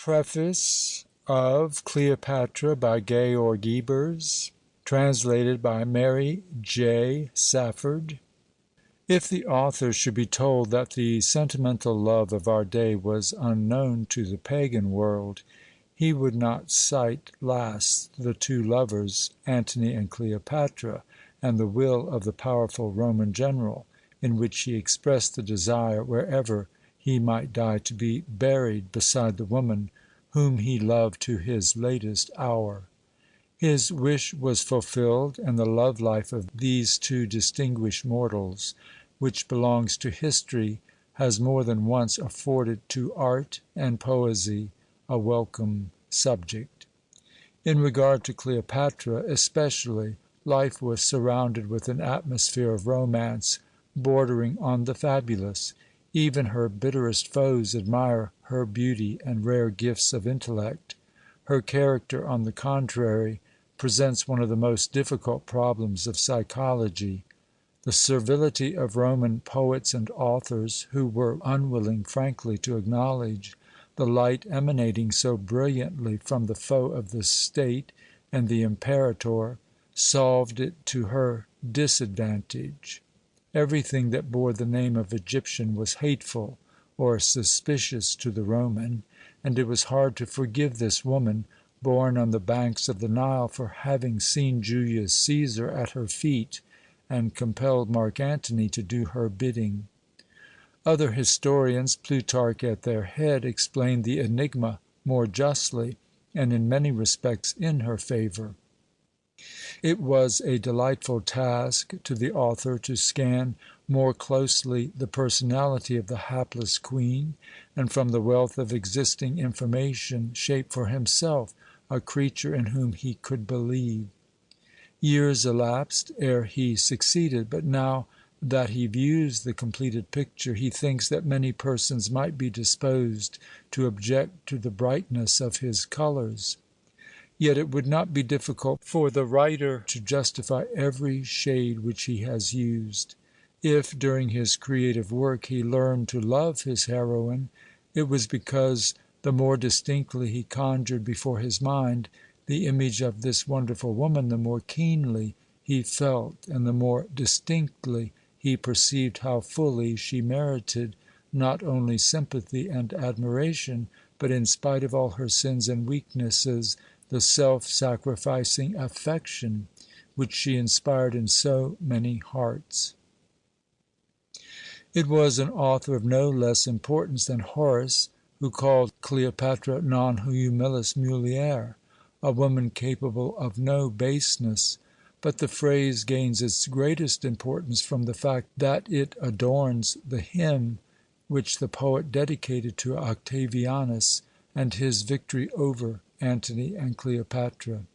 Preface of Cleopatra by Georg Ebers, translated by Mary J. Safford. If the author should be told that the sentimental love of our day was unknown to the pagan world, he would not cite last the two lovers, Antony and Cleopatra, and the will of the powerful Roman general, in which he expressed the desire wherever he might die to be buried beside the woman whom he loved to his latest hour. His wish was fulfilled, and the love life of these two distinguished mortals, which belongs to history, has more than once afforded to art and poesy a welcome subject. In regard to Cleopatra especially, life was surrounded with an atmosphere of romance bordering on the fabulous. Even her bitterest foes admire her beauty and rare gifts of intellect. Her character, on the contrary, presents one of the most difficult problems of psychology. The servility of Roman poets and authors, who were unwilling frankly to acknowledge the light emanating so brilliantly from the foe of the state and the imperator, solved it to her disadvantage. Everything that bore the name of Egyptian was hateful or suspicious to the Roman, and it was hard to forgive this woman, born on the banks of the Nile, for having seen Julius Caesar at her feet and compelled Mark Antony to do her bidding. Other historians, Plutarch at their head, explain the enigma more justly, and in many respects in her favour. It was a delightful task to the author to scan more closely the personality of the hapless queen, and from the wealth of existing information shape for himself a creature in whom he could believe. Years elapsed ere he succeeded, but now that he views the completed picture, he thinks that many persons might be disposed to object to the brightness of his colours. Yet it would not be difficult for the writer to justify every shade which he has used. If, during his creative work, he learned to love his heroine, it was because the more distinctly he conjured before his mind the image of this wonderful woman, the more keenly he felt, and the more distinctly he perceived how fully she merited not only sympathy and admiration, but, in spite of all her sins and weaknesses, the self-sacrificing affection which she inspired in so many hearts. It was an author of no less importance than Horace who called Cleopatra non humilis mulier, a woman capable of no baseness, but the phrase gains its greatest importance from the fact that it adorns the hymn which the poet dedicated to Octavianus and his victory over Antony and Cleopatra.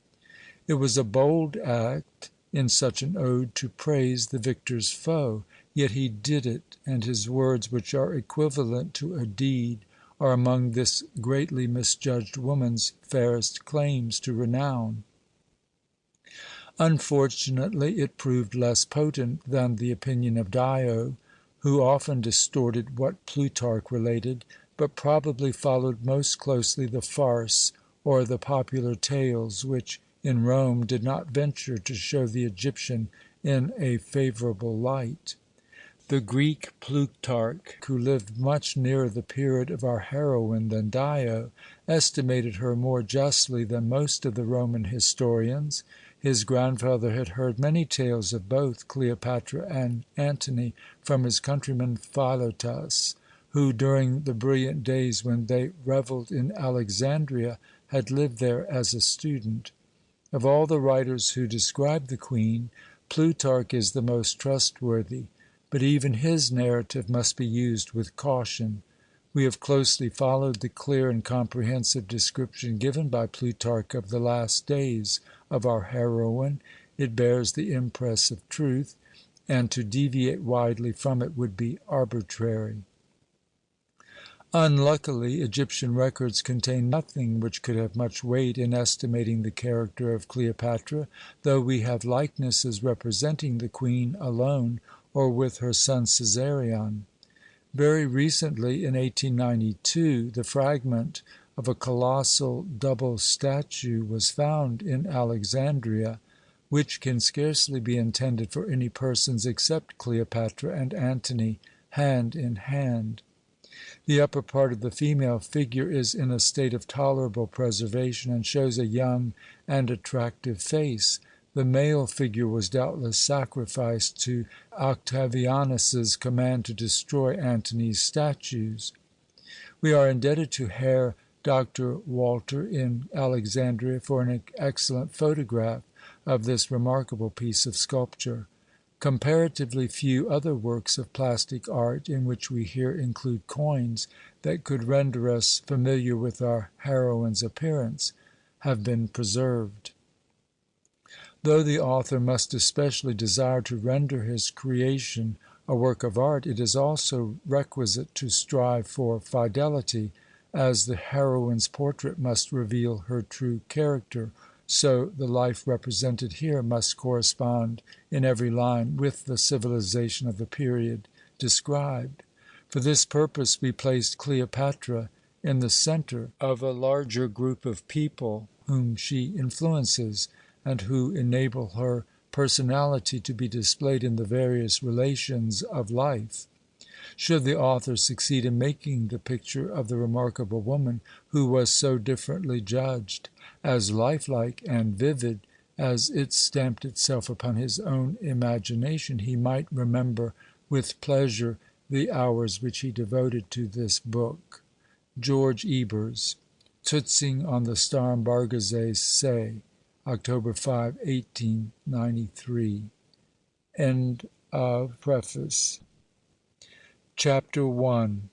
It was a bold act in such an ode to praise the victor's foe, yet he did it, and his words, which are equivalent to a deed, are among this greatly misjudged woman's fairest claims to renown. Unfortunately, it proved less potent than the opinion of Dio, who often distorted what Plutarch related, but probably followed most closely the farce or the popular tales which, in Rome, did not venture to show the Egyptian in a favourable light. The Greek Plutarch, who lived much nearer the period of our heroine than Dio, estimated her more justly than most of the Roman historians. His grandfather had heard many tales of both Cleopatra and Antony from his countryman Philotas, who, during the brilliant days when they revelled in Alexandria, had lived there as a student. Of all the writers who describe the Queen, Plutarch is the most trustworthy, but even his narrative must be used with caution. We have closely followed the clear and comprehensive description given by Plutarch of the last days of our heroine. It bears the impress of truth, and to deviate widely from it would be arbitrary. Unluckily, Egyptian records contain nothing which could have much weight in estimating the character of Cleopatra, though we have likenesses representing the Queen alone or with her son Caesarion. Very recently, in 1892, the fragment of a colossal double statue was found in Alexandria, which can scarcely be intended for any persons except Cleopatra and Antony, hand in hand. The upper part of the female figure is in a state of tolerable preservation, and shows a young and attractive face. The male figure was doubtless sacrificed to Octavianus's command to destroy Antony's statues. We are indebted to Herr Dr. Walter in Alexandria for an excellent photograph of this remarkable piece of sculpture. Comparatively few other works of plastic art in which we here include coins that could render us familiar with our heroine's appearance have been preserved. Though the author must especially desire to render his creation a work of art, it is also requisite to strive for fidelity, as the heroine's portrait must reveal her true character. So the life represented here must correspond in every line with the civilization of the period described. For this purpose we placed Cleopatra in the centre of a larger group of people whom she influences, and who enable her personality to be displayed in the various relations of life. Should the author succeed in making the picture of the remarkable woman, who was so differently judged, as lifelike and vivid as it stamped itself upon his own imagination, he might remember with pleasure the hours which he devoted to this book. Georg Ebers, Tutzing on the Starnbergersee See, October 5, 1893. End of Preface. Chapter 1.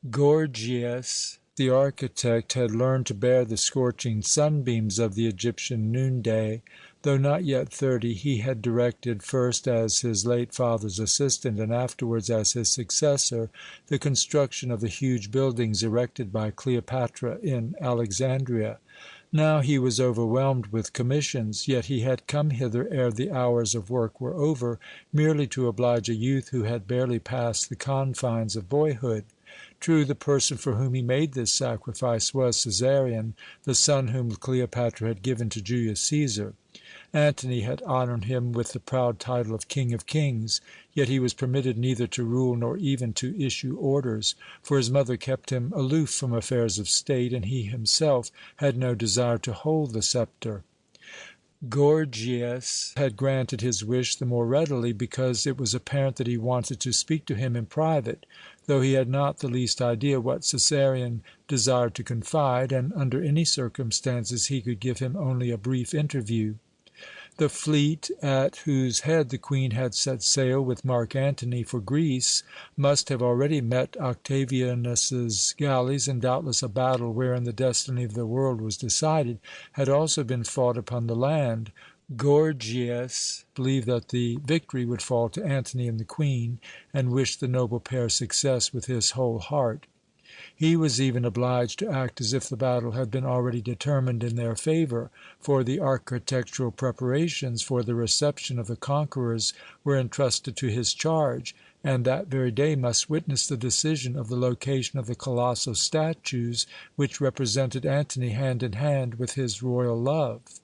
Gorgias, the architect, had learned to bear the scorching sunbeams of the Egyptian noonday. Though not yet 30, he had directed, first as his late father's assistant and afterwards as his successor, the construction of the huge buildings erected by Cleopatra in Alexandria. Now he was overwhelmed with commissions, yet he had come hither ere the hours of work were over, merely to oblige a youth who had barely passed the confines of boyhood. True, the person for whom he made this sacrifice was Caesarion, the son whom Cleopatra had given to Julius Caesar. Antony had honoured him with the proud title of King of Kings, yet he was permitted neither to rule nor even to issue orders, for his mother kept him aloof from affairs of state, and he himself had no desire to hold the sceptre. Gorgias had granted his wish the more readily because it was apparent that he wanted to speak to him in private, though he had not the least idea what Caesarion desired to confide, and under any circumstances he could give him only a brief interview. The fleet at whose head the Queen had set sail with Mark Antony for Greece must have already met Octavianus's galleys, and doubtless a battle wherein the destiny of the world was decided had also been fought upon the land. Gorgias believed that the victory would fall to Antony and the Queen, and wished the noble pair success with his whole heart. He was even obliged to act as if the battle had been already determined in their favour, for the architectural preparations for the reception of the conquerors were entrusted to his charge, and that very day must witness the decision of the location of the colossal statues which represented Antony hand in hand with his royal love.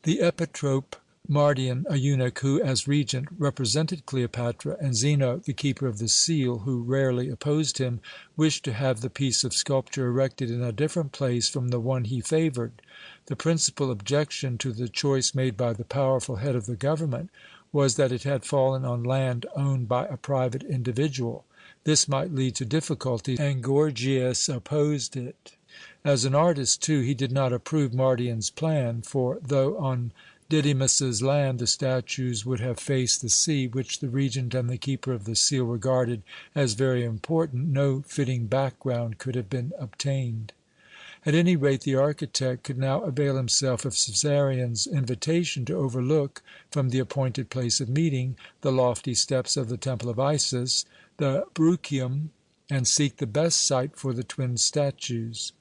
The epitrope Mardion, a eunuch who, as regent, represented Cleopatra, and Zeno, the keeper of the seal, who rarely opposed him, wished to have the piece of sculpture erected in a different place from the one he favoured. The principal objection to the choice made by the powerful head of the government was that it had fallen on land owned by a private individual. This might lead to difficulties, and Gorgias opposed it. As an artist, too, he did not approve Mardion's plan, for though on Didymus's land the statues would have faced the sea, which the regent and the keeper of the seal regarded as very important, no fitting background could have been obtained. At any rate, the architect could now avail himself of Caesarion's invitation to overlook, from the appointed place of meeting, the lofty steps of the Temple of Isis, the Bruchium, and seek the best site for the twin statues.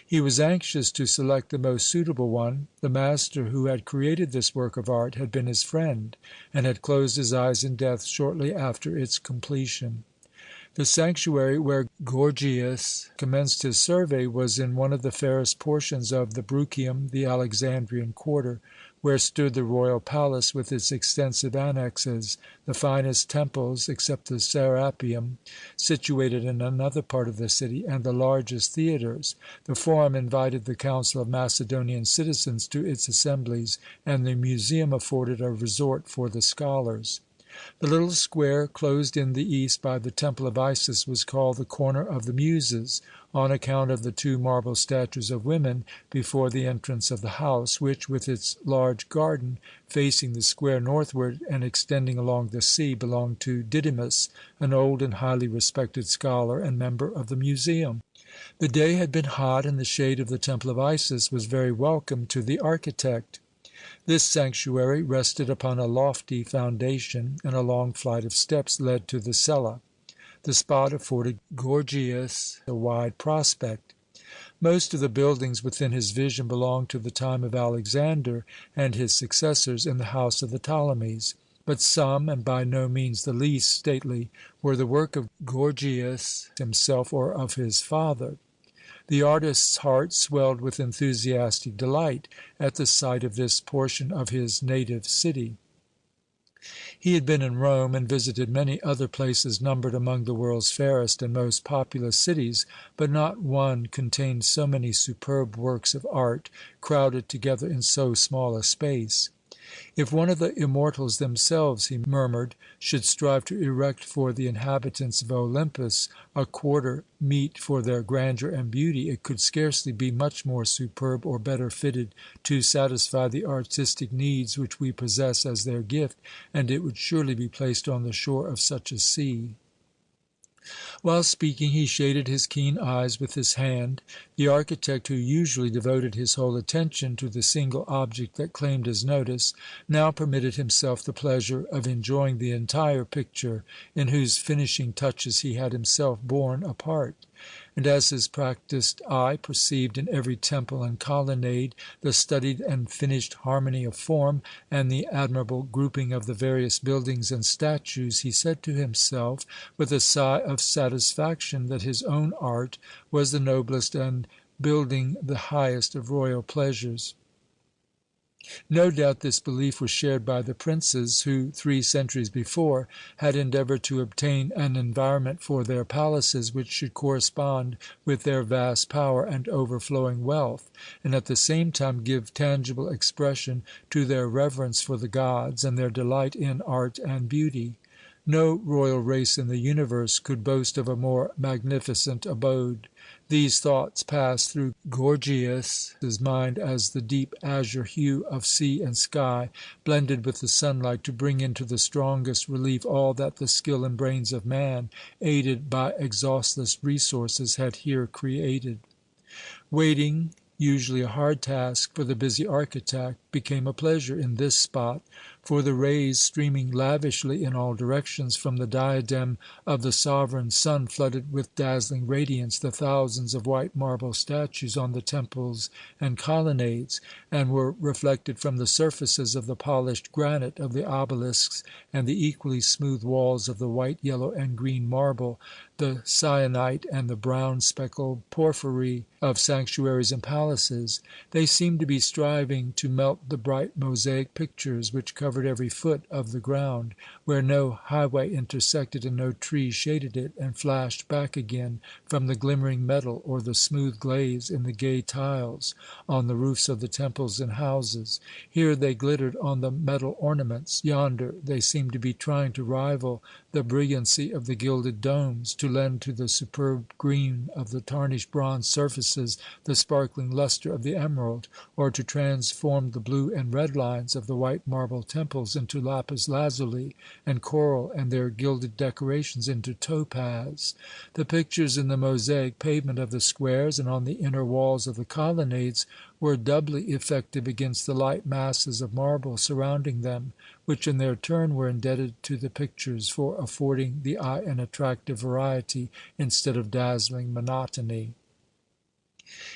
He was anxious to select the most suitable one. The master who had created this work of art had been his friend, and had closed his eyes in death shortly after its completion. The sanctuary where Gorgias commenced his survey was in one of the fairest portions of the Bruchium, the Alexandrian quarter, where stood the royal palace with its extensive annexes, the finest temples, except the Serapeum, situated in another part of the city, and the largest theatres. The Forum invited the council of Macedonian citizens to its assemblies, and the museum afforded a resort for the scholars. The little square, closed in the east by the temple of Isis, was called the Corner of the Muses, on account of the two marble statues of women before the entrance of the house, which, with its large garden, facing the square northward and extending along the sea, belonged to Didymus, an old and highly respected scholar and member of the museum. The day had been hot, and the shade of the temple of Isis was very welcome to the architect. This sanctuary rested upon a lofty foundation, and a long flight of steps led to the cella. The spot afforded Gorgias a wide prospect. Most of the buildings within his vision belonged to the time of Alexander and his successors in the house of the Ptolemies, but some, and by no means the least stately, were the work of Gorgias himself or of his father. The artist's heart swelled with enthusiastic delight at the sight of this portion of his native city. He had been in Rome, and visited many other places numbered among the world's fairest and most populous cities, but not one contained so many superb works of art crowded together in so small a space. If one of the immortals themselves, he murmured, should strive to erect for the inhabitants of Olympus a quarter meet for their grandeur and beauty, it could scarcely be much more superb or better fitted to satisfy the artistic needs which we possess as their gift, and it would surely be placed on the shore of such a sea. While speaking, he shaded his keen eyes with his hand. The architect, who usually devoted his whole attention to the single object that claimed his notice, now permitted himself the pleasure of enjoying the entire picture, in whose finishing touches he had himself borne a part. And as his practised eye perceived in every temple and colonnade the studied and finished harmony of form, and the admirable grouping of the various buildings and statues, he said to himself, with a sigh of satisfaction, that his own art was the noblest and building the highest of royal pleasures. No doubt this belief was shared by the princes who, 3 centuries before, had endeavoured to obtain an environment for their palaces which should correspond with their vast power and overflowing wealth, and at the same time give tangible expression to their reverence for the gods and their delight in art and beauty. No royal race in the universe could boast of a more magnificent abode. These thoughts passed through Gorgias's mind as the deep azure hue of sea and sky blended with the sunlight to bring into the strongest relief all that the skill and brains of man, aided by exhaustless resources, had here created. Waiting, usually a hard task for the busy architect, became a pleasure in this spot, for the rays streaming lavishly in all directions from the diadem of the sovereign sun flooded with dazzling radiance the thousands of white marble statues on the temples and colonnades, and were reflected from the surfaces of the polished granite of the obelisks and the equally smooth walls of the white, yellow, and green marble, the syenite and the brown speckled porphyry of sanctuaries and palaces. They seemed to be striving to melt the bright mosaic pictures which covered every foot of the ground, where no highway intersected and no tree shaded it, and flashed back again from the glimmering metal or the smooth glaze in the gay tiles on the roofs of the temples and houses. Here they glittered on the metal ornaments, yonder they seemed to be trying to rival the brilliancy of the gilded domes, to lend to the superb green of the tarnished bronze surfaces the sparkling lustre of the emerald, or to transform the blue and red lines of the white marble temples into lapis lazuli, and coral and their gilded decorations into topaz. The pictures in the mosaic pavement of the squares and on the inner walls of the colonnades were doubly effective against the light masses of marble surrounding them, which in their turn were indebted to the pictures for affording the eye an attractive variety instead of dazzling monotony.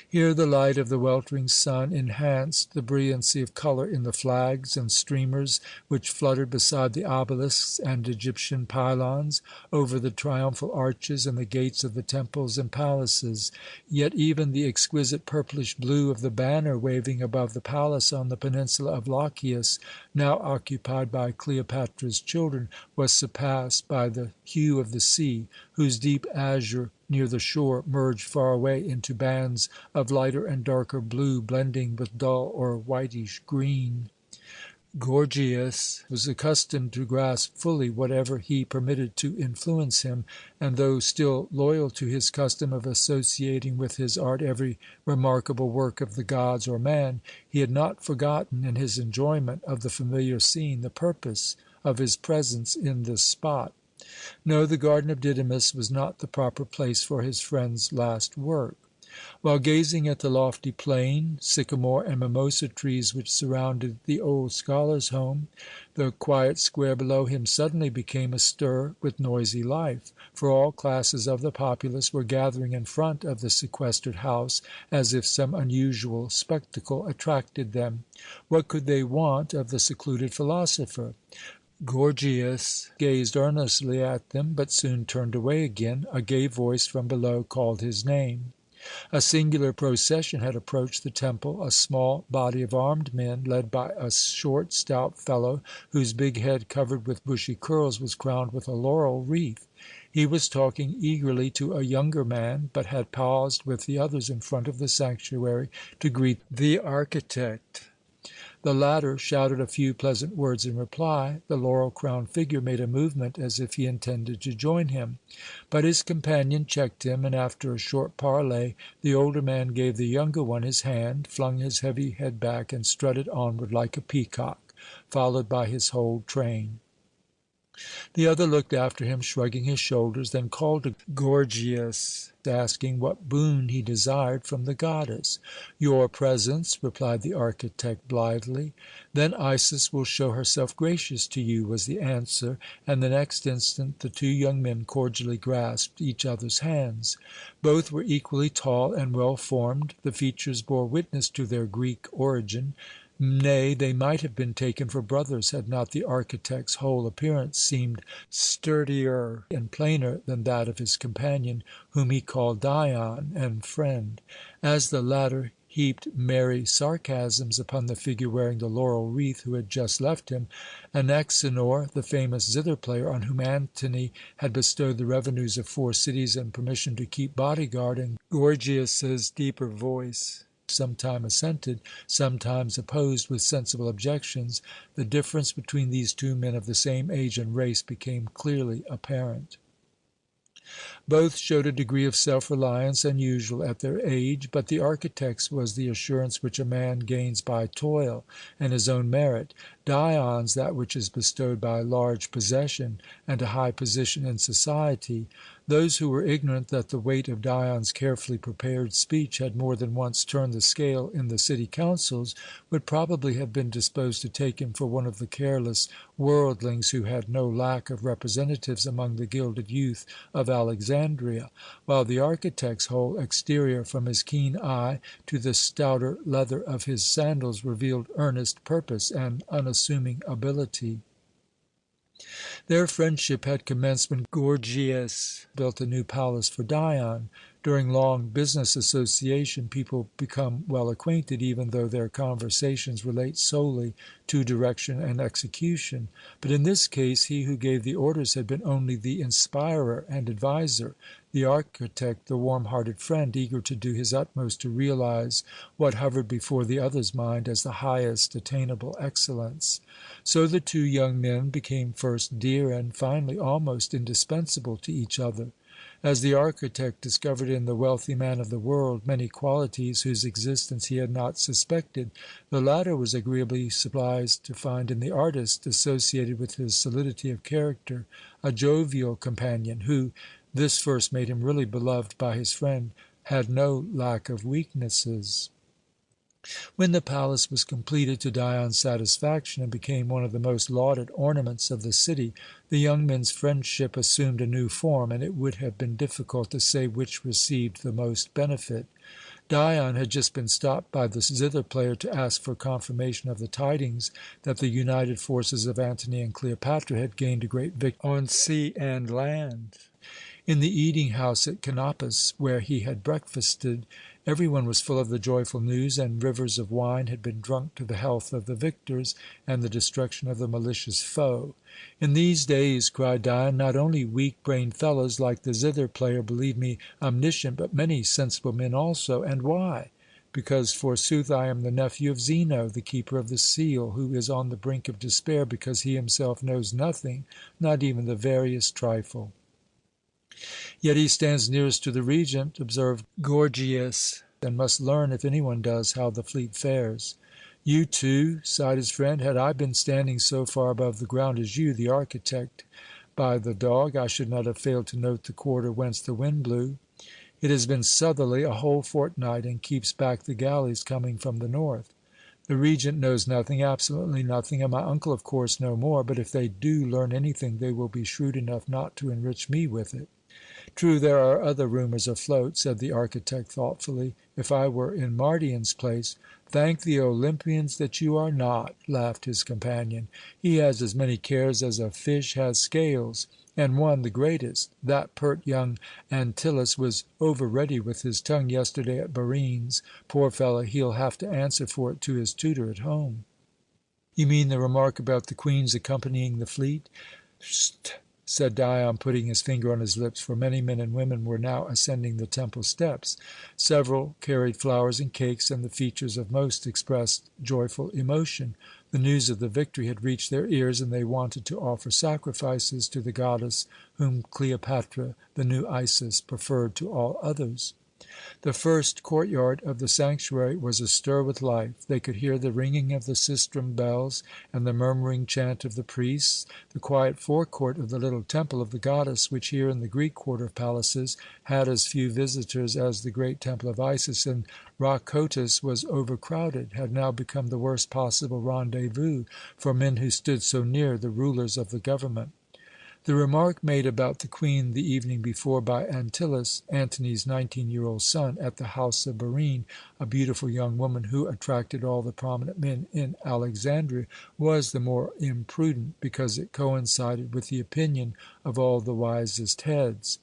Here the light of the weltering sun enhanced the brilliancy of colour in the flags and streamers which fluttered beside the obelisks and Egyptian pylons, over the triumphal arches and the gates of the temples and palaces. Yet even the exquisite purplish blue of the banner waving above the palace on the peninsula of Lochias, now occupied by Cleopatra's children, was surpassed by the hue of the sea, whose deep azure near the shore merged far away into bands of lighter and darker blue, blending with dull or whitish green. Gorgias was accustomed to grasp fully whatever he permitted to influence him, and though still loyal to his custom of associating with his art every remarkable work of the gods or man, he had not forgotten, in his enjoyment of the familiar scene, the purpose of his presence in this spot. No, the garden of Didymus was not the proper place for his friend's last work. While gazing at the lofty plane, sycamore and mimosa trees which surrounded the old scholar's home, the quiet square below him suddenly became astir with noisy life, for all classes of the populace were gathering in front of the sequestered house, as if some unusual spectacle attracted them. What could they want of the secluded philosopher? Gorgias gazed earnestly at them, but soon turned away again. A gay voice from below called his name. A singular procession had approached the temple, a small body of armed men, led by a short, stout fellow, whose big head, covered with bushy curls, was crowned with a laurel wreath. He was talking eagerly to a younger man, but had paused with the others in front of the sanctuary to greet the architect. The latter shouted a few pleasant words in reply. The laurel-crowned figure made a movement as if he intended to join him, but his companion checked him, and after a short parley the older man gave the younger one his hand, flung his heavy head back, and strutted onward like a peacock, followed by his whole train. The other looked after him, shrugging his shoulders, then called to Gorgias, asking what boon he desired from the goddess. "Your presence," replied the architect blithely. "Then Isis will show herself gracious to you," was the answer, and the next instant the two young men cordially grasped each other's hands. Both were equally tall and well formed. The features bore witness to their Greek origin. Nay, they might have been taken for brothers had not the architect's whole appearance seemed sturdier and plainer than that of his companion, whom he called Dion and friend. As the latter heaped merry sarcasms upon the figure wearing the laurel wreath who had just left him, Anaxenor, the famous zither player, on whom Antony had bestowed the revenues of 4 cities and permission to keep bodyguard, and Gorgias's deeper voice sometimes assented, sometimes opposed with sensible objections, the difference between these two men of the same age and race became clearly apparent. Both showed a degree of self-reliance unusual at their age, but the architect's was the assurance which a man gains by toil and his own merit, Dion's that which is bestowed by large possession and a high position in society. Those who were ignorant that the weight of Dion's carefully prepared speech had more than once turned the scale in the city councils would probably have been disposed to take him for one of the careless worldlings who had no lack of representatives among the gilded youth of Alexandria, while the architect's whole exterior, from his keen eye to the stouter leather of his sandals, revealed earnest purpose and unassuming ability. Their friendship had commenced when Gorgias built a new palace for Dion. During long business association, people become well acquainted, even though their conversations relate solely to direction and execution. But in this case, he who gave the orders had been only the inspirer and adviser, the architect the warm-hearted friend, eager to do his utmost to realize what hovered before the other's mind as the highest attainable excellence. So the two young men became first dear and finally almost indispensable to each other. As the architect discovered in the wealthy man of the world many qualities whose existence he had not suspected, the latter was agreeably surprised to find in the artist, associated with his solidity of character, a jovial companion, who this first made him really beloved by his friend had no lack of weaknesses. When the palace was completed to Dion's satisfaction and became one of the most lauded ornaments of the city, the young men's friendship assumed a new form, and it would have been difficult to say which received the most benefit. Dion had just been stopped by the zither player to ask for confirmation of the tidings that the united forces of Antony and Cleopatra had gained a great victory on sea and land. In the eating-house at Canopus, where he had breakfasted, every one was full of the joyful news, and rivers of wine had been drunk to the health of the victors and the destruction of the malicious foe. "In these days," cried Dion, "not only weak-brained fellows like the zither-player believe me omniscient, but many sensible men also. And why? Because, forsooth, I am the nephew of Zeno, the keeper of the seal, who is on the brink of despair because he himself knows nothing, not even the veriest trifle." "Yet he stands nearest to the Regent," observed Gorgias, "and must learn, if any one does, how the fleet fares." "You too," sighed his friend. "Had I been standing so far above the ground as you, the architect, by the dog, I should not have failed to note the quarter whence the wind blew. It has been southerly a whole fortnight, and keeps back the galleys coming from the north. The Regent knows nothing, absolutely nothing, and my uncle, of course, no more. But if they do learn anything, they will be shrewd enough not to enrich me with it." "True, there are other rumours afloat," said the architect thoughtfully. "If I were in Mardion's place—" "Thank the Olympians that you are not," laughed his companion. "He has as many cares as a fish has scales, and one, the greatest. That pert young Antyllus was over ready with his tongue yesterday at Barine's. Poor fellow, he'll have to answer for it to his tutor at home." "You mean the remark about the Queen's accompanying the fleet?" "St!" said Dion, putting his finger on his lips, for many men and women were now ascending the temple steps. Several carried flowers and cakes, and the features of most expressed joyful emotion. The news of the victory had reached their ears, and they wanted to offer sacrifices to the goddess whom Cleopatra, the new Isis, preferred to all others. The first courtyard of the sanctuary was astir with life. They could hear the ringing of the sistrum bells and the murmuring chant of the priests. The quiet forecourt of the little temple of the goddess, which here in the Greek quarter of palaces had as few visitors as the great temple of Isis in Rhacotis, was overcrowded, had now become the worst possible rendezvous for men who stood so near the rulers of the government. The remark made about the Queen the evening before by Antyllus, Antony's 19-year-old son, at the house of Barine, a beautiful young woman who attracted all the prominent men in Alexandria, was the more imprudent because it coincided with the opinion of all the wisest heads.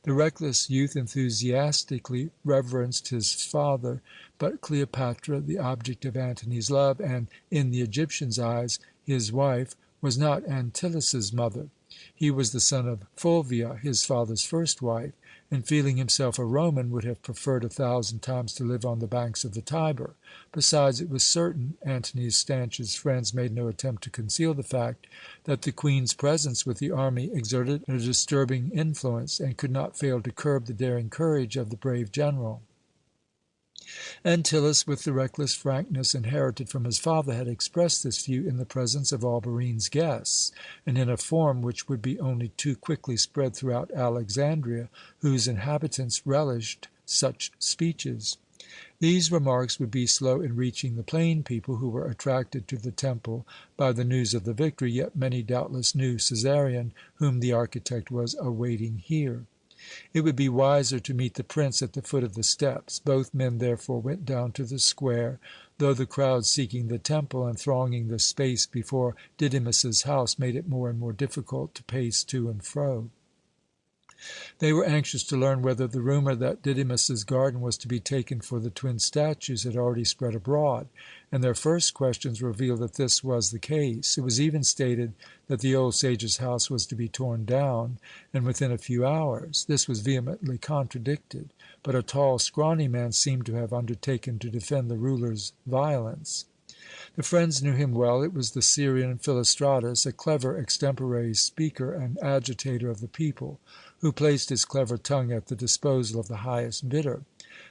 The reckless youth enthusiastically reverenced his father, but Cleopatra, the object of Antony's love, and, in the Egyptians' eyes, his wife, was not Antyllus's mother. He was the son of Fulvia, his father's first wife, and, feeling himself a Roman, would have preferred 1,000 times to live on the banks of the Tiber. Besides, it was certain, Antony's stanchest friends made no attempt to conceal the fact, that the Queen's presence with the army exerted a disturbing influence, and could not fail to curb the daring courage of the brave general. Antyllus, with the reckless frankness inherited from his father, had expressed this view in the presence of all Barine's guests, and in a form which would be only too quickly spread throughout Alexandria, whose inhabitants relished such speeches. These remarks would be slow in reaching the plain people, who were attracted to the temple by the news of the victory, yet many doubtless knew Cæsarion, whom the architect was awaiting here. It would be wiser to meet the prince at the foot of the steps. Both men therefore went down to the square, though the crowd seeking the temple and thronging the space before Didymus's house made it more and more difficult to pace to and fro. They were anxious to learn whether the rumour that Didymus's garden was to be taken for the twin statues had already spread abroad, and their first questions revealed that this was the case. It was even stated that the old sage's house was to be torn down, and within a few hours. This was vehemently contradicted, but a tall, scrawny man seemed to have undertaken to defend the ruler's violence. The friends knew him well. It was the Syrian Philostratus, a clever extempore speaker and agitator of the people, who placed his clever tongue at the disposal of the highest bidder.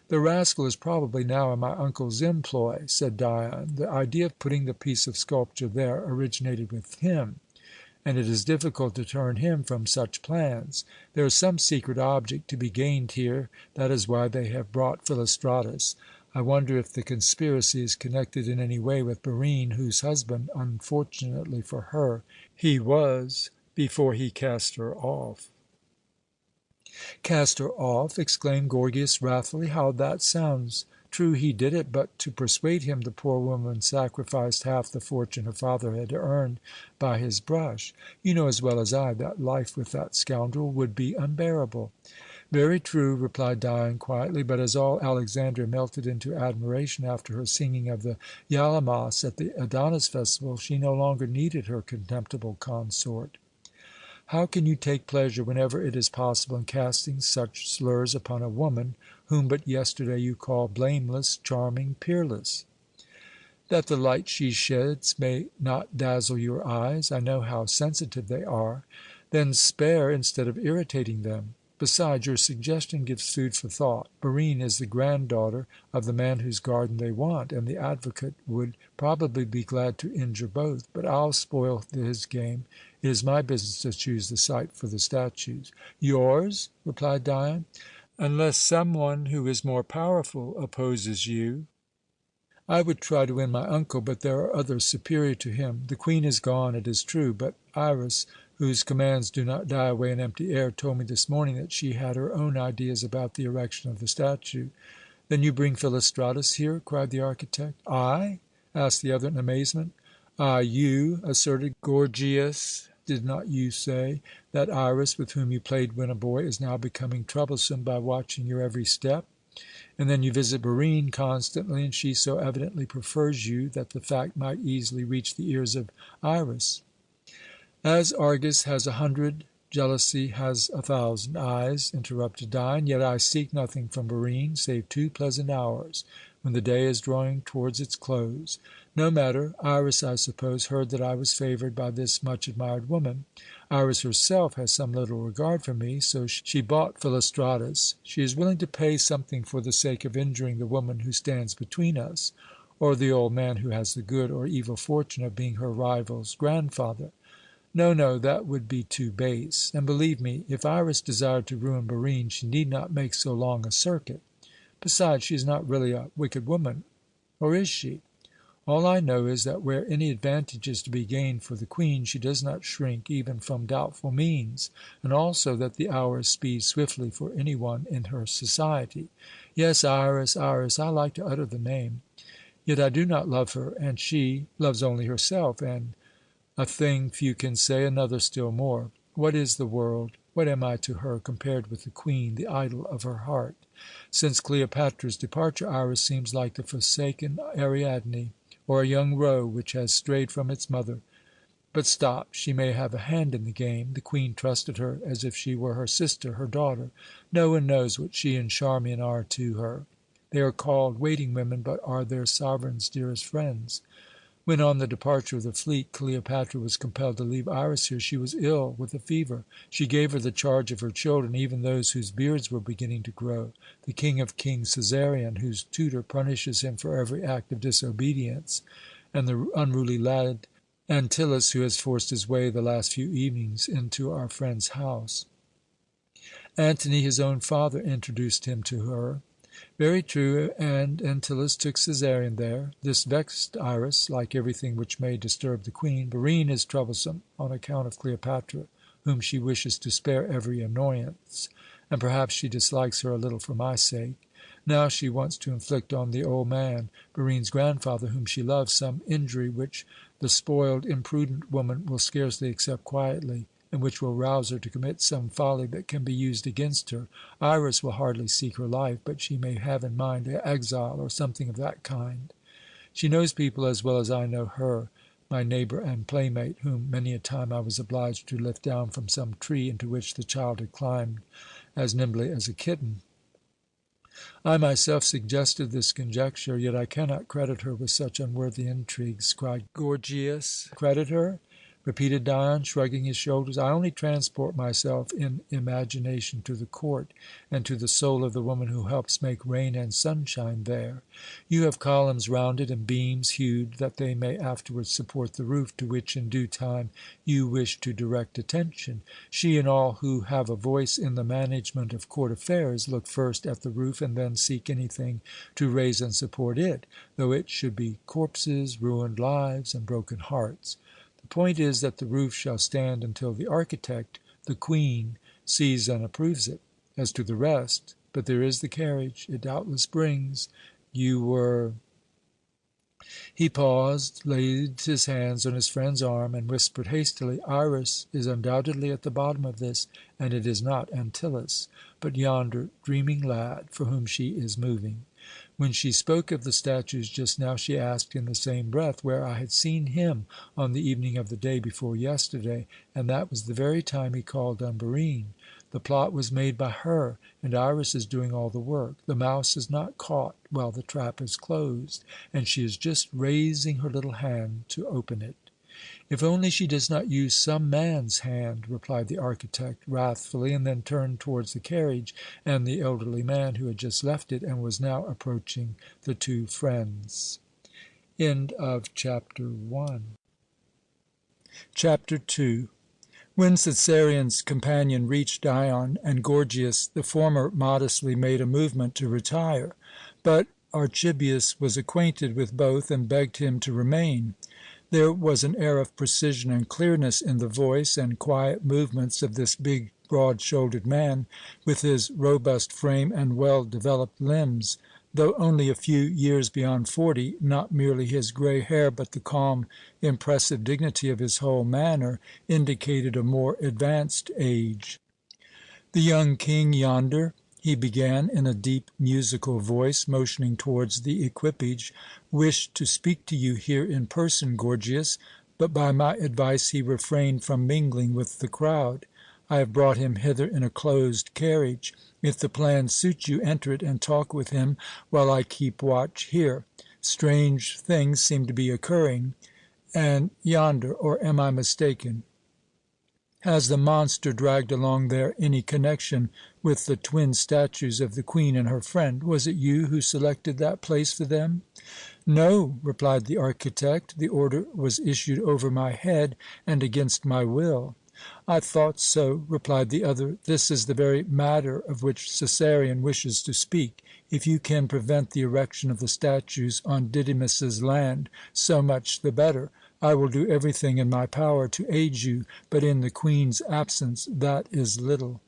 "The rascal is probably now in my uncle's employ," said Dion. "The idea of putting the piece of sculpture there originated with him, and it is difficult to turn him from such plans. There is some secret object to be gained here. That is why they have brought Philostratus. I wonder if the conspiracy is connected in any way with Barine, whose husband, unfortunately for her, he was before he cast her off." "Cast her off!" exclaimed Gorgias wrathfully. "How that sounds! True, he did it, but to persuade him the poor woman sacrificed half the fortune her father had earned by his brush. You know as well as I that life with that scoundrel would be unbearable." "Very true," replied Dion quietly, but as all Alexandria melted into admiration after her singing of the Yalemos at the Adonis festival, she no longer needed her contemptible consort. "How can you take pleasure, whenever it is possible, in casting such slurs upon a woman whom but yesterday you called blameless, charming, peerless?" "That the light she sheds may not dazzle your eyes. I know how sensitive they are." "Then spare instead of irritating them. Besides, your suggestion gives food for thought. Barine is the granddaughter of the man whose garden they want, and the advocate would probably be glad to injure both. But I'll spoil his game. It is my business to choose the site for the statues." "Yours?" replied Dion. "Unless some one who is more powerful opposes you." "I would try to win my uncle, but there are others superior to him. The Queen is gone, it is true, but Iras, whose commands do not die away in empty air, told me this morning that she had her own ideas about the erection of the statue." "Then you bring Philostratus here?" cried the architect. "I?" asked the other in amazement. "Ah, you!" asserted Gorgias. "Did not you say that Iras, with whom you played when a boy, is now becoming troublesome by watching your every step? And then you visit Barine constantly, and she so evidently prefers you that the fact might easily reach the ears of Iras." "As Argus has 100, jealousy has 1,000 eyes," interrupted Dion. "Yet I seek nothing from Barine save 2 pleasant hours when the day is drawing towards its close. No matter. Iras, I suppose, heard that I was favoured by this much admired woman. Iras herself has some little regard for me, so she bought Philostratus. She is willing to pay something for the sake of injuring the woman who stands between us, or the old man who has the good or evil fortune of being her rival's grandfather. No, no, that would be too base. And believe me, if Iras desired to ruin Barine, she need not make so long a circuit. Besides, she is not really a wicked woman, or is she? All I know is that where any advantage is to be gained for the Queen, she does not shrink even from doubtful means, and also that the hours speed swiftly for any one in her society. Yes, Iras, Iras, I like to utter the name. Yet I do not love her, and she loves only herself, and a thing few can say, another still more. What is the world? What am I to her, compared with the Queen, the idol of her heart? Since Cleopatra's departure, Iras seems like the forsaken Ariadne, or a young roe which has strayed from its mother. But stop, she may have a hand in the game. The Queen trusted her as if she were her sister, her daughter. No one knows what she and Charmian are to her. They are called waiting women, but are their sovereign's dearest friends. When, on the departure of the fleet, Cleopatra was compelled to leave Iras here, she was ill with a fever. She gave her the charge of her children, even those whose beards were beginning to grow. The king of kings, Caesarion, whose tutor punishes him for every act of disobedience, and the unruly lad Antyllus, who has forced his way the last few evenings into our friend's house. Antony, his own father, introduced him to her. Very true, and Antyllus took Caesarion there. This vexed Iras, like everything which may disturb the Queen. Barine is troublesome on account of Cleopatra, whom she wishes to spare every annoyance, and perhaps she dislikes her a little for my sake. Now she wants to inflict on the old man, Barine's grandfather, whom she loves, some injury which the spoiled, imprudent woman will scarcely accept quietly, and which will rouse her to commit some folly that can be used against her. Iras will hardly seek her life, but she may have in mind exile or something of that kind. She knows people as well as I know her, my neighbour and playmate, whom many a time I was obliged to lift down from some tree into which the child had climbed as nimbly as a kitten. I myself suggested this conjecture, yet I cannot credit her with such unworthy intrigues," cried Gorgias. "Credit her? repeated Dion, shrugging his shoulders. "I only transport myself in imagination to the court and to the soul of the woman who helps make rain and sunshine there. You have columns round it and beams hewed that they may afterwards support the roof to which in due time you wish to direct attention. She and all who have a voice in the management of court affairs look first at the roof and then seek anything to raise and support it, though it should be corpses, ruined lives, and broken hearts. The point is that the roof shall stand until the architect, the Queen, sees and approves it. As to the rest, but there is the carriage. It doubtless brings. You were—" He paused, laid his hands on his friend's arm, and whispered hastily, "Iras is undoubtedly at the bottom of this, and it is not Antyllus, but yonder dreaming lad for whom she is moving. When she spoke of the statues just now, she asked in the same breath where I had seen him on the evening of the day before yesterday, and that was the very time he called on Barine. The plot was made by her, and Iras is doing all the work. The mouse is not caught while the trap is closed, and she is just raising her little hand to open it." "If only she does not use some man's hand," replied the architect wrathfully, and then turned towards the carriage and the elderly man who had just left it and was now approaching the two friends. Chapter 2. When Cæsarion's companion reached Dion and Gorgias, the former modestly made a movement to retire, but Archibius was acquainted with both and begged him to remain. There was an air of precision and clearness in the voice and quiet movements of this big, broad-shouldered man, with his robust frame and well-developed limbs. Though only a few years beyond 40, not merely his grey hair, but the calm, impressive dignity of his whole manner indicated a more advanced age. "The young king yonder," he began in a deep, musical voice, motioning towards the equipage, "wished to speak to you here in person, Gorgias, but by my advice he refrained from mingling with the crowd. I have brought him hither in a closed carriage. If the plan suits you, enter it and talk with him while I keep watch here. Strange things seem to be occurring. And yonder, or am I mistaken? Has the monster dragged along there any connection with the twin statues of the Queen and her friend? Was it you who selected that place for them?" "No," replied the architect. "The order was issued over my head and against my will." "I thought so," replied the other. "This is the very matter of which Cæsarion wishes to speak. If you can prevent the erection of the statues on Didymus's land, so much the better. I will do everything in my power to aid you, but in the Queen's absence that is little."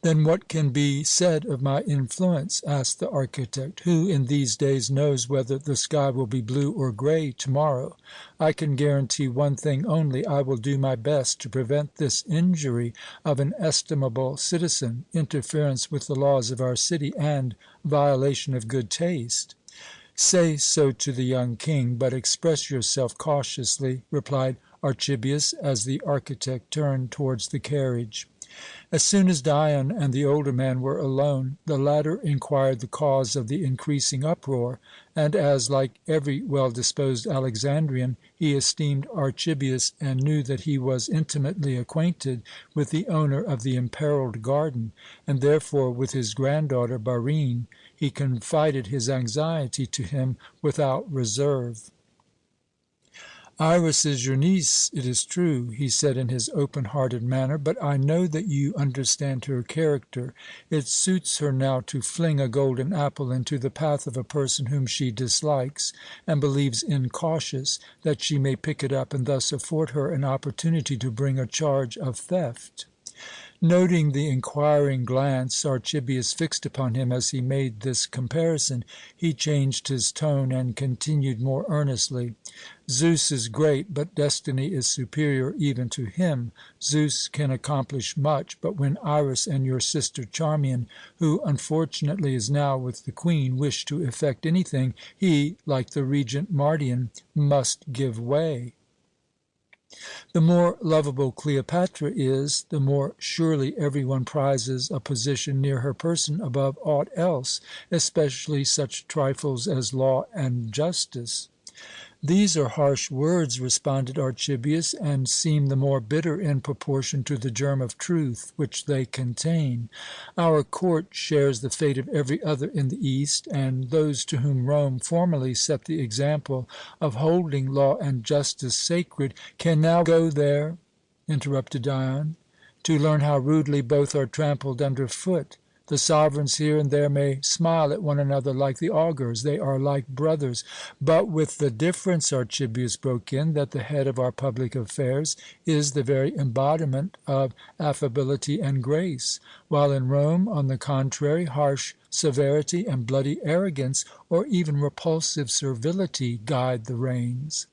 "Then what can be said of my influence?" asked the architect. "Who in these days knows whether the sky will be blue or grey to morrow? I can guarantee one thing only. I will do my best to prevent this injury of an estimable citizen, interference with the laws of our city, and violation of good taste." "Say so to the young king, but express yourself cautiously," replied Archibius, as the architect turned towards the carriage. As soon as Dion and the older man were alone, the latter inquired the cause of the increasing uproar, and as, like every well-disposed Alexandrian, he esteemed Archibius and knew that he was intimately acquainted with the owner of the imperilled garden, and therefore with his granddaughter Barine, he confided his anxiety to him without reserve. "Iras is your niece, it is true," he said in his open-hearted manner, "but I know that you understand her character. It suits her now to fling a golden apple into the path of a person whom she dislikes and believes incautious, that she may pick it up and thus afford her an opportunity to bring a charge of theft." Noting the inquiring glance Archibius fixed upon him as he made this comparison, he changed his tone and continued more earnestly. "Zeus is great, but destiny is superior even to him. Zeus can accomplish much, but when Iras and your sister Charmian, who unfortunately is now with the Queen, wish to effect anything, he, like the regent Mardion, must give way. The more lovable Cleopatra is, the more surely everyone prizes a position near her person above aught else, especially such trifles as law and justice." These are harsh words, responded Archibius, and seem the more bitter in proportion to the germ of truth which they contain. Our court shares the fate of every other in the East, and those to whom Rome formerly set the example of holding law and justice sacred can now go there, interrupted Dion, to learn how rudely both are trampled under foot. The sovereigns here and there may smile at one another like the augurs. They are like brothers. But with the difference, Archibius broke in, that the head of our public affairs is the very embodiment of affability and grace, while in Rome, on the contrary, harsh severity and bloody arrogance, or even repulsive servility, guide the reins.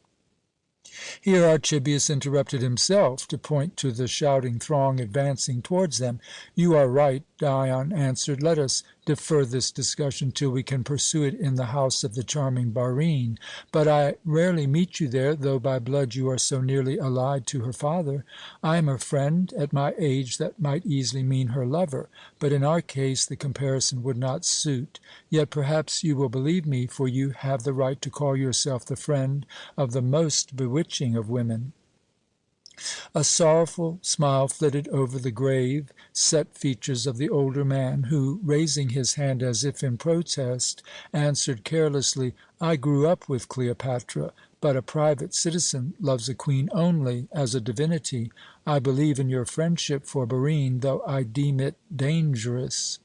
Here Archibius interrupted himself to point to the shouting throng advancing towards them. "You are right," Dion answered. "Let us defer this discussion till we can pursue it in the house of the charming Barine. But I rarely meet you there, though by blood you are so nearly allied to her father. I am her friend. At my age that might easily mean her lover, but in our case the comparison would not suit. Yet perhaps you will believe me, for you have the right to call yourself the friend of the most bewitching of women." A sorrowful smile flitted over the grave, set features of the older man, who, raising his hand as if in protest, answered carelessly, "I grew up with Cleopatra, but a private citizen loves a queen only as a divinity. I believe in your friendship for Barine, though I deem it dangerous."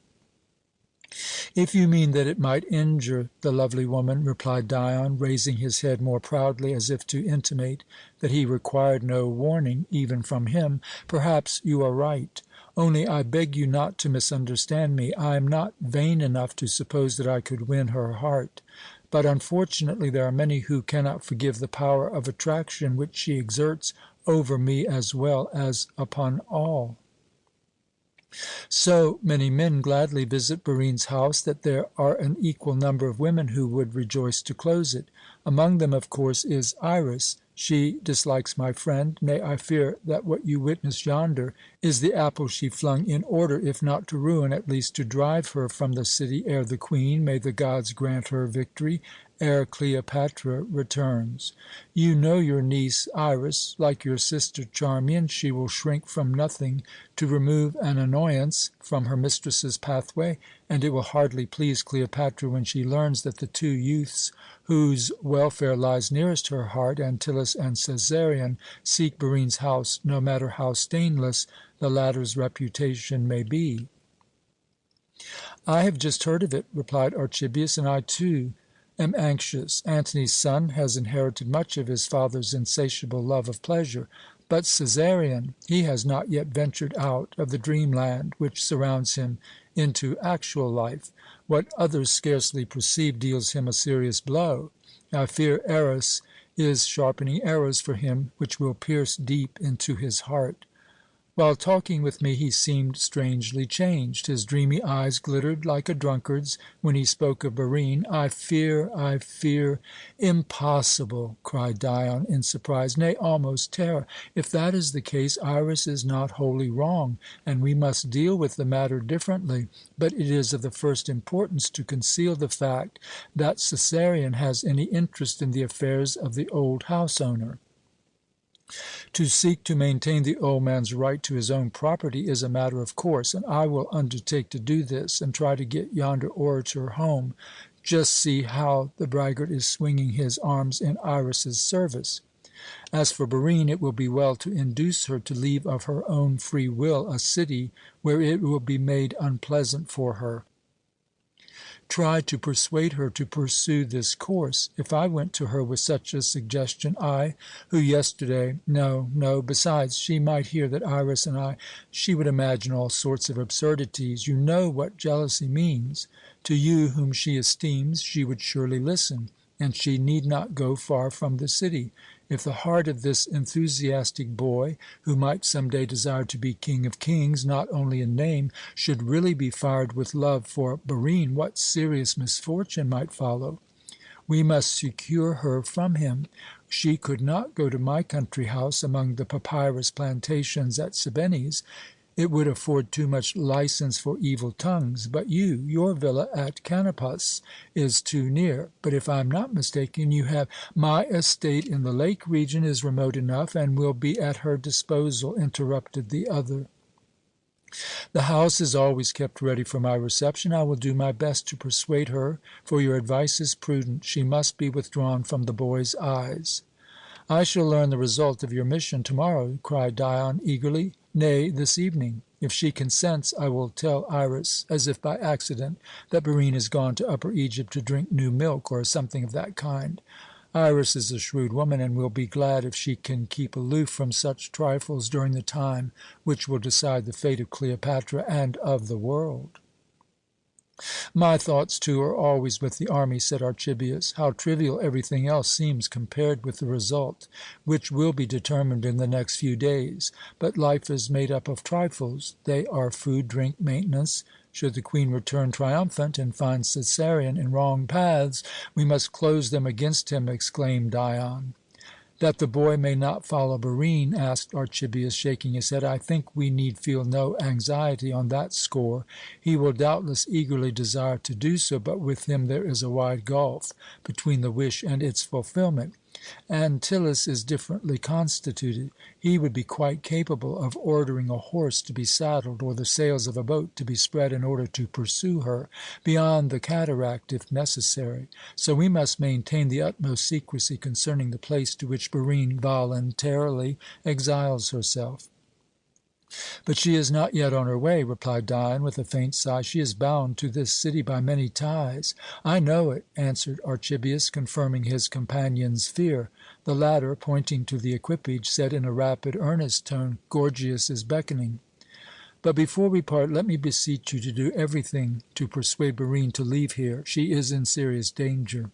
"If you mean that it might injure the lovely woman," replied Dion, raising his head more proudly, as if to intimate that he required no warning even from him, "perhaps you are right. Only I beg you not to misunderstand me. I am not vain enough to suppose that I could win her heart. But unfortunately there are many who cannot forgive the power of attraction which she exerts over me as well as upon all. So many men gladly visit Barine's house that there are an equal number of women who would rejoice to close it. Among them, of course, is Iras. She dislikes my friend. Nay, I fear that what you witness yonder is the apple she flung in order, if not to ruin, at least to drive her from the city ere the Queen, may the gods grant her victory, ere Cleopatra returns. You know your niece Iras. Like your sister Charmian, she will shrink from nothing to remove an annoyance from her mistress's pathway, and it will hardly please Cleopatra when she learns that the two youths whose welfare lies nearest her heart, Antyllus and Cæsarion, seek Barine's house, no matter how stainless the latter's reputation may be." "I have just heard of it," replied Archibius, "and I, too, am anxious. Antony's son has inherited much of his father's insatiable love of pleasure. But Cæsarion, he has not yet ventured out of the dreamland which surrounds him into actual life. What others scarcely perceive deals him a serious blow. I fear Eros is sharpening arrows for him which will pierce deep into his heart. While talking with me he seemed strangely changed. His dreamy eyes glittered like a drunkard's when he spoke of Barine. I fear " "Impossible!" cried Dion in surprise, nay, almost terror. "If that is the case, Iras is not wholly wrong, and we must deal with the matter differently. But it is of the first importance to conceal the fact that Cæsarion has any interest in the affairs of the old house owner. To seek to maintain the old man's right to his own property is a matter of course, and I will undertake to do this and try to get yonder orator home. Just see how the braggart is swinging his arms in Iras's service. As for Barine, it will be well to induce her to leave of her own free will a city where it will be made unpleasant for her. Try to persuade her to pursue this course. If I went to her with such a suggestion, who yesterday no, besides, she might hear that Iras and she would imagine all sorts of absurdities. You know what jealousy means. To you, whom she esteems, she would surely listen, and she need not go far from the city. If the heart of this enthusiastic boy, who might some day desire to be king of kings, not only in name, should really be fired with love for Barine, what serious misfortune might follow? We must secure her from him. She could not go to my country house among the papyrus plantations at Cevennes. It would afford too much license for evil tongues. But your villa at Canopus is too near. But if I am not mistaken, you have—" "My estate in the lake region is remote enough, and will be at her disposal," interrupted the other. "The house is always kept ready for my reception. I will do my best to persuade her, for your advice is prudent. She must be withdrawn from the boy's eyes." "I shall learn the result of your mission to-morrow," cried Dion eagerly. "Nay, this evening. If she consents, I will tell Iras, as if by accident, that Barine has gone to Upper Egypt to drink new milk, or something of that kind. Iras is a shrewd woman, and will be glad if she can keep aloof from such trifles during the time which will decide the fate of Cleopatra and of the world." "My thoughts, too, are always with the army," said Archibius. "How trivial everything else seems compared with the result, which will be determined in the next few days. But life is made up of trifles. They are food, drink, maintenance. Should the Queen return triumphant and find Cæsarion in wrong paths, we must close them against him," exclaimed Dion. "That the boy may not follow Barine?" asked Archibius, shaking his head. "I think we need feel no anxiety on that score. He will doubtless eagerly desire to do so, but with him there is a wide gulf between the wish and its fulfilment. Antyllus is differently constituted. He would be quite capable of ordering a horse to be saddled, or the sails of a boat to be spread in order to pursue her beyond the cataract, if necessary. So we must maintain the utmost secrecy concerning the place to which Barine voluntarily exiles herself." "But she is not yet on her way," replied Dion, with a faint sigh. "She is bound to this city by many ties." "I know it," answered Archibius, confirming his companion's fear. The latter, pointing to the equipage, said in a rapid, earnest tone, "Gorgias is beckoning. But before we part, let me beseech you to do everything to persuade Barine to leave here. She is in serious danger.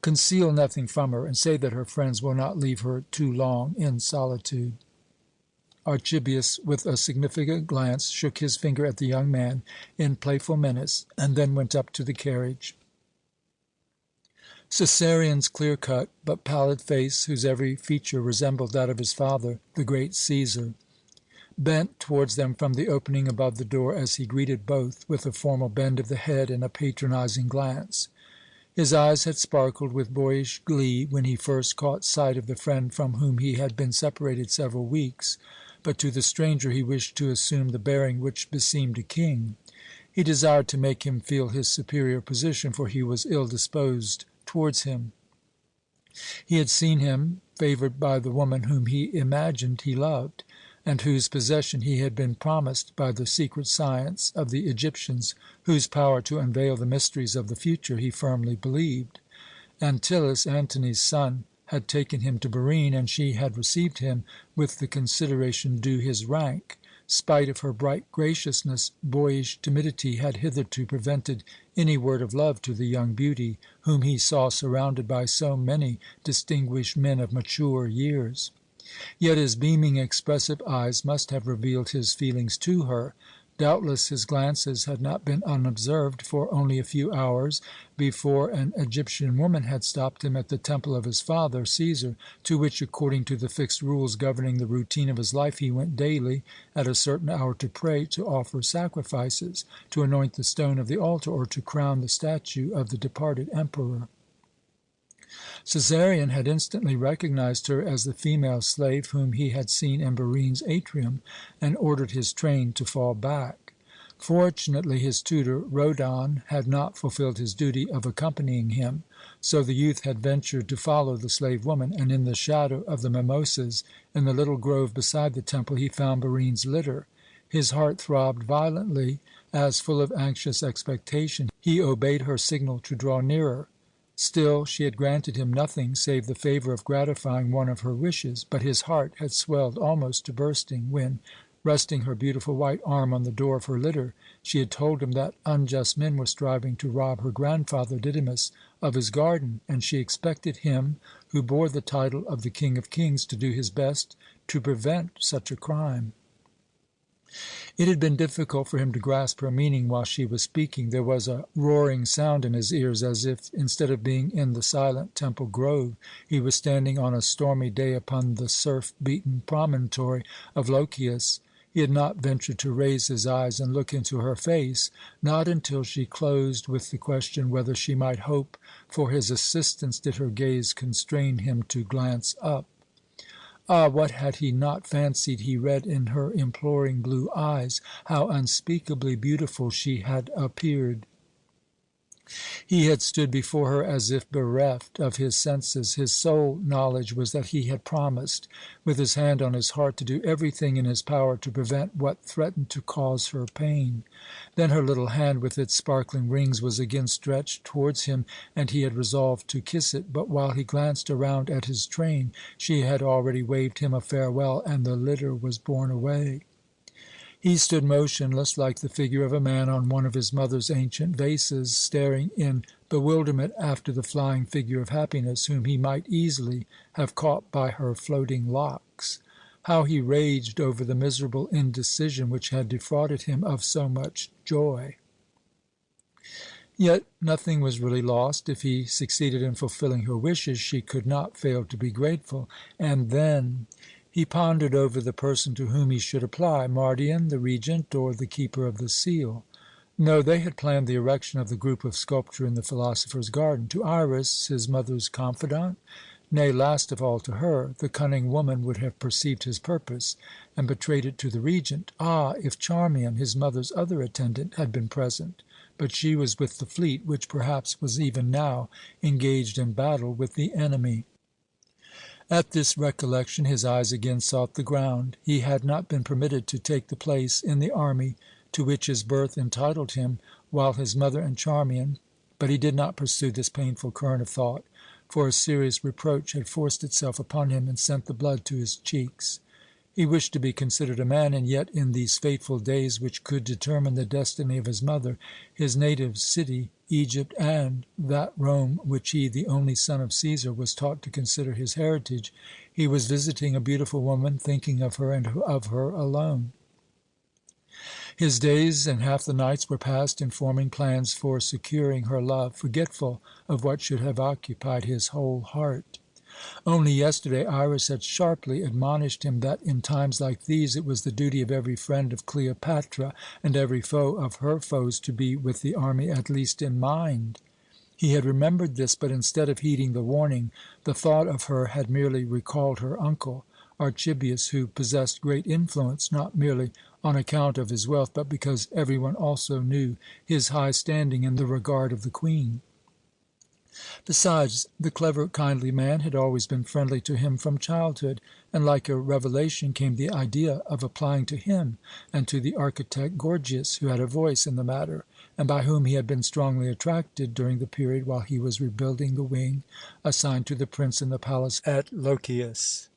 Conceal nothing from her, and say that her friends will not leave her too long in solitude." Archibius, with a significant glance, shook his finger at the young man in playful menace, and then went up to the carriage. Cæsarion's clear-cut but pallid face, whose every feature resembled that of his father, the great Cæsar, bent towards them from the opening above the door as he greeted both with a formal bend of the head and a patronizing glance. His eyes had sparkled with boyish glee when he first caught sight of the friend from whom he had been separated several weeks, but to the stranger he wished to assume the bearing which beseemed a king. He desired to make him feel his superior position, for he was ill-disposed towards him. He had seen him favoured by the woman whom he imagined he loved, and whose possession he had been promised by the secret science of the Egyptians, whose power to unveil the mysteries of the future he firmly believed. Antyllus, Antony's son, had taken him to Barine, and she had received him with the consideration due his rank. Spite of her bright graciousness, boyish timidity had hitherto prevented any word of love to the young beauty, whom he saw surrounded by so many distinguished men of mature years. Yet his beaming, expressive eyes must have revealed his feelings to her. Doubtless his glances had not been unobserved, for only a few hours before an Egyptian woman had stopped him at the temple of his father, Cæsar, to which, according to the fixed rules governing the routine of his life, he went daily at a certain hour to pray, to offer sacrifices, to anoint the stone of the altar, or to crown the statue of the departed emperor. Cæsarion had instantly recognized her as the female slave whom he had seen in Barine's atrium, and ordered his train to fall back. Fortunately, his tutor, Rhodon, had not fulfilled his duty of accompanying him, so the youth had ventured to follow the slave woman, and in the shadow of the mimosas, in the little grove beside the temple, he found Barine's litter. His heart throbbed violently as, full of anxious expectation, he obeyed her signal to draw nearer. Still, she had granted him nothing save the favour of gratifying one of her wishes, but his heart had swelled almost to bursting when, resting her beautiful white arm on the door of her litter, she had told him that unjust men were striving to rob her grandfather Didymus of his garden, and she expected him, who bore the title of the King of Kings, to do his best to prevent such a crime. It had been difficult for him to grasp her meaning while she was speaking. There was a roaring sound in his ears, as if, instead of being in the silent temple grove, he was standing on a stormy day upon the surf-beaten promontory of Lochias. He had not ventured to raise his eyes and look into her face, not until she closed with the question whether she might hope for his assistance did her gaze constrain him to glance up. Ah, what had he not fancied he read in her imploring blue eyes? How unspeakably beautiful she had appeared! He had stood before her as if bereft of his senses. His sole knowledge was that he had promised, with his hand on his heart, to do everything in his power to prevent what threatened to cause her pain. Then her little hand, with its sparkling rings, was again stretched towards him, and he had resolved to kiss it. But while he glanced around at his train, she had already waved him a farewell, and the litter was borne away. He stood motionless, like the figure of a man on one of his mother's ancient vases, staring in bewilderment after the flying figure of happiness, whom he might easily have caught by her floating locks. How he raged over the miserable indecision which had defrauded him of so much joy! Yet nothing was really lost. If he succeeded in fulfilling her wishes, she could not fail to be grateful. And then he pondered over the person to whom he should apply, Mardion, the Regent, or the Keeper of the Seal. No, they had planned the erection of the group of sculpture in the Philosopher's Garden. To Iras, his mother's confidant? Nay, last of all to her, the cunning woman would have perceived his purpose and betrayed it to the Regent. Ah, if Charmian, his mother's other attendant, had been present! But she was with the fleet, which perhaps was even now engaged in battle with the enemy. At this recollection his eyes again sought the ground. He had not been permitted to take the place in the army to which his birth entitled him, while his mother and Charmian. But he did not pursue this painful current of thought, for a serious reproach had forced itself upon him and sent the blood to his cheeks. He wished to be considered a man, and yet in these fateful days which could determine the destiny of his mother, his native city, Egypt, and that Rome which he, the only son of Cæsar, was taught to consider his heritage, he was visiting a beautiful woman, thinking of her and of her alone. His days and half the nights were passed in forming plans for securing her love, forgetful of what should have occupied his whole heart. Only yesterday Iras had sharply admonished him that in times like these it was the duty of every friend of Cleopatra and every foe of her foes to be with the army, at least in mind. He had remembered this, but instead of heeding the warning, the thought of her had merely recalled her uncle, Archibius, who possessed great influence, not merely on account of his wealth, but because every one also knew his high standing in the regard of the Queen. Besides, the clever, kindly man had always been friendly to him from childhood, and like a revelation came the idea of applying to him and to the architect Gorgias, who had a voice in the matter, and by whom he had been strongly attracted during the period while he was rebuilding the wing assigned to the prince in the palace at Lochias.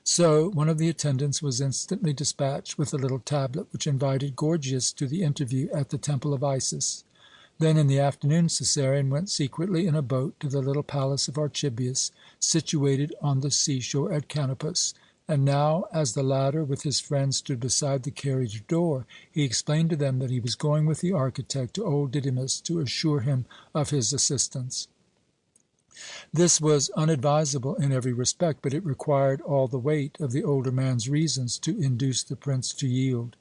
So one of the attendants was instantly dispatched with a little tablet which invited Gorgias to the interview at the temple of Isis. Then in the afternoon Cæsarion went secretly in a boat to the little palace of Archibius, situated on the seashore at Canopus. And now, as the latter with his friends stood beside the carriage door, he explained to them that he was going with the architect to old Didymus to assure him of his assistance. This was unadvisable in every respect, but it required all the weight of the older man's reasons to induce the prince to yield.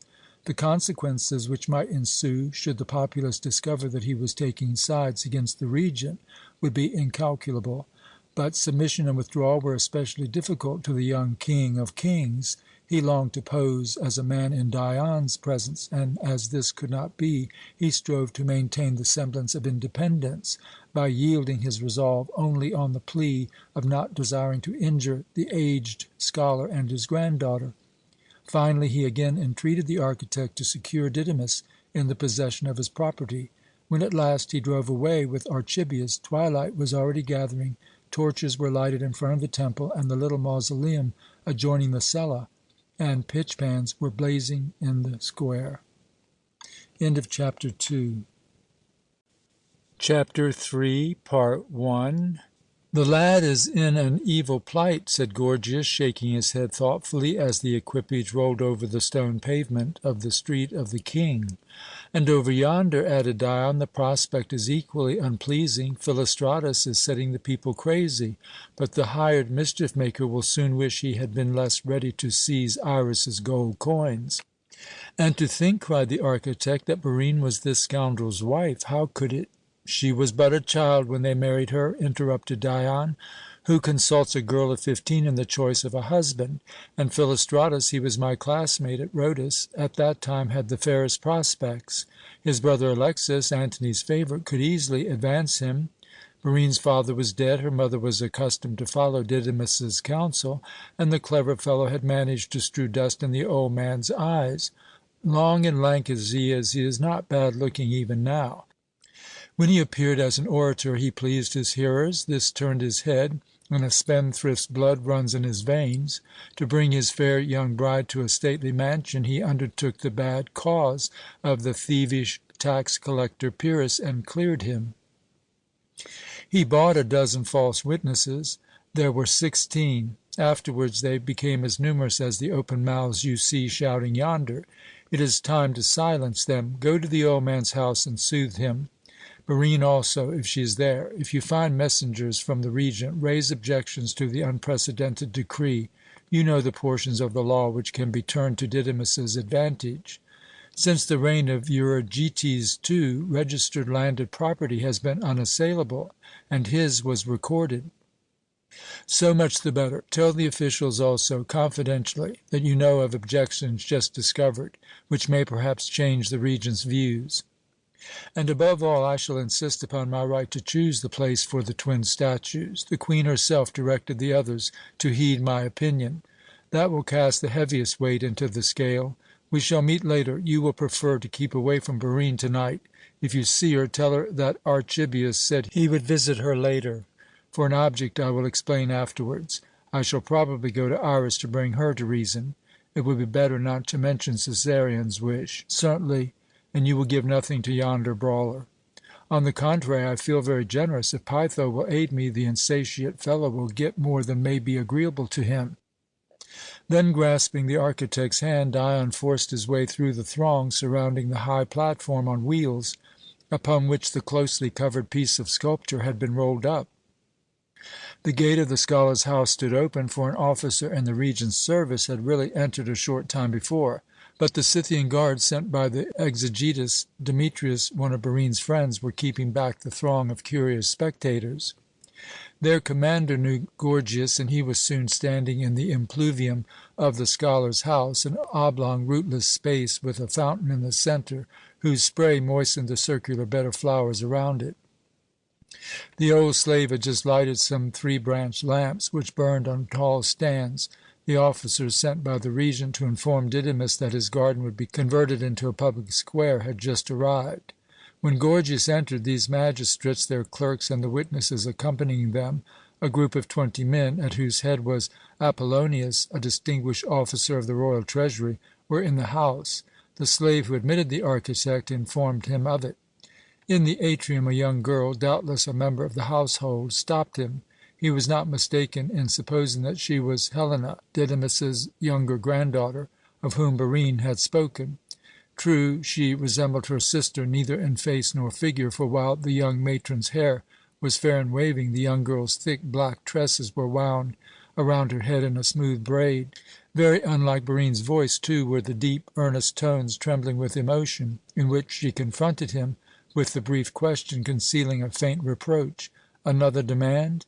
The consequences which might ensue, should the populace discover that he was taking sides against the Regent, would be incalculable. But submission and withdrawal were especially difficult to the young King of Kings. He longed to pose as a man in Dion's presence, and as this could not be, he strove to maintain the semblance of independence by yielding his resolve only on the plea of not desiring to injure the aged scholar and his granddaughter. Finally, he again entreated the architect to secure Didymus in the possession of his property. When at last he drove away with Archibius, twilight was already gathering, torches were lighted in front of the temple and the little mausoleum adjoining the cella, and pitch pans were blazing in the square. End of chapter 2. Chapter 3, Part 1. "The lad is in an evil plight," said Gorgias, shaking his head thoughtfully as the equipage rolled over the stone pavement of the Street of the King. "And over yonder," added Dion, "the prospect is equally unpleasing. Philostratus is setting the people crazy, but the hired mischief-maker will soon wish he had been less ready to seize Iras's gold coins." "And to think," cried the architect, "that Barine was this scoundrel's wife! How could it—" "She was but a child when they married her," interrupted Dion. "Who consults a girl of 15 in the choice of a husband? And Philostratus, he was my classmate at Rhodus, at that time had the fairest prospects. His brother Alexas, Antony's favourite, could easily advance him. Barine's father was dead, her mother was accustomed to follow Didymus's counsel, and the clever fellow had managed to strew dust in the old man's eyes. Long and lank as he is not bad looking even now. When he appeared as an orator, he pleased his hearers. This turned his head, and a spendthrift's blood runs in his veins. To bring his fair young bride to a stately mansion, he undertook the bad cause of the thievish tax-collector Pyrrhus, and cleared him. He bought a dozen false witnesses. There were 16. Afterwards they became as numerous as the open mouths you see shouting yonder. It is time to silence them. Go to the old man's house and soothe him. Barine also, if she is there. If you find messengers from the Regent, raise objections to the unprecedented decree. You know the portions of the law which can be turned to Didymus's advantage. Since the reign of Euergetes II, registered landed property has been unassailable, and his was recorded. So much the better. Tell the officials also, confidentially, that you know of objections just discovered, which may perhaps change the Regent's views. And above all, I shall insist upon my right to choose the place for the twin statues. The Queen herself directed the others to heed my opinion. That will cast the heaviest weight into the scale. We shall meet later. You will prefer to keep away from Barine to-night. If you see her, tell her that Archibius said he would visit her later. For an object I will explain afterwards. I shall probably go to Iras to bring her to reason. It would be better not to mention Cæsarion's wish." "Certainly. And you will give nothing to yonder brawler." "On the contrary, I feel very generous. If Pytho will aid me, the insatiate fellow will get more than may be agreeable to him." Then, grasping the architect's hand, Dion forced his way through the throng surrounding the high platform on wheels, upon which the closely covered piece of sculpture had been rolled up. The gate of the scholar's house stood open, for an officer in the Regent's service had really entered a short time before. But the Scythian guards sent by the exegetus, Demetrius, one of Barine's friends, were keeping back the throng of curious spectators. Their commander knew Gorgias, and he was soon standing in the impluvium of the scholar's house, an oblong, rootless space with a fountain in the centre, whose spray moistened the circular bed of flowers around it. The old slave had just lighted some 3-branched lamps, which burned on tall stands. The officers sent by the Regent to inform Didymus that his garden would be converted into a public square had just arrived. When Gorgias entered, these magistrates, their clerks, and the witnesses accompanying them, a group of 20 men, at whose head was Apollonius, a distinguished officer of the royal treasury, were in the house. The slave who admitted the architect informed him of it. In the atrium a young girl, doubtless a member of the household, stopped him. He was not mistaken in supposing that she was Helena, Didymus's younger granddaughter, of whom Barine had spoken. True, she resembled her sister neither in face nor figure, for while the young matron's hair was fair and waving, the young girl's thick black tresses were wound around her head in a smooth braid. Very unlike Barine's voice, too, were the deep, earnest tones, trembling with emotion, in which she confronted him with the brief question, concealing a faint reproach. "Another demand?"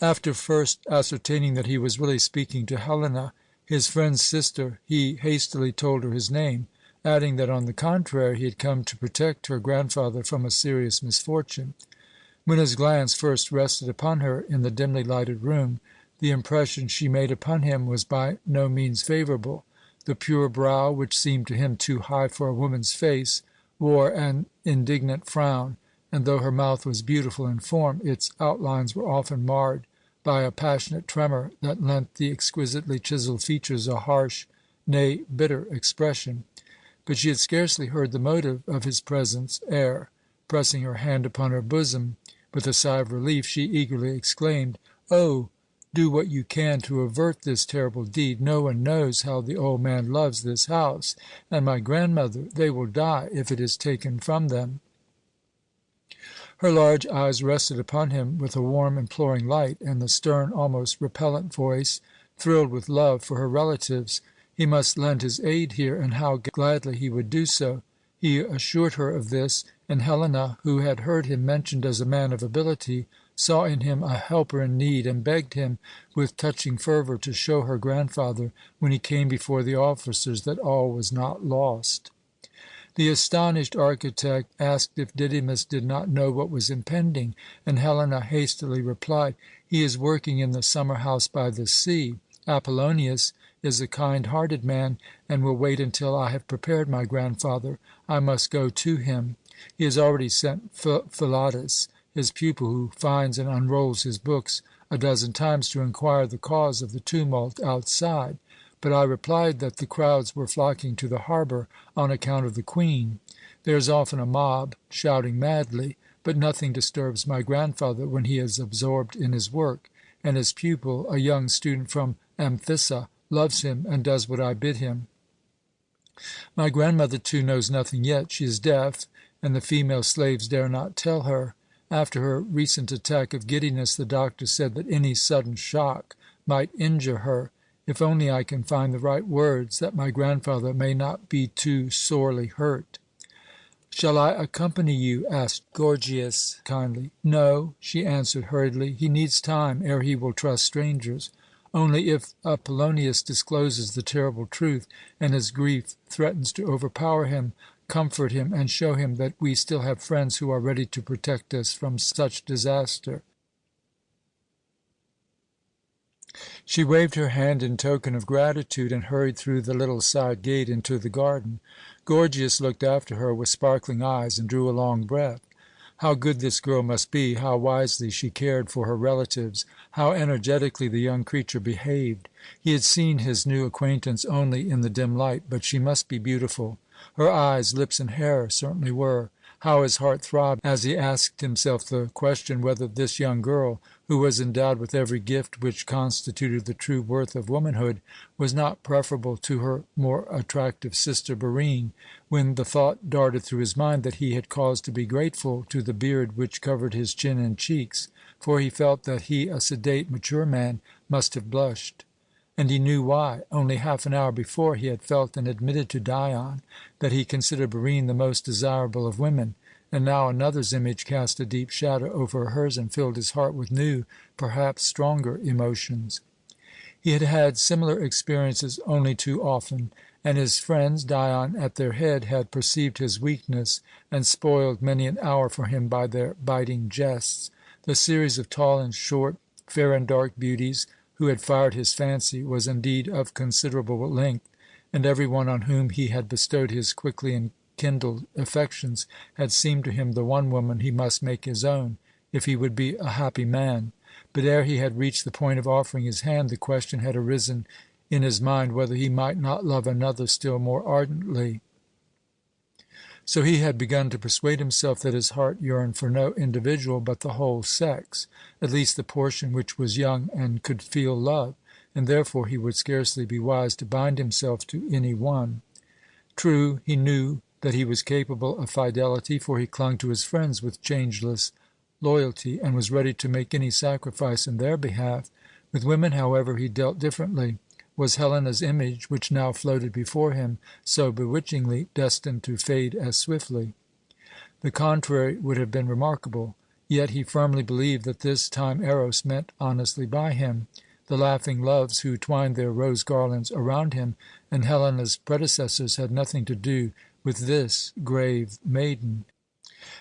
After first ascertaining that he was really speaking to Helena, his friend's sister, he hastily told her his name, adding that, on the contrary, he had come to protect her grandfather from a serious misfortune. When his glance first rested upon her in the dimly lighted room, the impression she made upon him was by no means favourable. The pure brow, which seemed to him too high for a woman's face, wore an indignant frown, and though her mouth was beautiful in form, its outlines were often marred by a passionate tremor that lent the exquisitely chiselled features a harsh, nay, bitter expression. But she had scarcely heard the motive of his presence ere, pressing her hand upon her bosom with a sigh of relief, she eagerly exclaimed, "Oh, do what you can to avert this terrible deed. No one knows how the old man loves this house and my grandmother. They will die if it is taken from them." Her large eyes rested upon him with a warm, imploring light, and the stern, almost repellent voice thrilled with love for her relatives. He must lend his aid here, and how gladly he would do so. He assured her of this, and Helena, who had heard him mentioned as a man of ability, saw in him a helper in need, and begged him with touching fervour to show her grandfather, when he came before the officers, that all was not lost. The astonished architect asked if Didymus did not know what was impending, and Helena hastily replied, "He is working in the summer house by the sea. Apollonius is a kind-hearted man, and will wait until I have prepared my grandfather. I must go to him. He has already sent Philotas, his pupil, who finds and unrolls his books, a dozen times to inquire the cause of the tumult outside. But I replied that the crowds were flocking to the harbour on account of the Queen. There is often a mob shouting madly, but nothing disturbs my grandfather when he is absorbed in his work, and his pupil, a young student from Amphissa, loves him and does what I bid him. My grandmother, too, knows nothing yet. She is deaf, and the female slaves dare not tell her. After her recent attack of giddiness, the doctor said that any sudden shock might injure her. If only I can find the right words, that my grandfather may not be too sorely hurt." "Shall I accompany you?" asked Gorgias kindly. "No," she answered hurriedly. "He needs time ere he will trust strangers. Only if Apollonius discloses the terrible truth, and his grief threatens to overpower him, comfort him and show him that we still have friends who are ready to protect us from such disaster." She waved her hand in token of gratitude and hurried through the little side gate into the garden. Gorgias looked after her with sparkling eyes and drew a long breath. How good this girl must be, how wisely she cared for her relatives, how energetically the young creature behaved. He had seen his new acquaintance only in the dim light, but she must be beautiful. Her eyes, lips, and hair certainly were. How his heart throbbed as he asked himself the question whether this young girl, who was endowed with every gift which constituted the true worth of womanhood, was not preferable to her more attractive sister Barine, when the thought darted through his mind that he had cause to be grateful to the beard which covered his chin and cheeks, for he felt that he, a sedate, mature man, must have blushed. And he knew why. Only half an hour before he had felt and admitted to Dion that he considered Barine the most desirable of women, and now another's image cast a deep shadow over hers and filled his heart with new, perhaps stronger emotions. He had had similar experiences only too often, and his friends, Dion at their head, had perceived his weakness and spoiled many an hour for him by their biting jests. The series of tall and short, fair and dark beauties who had fired his fancy was indeed of considerable length, and every one on whom he had bestowed his quickly enkindled affections had seemed to him the one woman he must make his own, if he would be a happy man. But ere he had reached the point of offering his hand, the question had arisen in his mind whether he might not love another still more ardently. So he had begun to persuade himself that his heart yearned for no individual but the whole sex, at least the portion which was young and could feel love, and therefore he would scarcely be wise to bind himself to any one. True, he knew that he was capable of fidelity, for he clung to his friends with changeless loyalty, and was ready to make any sacrifice in their behalf. With women, however, he dealt differently. Was Helena's image, which now floated before him so bewitchingly, destined to fade as swiftly? The contrary would have been remarkable. Yet he firmly believed that this time Eros meant honestly by him. The laughing loves who twined their rose garlands around him and Helena's predecessors had nothing to do with this grave maiden.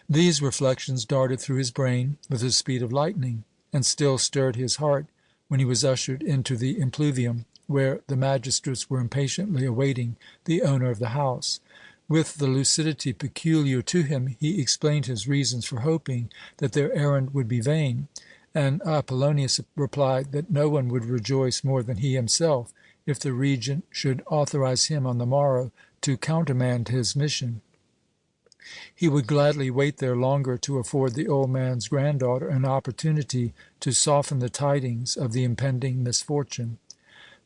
These reflections darted through his brain with the speed of lightning, and still stirred his heart when he was ushered into the impluvium, where the magistrates were impatiently awaiting the owner of the house. With the lucidity peculiar to him, he explained his reasons for hoping that their errand would be vain, and Apollonius replied that no one would rejoice more than he himself if the regent should authorize him on the morrow to countermand his mission. He would gladly wait there longer to afford the old man's granddaughter an opportunity to soften the tidings of the impending misfortune.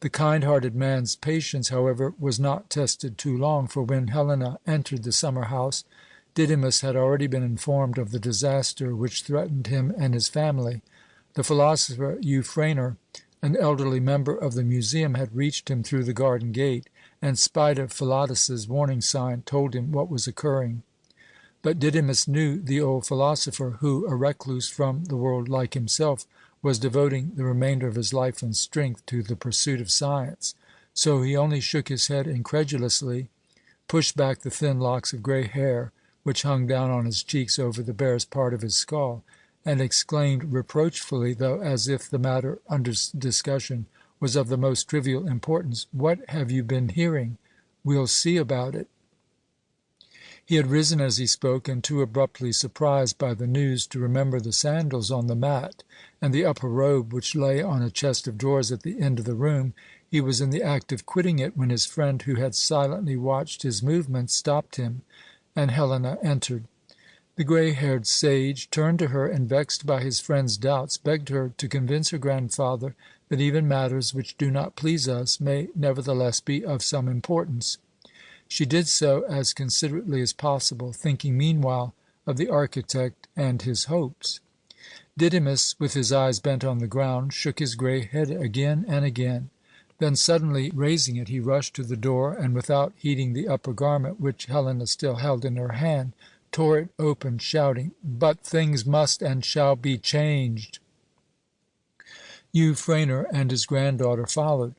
The kind-hearted man's patience, however, was not tested too long, for when Helena entered the summer house, Didymus had already been informed of the disaster which threatened him and his family. The philosopher Euphranor, an elderly member of the museum, had reached him through the garden gate, and, spite of Philotas's warning sign, told him what was occurring. But Didymus knew the old philosopher, who, a recluse from the world like himself, was devoting the remainder of his life and strength to the pursuit of science. So he only shook his head incredulously, pushed back the thin locks of grey hair which hung down on his cheeks over the barest part of his skull, and exclaimed reproachfully, though as if the matter under discussion was of the most trivial importance, "What have you been hearing? We'll see about it." He had risen as he spoke, and too abruptly surprised by the news to remember the sandals on the mat and the upper robe which lay on a chest of drawers at the end of the room, he was in the act of quitting it when his friend, who had silently watched his movements, stopped him, and Helena entered. The grey-haired sage turned to her, and, vexed by his friend's doubts, begged her to convince her grandfather that even matters which do not please us may nevertheless be of some importance. She did so as considerately as possible, thinking meanwhile of the architect and his hopes. Didymus, with his eyes bent on the ground, shook his grey head again and again. Then, suddenly raising it, he rushed to the door, and, without heeding the upper garment which Helena still held in her hand, tore it open, shouting, "But things must and shall be changed!" Euphranor and his granddaughter followed.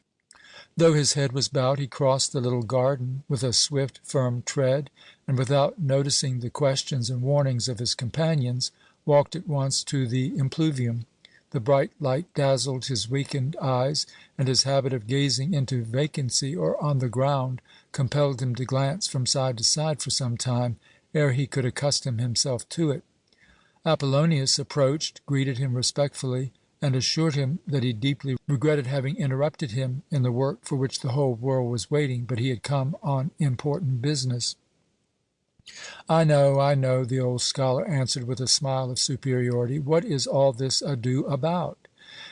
Though his head was bowed, he crossed the little garden with a swift, firm tread, and, without noticing the questions and warnings of his companions, walked at once to the impluvium. The bright light dazzled his weakened eyes, and his habit of gazing into vacancy or on the ground compelled him to glance from side to side for some time ere he could accustom himself to it. Apollonius approached, greeted him respectfully, and assured him that he deeply regretted having interrupted him in the work for which the whole world was waiting, but he had come on important business. I know," the old scholar answered with a smile of superiority. "What is all this ado about?"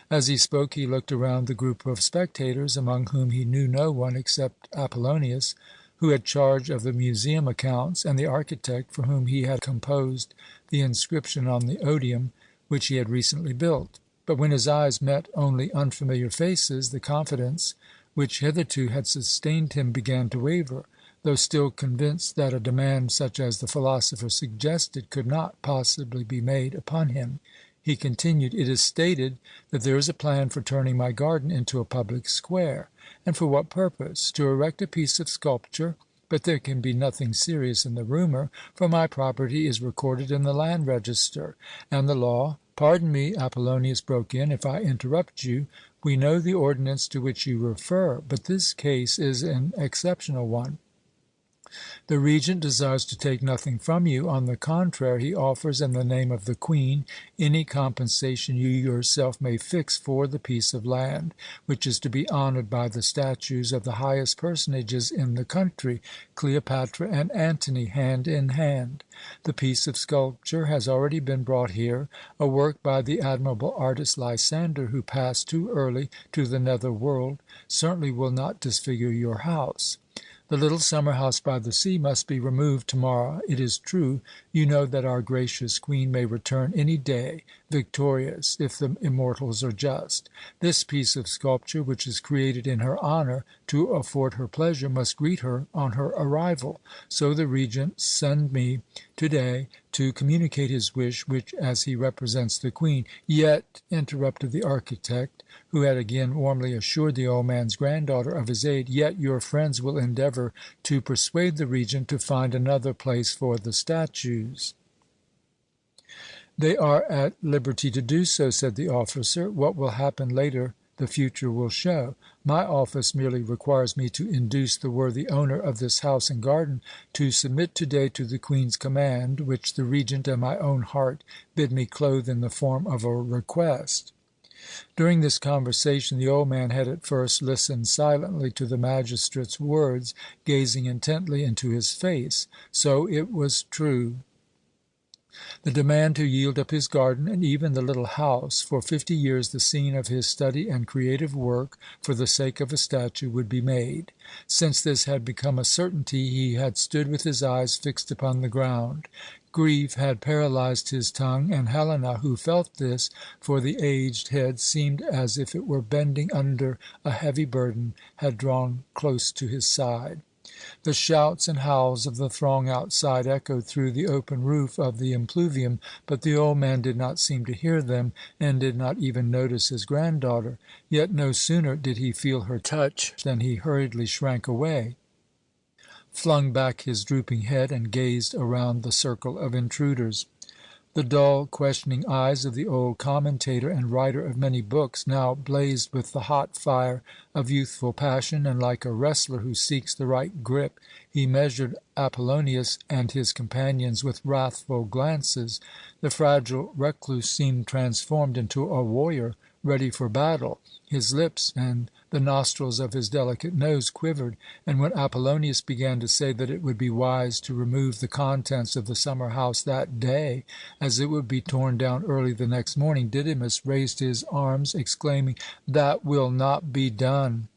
As he spoke, he looked around the group of spectators, among whom he knew no one except Apollonius, who had charge of the museum accounts, and the architect, for whom he had composed the inscription on the odium which he had recently built. But when his eyes met only unfamiliar faces, the confidence which hitherto had sustained him began to waver. Though still convinced that a demand such as the philosopher suggested could not possibly be made upon him, he continued, "It is stated that there is a plan for turning my garden into a public square. And for what purpose? To erect a piece of sculpture? But there can be nothing serious in the rumour, for my property is recorded in the land register, and the law—" "Pardon me," Apollonius broke in, "if I interrupt you. We know the ordinance to which you refer, but this case is an exceptional one. The Regent desires to take nothing from you. On the contrary, he offers, in the name of the Queen, any compensation you yourself may fix for the piece of land, which is to be honoured by the statues of the highest personages in the country, Cleopatra and Antony, hand in hand. The piece of sculpture has already been brought here, a work by the admirable artist Lysander, who passed too early to the nether world, certainly will not disfigure your house. The little summer house by the sea must be removed to-morrow. It is true, you know that our gracious Queen may return any day, victorious, if the immortals are just. This piece of sculpture, which is created in her honour to afford her pleasure, must greet her on her arrival. So the Regent sent me to-day to communicate his wish, which, as he represents the Queen—" "Yet," interrupted the architect, who had again warmly assured the old man's granddaughter of his aid, "yet your friends will endeavour to persuade the Regent to find another place for the statues." "They are at liberty to do so," said the officer. "What will happen later the future will show. My office merely requires me to induce the worthy owner of this house and garden to submit to-day to the Queen's command, which the Regent and my own heart bid me clothe in the form of a request." During this conversation the old man had at first listened silently to the magistrate's words, gazing intently into his face. So it was true. The demand to yield up his garden, and even the little house, for 50 years the scene of his study and creative work, for the sake of a statue, would be made. Since this had become a certainty, he had stood with his eyes fixed upon the ground. Grief had paralyzed his tongue, and Helena, who felt this for the aged head, seemed as if it were bending under a heavy burden, had drawn close to his side. The shouts and howls of the throng outside echoed through the open roof of the impluvium, but the old man did not seem to hear them, and did not even notice his granddaughter. Yet no sooner did he feel her touch than he hurriedly shrank away, flung back his drooping head, and gazed around the circle of intruders. The dull, questioning eyes of the old commentator and writer of many books now blazed with the hot fire of youthful passion, and like a wrestler who seeks the right grip, he measured Apollonius and his companions with wrathful glances. The fragile recluse seemed transformed into a warrior ready for battle. His lips and the nostrils of his delicate nose quivered, and when Apollonius began to say that it would be wise to remove the contents of the summer house that day, as it would be torn down early the next morning, Didymus raised his arms, exclaiming, "That will not be done.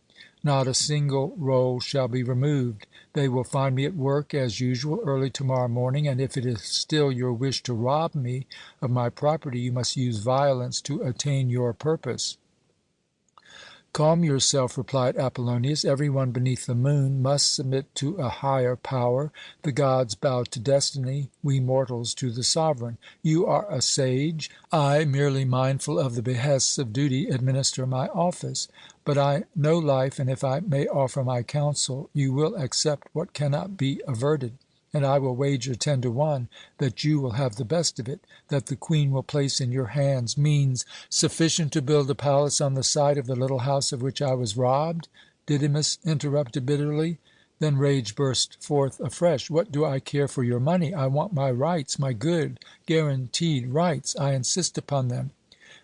Not a single roll shall be removed. They will find me at work as usual early to-morrow morning, and if it is still your wish to rob me of my property, you must use violence to attain your purpose." "Calm yourself," replied Apollonius. "Every one beneath the moon must submit to a higher power. The gods bow to destiny, we mortals to the sovereign. You are a sage. I, merely mindful of the behests of duty, administer my office. But I know life, and if I may offer my counsel, you will accept what cannot be averted. And I will wager 10 to 1 that you will have the best of it, that the Queen will place in your hands means sufficient to build a palace on the site of the little house of which I was robbed." Didymus interrupted bitterly. Then rage burst forth afresh. "What do I care for your money? I want my rights, my good, guaranteed rights. I insist upon them.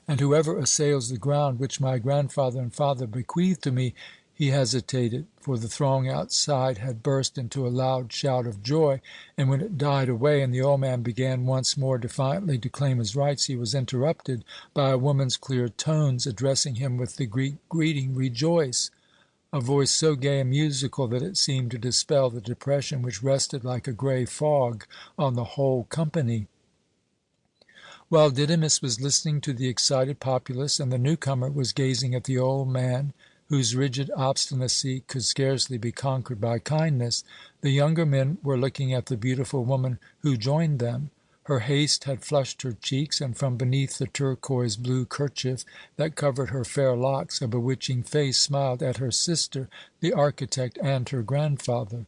And whoever assails the ground which my grandfather and father bequeathed to me—" He hesitated, for the throng outside had burst into a loud shout of joy, and when it died away and the old man began once more defiantly to claim his rights, he was interrupted by a woman's clear tones addressing him with the Greek greeting, "Rejoice!" a voice so gay and musical that it seemed to dispel the depression which rested like a grey fog on the whole company. While Didymus was listening to the excited populace, and the newcomer was gazing at the old man, whose rigid obstinacy could scarcely be conquered by kindness, the younger men were looking at the beautiful woman who joined them. Her haste had flushed her cheeks, and from beneath the turquoise blue kerchief that covered her fair locks a bewitching face smiled at her sister, the architect, and her grandfather.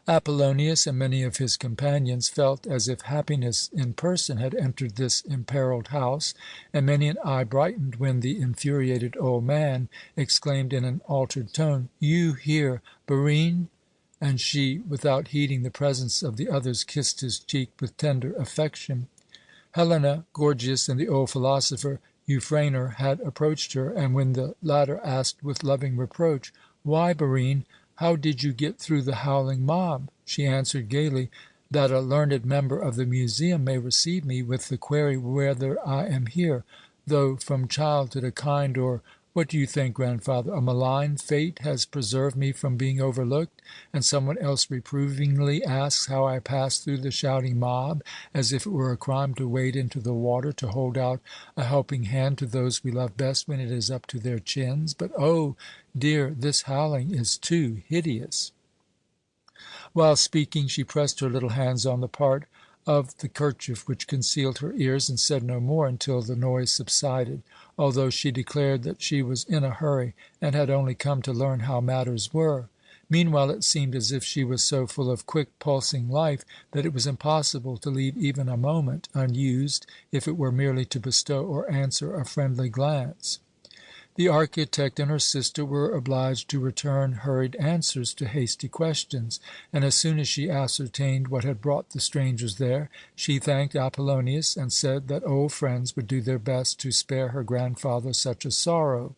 Apollonius and many of his companions felt as if happiness in person had entered this imperilled house, and many an eye brightened when the infuriated old man exclaimed in an altered tone, "You here, Barine?" And she, without heeding the presence of the others, kissed his cheek with tender affection. Helena, Gorgias, and the old philosopher Euphranor had approached her, and when the latter asked with loving reproach, "Why, Barine? How did you get through the howling mob?" she answered gaily, "That a learned member of the museum may receive me with the query whether I am here, though from childhood a kind or what do you think, grandfather? A malign fate has preserved me from being overlooked, and someone else reprovingly asks how I passed through the shouting mob, as if it were a crime to wade into the water to hold out a helping hand to those we love best when it is up to their chins. But, oh, dear, this howling is too hideous." While speaking, she pressed her little hands on the part of the kerchief which concealed her ears, and said no more until the noise subsided, although she declared that she was in a hurry and had only come to learn how matters were. Meanwhile it seemed as if she was so full of quick, pulsing life that it was impossible to leave even a moment unused, if it were merely to bestow or answer a friendly glance. The architect and her sister were obliged to return hurried answers to hasty questions, and as soon as she ascertained what had brought the strangers there, she thanked Apollonius and said that old friends would do their best to spare her grandfather such a sorrow.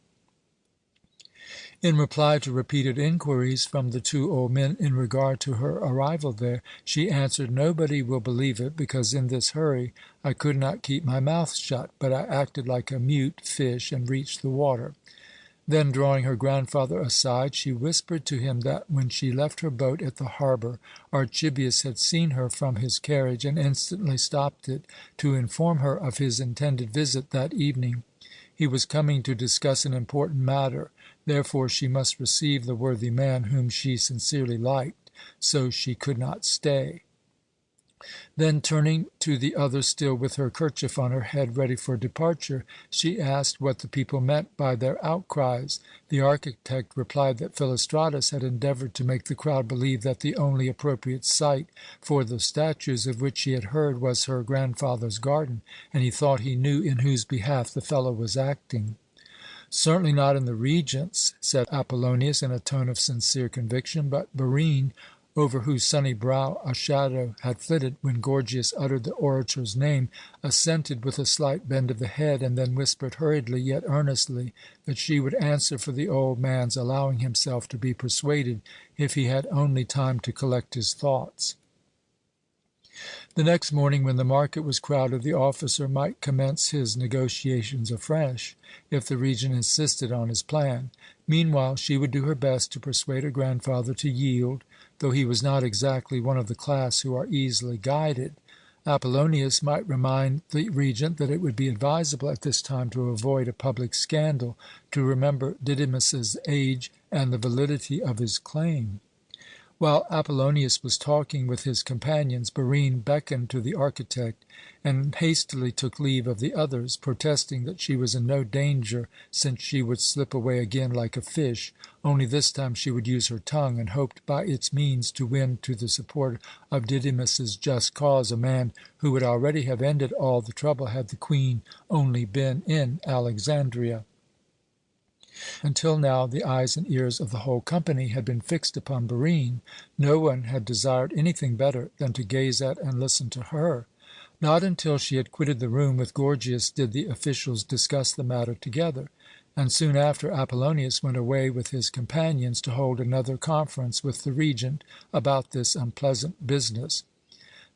In reply to repeated inquiries from the two old men in regard to her arrival there, she answered, "Nobody will believe it, because in this hurry I could not keep my mouth shut, but I acted like a mute fish and reached the water." Then, drawing her grandfather aside, she whispered to him that when she left her boat at the harbour, Archibius had seen her from his carriage and instantly stopped it to inform her of his intended visit that evening. He was coming to discuss an important matter, therefore she must receive the worthy man, whom she sincerely liked, so she could not stay. Then, turning to the others, still with her kerchief on her head, ready for departure, she asked what the people meant by their outcries. The architect replied that Philostratus had endeavoured to make the crowd believe that the only appropriate site for the statues of which she had heard was her grandfather's garden, and he thought he knew in whose behalf the fellow was acting. "Certainly not in the Regent's," said Apollonius in a tone of sincere conviction, but Barine, over whose sunny brow a shadow had flitted when Gorgias uttered the orator's name, assented with a slight bend of the head, and then whispered hurriedly yet earnestly that she would answer for the old man's allowing himself to be persuaded if he had only time to collect his thoughts. The next morning, when the market was crowded, the officer might commence his negotiations afresh, if the Regent insisted on his plan. Meanwhile, she would do her best to persuade her grandfather to yield, though he was not exactly one of the class who are easily guided. Apollonius might remind the Regent that it would be advisable at this time to avoid a public scandal, to remember Didymus's age and the validity of his claim. While Apollonius was talking with his companions, Barine beckoned to the architect and hastily took leave of the others, protesting that she was in no danger, since she would slip away again like a fish, only this time she would use her tongue, and hoped by its means to win to the support of Didymus's just cause a man who would already have ended all the trouble had the Queen only been in Alexandria. Until now the eyes and ears of the whole company had been fixed upon Barine. No one had desired anything better than to gaze at and listen to her. Not until she had quitted the room with Gorgias did the officials discuss the matter together, and soon after Apollonius went away with his companions to hold another conference with the Regent about this unpleasant business.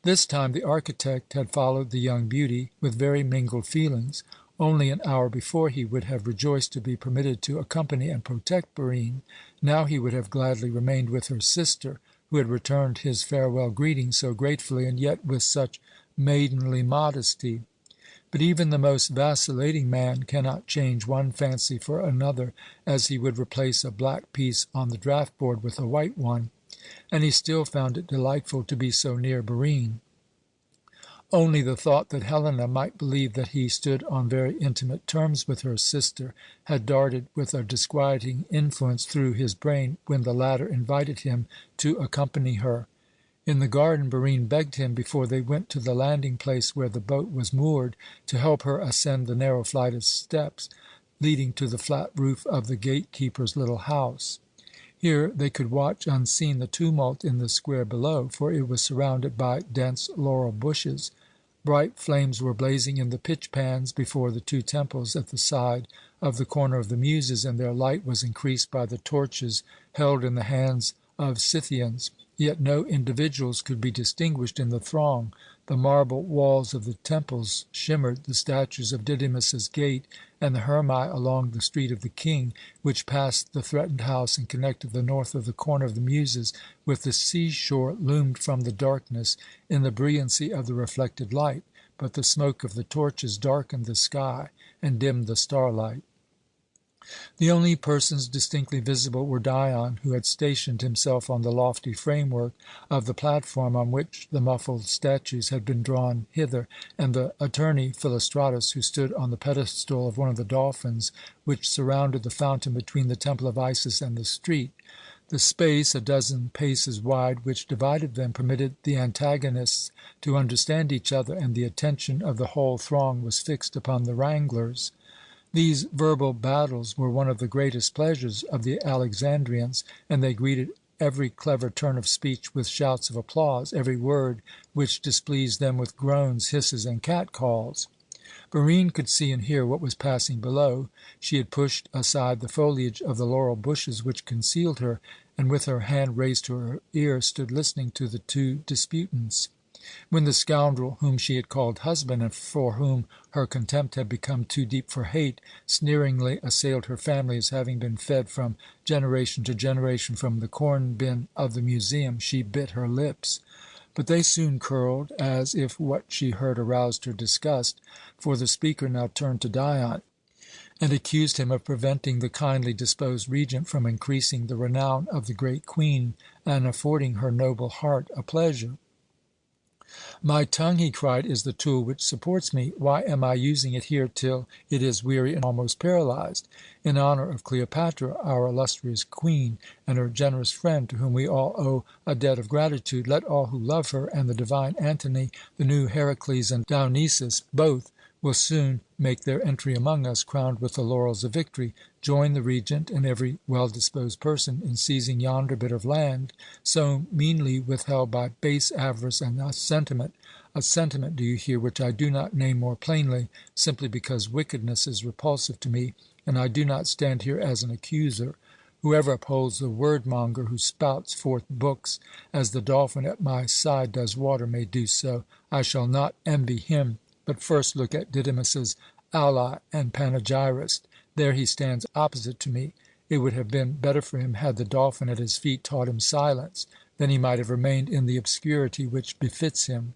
This time the architect had followed the young beauty with very mingled feelings. Only an hour before he would have rejoiced to be permitted to accompany and protect Barine. Now he would have gladly remained with her sister, who had returned his farewell greeting so gratefully and yet with such maidenly modesty. But even the most vacillating man cannot change one fancy for another, as he would replace a black piece on the draught board with a white one, and he still found it delightful to be so near Barine. Only the thought that Helena might believe that he stood on very intimate terms with her sister had darted with a disquieting influence through his brain when the latter invited him to accompany her. In the garden, Barine begged him, before they went to the landing place where the boat was moored, to help her ascend the narrow flight of steps leading to the flat roof of the gatekeeper's little house. Here they could watch unseen the tumult in the square below, for it was surrounded by dense laurel bushes. Bright flames were blazing in the pitch pans before the two temples at the side of the Corner of the Muses, and their light was increased by the torches held in the hands of Scythians. Yet no individuals could be distinguished in the throng. The marble walls of the temples shimmered, the statues of Didymus's gate and the Hermae along the Street of the King, which passed the threatened house and connected the north of the Corner of the Muses with the seashore, loomed from the darkness in the brilliancy of the reflected light, but the smoke of the torches darkened the sky and dimmed the starlight. The only persons distinctly visible were Dion, who had stationed himself on the lofty framework of the platform on which the muffled statues had been drawn hither, and the attorney Philostratus, who stood on the pedestal of one of the dolphins which surrounded the fountain between the Temple of Isis and the street. The space, a dozen paces wide, which divided them, permitted the antagonists to understand each other, and the attention of the whole throng was fixed upon the wranglers. These verbal battles were one of the greatest pleasures of the Alexandrians, and they greeted every clever turn of speech with shouts of applause, every word which displeased them with groans, hisses, and catcalls. Barine could see and hear what was passing below. She had pushed aside the foliage of the laurel bushes which concealed her, and with her hand raised to her ear stood listening to the two disputants. When the scoundrel whom she had called husband, and for whom her contempt had become too deep for hate, sneeringly assailed her family as having been fed from generation to generation from the corn-bin of the museum, she bit her lips. But they soon curled, as if what she heard aroused her disgust, for the speaker now turned to Dion, and accused him of preventing the kindly disposed regent from increasing the renown of the great Queen and affording her noble heart a pleasure. "My tongue," he cried, "is the tool which supports me. Why am I using it here till it is weary and almost paralyzed? In honour of Cleopatra, our illustrious Queen, and her generous friend, to whom we all owe a debt of gratitude, let all who love her, and the divine Antony, the new Heracles, and Dionysus, both, will soon make their entry among us, crowned with the laurels of victory, join the Regent and every well-disposed person in seizing yonder bit of land, so meanly withheld by base avarice and a sentiment, do you hear, which I do not name more plainly, simply because wickedness is repulsive to me, and I do not stand here as an accuser. Whoever upholds the word-monger who spouts forth books as the dolphin at my side does water may do so. I shall not envy him. But first look at Didymus's ally and panegyrist. There he stands opposite to me. It would have been better for him had the dolphin at his feet taught him silence. Then he might have remained in the obscurity which befits him.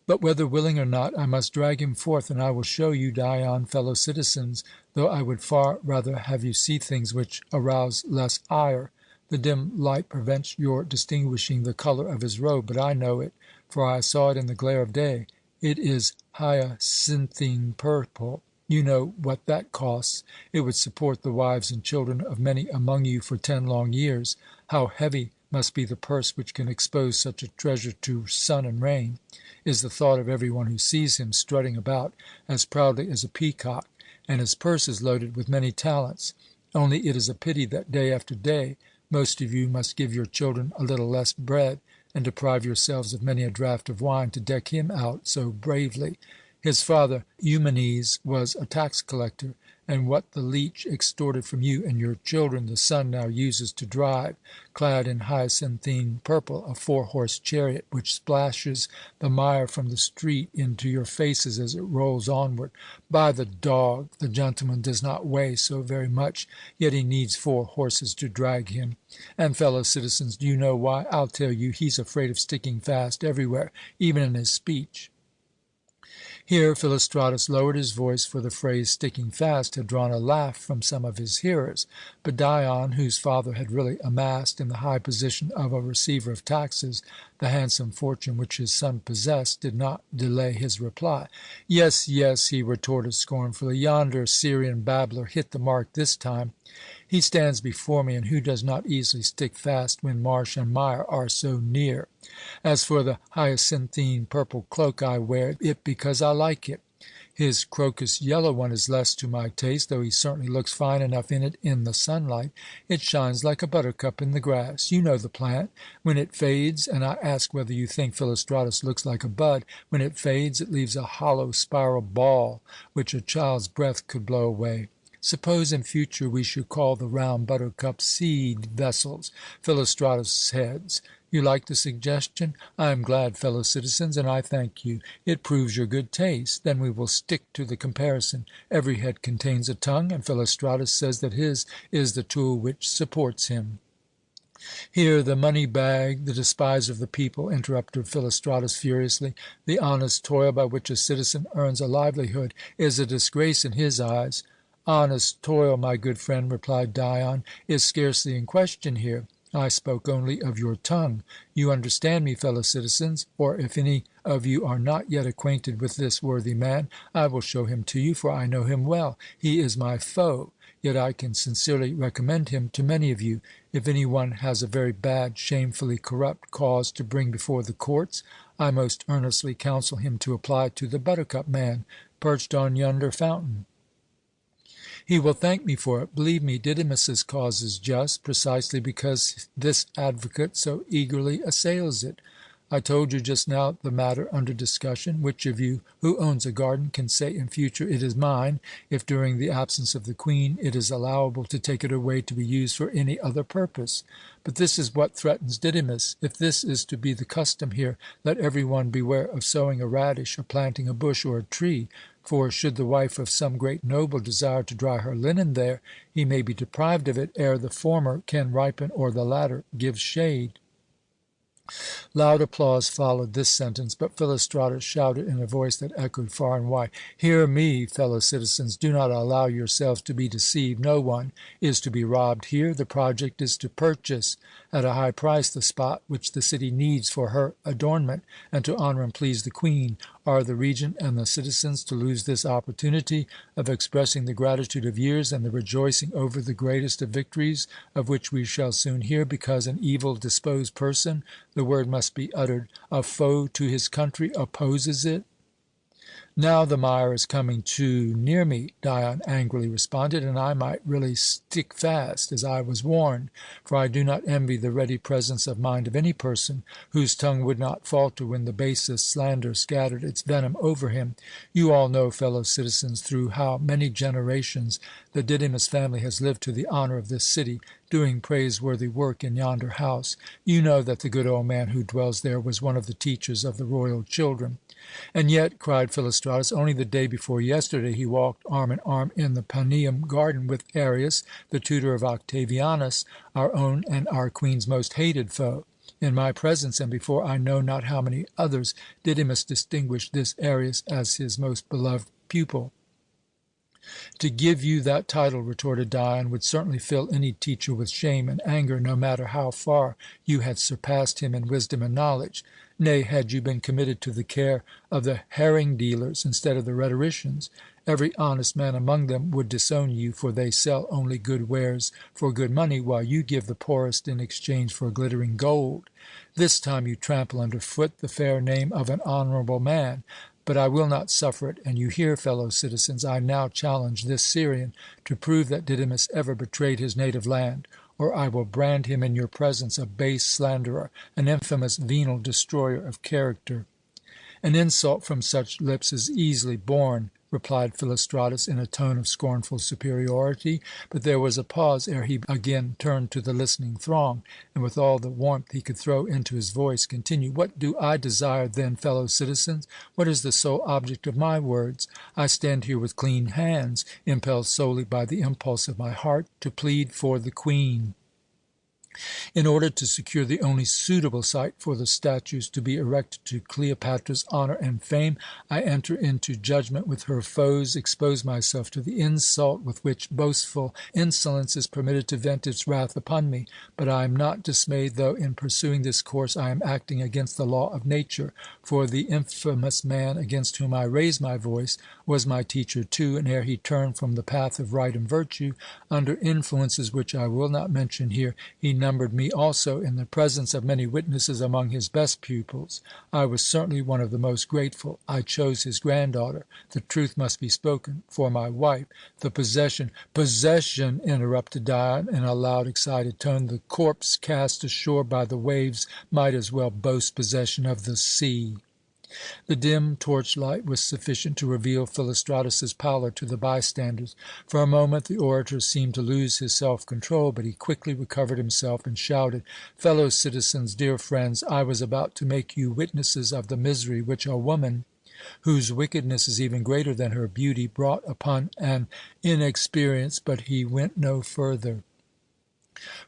But whether willing or not, I must drag him forth, and I will show you, Dion, fellow citizens, though I would far rather have you see things which arouse less ire. The dim light prevents your distinguishing the colour of his robe, but I know it, for I saw it in the glare of day. It is hyacinthine purple. You know what that costs. It would support the wives and children of many among you for 10 long years. How heavy must be the purse which can expose such a treasure to sun and rain, is the thought of every one who sees him strutting about as proudly as a peacock, and his purse is loaded with many talents. Only it is a pity that day after day most of you must give your children a little less bread, and deprive yourselves of many a draught of wine to deck him out so bravely. His father Eumenes was a tax collector, and what the leech extorted from you and your children the son now uses to drive, clad in hyacinthine purple, a 4-horse chariot which splashes the mire from the street into your faces as it rolls onward. By the dog, the gentleman does not weigh so very much, yet he needs 4 horses to drag him. And, fellow citizens, do you know why? I'll tell you. He's afraid of sticking fast everywhere, even in his speech." Here Philostratus lowered his voice, for the phrase "sticking fast" had drawn a laugh from some of his hearers. But Dion, whose father had really amassed in the high position of a receiver of taxes the handsome fortune which his son possessed, did not delay his reply. "Yes, yes," he retorted scornfully, "yonder Syrian babbler hit the mark this time. He stands before me, and who does not easily stick fast when marsh and mire are so near? As for the hyacinthine purple cloak, I wear it because I like it. His crocus yellow one is less to my taste, though he certainly looks fine enough in it in the sunlight. It shines like a buttercup in the grass. You know the plant. When it fades, and I ask whether you think Philostratus looks like a bud, when it fades, it leaves a hollow spiral ball which a child's breath could blow away. Suppose in future we should call the round buttercup seed vessels, Philostratus' heads. You like the suggestion? I am glad, fellow citizens, and I thank you. It proves your good taste. Then we will stick to the comparison. Every head contains a tongue, and Philostratus says that his is the tool which supports him." "Here, the money bag, the despiser of the people," interrupted Philostratus furiously. "The honest toil by which a citizen earns a livelihood is a disgrace in his eyes." "Honest toil, my good friend," replied Dion, "is scarcely in question here. I spoke only of your tongue. You understand me, fellow citizens? Or if any of you are not yet acquainted with this worthy man, I will show him to you, for I know him well. He is my foe, yet I can sincerely recommend him to many of you. If any one has a very bad, shamefully corrupt cause to bring before the courts, I most earnestly counsel him to apply to the buttercup man, perched on yonder fountain. He will thank me for it. Believe me, Didymus's cause is just, precisely because this advocate so eagerly assails it. I told you just now the matter under discussion. Which of you who owns a garden can say in future, 'It is mine,' if during the absence of the Queen it is allowable to take it away to be used for any other purpose? But this is what threatens Didymus. If this is to be the custom here, let every one beware of sowing a radish or planting a bush or a tree, for should the wife of some great noble desire to dry her linen there, he may be deprived of it ere the former can ripen or the latter give shade." Loud applause followed this sentence, but Philostratus shouted in a voice that echoed far and wide, "Hear me, fellow citizens! Do not allow yourselves to be deceived. No one is to be robbed here. The project is to purchase at a high price the spot which the city needs for her adornment, and to honour and please the Queen. Are the Regent and the citizens to lose this opportunity of expressing the gratitude of years and the rejoicing over the greatest of victories, of which we shall soon hear, because an evil-disposed person, the word must be uttered, a foe to his country, opposes it?" "Now the mire is coming too near me," Dion angrily responded, "and I might really stick fast, as I was warned, for I do not envy the ready presence of mind of any person whose tongue would not falter when the basest slander scattered its venom over him. You all know, fellow citizens, through how many generations the Didymus family has lived to the honour of this city, doing praiseworthy work in yonder house. You know that the good old man who dwells there was one of the teachers of the royal children." "And yet," cried Philostratus, "only the day before yesterday he walked arm in arm in the Paneum garden with Arius, the tutor of Octavianus, our own and our Queen's most hated foe. In my presence, and before I know not how many others, Didymus distinguished this Arius as his most beloved pupil." "To give you that title," retorted Dion, "would certainly fill any teacher with shame and anger, no matter how far you had surpassed him in wisdom and knowledge. Nay, had you been committed to the care of the herring dealers instead of the rhetoricians, every honest man among them would disown you, for they sell only good wares for good money, while you give the poorest in exchange for glittering gold. This time you trample under foot the fair name of an honourable man. But I will not suffer it, and you hear, fellow citizens, I now challenge this Syrian to prove that Didymus ever betrayed his native land, or I will brand him in your presence a base slanderer, an infamous venal destroyer of character." "An insult from such lips is easily borne," replied Philostratus in a tone of scornful superiority, but there was a pause ere he again turned to the listening throng, and with all the warmth he could throw into his voice continued, "What do I desire, then, fellow citizens? What is the sole object of my words? I stand here with clean hands, impelled solely by the impulse of my heart, to plead for the Queen. In order to secure the only suitable site for the statues to be erected to Cleopatra's honour and fame, I enter into judgment with her foes, expose myself to the insult with which boastful insolence is permitted to vent its wrath upon me. But I am not dismayed, though in pursuing this course I am acting against the law of nature, for the infamous man against whom I raise my voice was my teacher too, and ere he turned from the path of right and virtue, under influences which I will not mention here, he numbered me also in the presence of many witnesses among his best pupils. I was certainly one of the most grateful. I chose his granddaughter, the truth must be spoken, for my wife. The possession—" "Possession!" interrupted Dion in a loud, excited tone. "The corpse cast ashore by the waves might as well boast possession of the sea." The dim torchlight was sufficient to reveal Philostratus's pallor to the bystanders. For a moment the orator seemed to lose his self-control, but he quickly recovered himself and shouted, "Fellow citizens, dear friends, I was about to make you witnesses of the misery which a woman, whose wickedness is even greater than her beauty, brought upon an inexperienced—" But he went no further.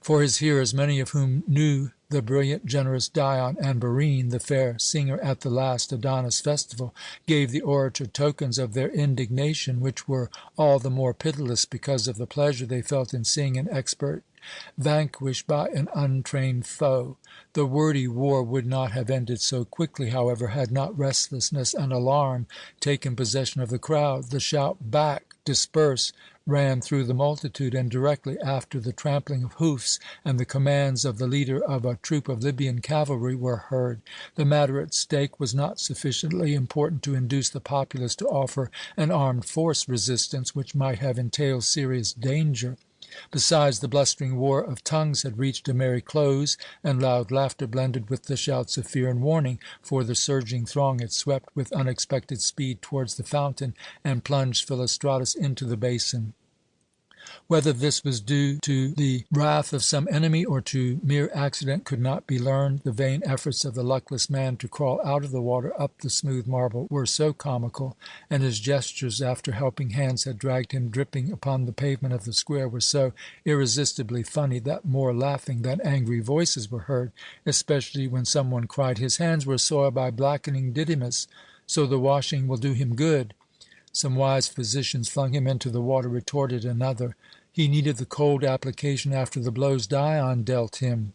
For his hearers, many of whom knew the brilliant, generous Dion, and Barine, the fair singer at the last Adonis festival, gave the orator tokens of their indignation, which were all the more pitiless because of the pleasure they felt in seeing an expert vanquished by an untrained foe. The wordy war would not have ended so quickly, however, had not restlessness and alarm taken possession of the crowd. The shout, "Back! Disperse!" ran through the multitude, and directly after the trampling of hoofs and the commands of the leader of a troop of Libyan cavalry were heard. The matter at stake was not sufficiently important to induce the populace to offer an armed force resistance, which might have entailed serious danger. Besides, the blustering war of tongues had reached a merry close, and loud laughter blended with the shouts of fear and warning, for the surging throng had swept with unexpected speed towards the fountain and plunged Philostratus into the basin. Whether this was due to the wrath of some enemy or to mere accident could not be learned. The vain efforts of the luckless man to crawl out of the water up the smooth marble were so comical, and his gestures after helping hands had dragged him dripping upon the pavement of the square were so irresistibly funny that more laughing than angry voices were heard, especially when some one cried, "His hands were soiled by blackening Didymus, so the washing will do him good." Some wise physicians flung him into the water, retorted another. He needed the cold application after the blows Dion dealt him.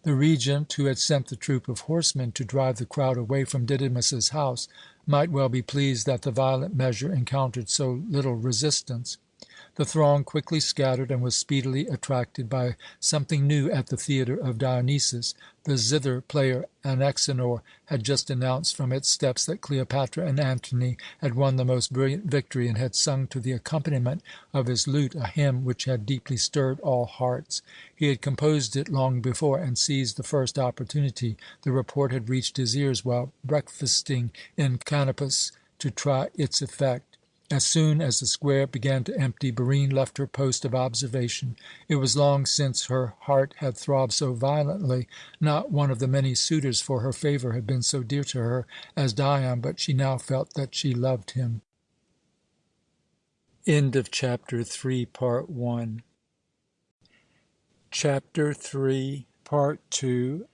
The regent, who had sent the troop of horsemen to drive the crowd away from Didymus's house, might well be pleased that the violent measure encountered so little resistance. The throng quickly scattered and was speedily attracted by something new at the theatre of Dionysus. The zither player Anaxenor had just announced from its steps that Cleopatra and Antony had won the most brilliant victory, and had sung to the accompaniment of his lute a hymn which had deeply stirred all hearts. He had composed it long before, and seized the first opportunity the report had reached his ears while breakfasting in Canopus to try its effect. As soon as the square began to empty, Barine left her post of observation. It was long since her heart had throbbed so violently. Not one of the many suitors for her favour had been so dear to her as Dion, but she now felt that she loved him. End of Chapter 3, Part 1. Chapter 3, Part 2.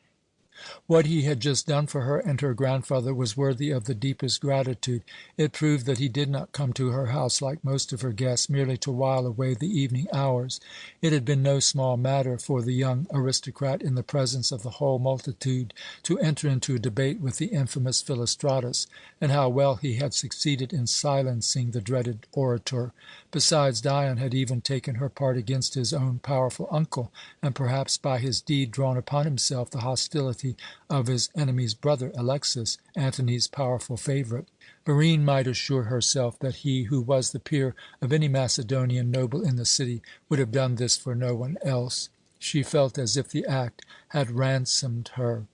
What he had just done for her and her grandfather was worthy of the deepest gratitude. It proved that he did not come to her house, like most of her guests, merely to while away the evening hours. It had been no small matter for the young aristocrat, in the presence of the whole multitude, to enter into a debate with the infamous Philostratus, and how well he had succeeded in silencing the dreaded orator. Besides, Dion had even taken her part against his own powerful uncle, and perhaps by his deed drawn upon himself the hostility of his enemy's brother, Alexis, Antony's powerful favourite. Barine might assure herself that he, who was the peer of any Macedonian noble in the city, would have done this for no one else. She felt as if the act had ransomed her.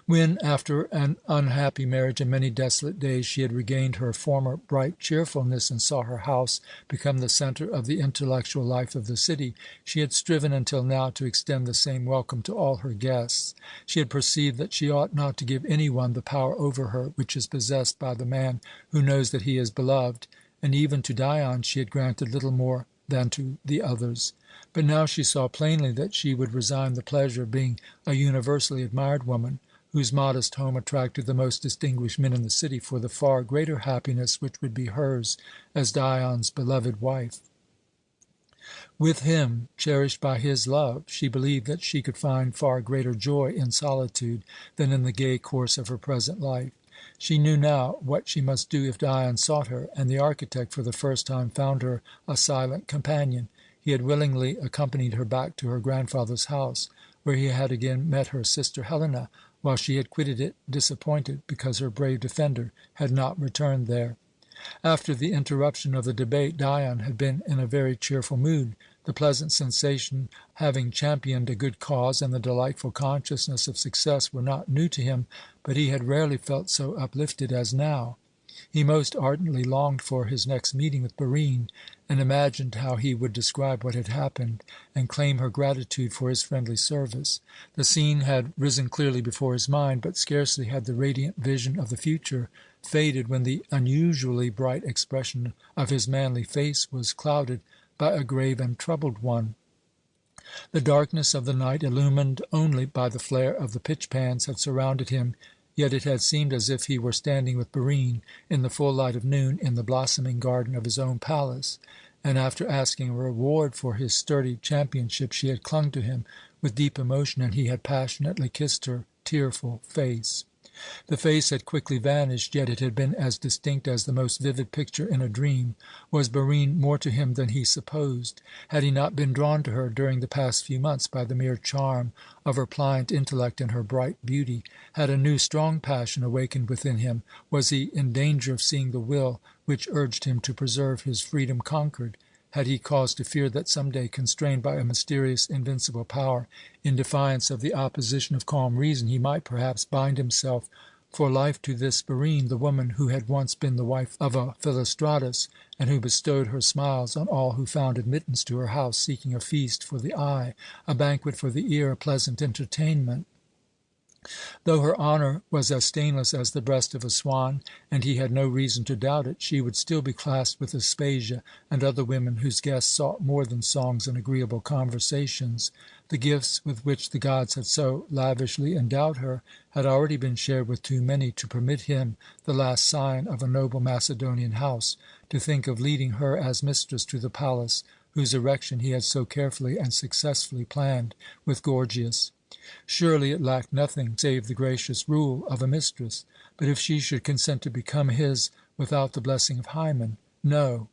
When, after an unhappy marriage and many desolate days, she had regained her former bright cheerfulness and saw her house become the centre of the intellectual life of the city, she had striven until now to extend the same welcome to all her guests. She had perceived that she ought not to give any one the power over her which is possessed by the man who knows that he is beloved, and even to Dion she had granted little more than to the others. But now she saw plainly that she would resign the pleasure of being a universally admired woman, whose modest home attracted the most distinguished men in the city, for the far greater happiness which would be hers as Dion's beloved wife. With him, cherished by his love, she believed that she could find far greater joy in solitude than in the gay course of her present life. She knew now what she must do if Dion sought her, and the architect for the first time found her a silent companion. He had willingly accompanied her back to her grandfather's house, where he had again met her sister Helena, while she had quitted it disappointed because her brave defender had not returned there. After the interruption of the debate, Dion had been in a very cheerful mood. The pleasant sensation having championed a good cause and the delightful consciousness of success were not new to him, but he had rarely felt so uplifted as now. He most ardently longed for his next meeting with Barine, and imagined how he would describe what had happened and claim her gratitude for his friendly service. The scene had risen clearly before his mind, but scarcely had the radiant vision of the future faded when the unusually bright expression of his manly face was clouded by a grave and troubled one. The darkness of the night, illumined only by the flare of the pitch-pans, had surrounded him, yet it had seemed as if he were standing with Barine in the full light of noon in the blossoming garden of his own palace, and after asking a reward for his sturdy championship, she had clung to him with deep emotion, and he had passionately kissed her tearful face. The face had quickly vanished, yet it had been as distinct as the most vivid picture in a dream. Was Barine more to him than he supposed? Had he not been drawn to her during the past few months by the mere charm of her pliant intellect and her bright beauty? Had a new, strong passion awakened within him? Was he in danger of seeing the will which urged him to preserve his freedom conquered? had he cause to fear that some day, constrained by a mysterious, invincible power, in defiance of the opposition of calm reason, he might perhaps bind himself for life to this Barine, the woman who had once been the wife of a Philostratus, and who bestowed her smiles on all who found admittance to her house, seeking a feast for the eye, a banquet for the ear, a pleasant entertainment. Though her honour was as stainless as the breast of a swan, and he had no reason to doubt it, she would still be classed with Aspasia and other women whose guests sought more than songs and agreeable conversations. The gifts with which the gods had so lavishly endowed her had already been shared with too many to permit him, the last scion of a noble Macedonian house, to think of leading her as mistress to the palace whose erection he had so carefully and successfully planned with Gorgias. Surely it lacked nothing save the gracious rule of a mistress. But if she should consent to become his without the blessing of Hymen? No.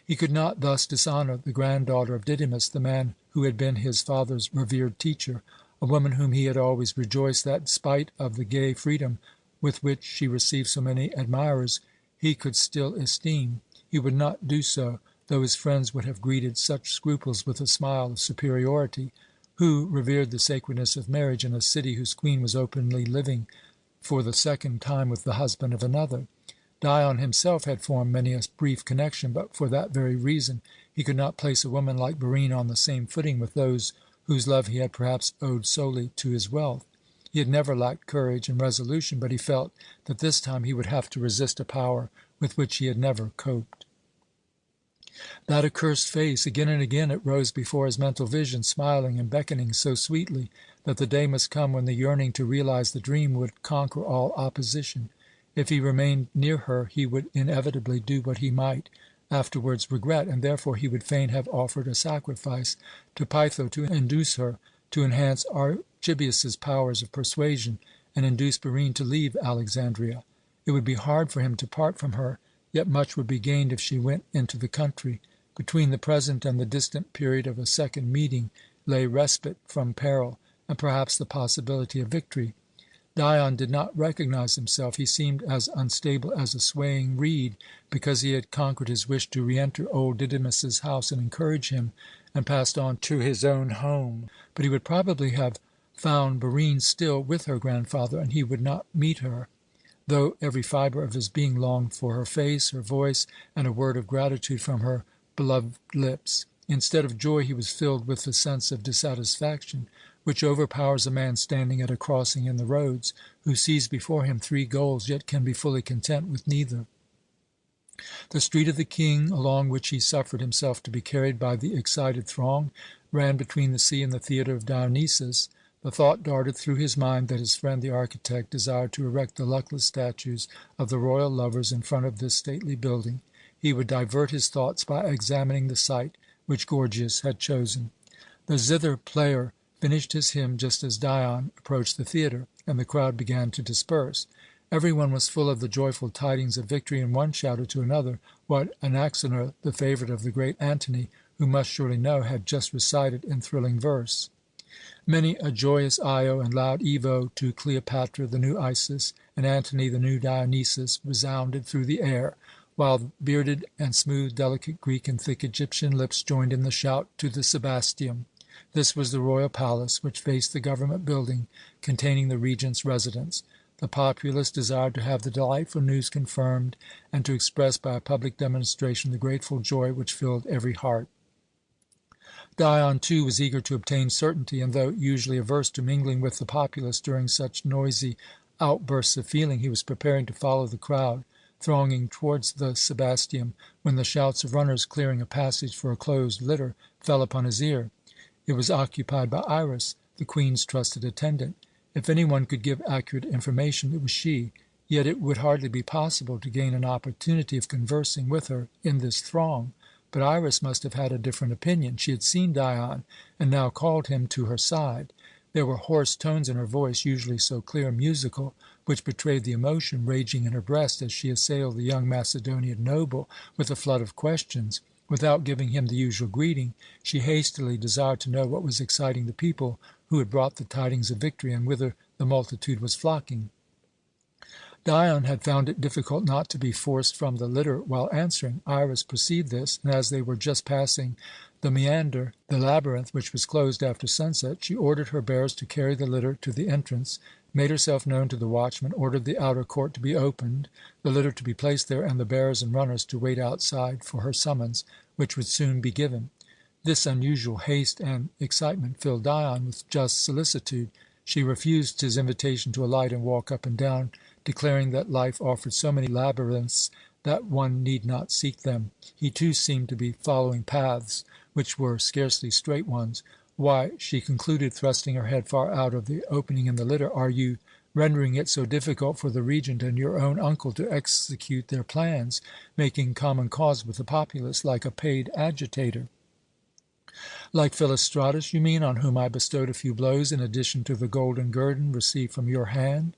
He could not thus dishonour the granddaughter of Didymus, the man who had been his father's revered teacher, a woman whom he had always rejoiced that, spite of the gay freedom with which she received so many admirers, he could still esteem. He would not do so, though his friends would have greeted such scruples with a smile of superiority. Who revered the sacredness of marriage in a city whose queen was openly living for the second time with the husband of another? Dion himself had formed many a brief connection, but for that very reason he could not place a woman like Barine on the same footing with those whose love he had perhaps owed solely to his wealth. He had never lacked courage and resolution, but he felt that this time he would have to resist a power with which he had never coped. That accursed face! Again and again it rose before his mental vision, smiling and beckoning so sweetly that the day must come when the yearning to realize the dream would conquer all opposition. If he remained near her, he would inevitably do what he might afterwards regret, and therefore he would fain have offered a sacrifice to Pytho to induce her to enhance Archibius's powers of persuasion and induce Barine to leave Alexandria. It would be hard for him to part from her, yet much would be gained if she went into the country. Between the present and the distant period of a second meeting lay respite from peril, and perhaps the possibility of victory. Dion did not recognize himself. He seemed as unstable as a swaying reed, because he had conquered his wish to re-enter old Didymus's house and encourage him, and passed on to his own home. But he would probably have found Barine still with her grandfather, and he would not meet her, though every fibre of his being longed for her face, her voice, and a word of gratitude from her beloved lips. Instead of joy, he was filled with the sense of dissatisfaction, which overpowers a man standing at a crossing in the roads, who sees before him three goals, yet can be fully content with neither. The street of the king, along which he suffered himself to be carried by the excited throng, ran between the sea and the theatre of Dionysus. The thought darted through his mind that his friend the architect desired to erect the luckless statues of the royal lovers in front of this stately building. He would divert his thoughts by examining the site which Gorgias had chosen. The zither player finished his hymn just as Dion approached the theatre, and the crowd began to disperse. Every one was full of the joyful tidings of victory, and one shouted to another what Anaxenor, the favourite of the great Antony, who must surely know, had just recited in thrilling verse. Many a joyous Io and loud Evo to Cleopatra, the new Isis, and Antony, the new Dionysus, resounded through the air, while bearded and smooth, delicate Greek and thick Egyptian lips joined in the shout to the Sebasteum. This was the royal palace, which faced the government building containing the regent's residence. The populace desired to have the delightful news confirmed, and to express by a public demonstration the grateful joy which filled every heart. Dion, too, was eager to obtain certainty, and though usually averse to mingling with the populace during such noisy outbursts of feeling, he was preparing to follow the crowd thronging towards the Sebasteum, when the shouts of runners clearing a passage for a closed litter fell upon his ear. It was occupied by Iras, the queen's trusted attendant. If any one could give accurate information, it was she. Yet it would hardly be possible to gain an opportunity of conversing with her in this throng. But Iras must have had a different opinion. She had seen Dion, and now called him to her side. There were hoarse tones in her voice, usually so clear and musical, which betrayed the emotion raging in her breast as she assailed the young Macedonian noble with a flood of questions. Without giving him the usual greeting, she hastily desired to know what was exciting the people who had brought the tidings of victory, and whither the multitude was flocking. Dion had found it difficult not to be forced from the litter while answering. Iras perceived this, and as they were just passing the meander, the labyrinth, which was closed after sunset, she ordered her bearers to carry the litter to the entrance, made herself known to the watchman, ordered the outer court to be opened, the litter to be placed there, and the bearers and runners to wait outside for her summons, which would soon be given. This unusual haste and excitement filled Dion with just solicitude. She refused his invitation to alight and walk up and down, declaring that life offered so many labyrinths that one need not seek them. He, too, seemed to be following paths which were scarcely straight ones. "Why," she concluded, thrusting her head far out of the opening in the litter, "are you rendering it so difficult for the Regent and your own uncle to execute their plans, making common cause with the populace like a paid agitator?" "Like Philostratus, you mean, on whom I bestowed a few blows in addition to the golden guerdon received from your hand?"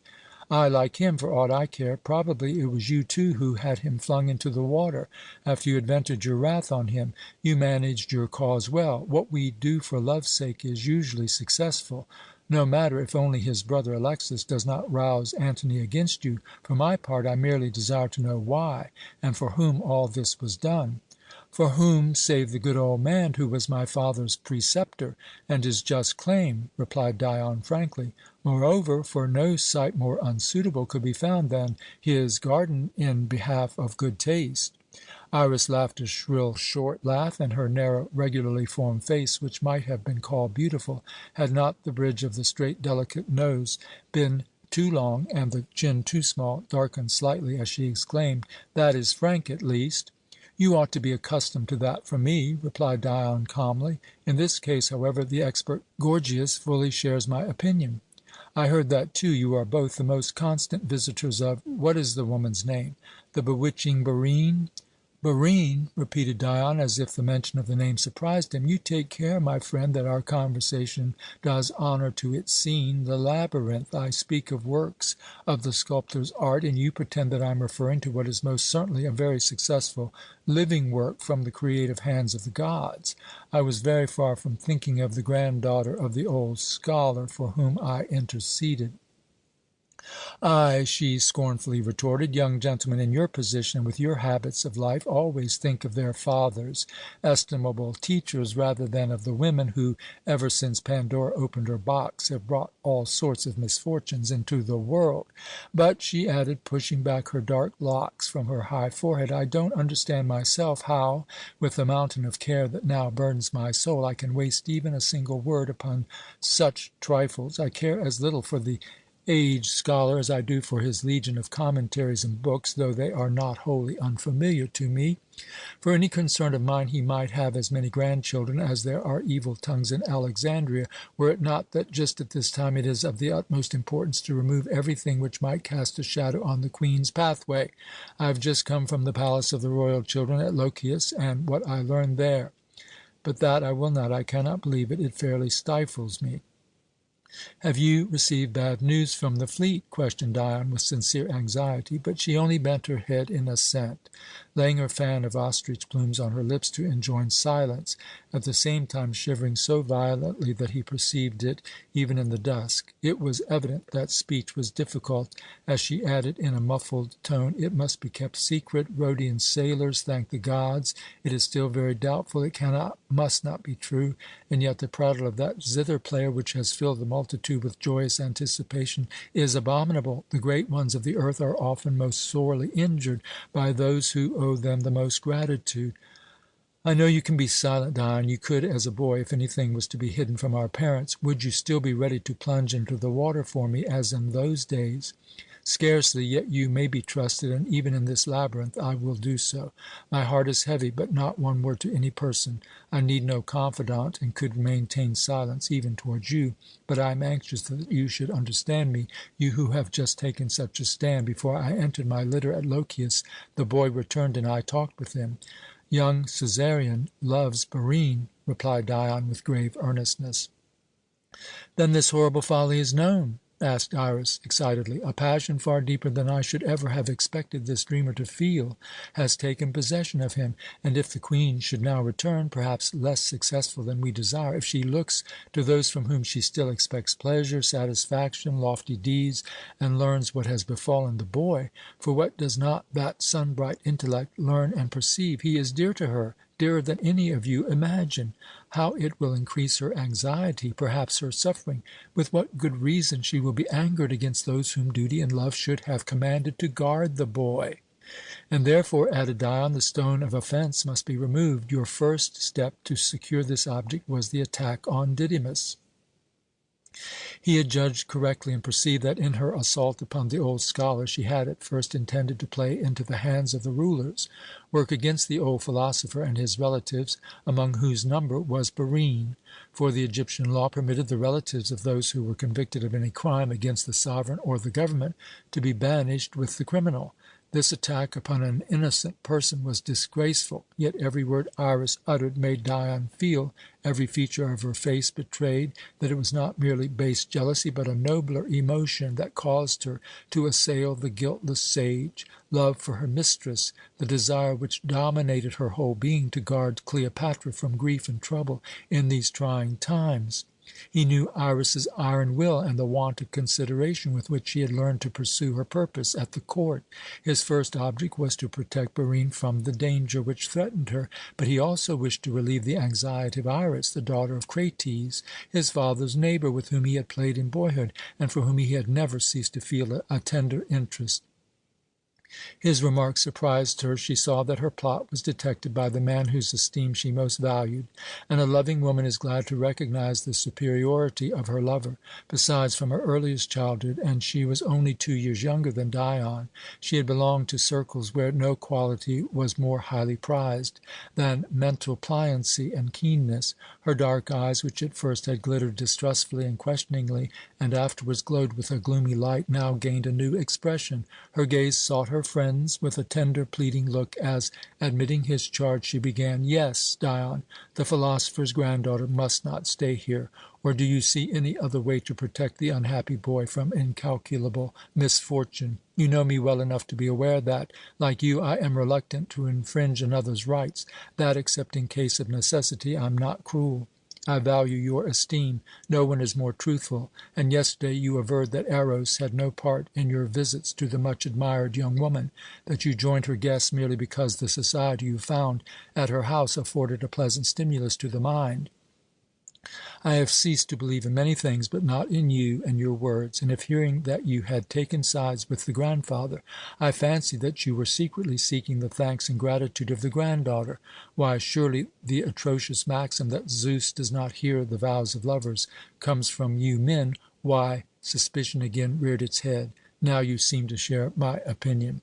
"I like him, for aught I care. Probably it was you, too, who had him flung into the water after you had vented your wrath on him. You managed your cause well. What we do for love's sake is usually successful. No matter, if only his brother Alexas does not rouse Antony against you. For my part, I merely desire to know why and for whom all this was done." "For whom, save the good old man who was my father's preceptor, and his just claim?" replied Dion frankly. "Moreover, for no site more unsuitable could be found than his garden in behalf of good taste." Iras laughed a shrill, short laugh, and her narrow, regularly formed face, which might have been called beautiful, had not the bridge of the straight, delicate nose been too long and the chin too small, darkened slightly as she exclaimed, "That is frank, at least." "You ought to be accustomed to that from me," replied Dion calmly. "In this case, however, the expert Gorgias fully shares my opinion." "I heard that, too. You are both the most constant visitors of what is the woman's name? The bewitching Barine?" "Barine?" repeated Dion, as if the mention of the name surprised him. "You take care, my friend, that our conversation does honour to its scene, the labyrinth. I speak of works of the sculptor's art, and you pretend that I am referring to what is most certainly a very successful living work from the creative hands of the gods. I was very far from thinking of the granddaughter of the old scholar for whom I interceded." "Ay," she scornfully retorted, "young gentlemen in your position and with your habits of life always think of their fathers' estimable teachers rather than of the women who, ever since Pandora opened her box, have brought all sorts of misfortunes into the world. But," she added, pushing back her dark locks from her high forehead, "I don't understand myself how, with the mountain of care that now burdens my soul, I can waste even a single word upon such trifles. I care as little for the aged scholar as I do for his legion of commentaries and books, though they are not wholly unfamiliar to me. For any concern of mine he might have as many grandchildren as there are evil tongues in Alexandria, were it not that just at this time it is of the utmost importance to remove everything which might cast a shadow on the Queen's pathway. I have just come from the palace of the royal children at Lochias, and what I learned there. But that I will not. I cannot believe it. It fairly stifles me." "Have you received bad news from the fleet?" questioned Dion with sincere anxiety, but she only bent her head in assent, laying her fan of ostrich plumes on her lips to enjoin silence, at the same time shivering so violently that he perceived it even in the dusk. It was evident that speech was difficult, as she added in a muffled tone, "It must be kept secret. Rhodian sailors thank the gods. It is still very doubtful. It must not be true. And yet the prattle of that zither player, which has filled the multitude with joyous anticipation, is abominable. The great ones of the earth are often most sorely injured by those who owe them the most gratitude." "I know you can be silent, Dion. You could as a boy, if anything was to be hidden from our parents. Would you still be ready to plunge into the water for me, as in those days?" "Scarcely, yet you may be trusted, and even in this labyrinth I will do so. My heart is heavy, but not one word to any person. I need no confidant, and could maintain silence even towards you. But I am anxious that you should understand me, you who have just taken such a stand. Before I entered my litter at Lochias, the boy returned, and I talked with him. Young Cæsarion loves Barine," replied Dion with grave earnestness. "Then this horrible folly is known?" asked Iras excitedly. "A passion far deeper than I should ever have expected this dreamer to feel has taken possession of him, and if the Queen should now return, perhaps less successful than we desire, if she looks to those from whom she still expects pleasure, satisfaction, lofty deeds, and learns what has befallen the boy, for what does not that sun-bright intellect learn and perceive? He is dear to her, dearer than any of you imagine. How it will increase her anxiety, perhaps her suffering. With what good reason she will be angered against those whom duty and love should have commanded to guard the boy. And therefore," added Dion, "the stone of offence must be removed. Your first step to secure this object was the attack on Didymus." He had judged correctly, and perceived that in her assault upon the old scholar she had at first intended to play into the hands of the rulers, work against the old philosopher and his relatives, among whose number was Barine, for the Egyptian law permitted the relatives of those who were convicted of any crime against the sovereign or the government to be banished with the criminal. This attack upon an innocent person was disgraceful, yet every word Iras uttered made Dion feel, every feature of her face betrayed, that it was not merely base jealousy, but a nobler emotion that caused her to assail the guiltless sage, love for her mistress, the desire which dominated her whole being to guard Cleopatra from grief and trouble in these trying times. He knew Iras's iron will and the want of consideration with which she had learned to pursue her purpose at the court. His first object was to protect Barine from the danger which threatened her, but he also wished to relieve the anxiety of Iras, the daughter of Krates, his father's neighbour, with whom he had played in boyhood, and for whom he had never ceased to feel a tender interest. His remark surprised her. She saw that her plot was detected by the man whose esteem she most valued, and a loving woman is glad to recognize the superiority of her lover. Besides, from her earliest childhood, and she was only 2 years younger than Dion, she had belonged to circles where no quality was more highly prized than mental pliancy and keenness. Her dark eyes, which at first had glittered distrustfully and questioningly, and afterwards glowed with a gloomy light, now gained a new expression. Her gaze sought her friends with a tender, pleading look as, admitting his charge, she began, "Yes, Dion, the philosopher's granddaughter must not stay here. Or do you see any other way to protect the unhappy boy from incalculable misfortune? You know me well enough to be aware that, like you, I am reluctant to infringe another's rights, that, except in case of necessity, I am not cruel. I value your esteem. No one is more truthful. And yesterday you averred that Eros had no part in your visits to the much-admired young woman, that you joined her guests merely because the society you found at her house afforded a pleasant stimulus to the mind. I have ceased to believe in many things, but not in you and your words, and if hearing that you had taken sides with the grandfather, I fancied that you were secretly seeking the thanks and gratitude of the granddaughter. Why, surely the atrocious maxim that Zeus does not hear the vows of lovers comes from you men. Why?" Suspicion again reared its head. "Now you seem to share my opinion."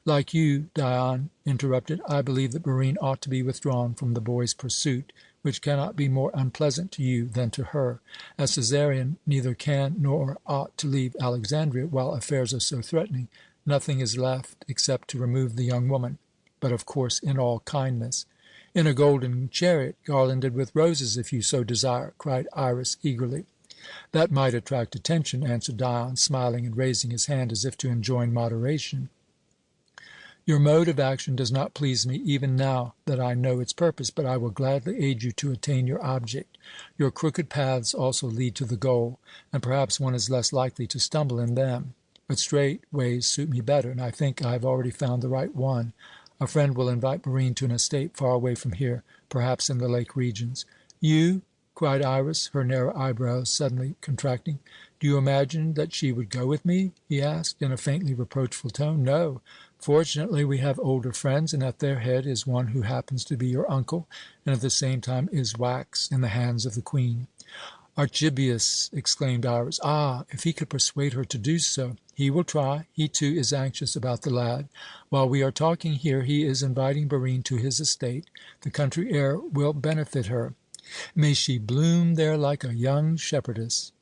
"Like you," Dion interrupted, "I believe that Barine ought to be withdrawn from the boy's pursuit, which cannot be more unpleasant to you than to her. A Caesarean neither can nor ought to leave Alexandria while affairs are so threatening. Nothing is left except to remove the young woman, but of course in all kindness." "In a golden chariot, garlanded with roses, if you so desire," cried Iras eagerly. "That might attract attention," answered Dion, smiling and raising his hand as if to enjoin moderation. "Your mode of action does not please me, even now that I know its purpose, but I will gladly aid you to attain your object. Your crooked paths also lead to the goal, and perhaps one is less likely to stumble in them. But straight ways suit me better, and I think I have already found the right one. A friend will invite Barine to an estate far away from here, perhaps in the lake regions." "You?" cried Iras, her narrow eyebrows suddenly contracting. "Do you imagine that she would go with me?" he asked, in a faintly reproachful tone. "No. Fortunately, we have older friends, and at their head is one who happens to be your uncle, and at the same time is wax in the hands of the Queen." "Archibius!" exclaimed Iras. "Ah, if he could persuade her to do so!" "He will try. He, too, is anxious about the lad. While we are talking here, he is inviting Barine to his estate. The country air will benefit her. May she bloom there like a young shepherdess!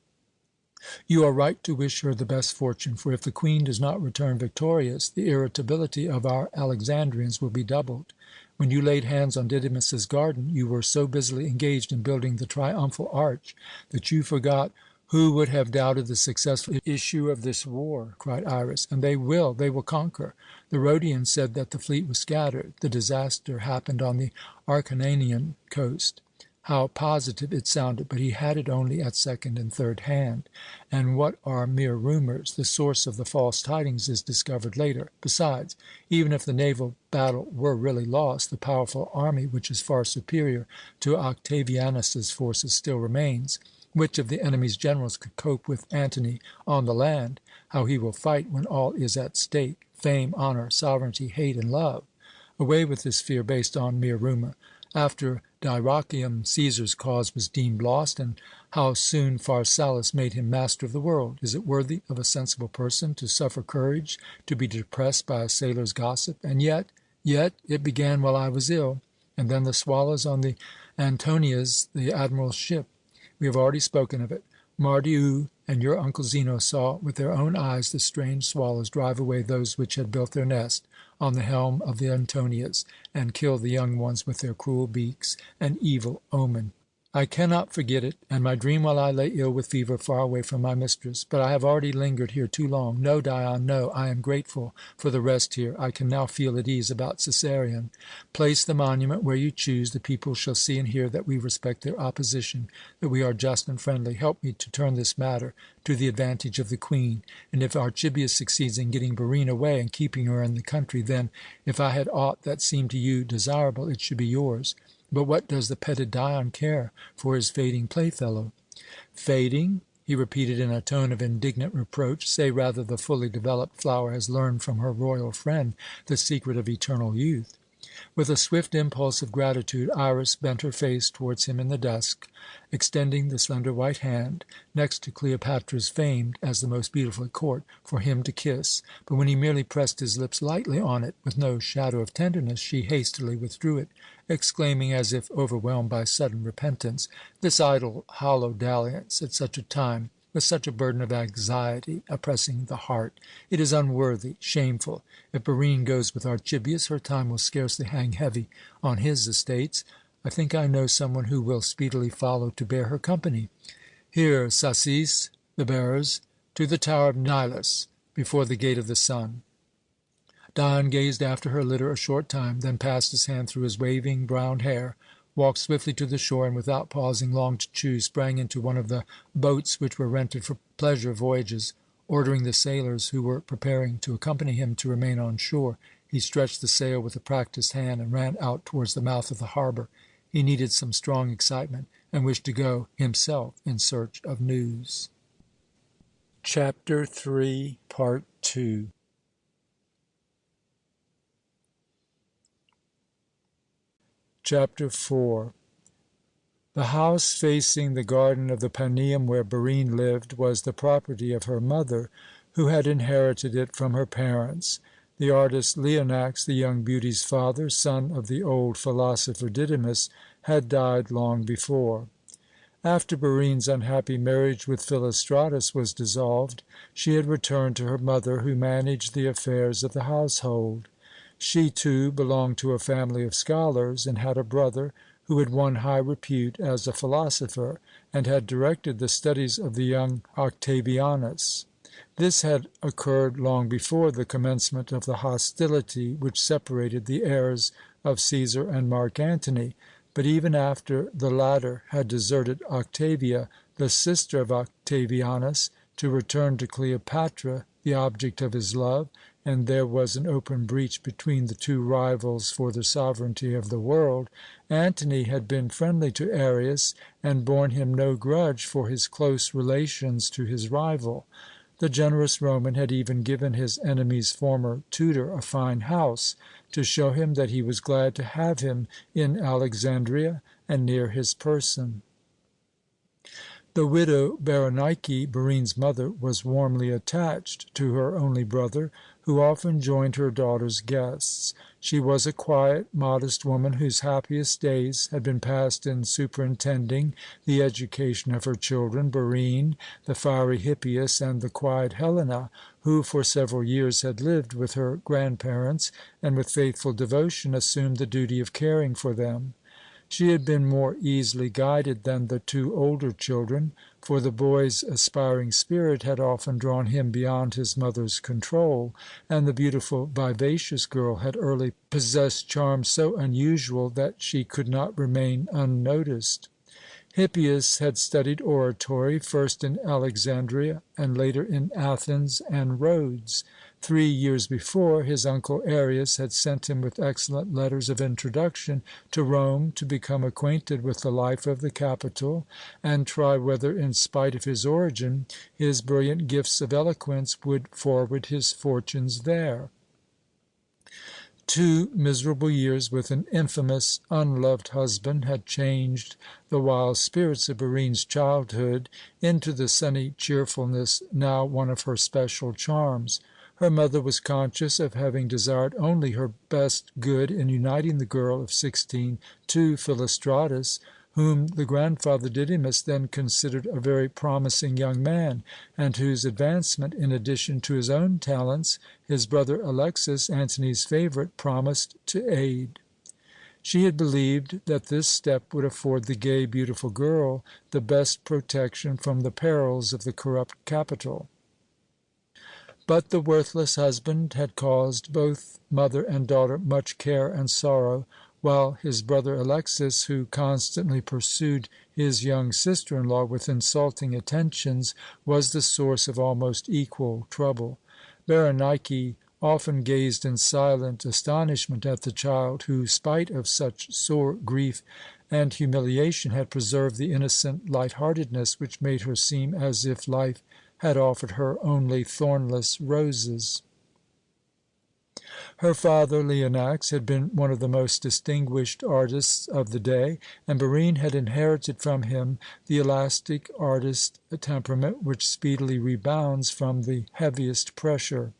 You are right to wish her the best fortune, for if the Queen does not return victorious, the irritability of our Alexandrians will be doubled. When you laid hands on Didymus's garden, you were so busily engaged in building the triumphal arch that you forgot "Who would have doubted the successful issue of this war?" cried Iras. "And they will conquer. The Rhodians said that the fleet was scattered. The disaster happened on the Acarnanian coast." How positive it sounded, but he had it only at second and third hand. And what are mere rumours? The source of the false tidings is discovered later. Besides, even if the naval battle were really lost, the powerful army, which is far superior to Octavianus's forces, still remains. Which of the enemy's generals could cope with Antony on the land? How he will fight when all is at stake: fame, honour, sovereignty, hate, and love. Away with this fear based on mere rumour. After Dyrrhachium, Caesar's cause was deemed lost, and how soon Pharsalus made him master of the world. Is it worthy of a sensible person to suffer courage, to be depressed by a sailor's gossip? And yet, it began while I was ill. And then the swallows on the Antonias, the admiral's ship. We have already spoken of it. Mardiu and your uncle Zeno saw with their own eyes the strange swallows drive away those which had built their nest on the helm of the Antonias, and kill the young ones with their cruel beaks, an evil omen. I cannot forget it, and my dream while I lay ill with fever far away from my mistress. But I have already lingered here too long. No, Dion, no, I am grateful for the rest here. I can now feel at ease about Cæsarion. Place the monument where you choose. The people shall see and hear that we respect their opposition, that we are just and friendly. Help me to turn this matter to the advantage of the Queen. And if Archibius succeeds in getting Barine away and keeping her in the country, then, if I had aught that seemed to you desirable, it should be yours. But what does the petted Dion care for his fading playfellow? Fading? He repeated in a tone of indignant reproach. Say rather the fully developed flower has learned from her royal friend the secret of eternal youth. With a swift impulse of gratitude, Iras bent her face towards him in the dusk, extending the slender white hand, next to Cleopatra's, famed as the most beautiful at court, for him to kiss. But when he merely pressed his lips lightly on it, with no shadow of tenderness, she hastily withdrew it, exclaiming, as if overwhelmed by sudden repentance, "This idle, hollow dalliance at such a time, with such a burden of anxiety oppressing the heart. It is unworthy, shameful. If Barine goes with Archibius, her time will scarcely hang heavy on his estates. I think I know some one who will speedily follow to bear her company. Here, Sacis, the bearers, to the tower of Nilus, before the gate of the sun." Dion gazed after her litter a short time, then passed his hand through his waving brown hair, walked swiftly to the shore, and without pausing long to choose, sprang into one of the boats which were rented for pleasure voyages. Ordering the sailors who were preparing to accompany him to remain on shore, he stretched the sail with a practised hand and ran out towards the mouth of the harbour. He needed some strong excitement, and wished to go himself in search of news. Chapter 3, Part 2. Chapter 4. The house facing the garden of the Paneum where Barine lived was the property of her mother, who had inherited it from her parents. The artist Leonax, the young beauty's father, son of the old philosopher Didymus, had died long before. After Barine's unhappy marriage with Philostratus was dissolved, she had returned to her mother, who managed the affairs of the household. She, too, belonged to a family of scholars, and had a brother who had won high repute as a philosopher, and had directed the studies of the young Octavianus. This had occurred long before the commencement of the hostility which separated the heirs of Cæsar and Mark Antony, but even after the latter had deserted Octavia, the sister of Octavianus, to return to Cleopatra, the object of his love, and there was an open breach between the two rivals for the sovereignty of the world, Antony had been friendly to Arius, and borne him no grudge for his close relations to his rival. The generous Roman had even given his enemy's former tutor a fine house, to show him that he was glad to have him in Alexandria and near his person. The widow Berenike, Barine's mother, was warmly attached to her only brother, who often joined her daughter's guests. She was a quiet, modest woman, whose happiest days had been passed in superintending the education of her children, Barine, the fiery Hippias, and the quiet Helena, who for several years had lived with her grandparents, and with faithful devotion assumed the duty of caring for them. She had been more easily guided than the two older children, for the boy's aspiring spirit had often drawn him beyond his mother's control, and the beautiful, vivacious girl had early possessed charms so unusual that she could not remain unnoticed. Hippias had studied oratory, first in Alexandria and later in Athens and Rhodes. 3 years before, his uncle Arius had sent him with excellent letters of introduction to Rome to become acquainted with the life of the capital, and try whether, in spite of his origin, his brilliant gifts of eloquence would forward his fortunes there. 2 miserable years with an infamous, unloved husband had changed the wild spirits of Barine's childhood into the sunny cheerfulness now one of her special charms. Her mother was conscious of having desired only her best good in uniting the girl of 16 to Philostratus, whom the grandfather Didymus then considered a very promising young man, and whose advancement, in addition to his own talents, his brother Alexas, Antony's favourite, promised to aid. She had believed that this step would afford the gay, beautiful girl the best protection from the perils of the corrupt capital. But the worthless husband had caused both mother and daughter much care and sorrow, while his brother Alexas, who constantly pursued his young sister-in-law with insulting attentions, was the source of almost equal trouble. Berenike often gazed in silent astonishment at the child, who, spite of such sore grief and humiliation, had preserved the innocent light-heartedness which made her seem as if life had offered her only thornless roses. Her father, Leonax, had been one of the most distinguished artists of the day, and Barine had inherited from him the elastic artist temperament which speedily rebounds from the heaviest pressure.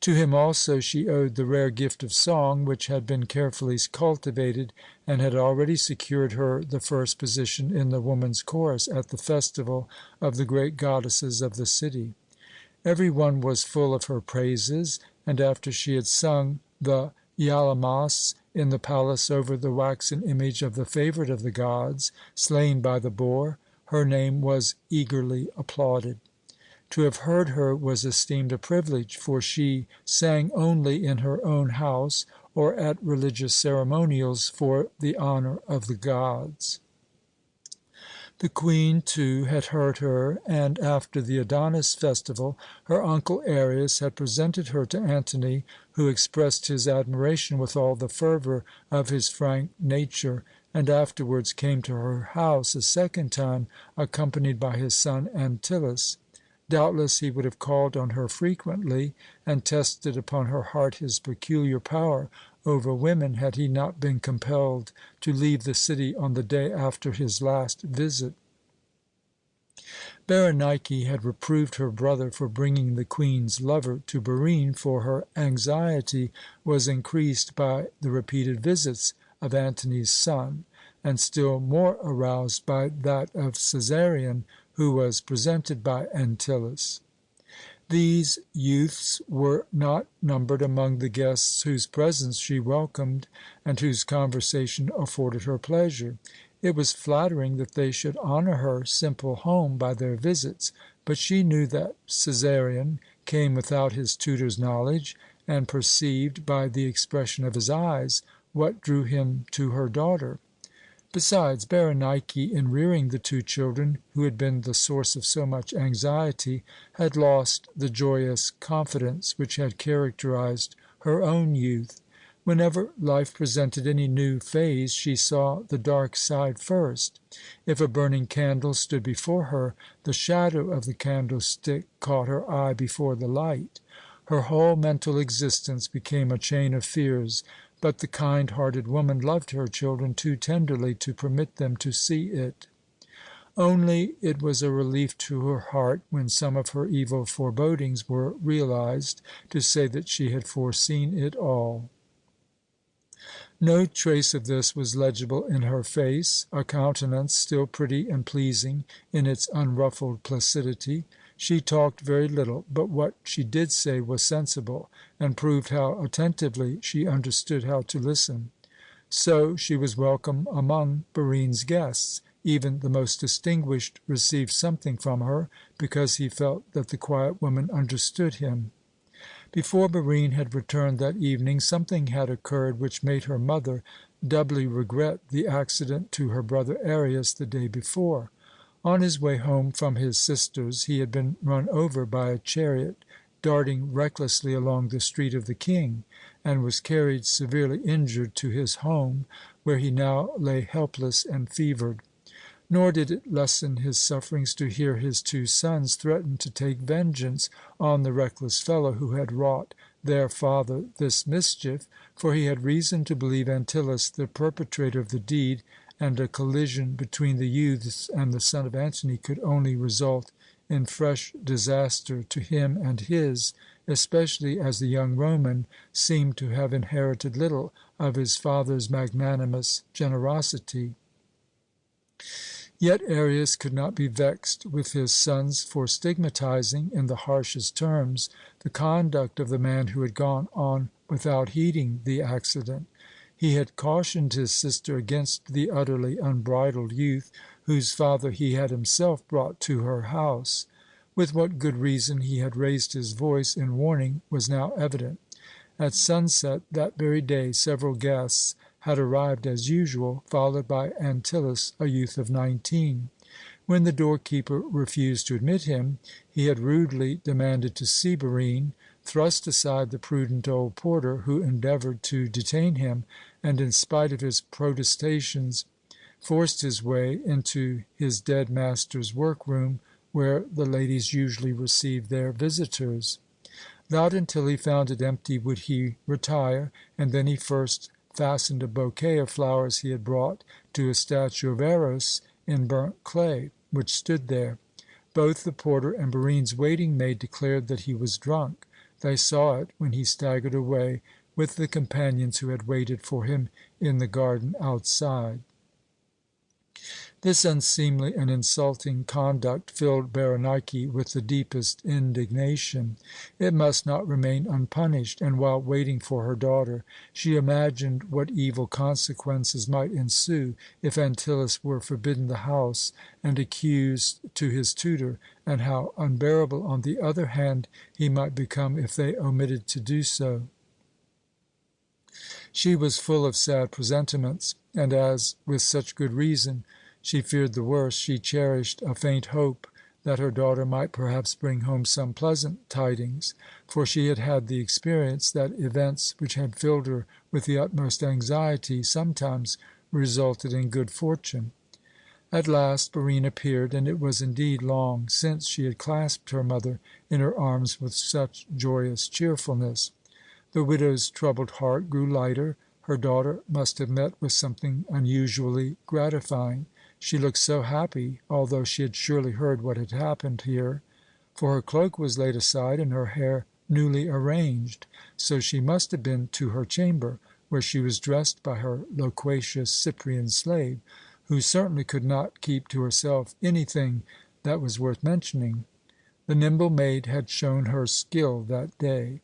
To him also she owed the rare gift of song, which had been carefully cultivated and had already secured her the first position in the woman's chorus at the festival of the great goddesses of the city. Every one was full of her praises, and after she had sung the Yalamos in the palace over the waxen image of the favourite of the gods, slain by the boar, her name was eagerly applauded. To have heard her was esteemed a privilege, for she sang only in her own house or at religious ceremonials for the honour of the gods. The Queen, too, had heard her, and after the Adonis festival her uncle Arius had presented her to Antony, who expressed his admiration with all the fervour of his frank nature, and afterwards came to her house a second time, accompanied by his son Antyllus. Doubtless he would have called on her frequently, and tested upon her heart his peculiar power over women, had he not been compelled to leave the city on the day after his last visit. Berenike had reproved her brother for bringing the Queen's lover to Barine, for her anxiety was increased by the repeated visits of Antony's son, and still more aroused by that of Cæsarion, who was presented by Antyllus. These youths were not numbered among the guests whose presence she welcomed and whose conversation afforded her pleasure. It was flattering that they should honour her simple home by their visits, but she knew that Cæsarion came without his tutor's knowledge, and perceived by the expression of his eyes what drew him to her daughter. Besides, Berenike, in rearing the two children who had been the source of so much anxiety, had lost the joyous confidence which had characterized her own youth. Whenever life presented any new phase, she saw the dark side first. If a burning candle stood before her, the shadow of the candlestick caught her eye before the light. Her whole mental existence became a chain of fears, but the kind-hearted woman loved her children too tenderly to permit them to see it. Only it was a relief to her heart, when some of her evil forebodings were realized, to say that she had foreseen it all. No trace of this was legible in her face, a countenance still pretty and pleasing in its unruffled placidity. She talked very little, but what she did say was sensible, and proved how attentively she understood how to listen. So she was welcome among Barine's guests. Even the most distinguished received something from her, because he felt that the quiet woman understood him. Before Barine had returned that evening, something had occurred which made her mother doubly regret the accident to her brother Arius the day before. On his way home from his sister's, he had been run over by a chariot darting recklessly along the street of the king, and was carried severely injured to his home, where he now lay helpless and fevered. Nor did it lessen his sufferings to hear his two sons threaten to take vengeance on the reckless fellow who had wrought their father this mischief, for he had reason to believe Antyllus the perpetrator of the deed, and a collision between the youths and the son of Antony could only result in fresh disaster to him and his, especially as the young Roman seemed to have inherited little of his father's magnanimous generosity. Yet Arius could not be vexed with his sons for stigmatizing, in the harshest terms, the conduct of the man who had gone on without heeding the accident. He had cautioned his sister against the utterly unbridled youth, whose father he had himself brought to her house. With what good reason he had raised his voice in warning was now evident. At sunset that very day several guests had arrived as usual, followed by Antyllus, a youth of 19. When the doorkeeper refused to admit him, he had rudely demanded to see Barine, thrust aside the prudent old porter, who endeavoured to detain him, and, in spite of his protestations, forced his way into his dead master's workroom, where the ladies usually received their visitors. Not until he found it empty would he retire, and then he first fastened a bouquet of flowers he had brought to a statue of Eros in burnt clay, which stood there. Both the porter and Barine's waiting maid declared that he was drunk. They saw it when he staggered away with the companions who had waited for him in the garden outside. This unseemly and insulting conduct filled Berenike with the deepest indignation. It must not remain unpunished, and while waiting for her daughter, she imagined what evil consequences might ensue if Antyllus were forbidden the house and accused to his tutor, and how unbearable, on the other hand, he might become if they omitted to do so. She was full of sad presentiments, and as, with such good reason, she feared the worst, she cherished a faint hope that her daughter might perhaps bring home some pleasant tidings, for she had had the experience that events which had filled her with the utmost anxiety sometimes resulted in good fortune. At last Barine appeared, and it was indeed long since she had clasped her mother in her arms with such joyous cheerfulness. The widow's troubled heart grew lighter. Her daughter must have met with something unusually gratifying. She looked so happy, although she had surely heard what had happened here, for her cloak was laid aside and her hair newly arranged. So she must have been to her chamber, where she was dressed by her loquacious Cyprian slave, who certainly could not keep to herself anything that was worth mentioning. The nimble maid had shown her skill that day.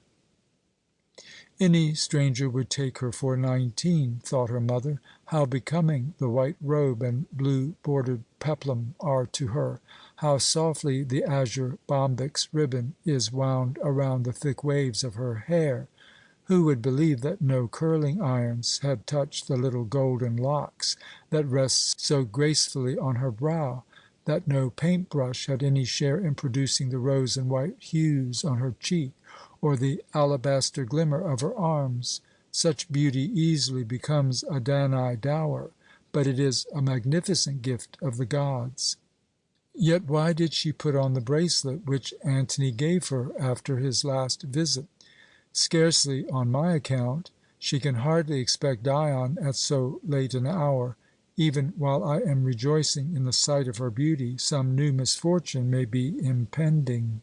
Any stranger would take her for 19, thought her mother. How becoming the white robe and blue-bordered peplum are to her! How softly the azure bombyx ribbon is wound around the thick waves of her hair! Who would believe that no curling irons had touched the little golden locks that rest so gracefully on her brow, that no paint-brush had any share in producing the rose and white hues on her cheek, or the alabaster glimmer of her arms? Such beauty easily becomes a Danae dower, but it is a magnificent gift of the gods. Yet why did she put on the bracelet which Antony gave her after his last visit? Scarcely on my account. She can hardly expect Dion at so late an hour. Even while I am rejoicing in the sight of her beauty, some new misfortune may be impending.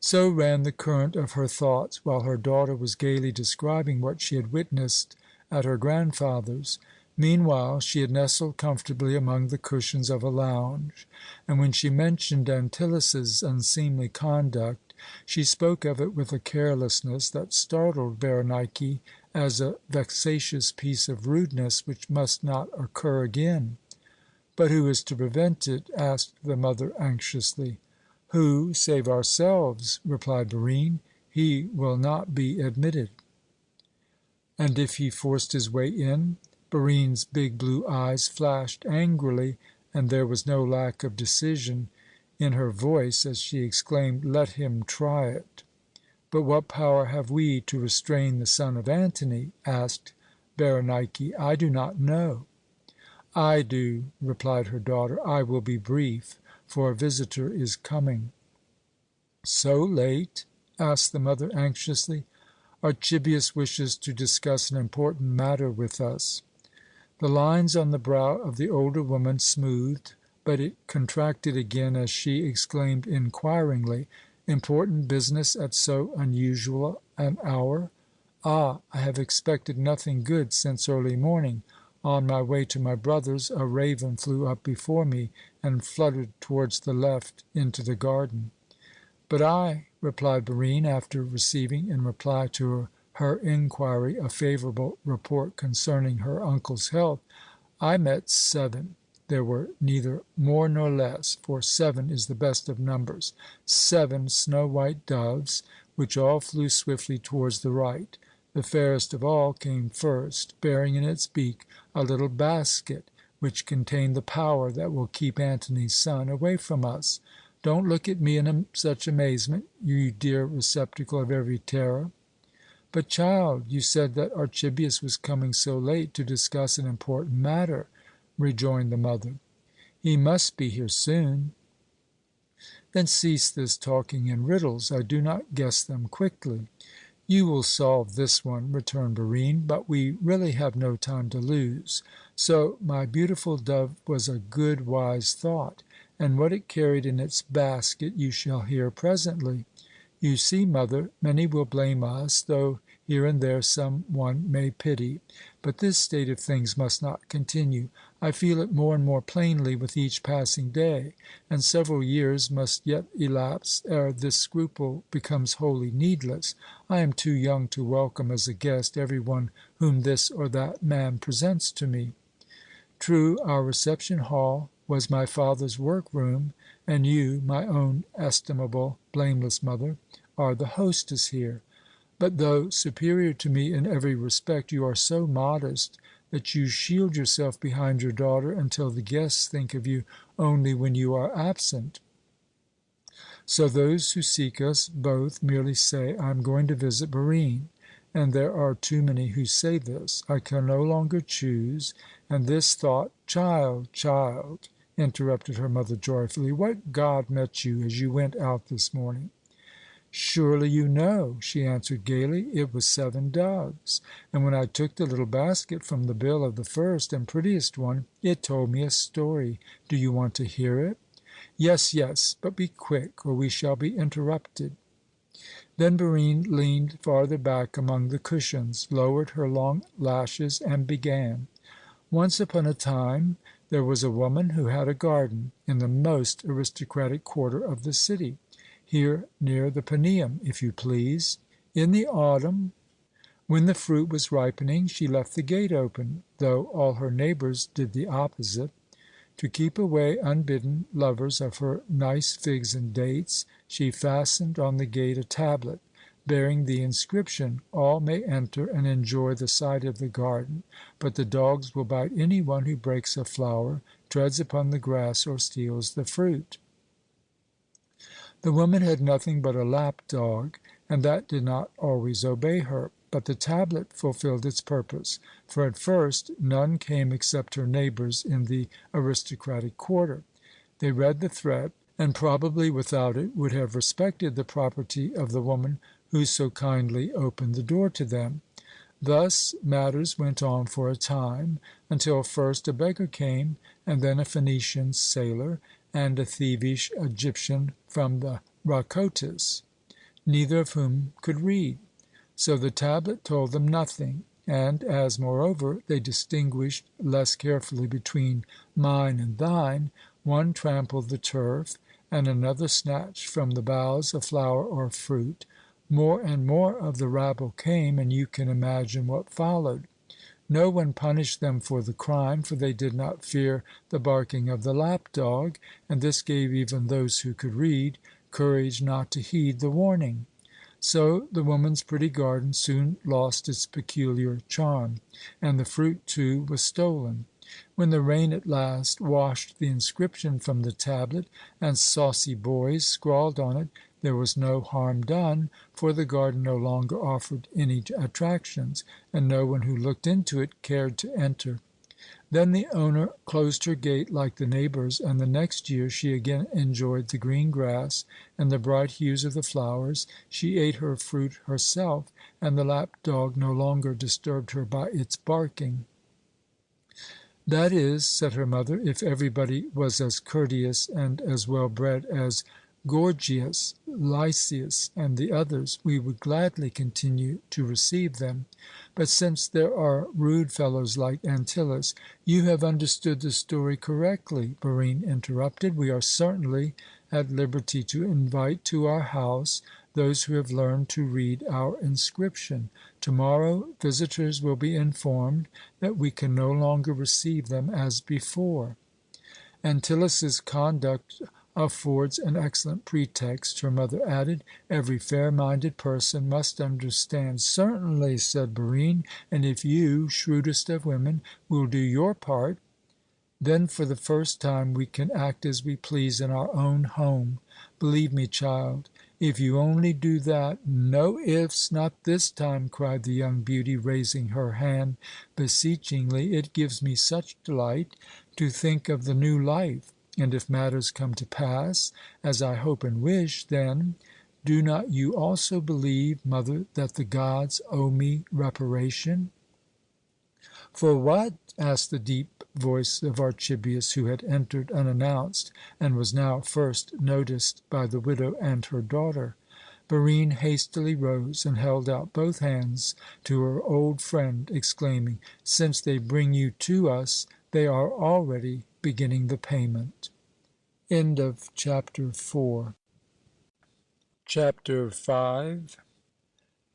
So ran the current of her thoughts, while her daughter was gaily describing what she had witnessed at her grandfather's. Meanwhile, she had nestled comfortably among the cushions of a lounge, and when she mentioned Antyllus's unseemly conduct, she spoke of it with a carelessness that startled Berenike, as a vexatious piece of rudeness which must not occur again. "But who is to prevent it?" asked the mother anxiously. "Who, save ourselves?" replied Barine. "He will not be admitted." "And if he forced his way in?" Barine's big blue eyes flashed angrily, and there was no lack of decision in her voice as she exclaimed, "Let him try it." "But what power have we to restrain the son of Antony?" asked Berenike. "I do not know." "I do," replied her daughter. "I will be brief, for a visitor is coming." "So late?" asked the mother anxiously. "Archibius wishes to discuss an important matter with us." The lines on the brow of the older woman smoothed, but it contracted again as she exclaimed inquiringly, "Important business at so unusual an hour? Ah, I have expected nothing good since early morning. On my way to my brother's, a raven flew up before me and fluttered towards the left into the garden." "But I," replied Barine, after receiving, in reply to her inquiry, a favourable report concerning her uncle's health, "I met 7. There were neither more nor less, for 7 is the best of numbers, 7 snow-white doves, which all flew swiftly towards the right. The fairest of all came first, bearing in its beak a little basket, which contained the power that will keep Antony's son away from us. Don't look at me in such amazement, you dear receptacle of every terror." "But, child, you said that Archibius was coming so late to discuss an important matter," rejoined the mother. "He must be here soon." "Then cease this talking in riddles. I do not guess them quickly." "You will solve this one," returned Barine, "but we really have no time to lose. So my beautiful dove was a good, wise thought, and what it carried in its basket you shall hear presently. You see, mother, many will blame us, though here and there some one may pity. But this state of things must not continue. I feel it more and more plainly with each passing day, and several years must yet elapse ere this scruple becomes wholly needless. I am too young to welcome as a guest every one whom this or that man presents to me. True, our reception hall was my father's work-room, and you, my own estimable, blameless mother, are the hostess here. But though superior to me in every respect, you are so modest that you shield yourself behind your daughter until the guests think of you only when you are absent. So those who seek us both merely say, 'I am going to visit Barine,' and there are too many who say this. I can no longer choose, and this thought—" "Child, child," interrupted her mother joyfully, "what god met you as you went out this morning?" "Surely you know," she answered gaily. "It was 7 doves, and when I took the little basket from the bill of the first and prettiest one, it told me a story. Do you want to hear it?" "Yes, yes, but be quick, or we shall be interrupted." Then Barine leaned farther back among the cushions, lowered her long lashes, and began. Once upon a time there was a woman who had a garden in the most aristocratic quarter of the city, here near the Paneum, if you please. In the autumn, when the fruit was ripening, she left the gate open, though all her neighbours did the opposite. To keep away unbidden lovers of her nice figs and dates, she fastened on the gate a tablet bearing the inscription, "All may enter and enjoy the sight of the garden, but the dogs will bite any one who breaks a flower, treads upon the grass, or steals the fruit." The woman had nothing but a lap dog, and that did not always obey her. But the tablet fulfilled its purpose, for at first none came except her neighbours in the aristocratic quarter. They read the threat, and probably without it would have respected the property of the woman who so kindly opened the door to them. Thus matters went on for a time, until first a beggar came, and then a Phoenician sailor, and a thievish Egyptian from the Rhakotis, neither of whom could read. So the tablet told them nothing, and as, moreover, they distinguished less carefully between mine and thine, one trampled the turf, and another snatched from the boughs a flower or fruit, More and more of the rabble came, and you can imagine what followed. No one punished them for the crime, for they did not fear the barking of the lap-dog, and this gave even those who could read courage not to heed the warning. So the woman's pretty garden soon lost its peculiar charm, and the fruit, too, was stolen. When the rain at last washed the inscription from the tablet, and saucy boys scrawled on it, there was no harm done, for the garden no longer offered any attractions, and no one who looked into it cared to enter. Then the owner closed her gate like the neighbours, and the next year she again enjoyed the green grass and the bright hues of the flowers. She ate her fruit herself, and the lap-dog no longer disturbed her by its barking. "That is," said her mother, "if everybody was as courteous and as well-bred as Gorgias, Lysias, and the others, we would gladly continue to receive them. But since there are rude fellows like Antyllus—" "You have understood the story correctly," Barine interrupted. "We are certainly at liberty to invite to our house those who have learned to read our inscription. To-morrow visitors will be informed that we can no longer receive them as before." "Antyllus's conduct affords an excellent pretext," her mother added. "Every fair-minded person must understand—" "Certainly," said Barine, "and if you, shrewdest of women, will do your part, then for the first time we can act as we please in our own home. Believe me, child, if you only do that—" "No ifs, not this time!" cried the young beauty, raising her hand beseechingly. "It gives me such delight to think of the new life. And if matters come to pass, as I hope and wish, then— Do not you also believe, mother, that the gods owe me reparation?" "For what?" asked the deep voice of Archibius, who had entered unannounced and was now first noticed by the widow and her daughter. Barine hastily rose and held out both hands to her old friend, exclaiming, "Since they bring you to us, they are already beginning the payment." Chapter 5.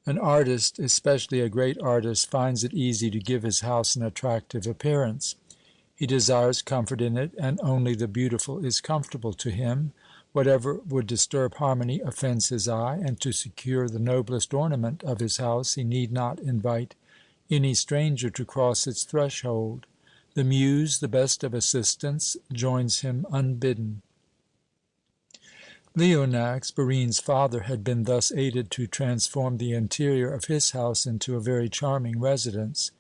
An artist, especially a great artist, finds it easy to give his house an attractive appearance. He desires comfort in it, and only the beautiful is comfortable to him. Whatever would disturb harmony offends his eye, and to secure the noblest ornament of his house he need not invite any stranger to cross its threshold. The Muse, the best of assistants, joins him unbidden. Leonax, Barine's father, had been thus aided to transform the interior of his house into a very charming residence.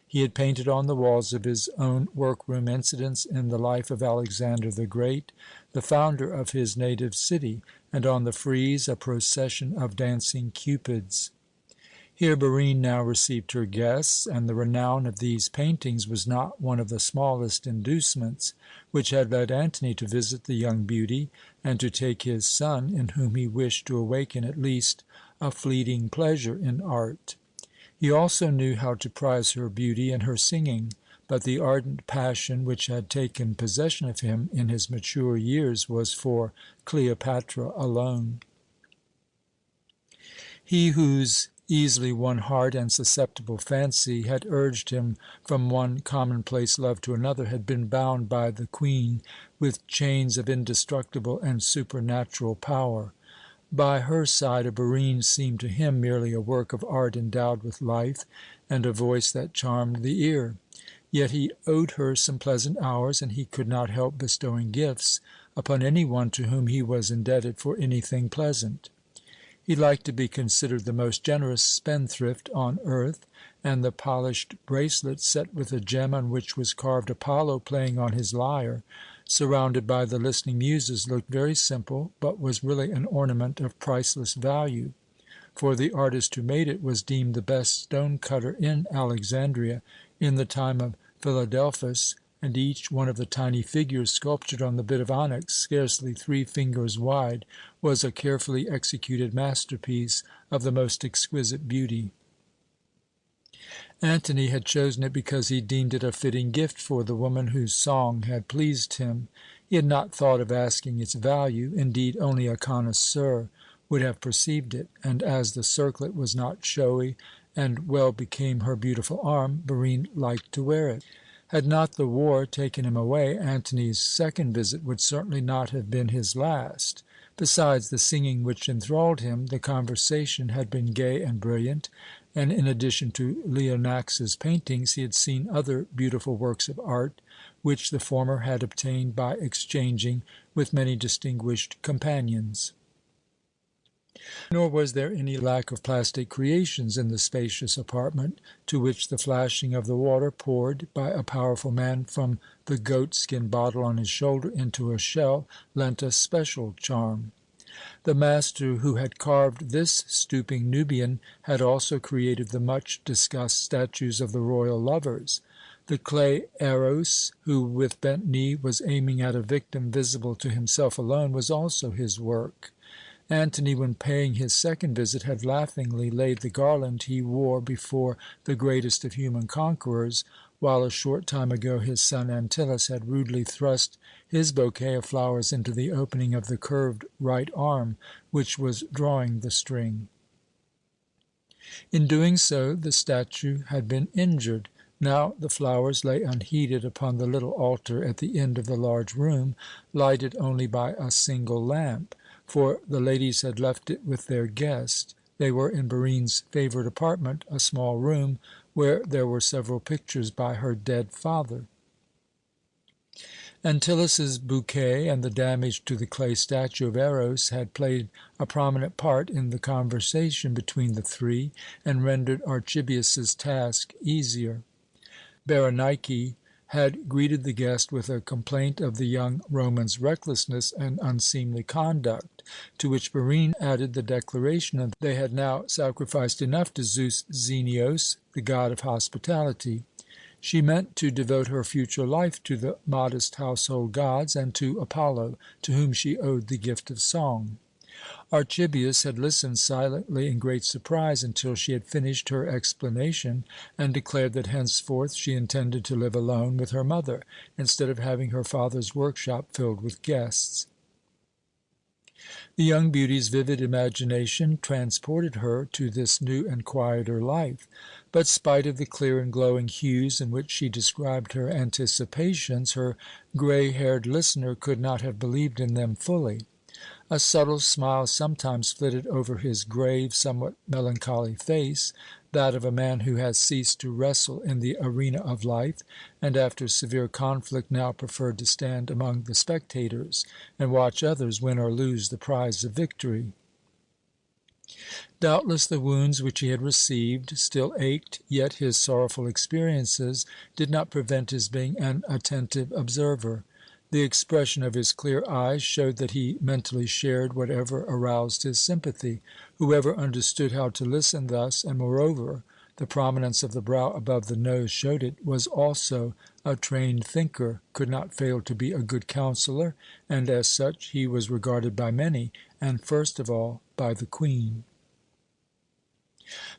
He had painted on the walls of his own workroom incidents in the life of Alexander the Great, the founder of his native city, and on the frieze a procession of dancing Cupids. Here Barine now received her guests, and the renown of these paintings was not one of the smallest inducements which had led Antony to visit the young beauty, and to take his son, in whom he wished to awaken at least a fleeting pleasure in art. He also knew how to prize her beauty and her singing, but the ardent passion which had taken possession of him in his mature years was for Cleopatra alone. He whose easily won heart and susceptible fancy had urged him from one commonplace love to another had been bound by the Queen with chains of indestructible and supernatural power. By her side a Barine seemed to him merely a work of art endowed with life and a voice that charmed the ear. Yet he owed her some pleasant hours, and he could not help bestowing gifts upon any one to whom he was indebted for anything pleasant. He liked to be considered the most generous spendthrift on earth, and the polished bracelet, set with a gem on which was carved Apollo playing on his lyre, surrounded by the listening Muses, looked very simple, but was really an ornament of priceless value, for the artist who made it was deemed the best stone-cutter in Alexandria in the time of Philadelphus, and each one of the tiny figures sculptured on the bit of onyx, scarcely 3 fingers wide, was a carefully executed masterpiece of the most exquisite beauty. Antony had chosen it because he deemed it a fitting gift for the woman whose song had pleased him. He had not thought of asking its value. Indeed, only a connoisseur would have perceived it, and as the circlet was not showy and well became her beautiful arm, Barine liked to wear it. Had not the war taken him away, Antony's second visit would certainly not have been his last. Besides the singing which enthralled him, the conversation had been gay and brilliant, and in addition to Leonax's paintings, he had seen other beautiful works of art, which the former had obtained by exchanging with many distinguished companions. Nor was there any lack of plastic creations in the spacious apartment, to which the flashing of the water poured by a powerful man from the goat-skin bottle on his shoulder into a shell lent a special charm. The master who had carved this stooping Nubian had also created the much-discussed statues of the royal lovers. The clay Eros, who with bent knee was aiming at a victim visible to himself alone, was also his work. Antony, when paying his second visit, had laughingly laid the garland he wore before the greatest of human conquerors, while a short time ago his son Antyllus had rudely thrust his bouquet of flowers into the opening of the curved right arm, which was drawing the string. In doing so, the statue had been injured. Now the flowers lay unheeded upon the little altar at the end of the large room, lighted only by a single lamp, for the ladies had left it with their guest. They were in Barine's favourite apartment, a small room where there were several pictures by her dead father. Antyllus's bouquet and the damage to the clay statue of Eros had played a prominent part in the conversation between the three, and rendered Archibius's task easier. Berenike had greeted the guest with a complaint of the young Roman's recklessness and unseemly conduct, to which Barine added the declaration that they had now sacrificed enough to Zeus Xenios, the god of hospitality. She meant to devote her future life to the modest household gods and to Apollo, to whom she owed the gift of song. Archibius had listened silently in great surprise until she had finished her explanation, and declared that henceforth she intended to live alone with her mother, instead of having her father's workshop filled with guests. The young beauty's vivid imagination transported her to this new and quieter life. But spite of the clear and glowing hues in which she described her anticipations, her grey-haired listener could not have believed in them fully. A subtle smile sometimes flitted over his grave, somewhat melancholy face, that of a man who has ceased to wrestle in the arena of life, and after severe conflict now preferred to stand among the spectators and watch others win or lose the prize of victory. Doubtless the wounds which he had received still ached, yet his sorrowful experiences did not prevent his being an attentive observer. The expression of his clear eyes showed that he mentally shared whatever aroused his sympathy. Whoever understood how to listen thus, and moreover the prominence of the brow above the nose showed it, was also a trained thinker, could not fail to be a good counsellor, and as such he was regarded by many, and first of all by the Queen.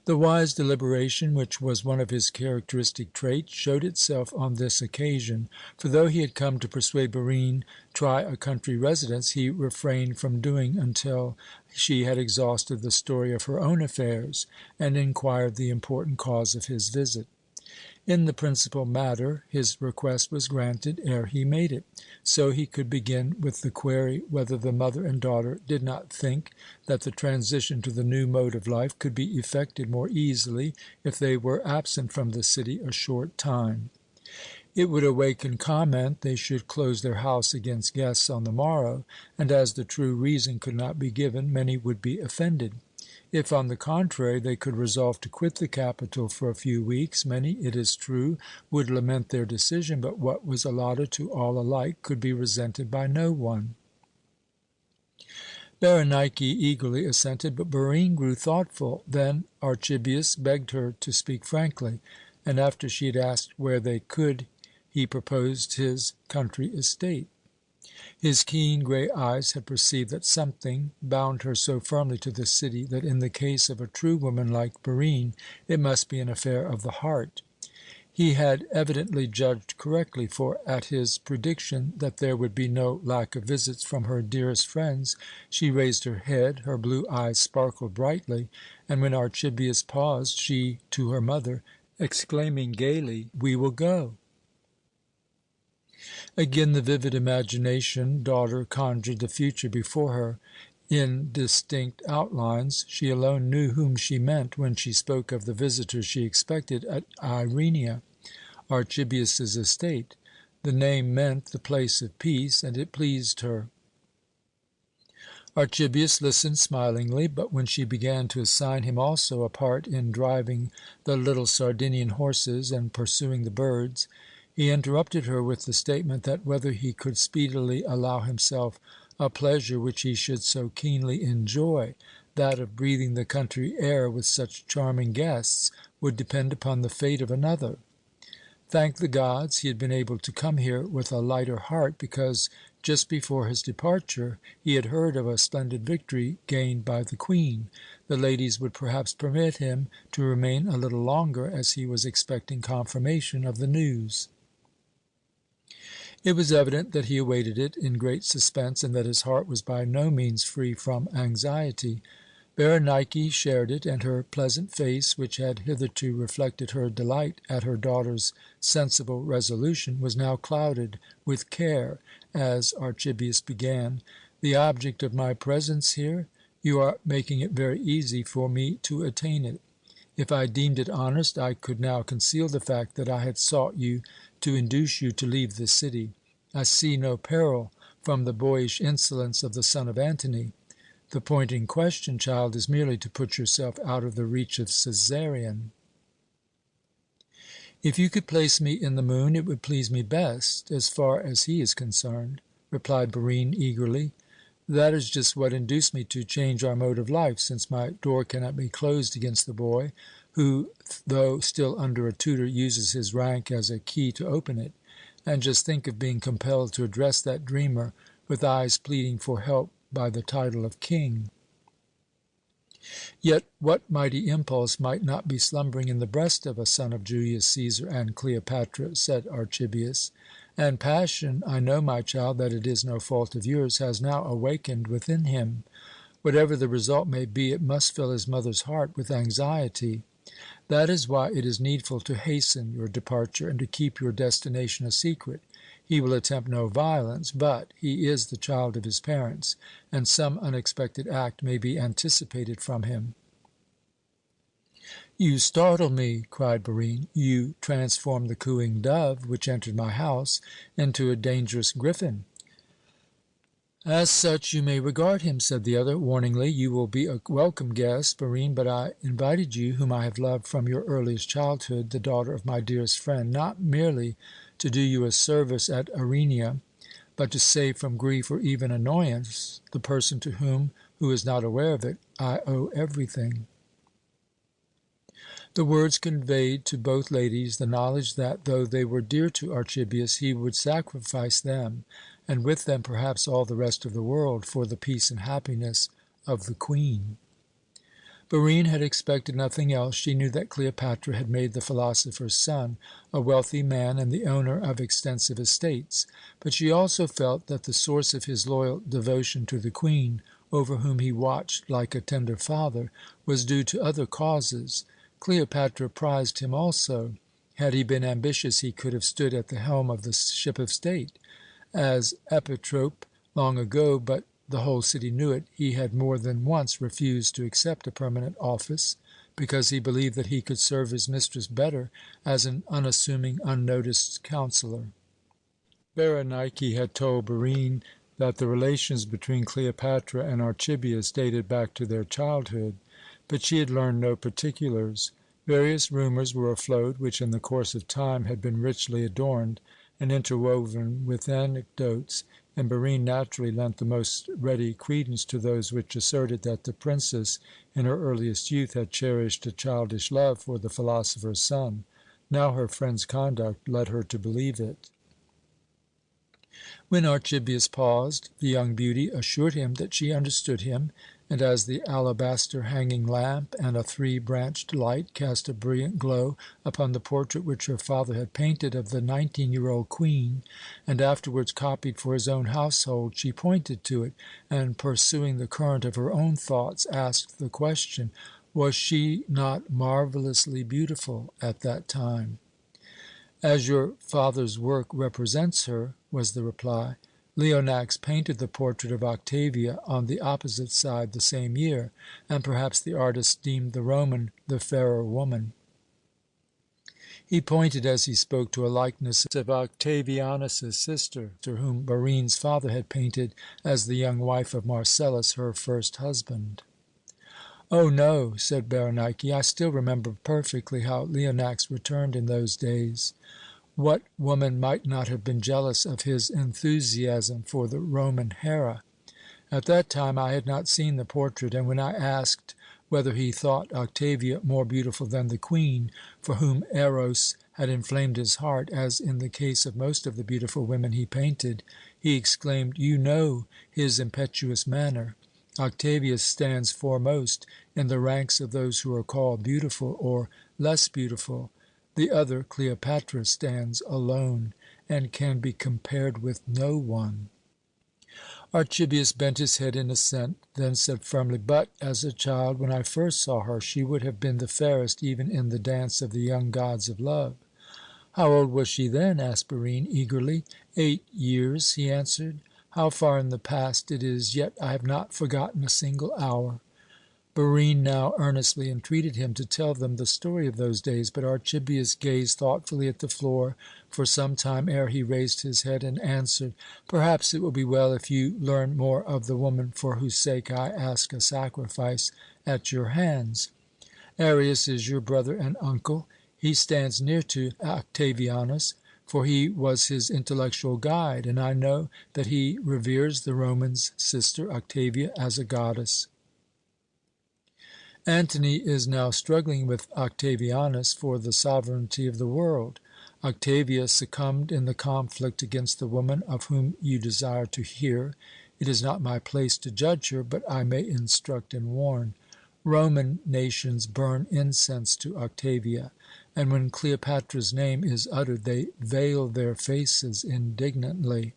The wise deliberation, which was one of his characteristic traits, showed itself on this occasion, for though he had come to persuade Barine try a country residence, he refrained from doing until she had exhausted the story of her own affairs and inquired the important cause of his visit. In the principal matter his request was granted ere he made it, so he could begin with the query whether the mother and daughter did not think that the transition to the new mode of life could be effected more easily if they were absent from the city a short time. It would awaken comment they should close their house against guests on the morrow, and as the true reason could not be given, many would be offended. If, on the contrary, they could resolve to quit the capital for a few weeks, many, it is true, would lament their decision, but what was allotted to all alike could be resented by no one. Berenike eagerly assented, but Barine grew thoughtful. Then Archibius begged her to speak frankly, and after she had asked where they could, he proposed his country estate. His keen grey eyes had perceived that something bound her so firmly to the city that in the case of a true woman like Barine it must be an affair of the heart. He had evidently judged correctly, for at his prediction that there would be no lack of visits from her dearest friends, she raised her head, her blue eyes sparkled brightly, and when Archibius paused, she to her mother, exclaiming gaily, "We will go!" Again the vivid imagination daughter conjured the future before her in distinct outlines. She alone knew whom she meant when she spoke of the visitors she expected at Irenia, Archibius's estate. The name meant the place of peace, and it pleased her. Archibius listened smilingly, but when she began to assign him also a part in driving the little Sardinian horses and pursuing the birds, he interrupted her with the statement that whether he could speedily allow himself a pleasure which he should so keenly enjoy, that of breathing the country air with such charming guests, would depend upon the fate of another. Thank the gods, he had been able to come here with a lighter heart, because just before his departure he had heard of a splendid victory gained by the Queen. The ladies would perhaps permit him to remain a little longer, as he was expecting confirmation of the news. It was evident that he awaited it in great suspense, and that his heart was by no means free from anxiety. Berenike shared it, and her pleasant face, which had hitherto reflected her delight at her daughter's sensible resolution, was now clouded with care as Archibius began: "The object of my presence here? You are making it very easy for me to attain it. If I deemed it honest, I could now conceal the fact that I had sought you to induce you to leave the city. I see no peril from the boyish insolence of the son of Antony. The point in question, child, is merely to put yourself out of the reach of Cæsarion." "If you could place me in the moon, it would please me best, as far as he is concerned," replied Barine eagerly. "That is just what induced me to change our mode of life, since my door cannot be closed against the boy, who, though still under a tutor, uses his rank as a key to open it. And just think of being compelled to address that dreamer with eyes pleading for help by the title of king!" "Yet what mighty impulse might not be slumbering in the breast of a son of Julius Cæsar and Cleopatra?" said Archibius. "And passion, I know, my child, that it is no fault of yours, has now awakened within him. Whatever the result may be, it must fill his mother's heart with anxiety. That is why it is needful to hasten your departure and to keep your destination a secret. He will attempt no violence, but he is the child of his parents, and some unexpected act may be anticipated from him." "You startle me!" cried Barine. "You transform the cooing dove, which entered my house, into a dangerous griffin." "As such you may regard him," said the other, warningly. "You will be a welcome guest, Barine, but I invited you, whom I have loved from your earliest childhood, the daughter of my dearest friend, not merely to do you a service at Irenia, but to save from grief or even annoyance the person to whom, who is not aware of it, I owe everything." The words conveyed to both ladies the knowledge that, though they were dear to Archibius, he would sacrifice them, and with them perhaps all the rest of the world, for the peace and happiness of the Queen. Barine had expected nothing else. She knew that Cleopatra had made the philosopher's son a wealthy man and the owner of extensive estates, but she also felt that the source of his loyal devotion to the Queen, over whom he watched like a tender father, was due to other causes. Cleopatra prized him also. Had he been ambitious, he could have stood at the helm of the ship of state. As epitrop long ago, but the whole city knew it, he had more than once refused to accept a permanent office, because he believed that he could serve his mistress better as an unassuming, unnoticed counsellor. Berenike had told Barine that the relations between Cleopatra and Archibius dated back to their childhood, but she had learned no particulars. Various rumours were afloat, which in the course of time had been richly adorned and interwoven with anecdotes, and Barine naturally lent the most ready credence to those which asserted that the princess, in her earliest youth, had cherished a childish love for the philosopher's son. Now her friend's conduct led her to believe it. When Archibius paused, the young beauty assured him that she understood him, and as the alabaster hanging lamp and a 3-branched light cast a brilliant glow upon the portrait which her father had painted of the 19-year-old Queen, and afterwards copied for his own household, she pointed to it, and, pursuing the current of her own thoughts, asked the question, was she not marvellously beautiful at that time? "As your father's work represents her," was the reply. "Leonax painted the portrait of Octavia on the opposite side the same year, and perhaps the artist deemed the Roman the fairer woman." He pointed as he spoke to a likeness of Octavianus's sister, whom Barine's father had painted as the young wife of Marcellus, her first husband. "Oh, no," said Berenike. "I still remember perfectly how Leonax returned in those days. What woman might not have been jealous of his enthusiasm for the Roman Hera? At that time I had not seen the portrait, and when I asked whether he thought Octavia more beautiful than the Queen, for whom Eros had inflamed his heart, as in the case of most of the beautiful women he painted, he exclaimed, 'You know his impetuous manner. Octavia stands foremost in the ranks of those who are called beautiful or less beautiful. The other, Cleopatra, stands alone, and can be compared with no one.'" Archibius bent his head in assent, then said firmly, "But, as a child, when I first saw her, she would have been the fairest even in the dance of the young gods of love." "How old was she then?" asked Barine eagerly. 8 years," he answered. "How far in the past it is, yet I have not forgotten a single hour." Barine now earnestly entreated him to tell them the story of those days, but Archibius gazed thoughtfully at the floor for some time ere he raised his head and answered, "Perhaps it will be well if you learn more of the woman for whose sake I ask a sacrifice at your hands. Arius is your brother and uncle. He stands near to Octavianus, for he was his intellectual guide, and I know that he reveres the Roman's sister, Octavia, as a goddess. Antony is now struggling with Octavianus for the sovereignty of the world. Octavia succumbed in the conflict against the woman of whom you desire to hear. It is not my place to judge her, but I may instruct and warn. Roman nations burn incense to Octavia, and when Cleopatra's name is uttered, they veil their faces indignantly.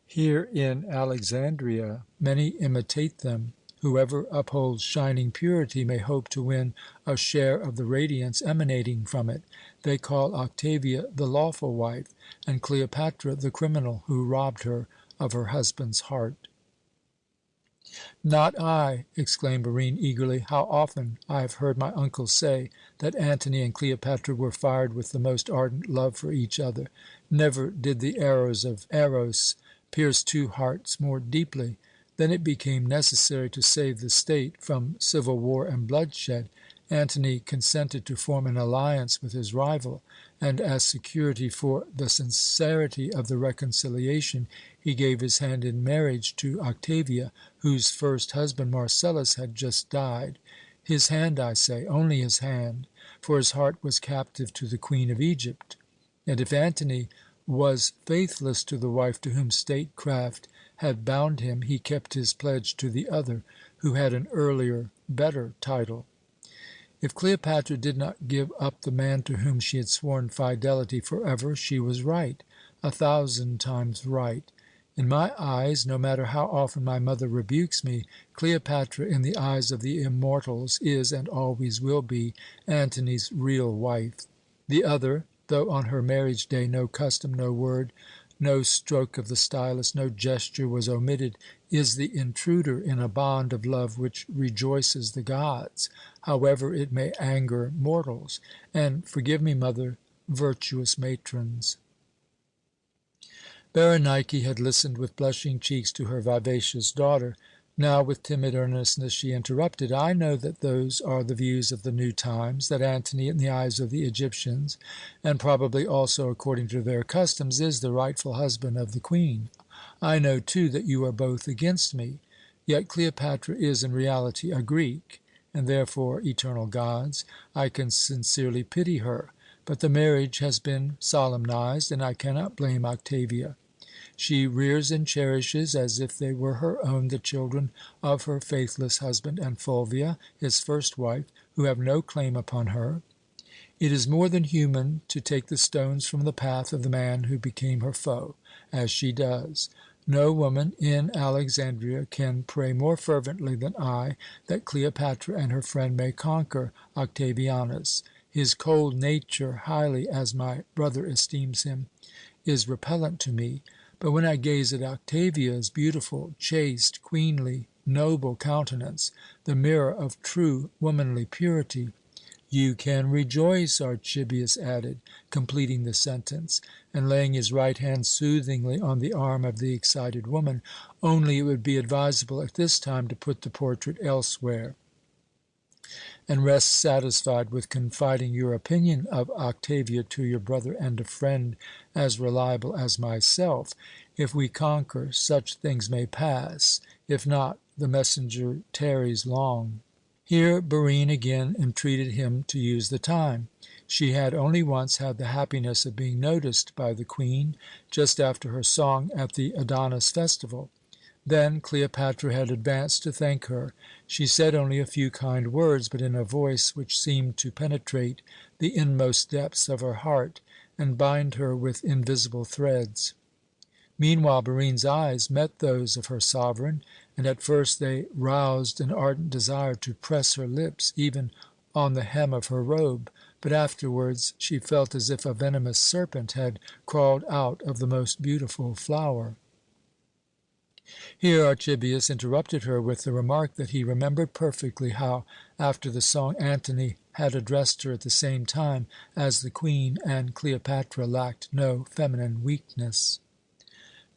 Here in Alexandria many imitate them. Whoever upholds shining purity may hope to win a share of the radiance emanating from it. They call Octavia the lawful wife, and Cleopatra the criminal who robbed her of her husband's heart." "Not I!" exclaimed Barine eagerly. "How often I have heard my uncle say that Antony and Cleopatra were fired with the most ardent love for each other. Never did the arrows of Eros pierce two hearts more deeply. Then it became necessary to save the state from civil war and bloodshed. Antony consented to form an alliance with his rival, and as security for the sincerity of the reconciliation, he gave his hand in marriage to Octavia, whose first husband, Marcellus, had just died. His hand, I say, only his hand, for his heart was captive to the Queen of Egypt. And if Antony was faithless to the wife to whom statecraft had bound him, he kept his pledge to the other, who had an earlier, better title. If Cleopatra did not give up the man to whom she had sworn fidelity forever, she was right, 1,000 times right. In my eyes, no matter how often my mother rebukes me, Cleopatra, in the eyes of the immortals, is and always will be Antony's real wife. The other, though on her marriage day no custom, no word, no stroke of the stylus, no gesture was omitted, is the intruder in a bond of love which rejoices the gods, however it may anger mortals. And forgive me, mother, virtuous matrons." Berenike had listened with blushing cheeks to her vivacious daughter. Now, with timid earnestness, she interrupted, "I know that those are the views of the new times, that Antony, in the eyes of the Egyptians, and probably also according to their customs, is the rightful husband of the Queen. I know, too, that you are both against me. Yet Cleopatra is in reality a Greek, and therefore, eternal gods, I can sincerely pity her. But the marriage has been solemnized, and I cannot blame Octavia. She rears and cherishes, as if they were her own, the children of her faithless husband and Fulvia, his first wife, who have no claim upon her. It is more than human to take the stones from the path of the man who became her foe, as she does. No woman in Alexandria can pray more fervently than I that Cleopatra and her friend may conquer Octavianus. His cold nature, highly as my brother esteems him, is repellent to me. But when I gaze at Octavia's beautiful, chaste, queenly, noble countenance, the mirror of true womanly purity— You can rejoice," Archibius added, completing the sentence, and laying his right hand soothingly on the arm of the excited woman, "only it would be advisable at this time to put the portrait elsewhere, and rest satisfied with confiding your opinion of Octavia to your brother and a friend as reliable as myself. If we conquer, such things may pass; if not, the messenger tarries long." Here Barine again entreated him to use the time. She had only once had the happiness of being noticed by the Queen, just after her song at the Adonis festival. Then Cleopatra had advanced to thank her. She said only a few kind words, but in a voice which seemed to penetrate the inmost depths of her heart and bind her with invisible threads. Meanwhile Barine's eyes met those of her sovereign, and at first they roused an ardent desire to press her lips even on the hem of her robe, but afterwards she felt as if a venomous serpent had crawled out of the most beautiful flower. Here Archibius interrupted her with the remark that he remembered perfectly how, after the song, Antony had addressed her at the same time as the Queen, and Cleopatra lacked no feminine weakness.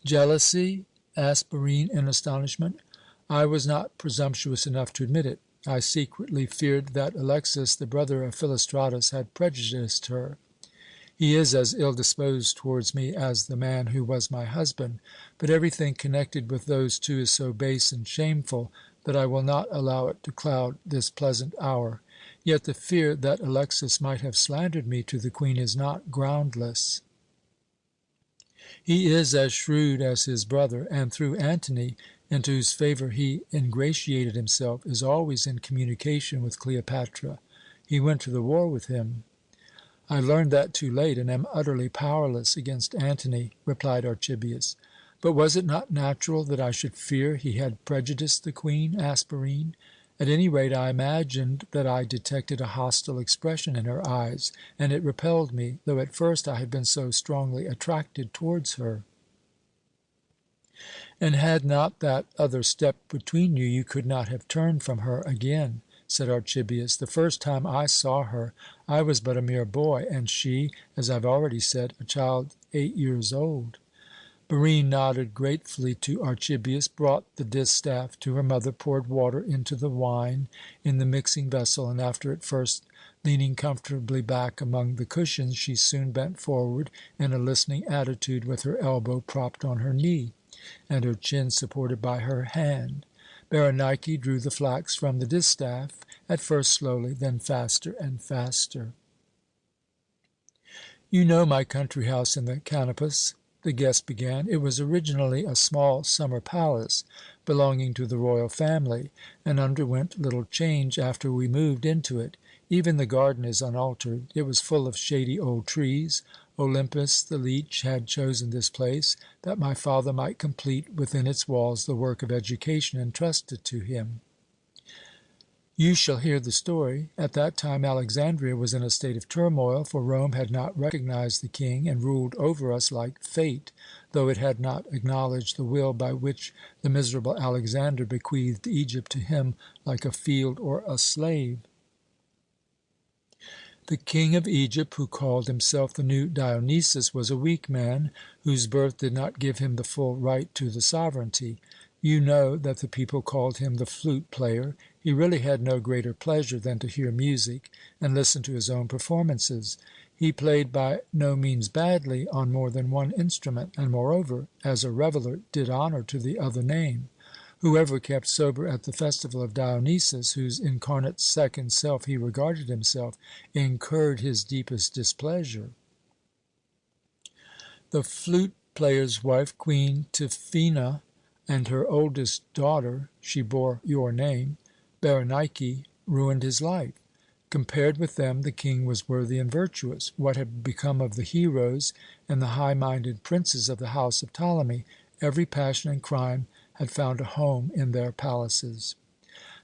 "Jealousy?" asked Barine in astonishment. "I was not presumptuous enough to admit it. I secretly feared that Alexas, the brother of Philostratus, had prejudiced her. He is as ill-disposed towards me as the man who was my husband, but everything connected with those two is so base and shameful that I will not allow it to cloud this pleasant hour. Yet the fear that Alexas might have slandered me to the Queen is not groundless. He is as shrewd as his brother, and through Antony, into whose favour he ingratiated himself, is always in communication with Cleopatra. He went to the war with him." "I learned that too late, and am utterly powerless against Antony," replied Archibius. "But was it not natural that I should fear he had prejudiced the Queen?" asked Barine. "At any rate, I imagined that I detected a hostile expression in her eyes, and it repelled me, though at first I had been so strongly attracted towards her." "And had not that other stepped between you, you could not have turned from her again," said Archibius. "The first time I saw her, I was but a mere boy, and she, as I have already said, a child 8 years old." Barine nodded gratefully to Archibius, brought the distaff to her mother, poured water into the wine in the mixing vessel, and after at first leaning comfortably back among the cushions, she soon bent forward in a listening attitude with her elbow propped on her knee, and her chin supported by her hand. Berenike drew the flax from the distaff, at first slowly, then faster and faster. "You know my country house in the Canopus," the guest began. "It was originally a small summer palace belonging to the royal family, and underwent little change after we moved into it. Even the garden is unaltered. It was full of shady old trees. Olympus, the leech, had chosen this place, that my father might complete within its walls the work of education entrusted to him. You shall hear the story. At that time Alexandria was in a state of turmoil, for Rome had not recognized the king and ruled over us like fate, though it had not acknowledged the will by which the miserable Alexander bequeathed Egypt to him like a field or a slave. The king of Egypt, who called himself the new Dionysus, was a weak man, whose birth did not give him the full right to the sovereignty. You know that the people called him the flute player. He really had no greater pleasure than to hear music and listen to his own performances. He played by no means badly on more than one instrument, and, moreover, as a reveller, did honour to the other name. Whoever kept sober at the festival of Dionysus, whose incarnate second self he regarded himself, incurred his deepest displeasure. The flute player's wife, Queen Tryphina, and her oldest daughter (she bore your name), Berenike, ruined his life. Compared with them, the king was worthy and virtuous. What had become of the heroes and the high-minded princes of the house of Ptolemy? Every passion and crime had found a home in their palaces.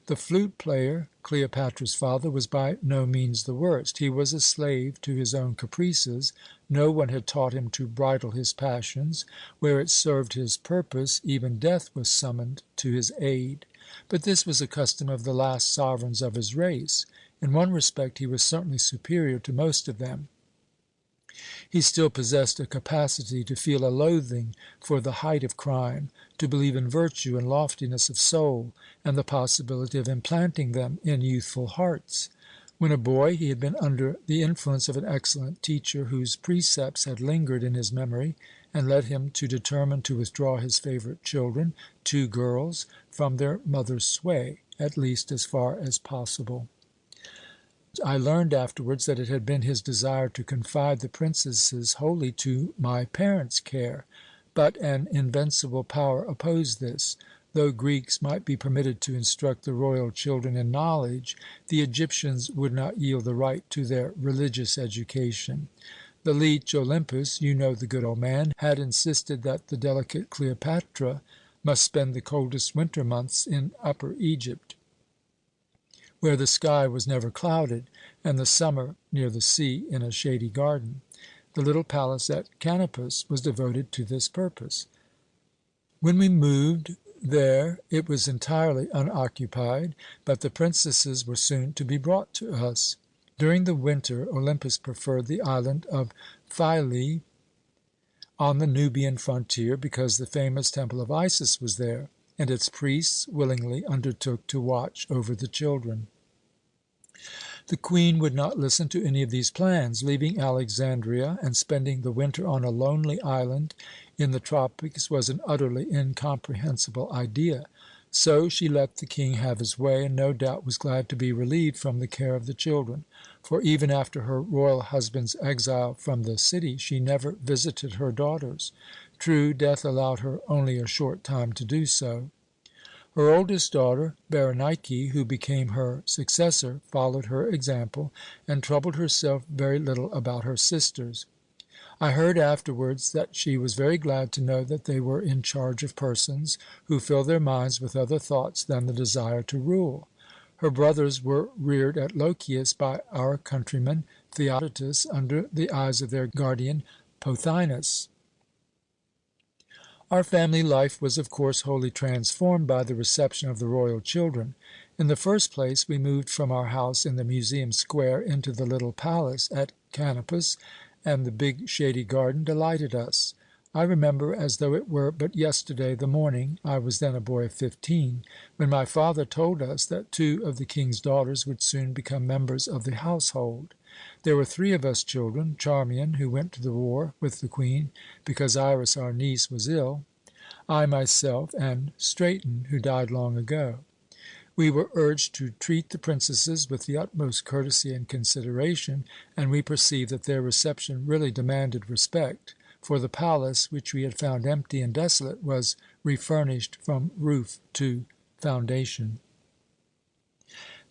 The flute player, Cleopatra's father, was by no means the worst. He was a slave to his own caprices. No one had taught him to bridle his passions. Where it served his purpose, even death was summoned to his aid. But this was a custom of the last sovereigns of his race. In one respect he was certainly superior to most of them. He still possessed a capacity to feel a loathing for the height of crime, to believe in virtue and loftiness of soul, and the possibility of implanting them in youthful hearts. When a boy, he had been under the influence of an excellent teacher, whose precepts had lingered in his memory, and led him to determine to withdraw his favourite children, 2 girls, from their mother's sway, at least as far as possible. I learned afterwards that it had been his desire to confide the princesses wholly to my parents' care, but an invincible power opposed this. Though Greeks might be permitted to instruct the royal children in knowledge, the Egyptians would not yield the right to their religious education. The leech Olympus, you know the good old man, had insisted that the delicate Cleopatra must spend the coldest winter months in Upper Egypt, where the sky was never clouded, and the summer near the sea in a shady garden. The little palace at Canopus was devoted to this purpose. When we moved there it was entirely unoccupied, but the princesses were soon to be brought to us. During the winter Olympus preferred the island of Philae on the Nubian frontier, because the famous temple of Isis was there, and its priests willingly undertook to watch over the children. The queen would not listen to any of these plans. Leaving Alexandria and spending the winter on a lonely island in the tropics was an utterly incomprehensible idea. So she let the king have his way, and no doubt was glad to be relieved from the care of the children. For even after her royal husband's exile from the city, she never visited her daughters. True, death allowed her only a short time to do so. Her oldest daughter, Berenike, who became her successor, followed her example, and troubled herself very little about her sisters. I heard afterwards that she was very glad to know that they were in charge of persons who filled their minds with other thoughts than the desire to rule. Her brothers were reared at Lochias by our countryman Theodotus, under the eyes of their guardian Pothinus. Our family life was, of course, wholly transformed by the reception of the royal children. In the first place, we moved from our house in the Museum Square into the little palace at Canopus, and the big shady garden delighted us. I remember, as though it were but yesterday, the morning (I was then a boy of 15) when my father told us that 2 of the king's daughters would soon become members of the household. There were 3 of us children: Charmian, who went to the war with the queen because Iris, our niece, was ill; I myself; and Straton, who died long ago. We were urged to treat the princesses with the utmost courtesy and consideration, and we perceived that their reception really demanded respect, for the palace, which we had found empty and desolate, was refurnished from roof to foundation.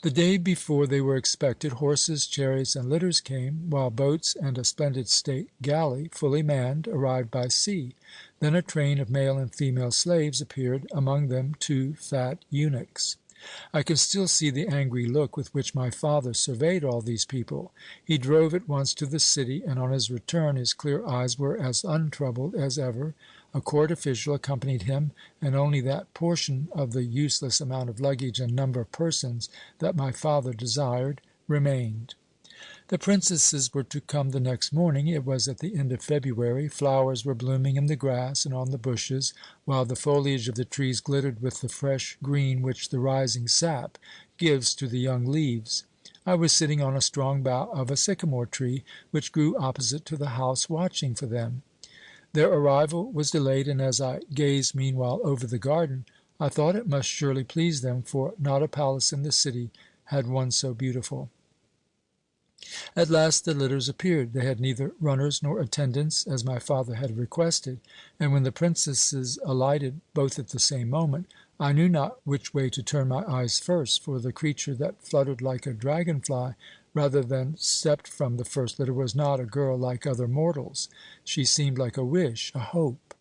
The day before they were expected, horses, chariots, and litters came, while boats and a splendid state galley, fully manned, arrived by sea. Then a train of male and female slaves appeared, among them 2 fat eunuchs. I can still see the angry look with which my father surveyed all these people. He drove at once to the city, and on his return his clear eyes were as untroubled as ever. A court official accompanied him, and only that portion of the useless amount of luggage and number of persons that my father desired remained. The princesses were to come the next morning. It was at the end of February. Flowers were blooming in the grass and on the bushes, while the foliage of the trees glittered with the fresh green which the rising sap gives to the young leaves. I was sitting on a strong bough of a sycamore tree, which grew opposite to the house, watching for them. Their arrival was delayed, and as I gazed meanwhile over the garden, I thought it must surely please them, for not a palace in the city had one so beautiful. At last the litters appeared. They had neither runners nor attendants, as my father had requested, and when the princesses alighted both at the same moment, I knew not which way to turn my eyes first, for the creature that fluttered like a dragon-fly rather than stepped from the first litter was not a girl like other mortals. She seemed like a wish, a hope.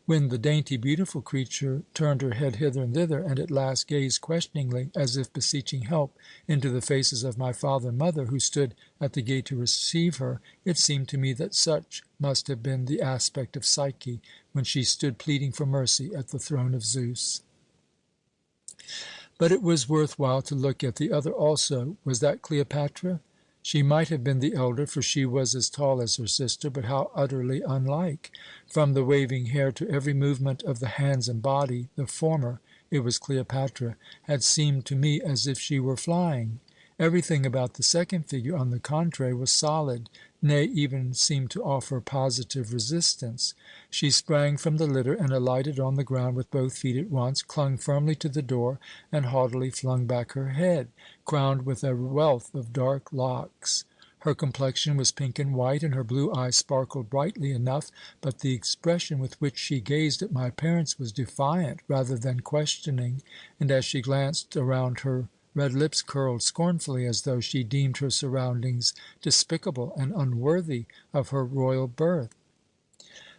When the dainty, beautiful creature turned her head hither and thither, and at last gazed questioningly, as if beseeching help, into the faces of my father and mother, who stood at the gate to receive her, it seemed to me that such must have been the aspect of Psyche when she stood pleading for mercy at the throne of Zeus. But it was worth while to look at the other also. Was that Cleopatra? She might have been the elder, for she was as tall as her sister, but how utterly unlike! From the waving hair to every movement of the hands and body, the former, it was Cleopatra, had seemed to me as if she were flying. Everything about the second figure, on the contrary, was solid, nay, even seemed to offer positive resistance. She sprang from the litter and alighted on the ground with both feet at once, clung firmly to the door, and haughtily flung back her head, crowned with a wealth of dark locks. Her complexion was pink and white, and her blue eyes sparkled brightly enough, but the expression with which she gazed at my parents was defiant rather than questioning, and as she glanced around her red lips curled scornfully, as though she deemed her surroundings despicable and unworthy of her royal birth.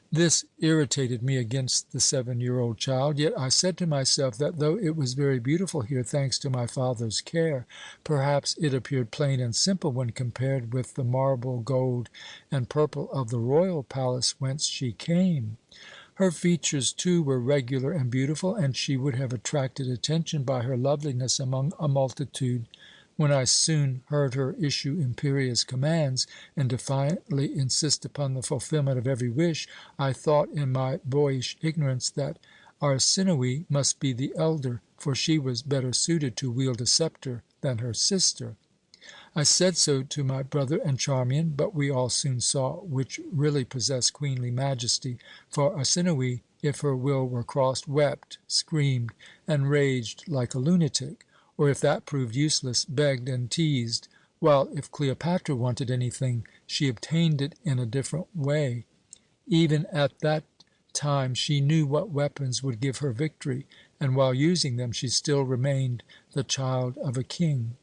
This irritated me against the 7-year-old child, yet I said to myself that though it was very beautiful here, thanks to my father's care, perhaps it appeared plain and simple when compared with the marble, gold, and purple of the royal palace whence she came. Her features, too, were regular and beautiful, and she would have attracted attention by her loveliness among a multitude. When I soon heard her issue imperious commands and defiantly insist upon the fulfilment of every wish, I thought in my boyish ignorance that Arsinoë must be the elder, for she was better suited to wield a sceptre than her sister. I said so to my brother and Charmian, but we all soon saw which really possessed queenly majesty, for Arsinoë, if her will were crossed, wept, screamed, and raged like a lunatic, or if that proved useless, begged and teased, while if Cleopatra wanted anything, she obtained it in a different way. Even at that time she knew what weapons would give her victory, and while using them she still remained the child of a king.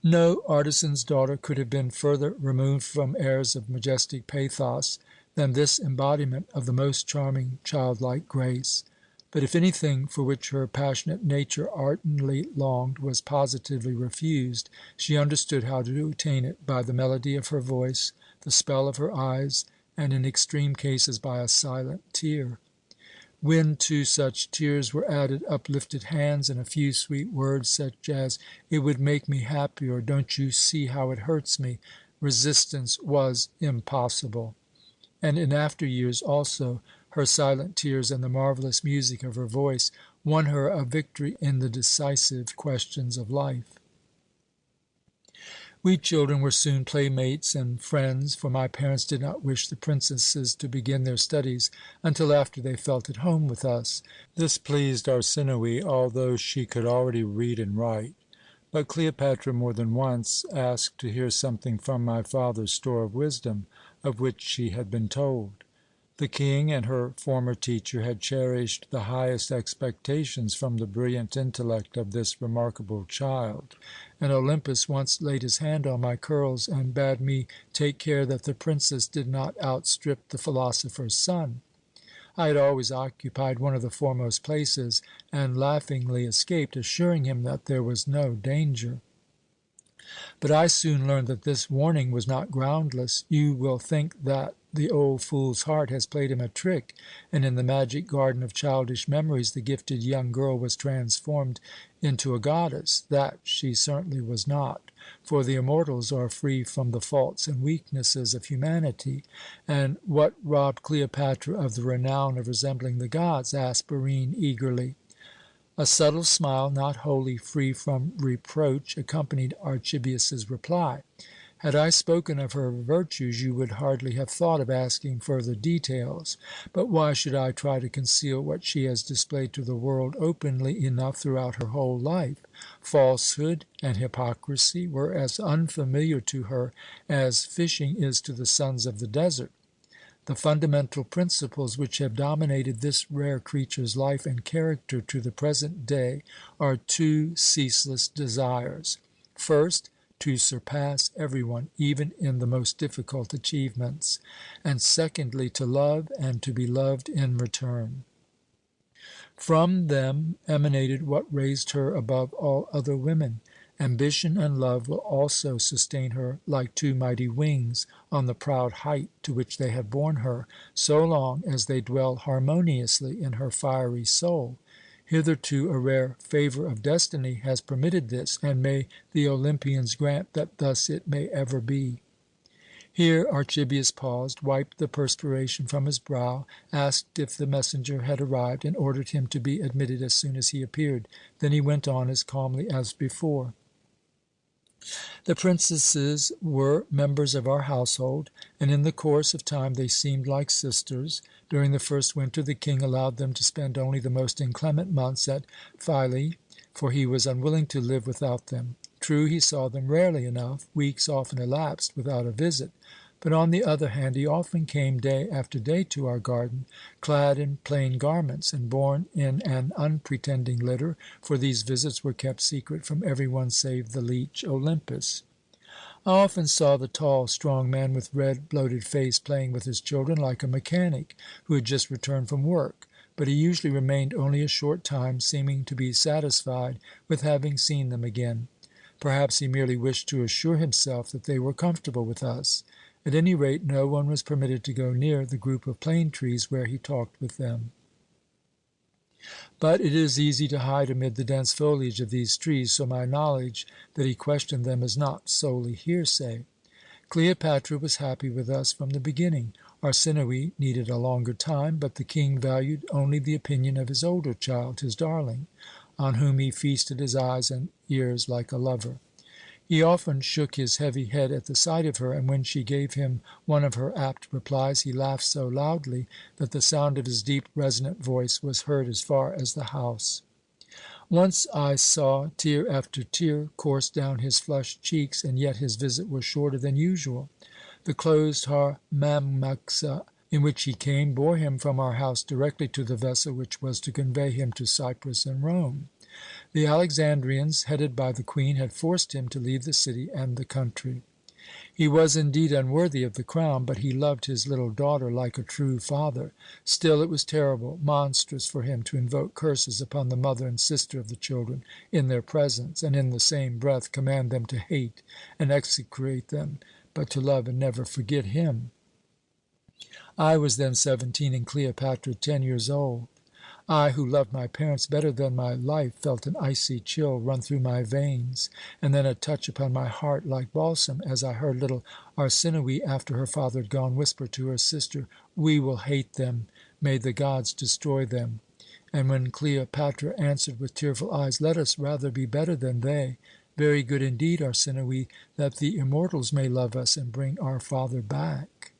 No artisan's daughter could have been further removed from airs of majestic pathos than this embodiment of the most charming childlike grace. But if anything for which her passionate nature ardently longed was positively refused, she understood how to attain it by the melody of her voice, the spell of her eyes, and in extreme cases by a silent tear. When to such tears were added uplifted hands and a few sweet words, such as, "It would make me happy," or "Don't you see how it hurts me?" resistance was impossible. And in after years also, her silent tears and the marvellous music of her voice won her a victory in the decisive questions of life. We children were soon playmates and friends, for my parents did not wish the princesses to begin their studies until after they felt at home with us. This pleased Arsinoë, although she could already read and write. But Cleopatra more than once asked to hear something from my father's store of wisdom, of which she had been told. The king and her former teacher had cherished the highest expectations from the brilliant intellect of this remarkable child, and Olympus once laid his hand on my curls and bade me take care that the princess did not outstrip the philosopher's son. I had always occupied one of the foremost places, and laughingly escaped, assuring him that there was no danger. But I soon learned that this warning was not groundless. You will think that the old fool's heart has played him a trick, and in the magic garden of childish memories the gifted young girl was transformed into a goddess. That she certainly was not, for the immortals are free from the faults and weaknesses of humanity. And what robbed Cleopatra of the renown of resembling the gods? Asked Barine eagerly. A subtle smile, not wholly free from reproach, accompanied Archibius's reply. Had I spoken of her virtues, you would hardly have thought of asking further details. But why should I try to conceal what she has displayed to the world openly enough throughout her whole life? Falsehood and hypocrisy were as unfamiliar to her as fishing is to the sons of the desert. The fundamental principles which have dominated this rare creature's life and character to the present day are two ceaseless desires: first, to surpass everyone, even in the most difficult achievements; and secondly, to love and to be loved in return. From them emanated what raised her above all other women. Ambition and love will also sustain her like two mighty wings on the proud height to which they have borne her, so long as they dwell harmoniously in her fiery soul. Hitherto a rare favour of destiny has permitted this, and may the Olympians grant that thus it may ever be. Here Archibius paused, wiped the perspiration from his brow, asked if the messenger had arrived, and ordered him to be admitted as soon as he appeared. Then he went on as calmly as before. The princesses were members of our household, and in the course of time they seemed like sisters. During the first winter the king allowed them to spend only the most inclement months at Philae, for he was unwilling to live without them. True, he saw them rarely enough. Weeks often elapsed without a visit. But on the other hand, he often came day after day to our garden, clad in plain garments, and borne in an unpretending litter, for these visits were kept secret from every one save the leech Olympus. I often saw the tall, strong man with red, bloated face playing with his children like a mechanic who had just returned from work, but he usually remained only a short time, seeming to be satisfied with having seen them again. Perhaps he merely wished to assure himself that they were comfortable with us. At any rate, no one was permitted to go near the group of plane trees where he talked with them. But it is easy to hide amid the dense foliage of these trees, so my knowledge that he questioned them is not solely hearsay. Cleopatra was happy with us from the beginning. Arsinoe needed a longer time, but the king valued only the opinion of his older child, his darling, on whom he feasted his eyes and ears like a lover. He often shook his heavy head at the sight of her, and when she gave him one of her apt replies, he laughed so loudly that the sound of his deep, resonant voice was heard as far as the house. Once I saw tear after tear course down his flushed cheeks, and yet his visit was shorter than usual. The closed harmamaxa in which he came bore him from our house directly to the vessel which was to convey him to Cyprus and Rome. The Alexandrians, headed by the Queen, had forced him to leave the city and the country. He was indeed unworthy of the crown, but he loved his little daughter like a true father. Still, it was terrible, monstrous for him to invoke curses upon the mother and sister of the children in their presence, and in the same breath command them to hate and execrate them, but to love and never forget him. I was then 17 and Cleopatra 10 years old. I, who loved my parents better than my life, felt an icy chill run through my veins, and then a touch upon my heart like balsam, as I heard little Arsinoe, after her father had gone, whisper to her sister, "We will hate them. May the gods destroy them." And when Cleopatra answered with tearful eyes, "Let us rather be better than they. Very good indeed, Arsinoe, that the immortals may love us and bring our father back."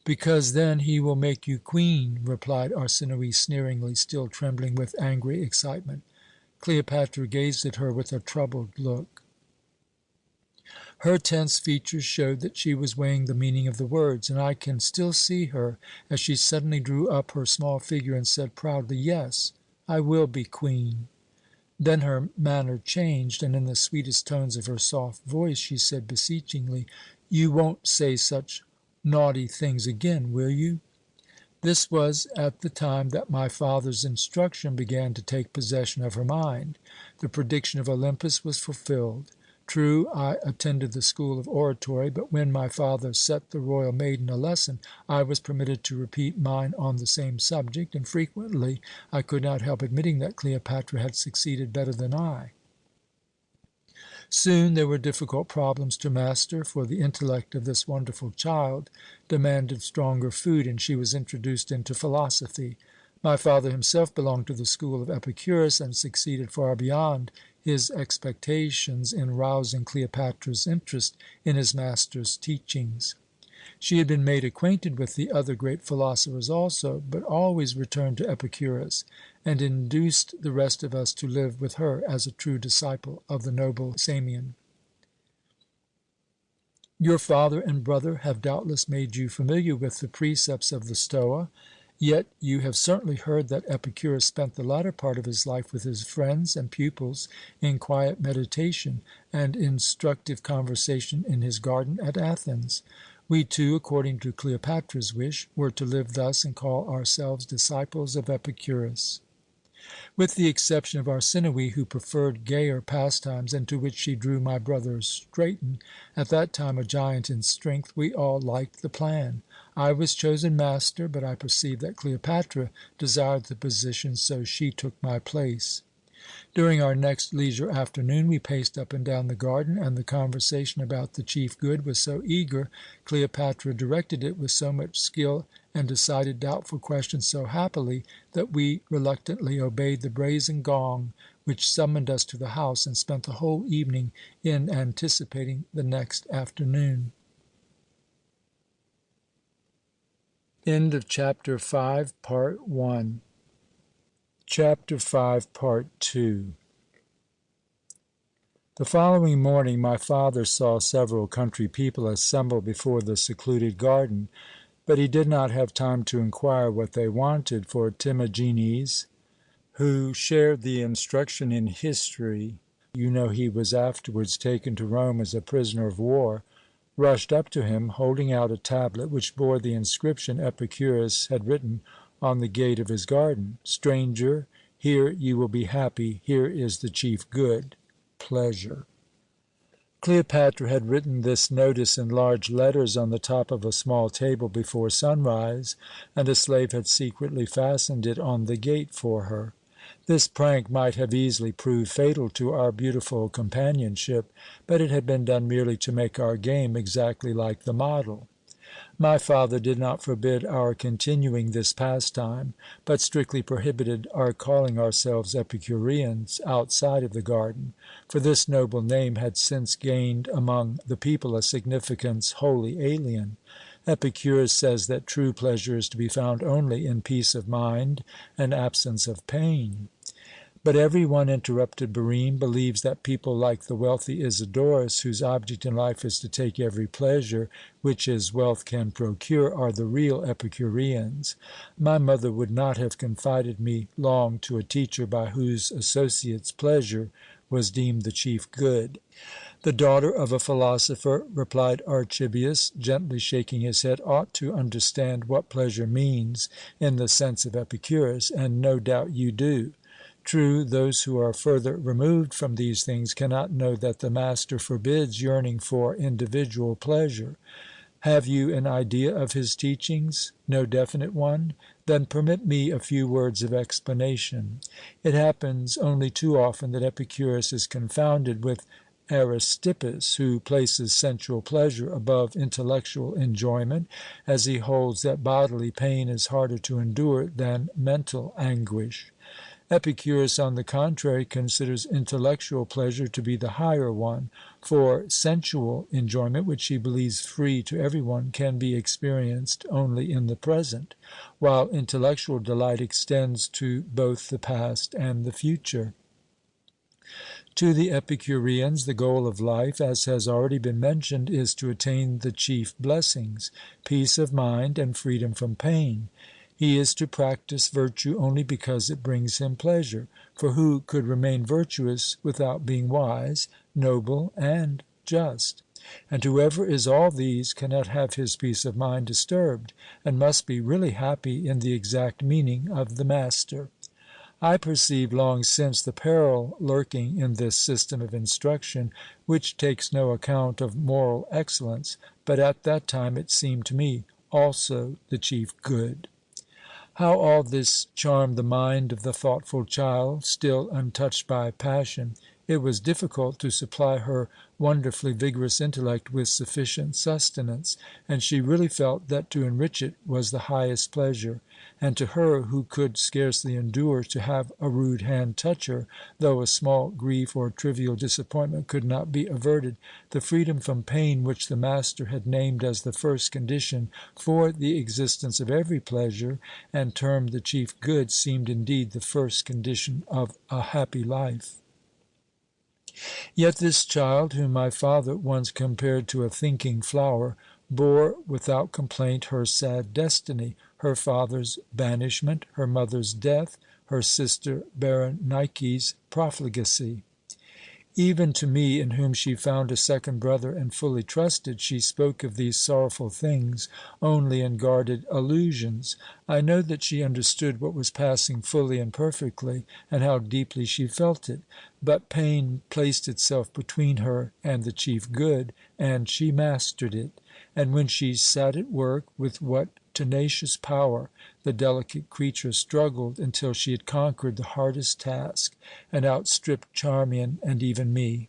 "Because then he will make you queen," replied Arsinoe sneeringly, still trembling with angry excitement. Cleopatra gazed at her with a troubled look. Her tense features showed that she was weighing the meaning of the words, and I can still see her as she suddenly drew up her small figure and said proudly, "Yes, I will be queen." Then her manner changed, and in the sweetest tones of her soft voice she said beseechingly, "You won't say such naughty things again, will you?" This was at the time that my father's instruction began to take possession of her mind. The prediction of Olympus was fulfilled. True, I attended the school of oratory, but when my father set the royal maiden a lesson, I was permitted to repeat mine on the same subject, and frequently I could not help admitting that Cleopatra had succeeded better than I. Soon there were difficult problems to master, for the intellect of this wonderful child demanded stronger food, and she was introduced into philosophy. My father himself belonged to the school of Epicurus, and succeeded far beyond his expectations in rousing Cleopatra's interest in his master's teachings. She had been made acquainted with the other great philosophers also, but always returned to Epicurus, and induced the rest of us to live with her as a true disciple of the noble Samian. Your father and brother have doubtless made you familiar with the precepts of the Stoa, yet you have certainly heard that Epicurus spent the latter part of his life with his friends and pupils in quiet meditation and instructive conversation in his garden at Athens. We too, according to Cleopatra's wish, were to live thus and call ourselves disciples of Epicurus. With the exception of Arsinoe, who preferred gayer pastimes, and to which she drew my brother Straton, at that time a giant in strength, we all liked the plan. I was chosen master, but I perceived that Cleopatra desired the position, so she took my place. During our next leisure afternoon we paced up and down the garden, and the conversation about the chief good was so eager, Cleopatra directed it with so much skill, and decided doubtful questions so happily, that we reluctantly obeyed the brazen gong which summoned us to the house, and spent the whole evening in anticipating the next afternoon. End of Chapter 5, Part 1. Chapter 5, Part 2. The following morning my father saw several country people assembled before the secluded garden, but he did not have time to inquire what they wanted, for Timagenes, who shared the instruction in history, you know he was afterwards taken to Rome as a prisoner of war, rushed up to him, holding out a tablet which bore the inscription Epicurus had written on the gate of his garden: "Stranger, here you will be happy. Here is the chief good, pleasure." Cleopatra had written this notice in large letters on the top of a small table before sunrise, and a slave had secretly fastened it on the gate for her. This prank might have easily proved fatal to our beautiful companionship, but it had been done merely to make our game exactly like the model. My father did not forbid our continuing this pastime, but strictly prohibited our calling ourselves Epicureans outside of the garden, for this noble name had since gained among the people a significance wholly alien. Epicurus says that true pleasure is to be found only in peace of mind and absence of pain. But every one, interrupted Barine, believes that people like the wealthy Isidorus, whose object in life is to take every pleasure which his wealth can procure, are the real Epicureans. My mother would not have confided me long to a teacher by whose associates pleasure was deemed the chief good. The daughter of a philosopher, replied Archibius, gently shaking his head, ought to understand what pleasure means in the sense of Epicurus, and no doubt you do. True, those who are further removed from these things cannot know that the master forbids yearning for individual pleasure. Have you an idea of his teachings? No definite one? Then permit me a few words of explanation. It happens only too often that Epicurus is confounded with Aristippus, who places sensual pleasure above intellectual enjoyment, as he holds that bodily pain is harder to endure than mental anguish. Epicurus, on the contrary, considers intellectual pleasure to be the higher one, for sensual enjoyment, which he believes free to every one, can be experienced only in the present, while intellectual delight extends to both the past and the future. To the Epicureans, the goal of life, as has already been mentioned, is to attain the chief blessings, peace of mind and freedom from pain. He is to practise virtue only because it brings him pleasure, for who could remain virtuous without being wise, noble, and just? And whoever is all these cannot have his peace of mind disturbed, and must be really happy in the exact meaning of the master. I perceived long since the peril lurking in this system of instruction, which takes no account of moral excellence, but at that time it seemed to me also the chief good. How all this charmed the mind of the thoughtful child, still untouched by passion, It was difficult to supply her wonderfully vigorous intellect with sufficient sustenance, and she really felt that to enrich it was the highest pleasure. And to her, who could scarcely endure to have a rude hand touch her, though a small grief or trivial disappointment could not be averted, the freedom from pain which the master had named as the first condition for the existence of every pleasure, and termed the chief good, seemed indeed the first condition of a happy life. Yet this child, whom my father once compared to a thinking flower, bore without complaint her sad destiny, her father's banishment, her mother's death, her sister Berenike's profligacy. Even to me, in whom she found a second brother and fully trusted, she spoke of these sorrowful things only in guarded allusions. I know that she understood what was passing fully and perfectly, and how deeply she felt it. But pain placed itself between her and the chief good, and she mastered it. And when she sat at work, with what tenacious power the delicate creature struggled until she had conquered the hardest task and outstripped Charmian and even me.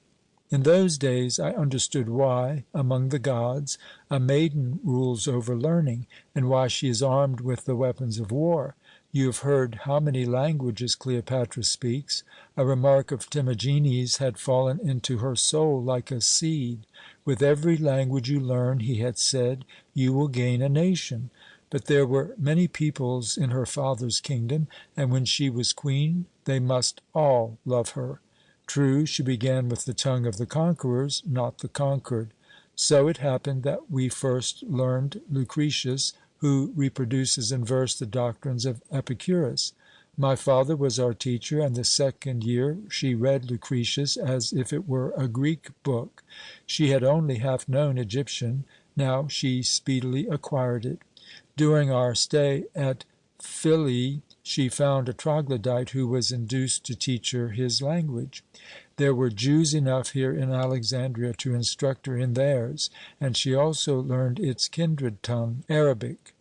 In those days I understood why, among the gods, a maiden rules over learning, and why she is armed with the weapons of war. You have heard how many languages Cleopatra speaks. A remark of Timagenes had fallen into her soul like a seed. With every language you learn, he had said, you will gain a nation. But there were many peoples in her father's kingdom, and when she was queen, they must all love her. True, she began with the tongue of the conquerors, not the conquered. So it happened that we first learned Lucretius, who reproduces in verse the doctrines of Epicurus. My father was our teacher, and the second year she read Lucretius as if it were a Greek book. She had only half known Egyptian. Now she speedily acquired it. During our stay at Philae, she found a troglodyte who was induced to teach her his language. There were Jews enough here in Alexandria to instruct her in theirs, and she also learned its kindred tongue, Arabic.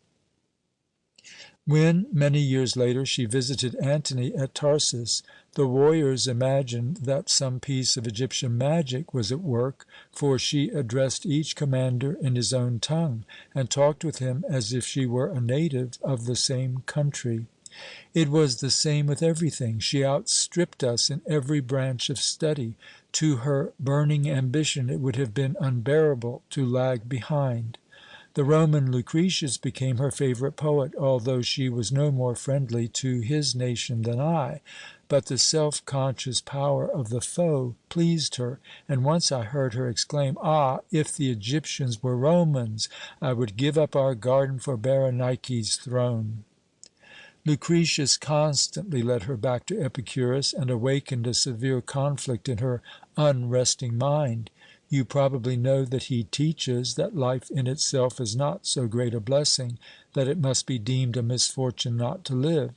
When, many years later, she visited Antony at Tarsus, the warriors imagined that some piece of Egyptian magic was at work, for she addressed each commander in his own tongue, and talked with him as if she were a native of the same country. It was the same with everything. She outstripped us in every branch of study. To her burning ambition it would have been unbearable to lag behind. The Roman Lucretius became her favourite poet, although she was no more friendly to his nation than I. But the self-conscious power of the foe pleased her, and once I heard her exclaim, "Ah, if the Egyptians were Romans, I would give up our garden for Berenike's throne." Lucretius constantly led her back to Epicurus, and awakened a severe conflict in her unresting mind. You probably know that he teaches that life in itself is not so great a blessing that it must be deemed a misfortune not to live.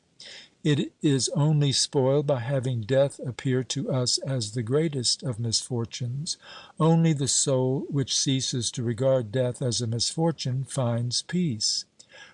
It is only spoiled by having death appear to us as the greatest of misfortunes. Only the soul which ceases to regard death as a misfortune finds peace.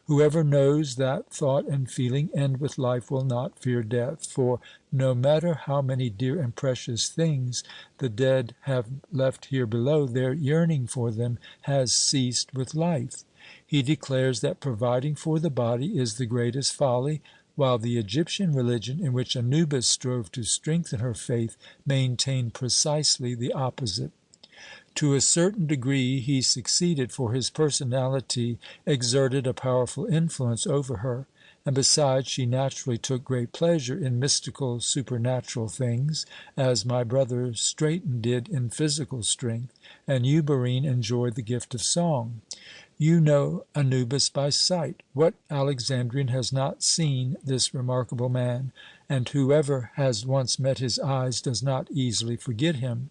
Whoever knows that thought and feeling end with life will not fear death, for no matter how many dear and precious things the dead have left here below, their yearning for them has ceased with life. He declares that providing for the body is the greatest folly, while the Egyptian religion, in which Anubis strove to strengthen her faith, maintained precisely the opposite. To a certain degree he succeeded, for his personality exerted a powerful influence over her, and besides, she naturally took great pleasure in mystical, supernatural things, as my brother Straton did in physical strength, and you, Barine, enjoyed the gift of song. You know Anubis by sight. What Alexandrian has not seen this remarkable man? And whoever has once met his eyes does not easily forget him.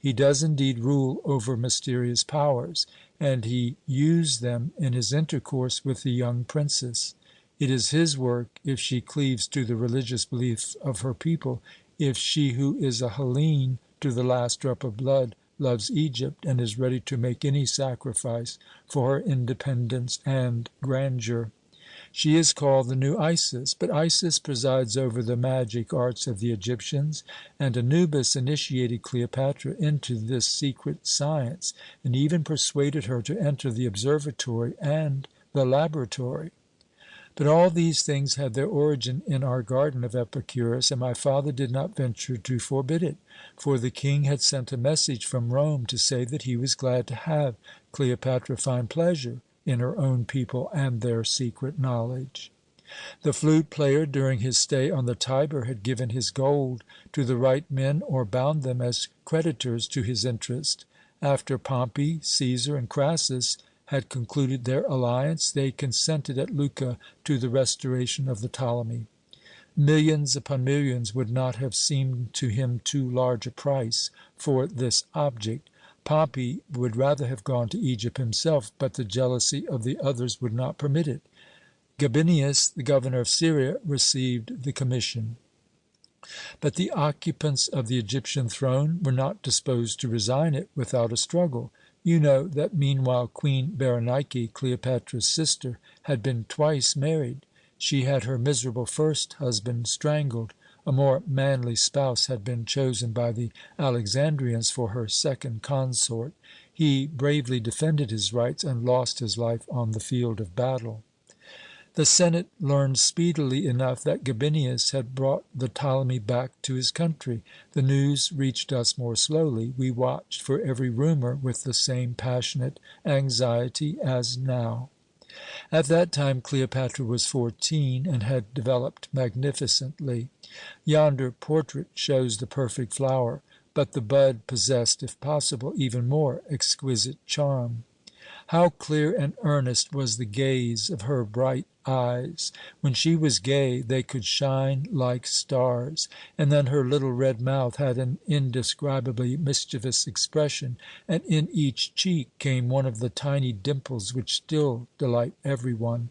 He does indeed rule over mysterious powers, and he used them in his intercourse with the young princess. It is his work if she cleaves to the religious belief of her people, if she who is a Hellene to the last drop of blood loves Egypt and is ready to make any sacrifice for her independence and grandeur. She is called the new Isis, but Isis presides over the magic arts of the Egyptians, and Anubis initiated Cleopatra into this secret science, and even persuaded her to enter the observatory and the laboratory. But all these things had their origin in our garden of Epicurus, and my father did not venture to forbid it, for the king had sent a message from Rome to say that he was glad to have Cleopatra find pleasure in her own people and their secret knowledge. The flute player, during his stay on the Tiber, had given his gold to the right men or bound them as creditors to his interest. After Pompey, Caesar, and Crassus had concluded their alliance, they consented at Lucca to the restoration of the Ptolemy. Millions upon millions would not have seemed to him too large a price for this object. Pompey would rather have gone to Egypt himself, but the jealousy of the others would not permit it. Gabinius, the governor of Syria, received the commission. But the occupants of the Egyptian throne were not disposed to resign it without a struggle. You know that meanwhile Queen Berenike, Cleopatra's sister, had been twice married. She had her miserable first husband strangled. A more manly spouse had been chosen by the Alexandrians for her second consort. He bravely defended his rights and lost his life on the field of battle. The Senate learned speedily enough that Gabinius had brought the Ptolemy back to his country. The news reached us more slowly. We watched for every rumor with the same passionate anxiety as now. At that time Cleopatra was 14 and had developed magnificently. Yonder portrait shows the perfect flower, but the bud possessed, if possible, even more exquisite charm. How clear and earnest was the gaze of her bright eyes! When she was gay, they could shine like stars. And then her little red mouth had an indescribably mischievous expression, and in each cheek came one of the tiny dimples which still delight every one.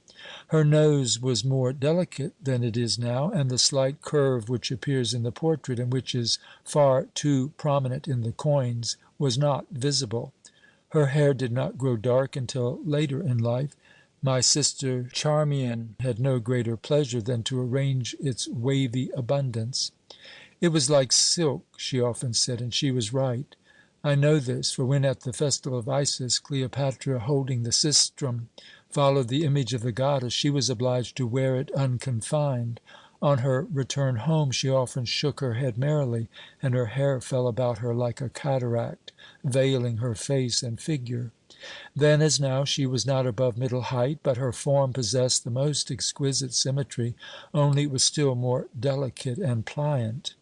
Her nose was more delicate than it is now, and the slight curve which appears in the portrait, and which is far too prominent in the coins, was not visible. Her hair did not grow dark until later in life. My sister Charmian had no greater pleasure than to arrange its wavy abundance. It was like silk, she often said, and she was right. I know this, for when at the festival of Isis, Cleopatra, holding the sistrum, followed the image of the goddess, she was obliged to wear it unconfined. On her return home she often shook her head merrily, and her hair fell about her like a cataract, veiling her face and figure. Then, as now, she was not above middle height, but her form possessed the most exquisite symmetry, only it was still more delicate and pliant.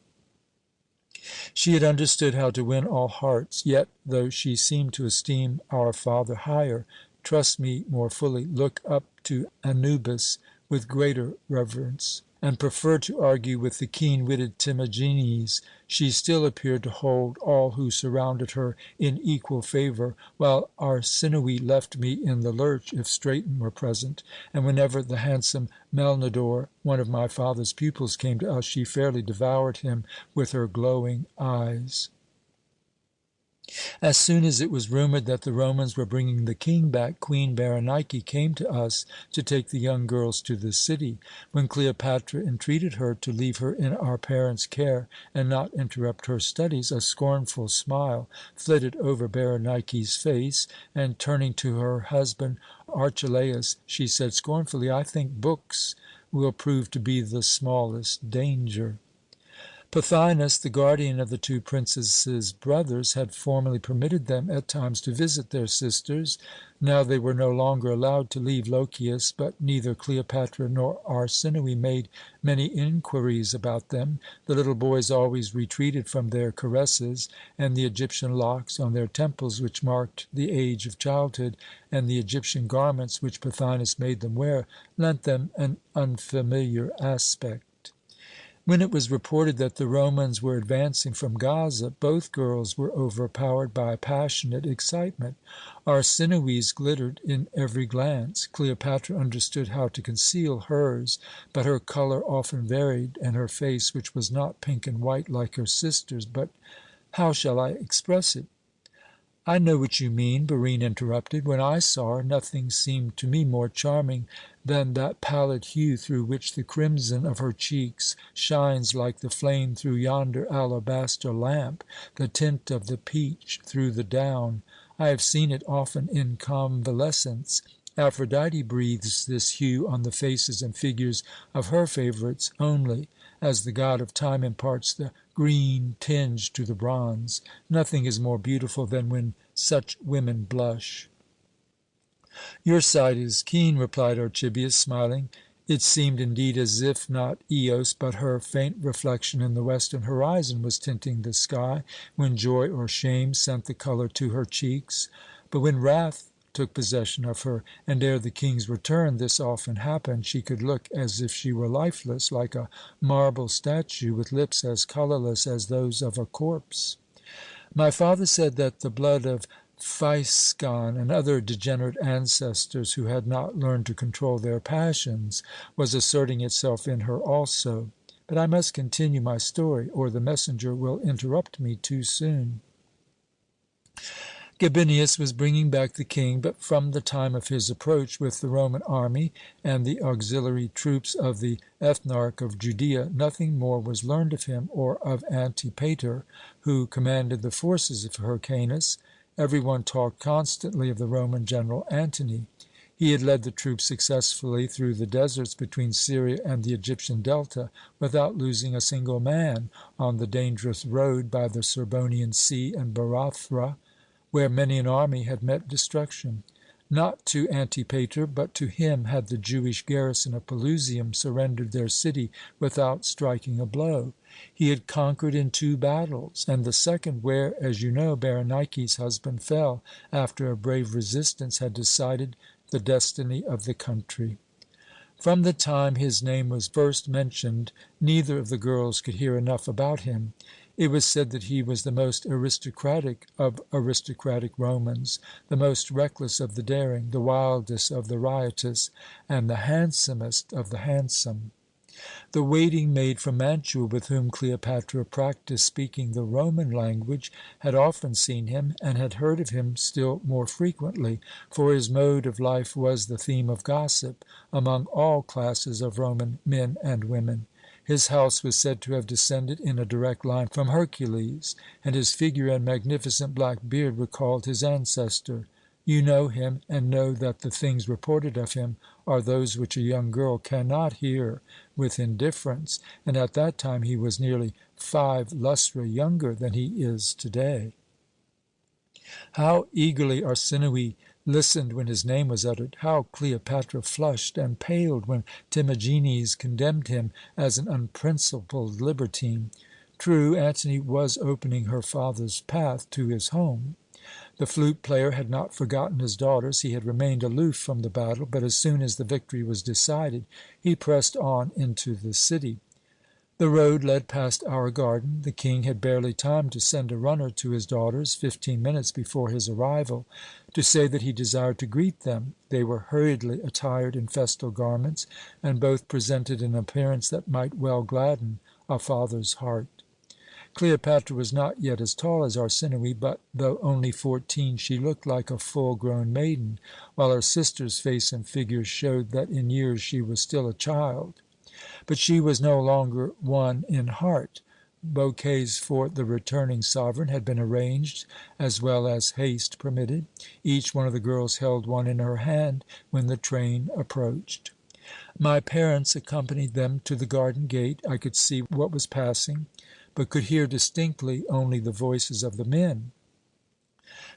She had understood how to win all hearts, yet, though she seemed to esteem our father higher, trust me more fully, look up to Anubis with greater reverence, and prefer to argue with the keen-witted Timagenes, she still appeared to hold all who surrounded her in equal favour, while Arsinoe left me in the lurch if Straton were present, and whenever the handsome Melnodor, one of my father's pupils, came to us, she fairly devoured him with her glowing eyes. As soon as it was rumoured that the Romans were bringing the king back, Queen Berenike came to us to take the young girls to the city. When Cleopatra entreated her to leave her in our parents' care and not interrupt her studies, a scornful smile flitted over Berenike's face, and turning to her husband Archelaus, she said scornfully, "I think books will prove to be the smallest danger." Pothinus, the guardian of the two princesses' brothers, had formerly permitted them at times to visit their sisters. Now they were no longer allowed to leave Lochias, but neither Cleopatra nor Arsinoe made many inquiries about them. The little boys always retreated from their caresses, and the Egyptian locks on their temples, which marked the age of childhood, and the Egyptian garments which Pothinus made them wear, lent them an unfamiliar aspect. When it was reported that the Romans were advancing from Gaza, both girls were overpowered by passionate excitement. Arsinoe's glittered in every glance. Cleopatra understood how to conceal hers, but her colour often varied, and her face, which was not pink and white like her sister's, but how shall I express it? "I know what you mean," Barine interrupted. "When I saw her, nothing seemed to me more charming than that pallid hue through which the crimson of her cheeks shines like the flame through yonder alabaster lamp, the tint of the peach through the down. I have seen it often in convalescence. Aphrodite breathes this hue on the faces and figures of her favourites only, as the god of time imparts the green tinge to the bronze. Nothing is more beautiful than when such women blush. "Your sight is keen," replied Archibius, smiling. It seemed indeed as if not Eos, but her faint reflection in the western horizon was tinting the sky, when joy or shame sent the colour to her cheeks. But when wrath took possession of her, and ere the king's return this often happened, she could look as if she were lifeless, like a marble statue, with lips as colourless as those of a corpse. My father said that the blood of Phaescon and other degenerate ancestors who had not learned to control their passions was asserting itself in her also. But I must continue my story, or the messenger will interrupt me too soon. Gabinius was bringing back the king, but from the time of his approach with the Roman army and the auxiliary troops of the ethnarch of Judea, nothing more was learned of him or of Antipater, who commanded the forces of Hyrcanus. Every one talked constantly of the Roman general Antony. He had led the troops successfully through the deserts between Syria and the Egyptian Delta, without losing a single man on the dangerous road by the Serbonian Sea and Barathra, where many an army had met destruction. Not to Antipater, but to him had the Jewish garrison of Pelusium surrendered their city without striking a blow. He had conquered in 2 battles, and the second, where, as you know, Berenike's husband fell after a brave resistance, had decided the destiny of the country. From the time his name was first mentioned, neither of the girls could hear enough about him. It was said that he was the most aristocratic of aristocratic Romans, the most reckless of the daring, the wildest of the riotous, and the handsomest of the handsome. The waiting maid from Mantua, with whom Cleopatra practised speaking the Roman language, had often seen him, and had heard of him still more frequently, for his mode of life was the theme of gossip among all classes of Roman men and women. His house was said to have descended in a direct line from Hercules, and his figure and magnificent black beard recalled his ancestor. You know him, and know that the things reported of him are those which a young girl cannot hear with indifference, and at that time he was nearly 5 lustra younger than he is to-day. How eagerly Arsinoe listened when his name was uttered! How Cleopatra flushed and paled when Timagenes condemned him as an unprincipled libertine! True, Antony was opening her father's path to his home. The flute player had not forgotten his daughters. He had remained aloof from the battle, but as soon as the victory was decided, he pressed on into the city. The road led past our garden. The king had barely time to send a runner to his daughters 15 minutes before his arrival, to say that he desired to greet them. They were hurriedly attired in festal garments, and both presented an appearance that might well gladden a father's heart. Cleopatra was not yet as tall as Arsinoe, but, though only 14, she looked like a full-grown maiden, while her sister's face and figure showed that in years she was still a child. But she was no longer one in heart. Bouquets for the returning sovereign had been arranged as well as haste permitted. Each one of the girls held one in her hand when the train approached. My parents accompanied them to the garden gate. I could see what was passing, but could hear distinctly only the voices of the men.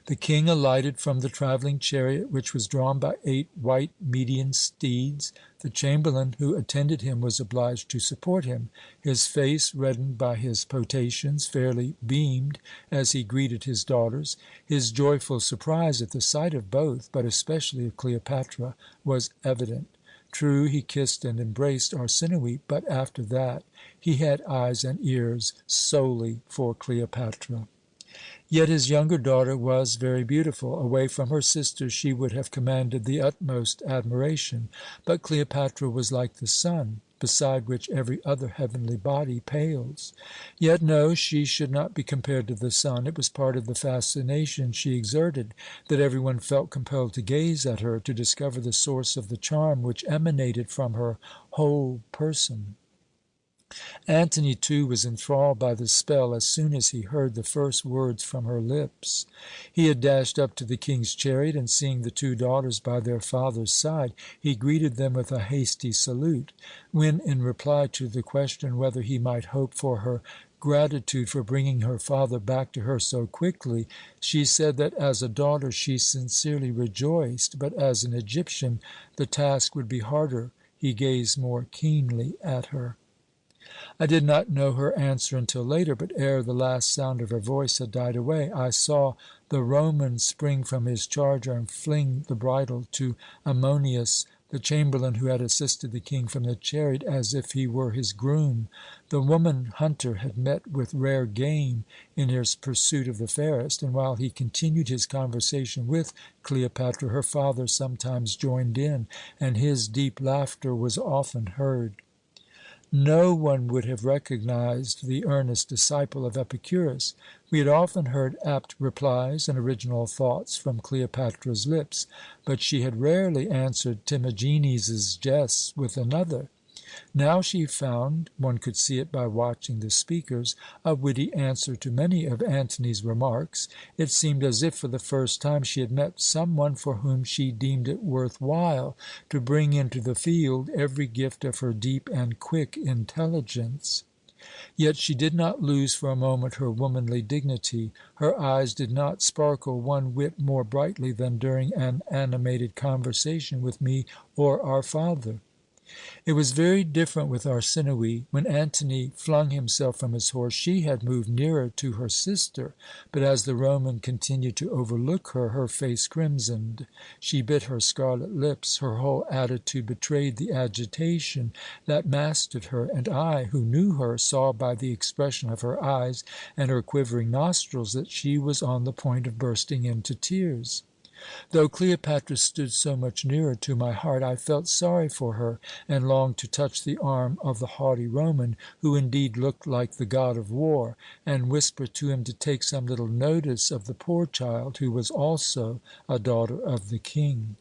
The king alighted from the travelling chariot, which was drawn by 8 white Median steeds. The chamberlain who attended him was obliged to support him. His face, reddened by his potations, fairly beamed as he greeted his daughters. His joyful surprise at the sight of both, but especially of Cleopatra, was evident. True, he kissed and embraced Arsinoe, but after that he had eyes and ears solely for Cleopatra. Yet his younger daughter was very beautiful. Away from her sister she would have commanded the utmost admiration, but Cleopatra was like the sun. beside which every other heavenly body pales. Yet no, she should not be compared to the sun. It was part of the fascination she exerted that every one felt compelled to gaze at her, to discover the source of the charm which emanated from her whole person. Antony, too, was enthralled by the spell as soon as he heard the first words from her lips. He had dashed up to the king's chariot, and seeing the two daughters by their father's side, he greeted them with a hasty salute. When, in reply to the question whether he might hope for her gratitude for bringing her father back to her so quickly, she said that as a daughter she sincerely rejoiced, but as an Egyptian the task would be harder. He gazed more keenly at her. I did not know her answer until later, but ere the last sound of her voice had died away, I saw the Roman spring from his charger and fling the bridle to Ammonius, the chamberlain who had assisted the king from the chariot, as if he were his groom. The woman hunter had met with rare game in his pursuit of the fairest, and while he continued his conversation with Cleopatra, her father sometimes joined in, and his deep laughter was often heard. No one would have recognized the earnest disciple of Epicurus. We had often heard apt replies and original thoughts from Cleopatra's lips, but she had rarely answered Timagenes's jests with another. Now she found, one could see it by watching the speakers, a witty answer to many of Antony's remarks. It seemed as if for the first time she had met some one for whom she deemed it worth while to bring into the field every gift of her deep and quick intelligence. Yet she did not lose for a moment her womanly dignity. Her eyes did not sparkle one whit more brightly than during an animated conversation with me or our father. It was very different with Arsinoe. When Antony flung himself from his horse, she had moved nearer to her sister, but as the Roman continued to overlook her, her face crimsoned. She bit her scarlet lips. Her whole attitude betrayed the agitation that mastered her, and I, who knew her, saw by the expression of her eyes and her quivering nostrils that she was on the point of bursting into tears. Though Cleopatra stood so much nearer to my heart, I felt sorry for her, and longed to touch the arm of the haughty Roman, who indeed looked like the god of war, and whisper to him to take some little notice of the poor child, who was also a daughter of the king.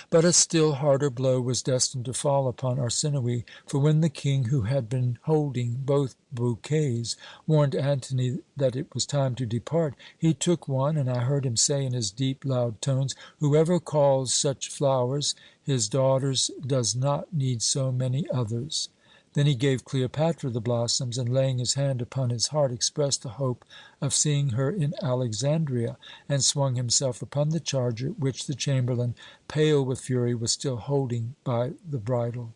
But a still harder blow was destined to fall upon Arsinoe, for when the king, who had been holding both bouquets, warned Antony that it was time to depart, he took one, and I heard him say in his deep, loud tones, "Whoever calls such flowers his daughters does not need so many others." Then he gave Cleopatra the blossoms, and laying his hand upon his heart, expressed the hope of seeing her in Alexandria, and swung himself upon the charger, which the chamberlain, pale with fury, was still holding by the bridle.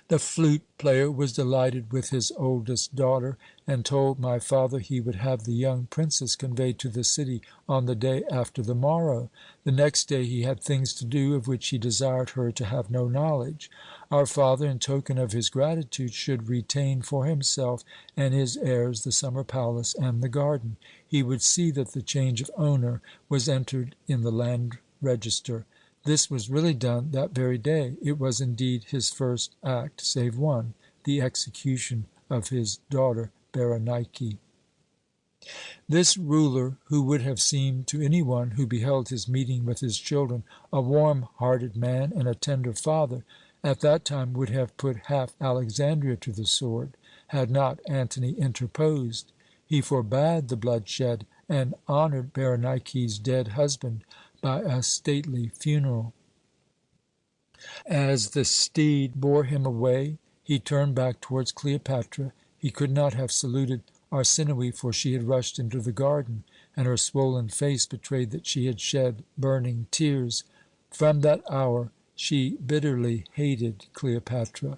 The flute player was delighted with his oldest daughter, and told my father he would have the young princess conveyed to the city on the day after the morrow. The next day he had things to do of which he desired her to have no knowledge. Our father, in token of his gratitude, should retain for himself and his heirs the summer palace and the garden. He would see that the change of owner was entered in the land register. This was really done that very day. It was indeed his first act, save one, the execution of his daughter Berenike. This ruler, who would have seemed to any one who beheld his meeting with his children a warm-hearted man and a tender father, at that time would have put half Alexandria to the sword, had not Antony interposed. He forbade the bloodshed, and honoured Berenike's dead husband by a stately funeral. As the steed bore him away, he turned back towards Cleopatra. He could not have saluted Arsinoe, for she had rushed into the garden, and her swollen face betrayed that she had shed burning tears. From that hour she bitterly hated Cleopatra.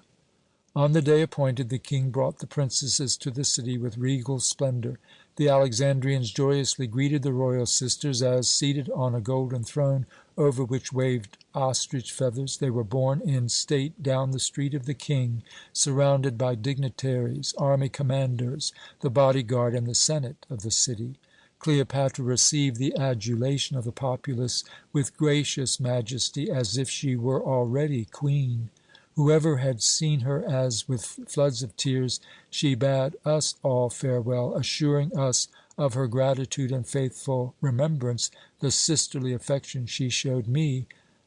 On the day appointed, the king brought the princesses to the city with regal splendor. The Alexandrians joyously greeted the royal sisters as, seated on a golden throne over which waved ostrich feathers, they were borne in state down the street of the king, surrounded by dignitaries, army commanders, the bodyguard, and the senate of the city. Cleopatra received the adulation of the populace with gracious majesty, as if she were already queen. Whoever had seen her as, with floods of tears, she bade us all farewell, assuring us of her gratitude and faithful remembrance, the sisterly affection she showed me.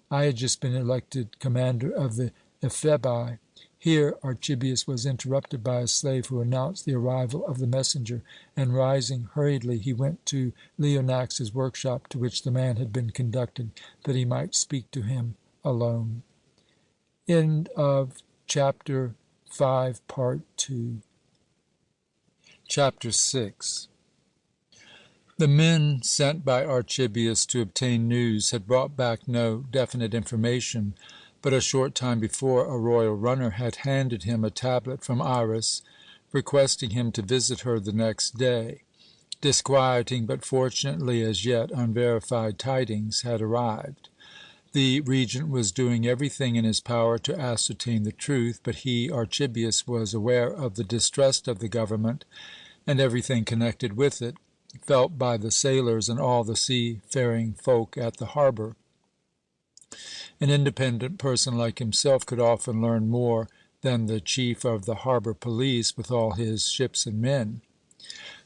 I had just been elected commander of the Ephebi. Here Archibius was interrupted by a slave who announced the arrival of the messenger, and rising hurriedly, he went to Leonax's workshop, to which the man had been conducted, that he might speak to him alone. End of chapter 5, part 2. Chapter 6. The men sent by Archibius to obtain news had brought back no definite information, but a short time before a royal runner had handed him a tablet from Iris, requesting him to visit her the next day. Disquieting, but fortunately as yet unverified tidings had arrived. The regent was doing everything in his power to ascertain the truth, but he, Archibius, was aware of the distrust of the government and everything connected with it, felt by the sailors and all the seafaring folk at the harbour. An independent person like himself could often learn more than the chief of the harbour police with all his ships and men.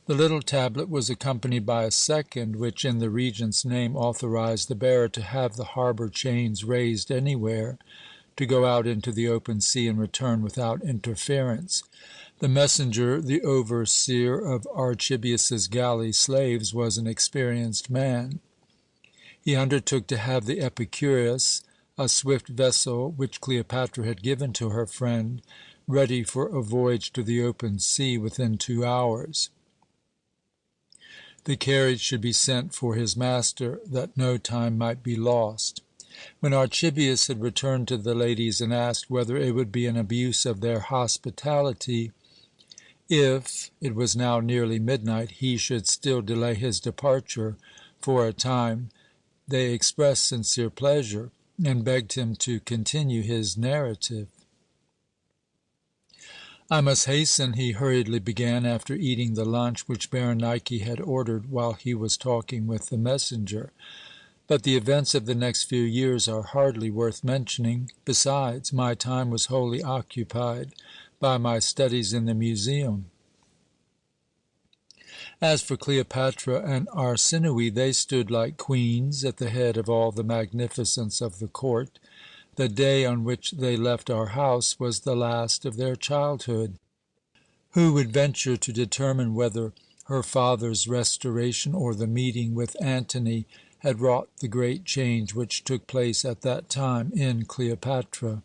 The little tablet was accompanied by a second, which in the regent's name authorized the bearer to have the harbour chains raised anywhere, to go out into the open sea and return without interference. The messenger, the overseer of Archibius's galley slaves, was an experienced man. He undertook to have the Epicurus, a swift vessel which Cleopatra had given to her friend, ready for a voyage to the open sea within 2 hours. The carriage should be sent for his master, that no time might be lost. When Archibius had returned to the ladies and asked whether it would be an abuse of their hospitality if, it was now nearly midnight, he should still delay his departure for a time, they expressed sincere pleasure and begged him to continue his narrative. "I must hasten," he hurriedly began, after eating the lunch which Berenike had ordered while he was talking with the messenger. "But the events of the next few years are hardly worth mentioning. Besides, my time was wholly occupied by my studies in the museum. As for Cleopatra and Arsinoe, they stood like queens at the head of all the magnificence of the court. The day on which they left our house was the last of their childhood. Who would venture to determine whether her father's restoration or the meeting with Antony had wrought the great change which took place at that time in Cleopatra?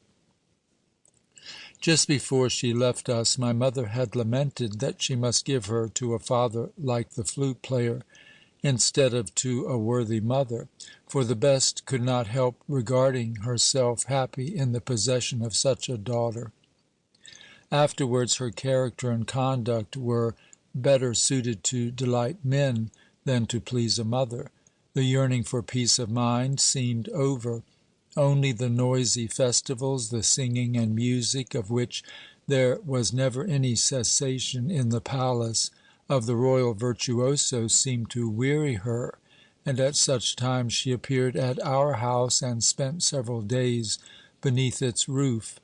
Just before she left us, my mother had lamented that she must give her to a father like the flute player, instead of to a worthy mother, for the best could not help regarding herself happy in the possession of such a daughter. Afterwards, her character and conduct were better suited to delight men than to please a mother. The yearning for peace of mind seemed over. Only the noisy festivals, the singing and music, of which there was never any cessation in the palace of the royal virtuoso, seemed to weary her, and at such times she appeared at our house and spent several days beneath its roof.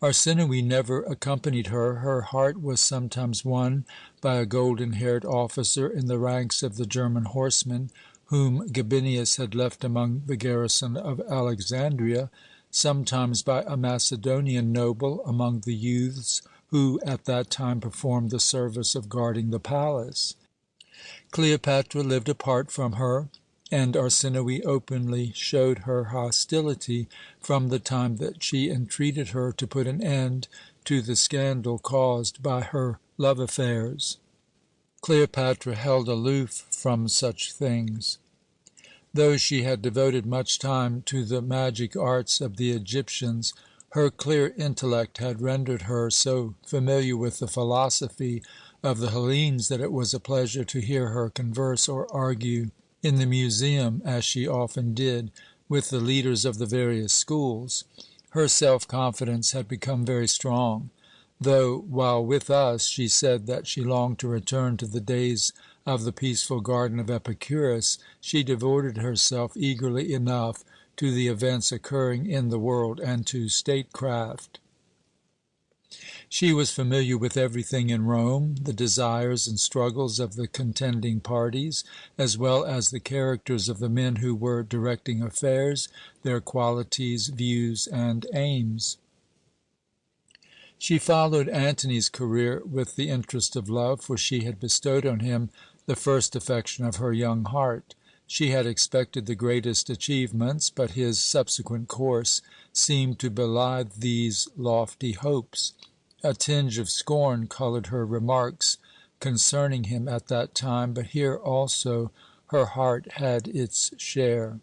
Arsinoe never accompanied her. Her heart was sometimes won by a golden-haired officer in the ranks of the German horsemen, whom Gabinius had left among the garrison of Alexandria, sometimes by a Macedonian noble among the youths who at that time performed the service of guarding the palace. Cleopatra lived apart from her, and Arsinoe openly showed her hostility from the time that she entreated her to put an end to the scandal caused by her love affairs. Cleopatra held aloof from such things. Though she had devoted much time to the magic arts of the Egyptians, her clear intellect had rendered her so familiar with the philosophy of the Hellenes that it was a pleasure to hear her converse or argue in the museum, as she often did, with the leaders of the various schools. Her self-confidence had become very strong, though, while with us, she said that she longed to return to the days of the peaceful garden of Epicurus, she devoted herself eagerly enough to the events occurring in the world and to statecraft. She was familiar with everything in Rome, the desires and struggles of the contending parties, as well as the characters of the men who were directing affairs, their qualities, views, and aims. She followed Antony's career with the interest of love, for she had bestowed on him the first affection of her young heart. She had expected the greatest achievements, but his subsequent course seemed to belie these lofty hopes. A tinge of scorn colored her remarks concerning him at that time, but here also her heart had its share.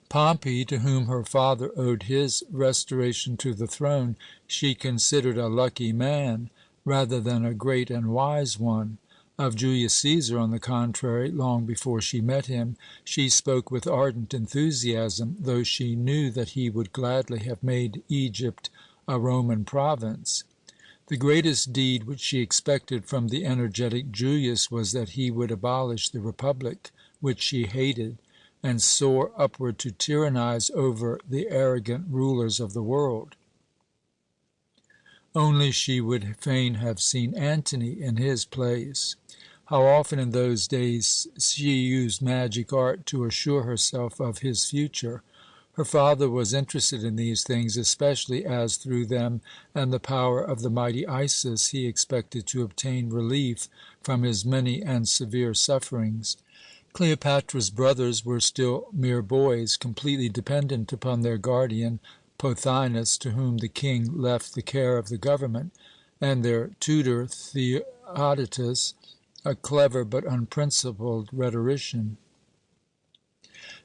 Pompey, to whom her father owed his restoration to the throne, she considered a lucky man rather than a great and wise one. Of Julius Caesar, on the contrary, long before she met him, she spoke with ardent enthusiasm, though she knew that he would gladly have made Egypt a Roman province. The greatest deed which she expected from the energetic Julius was that he would abolish the republic which she hated, and soar upward to tyrannize over the arrogant rulers of the world. Only she would fain have seen Antony in his place. How often in those days she used magic art to assure herself of his future! Her father was interested in these things, especially as through them and the power of the mighty Isis he expected to obtain relief from his many and severe sufferings. Cleopatra's brothers were still mere boys, completely dependent upon their guardian, Pothinus, to whom the king left the care of the government, and their tutor, Theodotus, a clever but unprincipled rhetorician.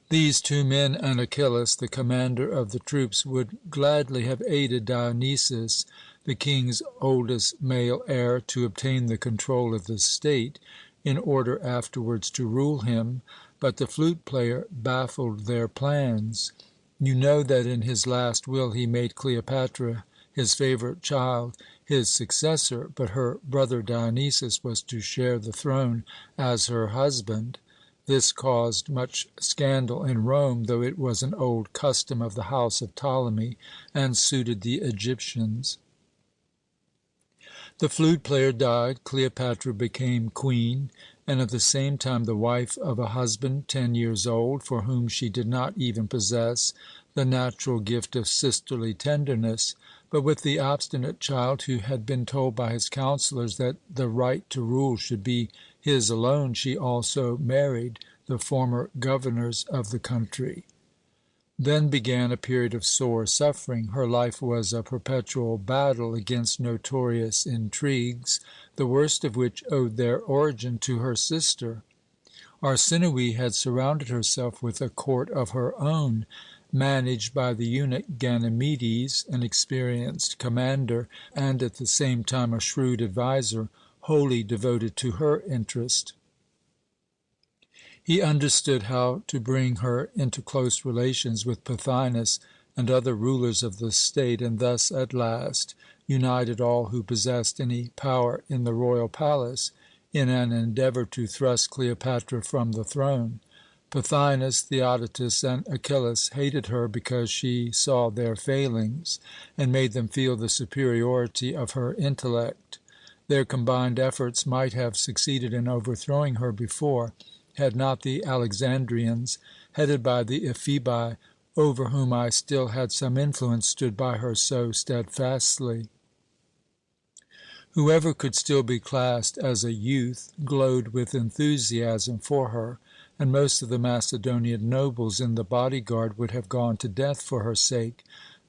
These two men and Achillas, the commander of the troops, would gladly have aided Dionysus, the king's oldest male heir, to obtain the control of the state, in order afterwards to rule him, but the flute-player baffled their plans. You know that in his last will he made Cleopatra, his favourite child, his successor, but her brother Dionysus was to share the throne as her husband. This caused much scandal in Rome, though it was an old custom of the house of Ptolemy, and suited the Egyptians. The flute-player died, Cleopatra became queen, and at the same time the wife of a husband 10 years old, for whom she did not even possess the natural gift of sisterly tenderness. But with the obstinate child, who had been told by his counsellors that the right to rule should be his alone, she also married the former governors of the country. Then began a period of sore suffering. Her life was a perpetual battle against notorious intrigues, the worst of which owed their origin to her sister. Arsinoe had surrounded herself with a court of her own, managed by the eunuch Ganymedes, an experienced commander, and at the same time a shrewd adviser, wholly devoted to her interest. He understood how to bring her into close relations with Pothinus and other rulers of the state, and thus at last united all who possessed any power in the royal palace in an endeavour to thrust Cleopatra from the throne. Pothinus, Theodotus, and Achillas hated her because she saw their failings, and made them feel the superiority of her intellect. Their combined efforts might have succeeded in overthrowing her before, had not the Alexandrians, headed by the Ephebi, over whom I still had some influence, stood by her so steadfastly. Whoever could still be classed as a youth glowed with enthusiasm for her, and most of the Macedonian nobles in the bodyguard would have gone to death for her sake,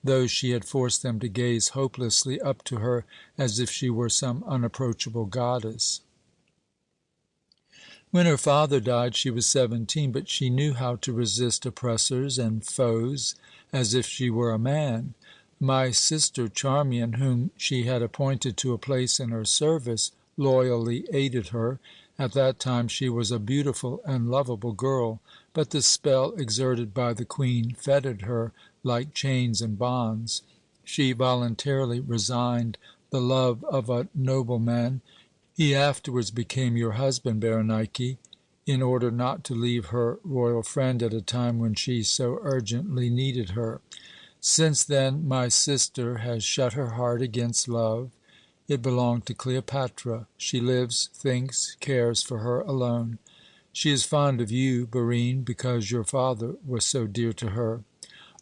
though she had forced them to gaze hopelessly up to her as if she were some unapproachable goddess. When her father died, she was 17, but she knew how to resist oppressors and foes as if she were a man. My sister Charmian, whom she had appointed to a place in her service, loyally aided her. At that time she was a beautiful and lovable girl, but the spell exerted by the queen fettered her like chains and bonds. She voluntarily resigned the love of a nobleman. He afterwards became your husband, Berenike. in order not to leave her royal friend at a time when she so urgently needed her. Since then my sister has shut her heart against love. It belonged to Cleopatra. She lives, thinks, cares for her alone. She is fond of you, Barine, because your father was so dear to her.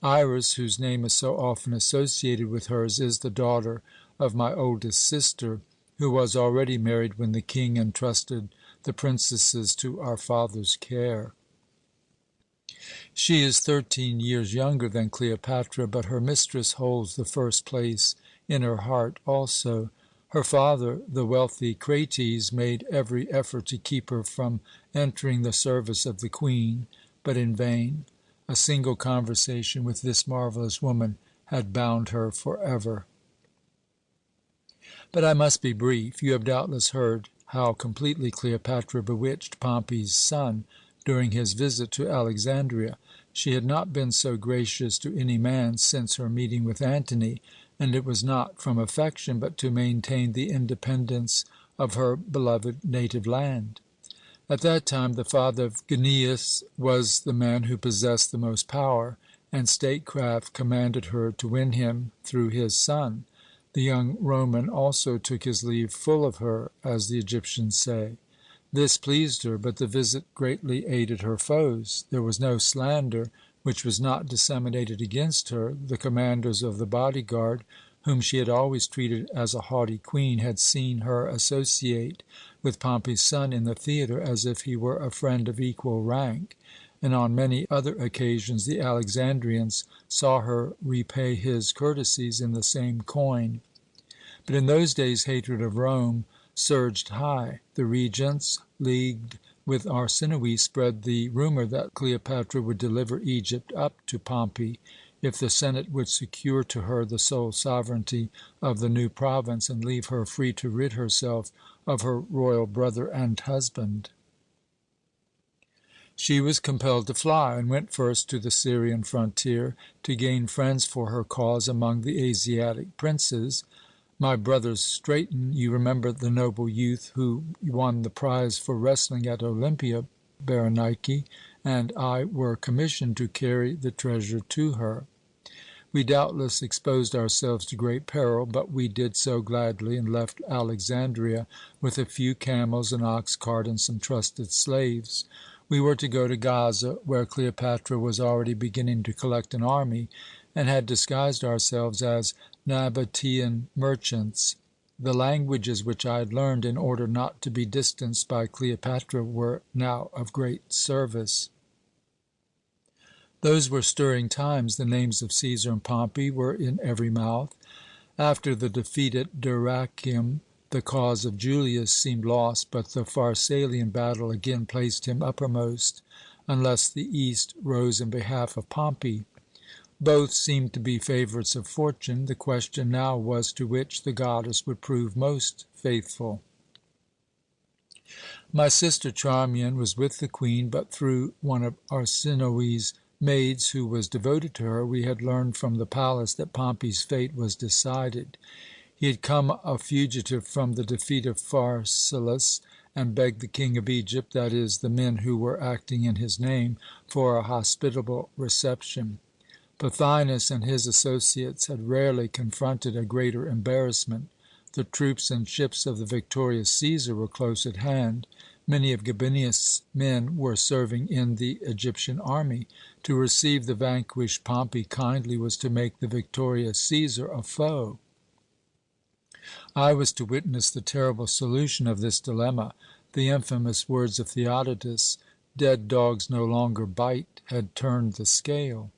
Iris, whose name is so often associated with hers, is the daughter of my oldest sister, who was already married when the king entrusted the princesses to our father's care. She is 13 years younger than Cleopatra, but her mistress holds the first place in her heart also. Her father, the wealthy Crates, made every effort to keep her from entering the service of the queen, but in vain. A single conversation with this marvelous woman had bound her forever. But I must be brief. You have doubtless heard how completely Cleopatra bewitched Pompey's son during his visit to Alexandria. She had not been so gracious to any man since her meeting with Antony, and it was not from affection, but to maintain the independence of her beloved native land. At that time the father of Gnaeus was the man who possessed the most power, and statecraft commanded her to win him through his son. The young Roman also took his leave full of her, as the Egyptians say. This pleased her, but the visit greatly aided her foes. There was no slander which was not disseminated against her. The commanders of the bodyguard, whom she had always treated as a haughty queen, had seen her associate with Pompey's son in the theatre as if he were a friend of equal rank, and on many other occasions the Alexandrians saw her repay his courtesies in the same coin. But in those days hatred of Rome surged high. The regents, leagued with Arsinoe, spread the rumour that Cleopatra would deliver Egypt up to Pompey, if the Senate would secure to her the sole sovereignty of the new province and leave her free to rid herself of her royal brother and husband. She was compelled to fly, and went first to the Syrian frontier to gain friends for her cause among the Asiatic princes. My brother Straton, you remember the noble youth who won the prize for wrestling at Olympia, Berenike, and I were commissioned to carry the treasure to her. We doubtless exposed ourselves to great peril, but we did so gladly, and left Alexandria with a few camels, an ox cart, and some trusted slaves. We were to go to Gaza, where Cleopatra was already beginning to collect an army, and had disguised ourselves as Nabatean merchants. The languages which I had learned in order not to be distanced by Cleopatra were now of great service. Those were stirring times. The names of Caesar and Pompey were in every mouth. After the defeat at Dyrrhachium, the cause of Julius seemed lost, but the Pharsalian battle again placed him uppermost, unless the East rose in behalf of Pompey. Both seemed to be favourites of fortune. The question now was to which the goddess would prove most faithful. My sister Charmian was with the Queen, but through one of Arsinoe's maids, who was devoted to her, we had learned from the palace that Pompey's fate was decided. He had come a fugitive from the defeat of Pharsalus, and begged the king of Egypt, that is, the men who were acting in his name, for a hospitable reception. Pothinus and his associates had rarely confronted a greater embarrassment. The troops and ships of the victorious Caesar were close at hand. Many of Gabinius' men were serving in the Egyptian army. To receive the vanquished Pompey kindly was to make the victorious Caesar a foe. I was to witness the terrible solution of this dilemma. The infamous words of Theodotus, "Dead dogs no longer bite," had turned the scale.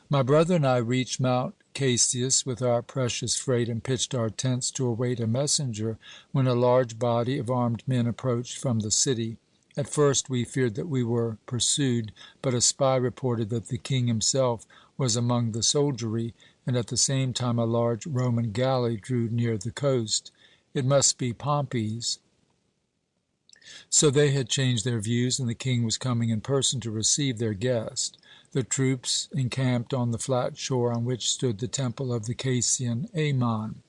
My brother and I reached Mount Casius with our precious freight, and pitched our tents to await a messenger, when a large body of armed men approached from the city. At first we feared that we were pursued, but a spy reported that the king himself was among the soldiery, and at the same time a large Roman galley drew near the coast. It must be Pompey's. So they had changed their views, and the king was coming in person to receive their guest. The troops encamped on the flat shore on which stood the temple of the Cassian Ammon.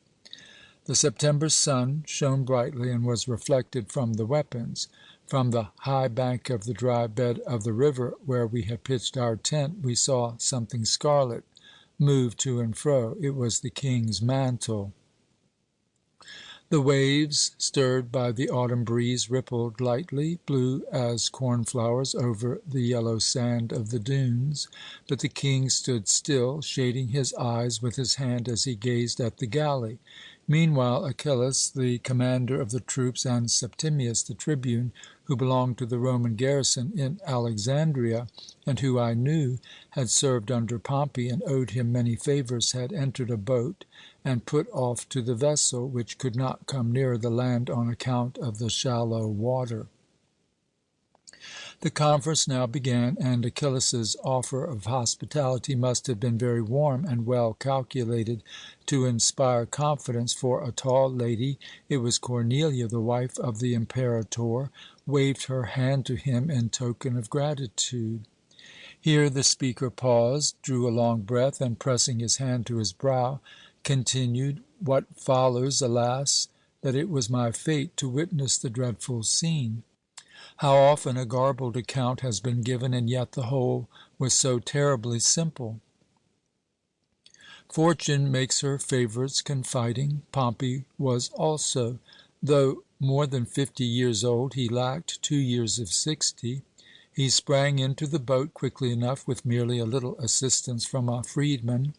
The September sun shone brightly and was reflected from the weapons. From the high bank of the dry bed of the river where we had pitched our tent, we saw something scarlet move to and fro. It was the king's mantle. The waves, stirred by the autumn breeze, rippled lightly, blue as cornflowers, over the yellow sand of the dunes. But the king stood still, shading his eyes with his hand as he gazed at the galley. Meanwhile, Achillas, the commander of the troops, and Septimius, the tribune, who belonged to the Roman garrison in Alexandria, and who, I knew, had served under Pompey and owed him many favours, had entered a boat and put off to the vessel, which could not come nearer the land on account of the shallow water. The conference now began, and Achillas's offer of hospitality must have been very warm and well calculated to inspire confidence, for a tall lady, it was Cornelia, the wife of the Imperator, waved her hand to him in token of gratitude. Here the speaker paused, drew a long breath, and pressing his hand to his brow, continued, "What follows, alas, that it was my fate to witness the dreadful scene. How often a garbled account has been given, and yet the whole was so terribly simple. Fortune makes her favourites confiding. Pompey was also. Though more than 50 years old, he lacked 2 years of 60. He sprang into the boat quickly enough, with merely a little assistance from a freedman.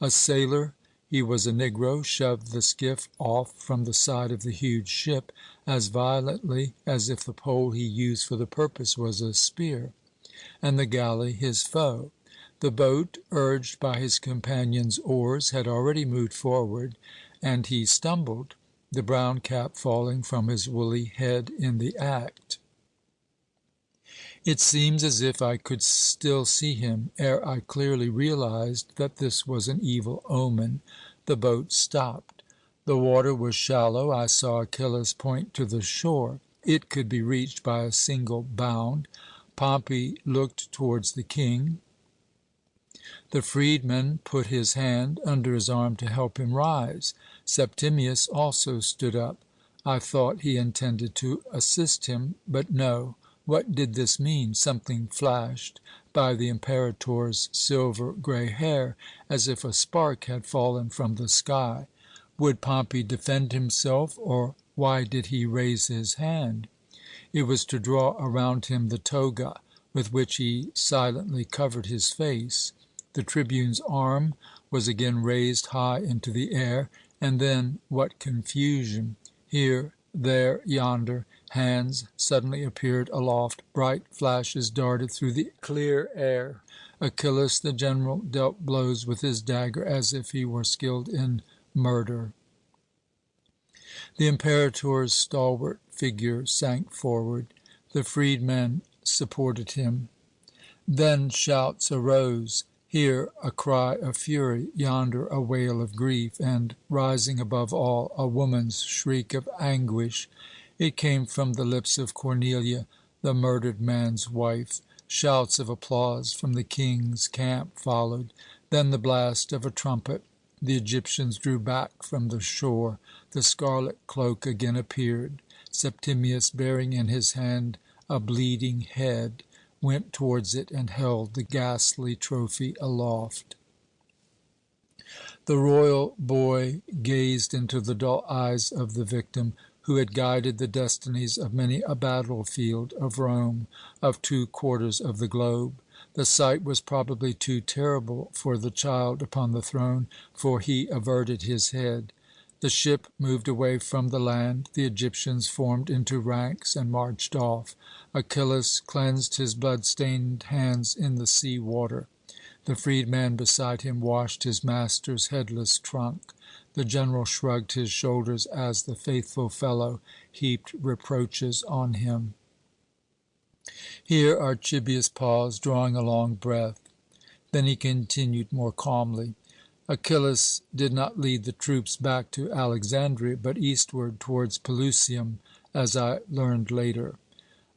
A sailor, he was a negro, shoved the skiff off from the side of the huge ship as violently as if the pole he used for the purpose was a spear, and the galley his foe. The boat, urged by his companion's oars, had already moved forward, and he stumbled, the brown cap falling from his woolly head in the act. It seems as if I could still see him, ere I clearly realized that this was an evil omen. The boat stopped. The water was shallow. I saw Achillas point to the shore. It could be reached by a single bound. Pompey looked towards the king. The freedman put his hand under his arm to help him rise. Septimius also stood up. I thought he intended to assist him, but no. What did this mean? Something flashed by the Imperator's silver grey hair, as if a spark had fallen from the sky. Would Pompey defend himself, or why did he raise his hand? It was to draw around him the toga, with which he silently covered his face. The tribune's arm was again raised high into the air, and then what confusion! Here, there, yonder, hands suddenly appeared aloft, bright flashes darted through the clear air. Achillas, the general, dealt blows with his dagger as if he were skilled in murder. The Imperator's stalwart figure sank forward. The freedman supported him. Then shouts arose. Here a cry of fury, yonder a wail of grief, and, rising above all, a woman's shriek of anguish. It came from the lips of Cornelia, the murdered man's wife. Shouts of applause from the king's camp followed. Then the blast of a trumpet. The Egyptians drew back from the shore. The scarlet cloak again appeared. Septimius, bearing in his hand a bleeding head, went towards it and held the ghastly trophy aloft. The royal boy gazed into the dull eyes of the victim, who had guided the destinies of many a battlefield of Rome, of 2 quarters of the globe. The sight was probably too terrible for the child upon the throne, for he averted his head. The ship moved away from the land. The Egyptians formed into ranks and marched off. Achillas cleansed his blood-stained hands in the sea water. The freedman beside him washed his master's headless trunk. The general shrugged his shoulders as the faithful fellow heaped reproaches on him. Here Archibius paused, drawing a long breath. Then he continued more calmly. Achillas did not lead the troops back to Alexandria, but eastward towards Pelusium, as I learned later.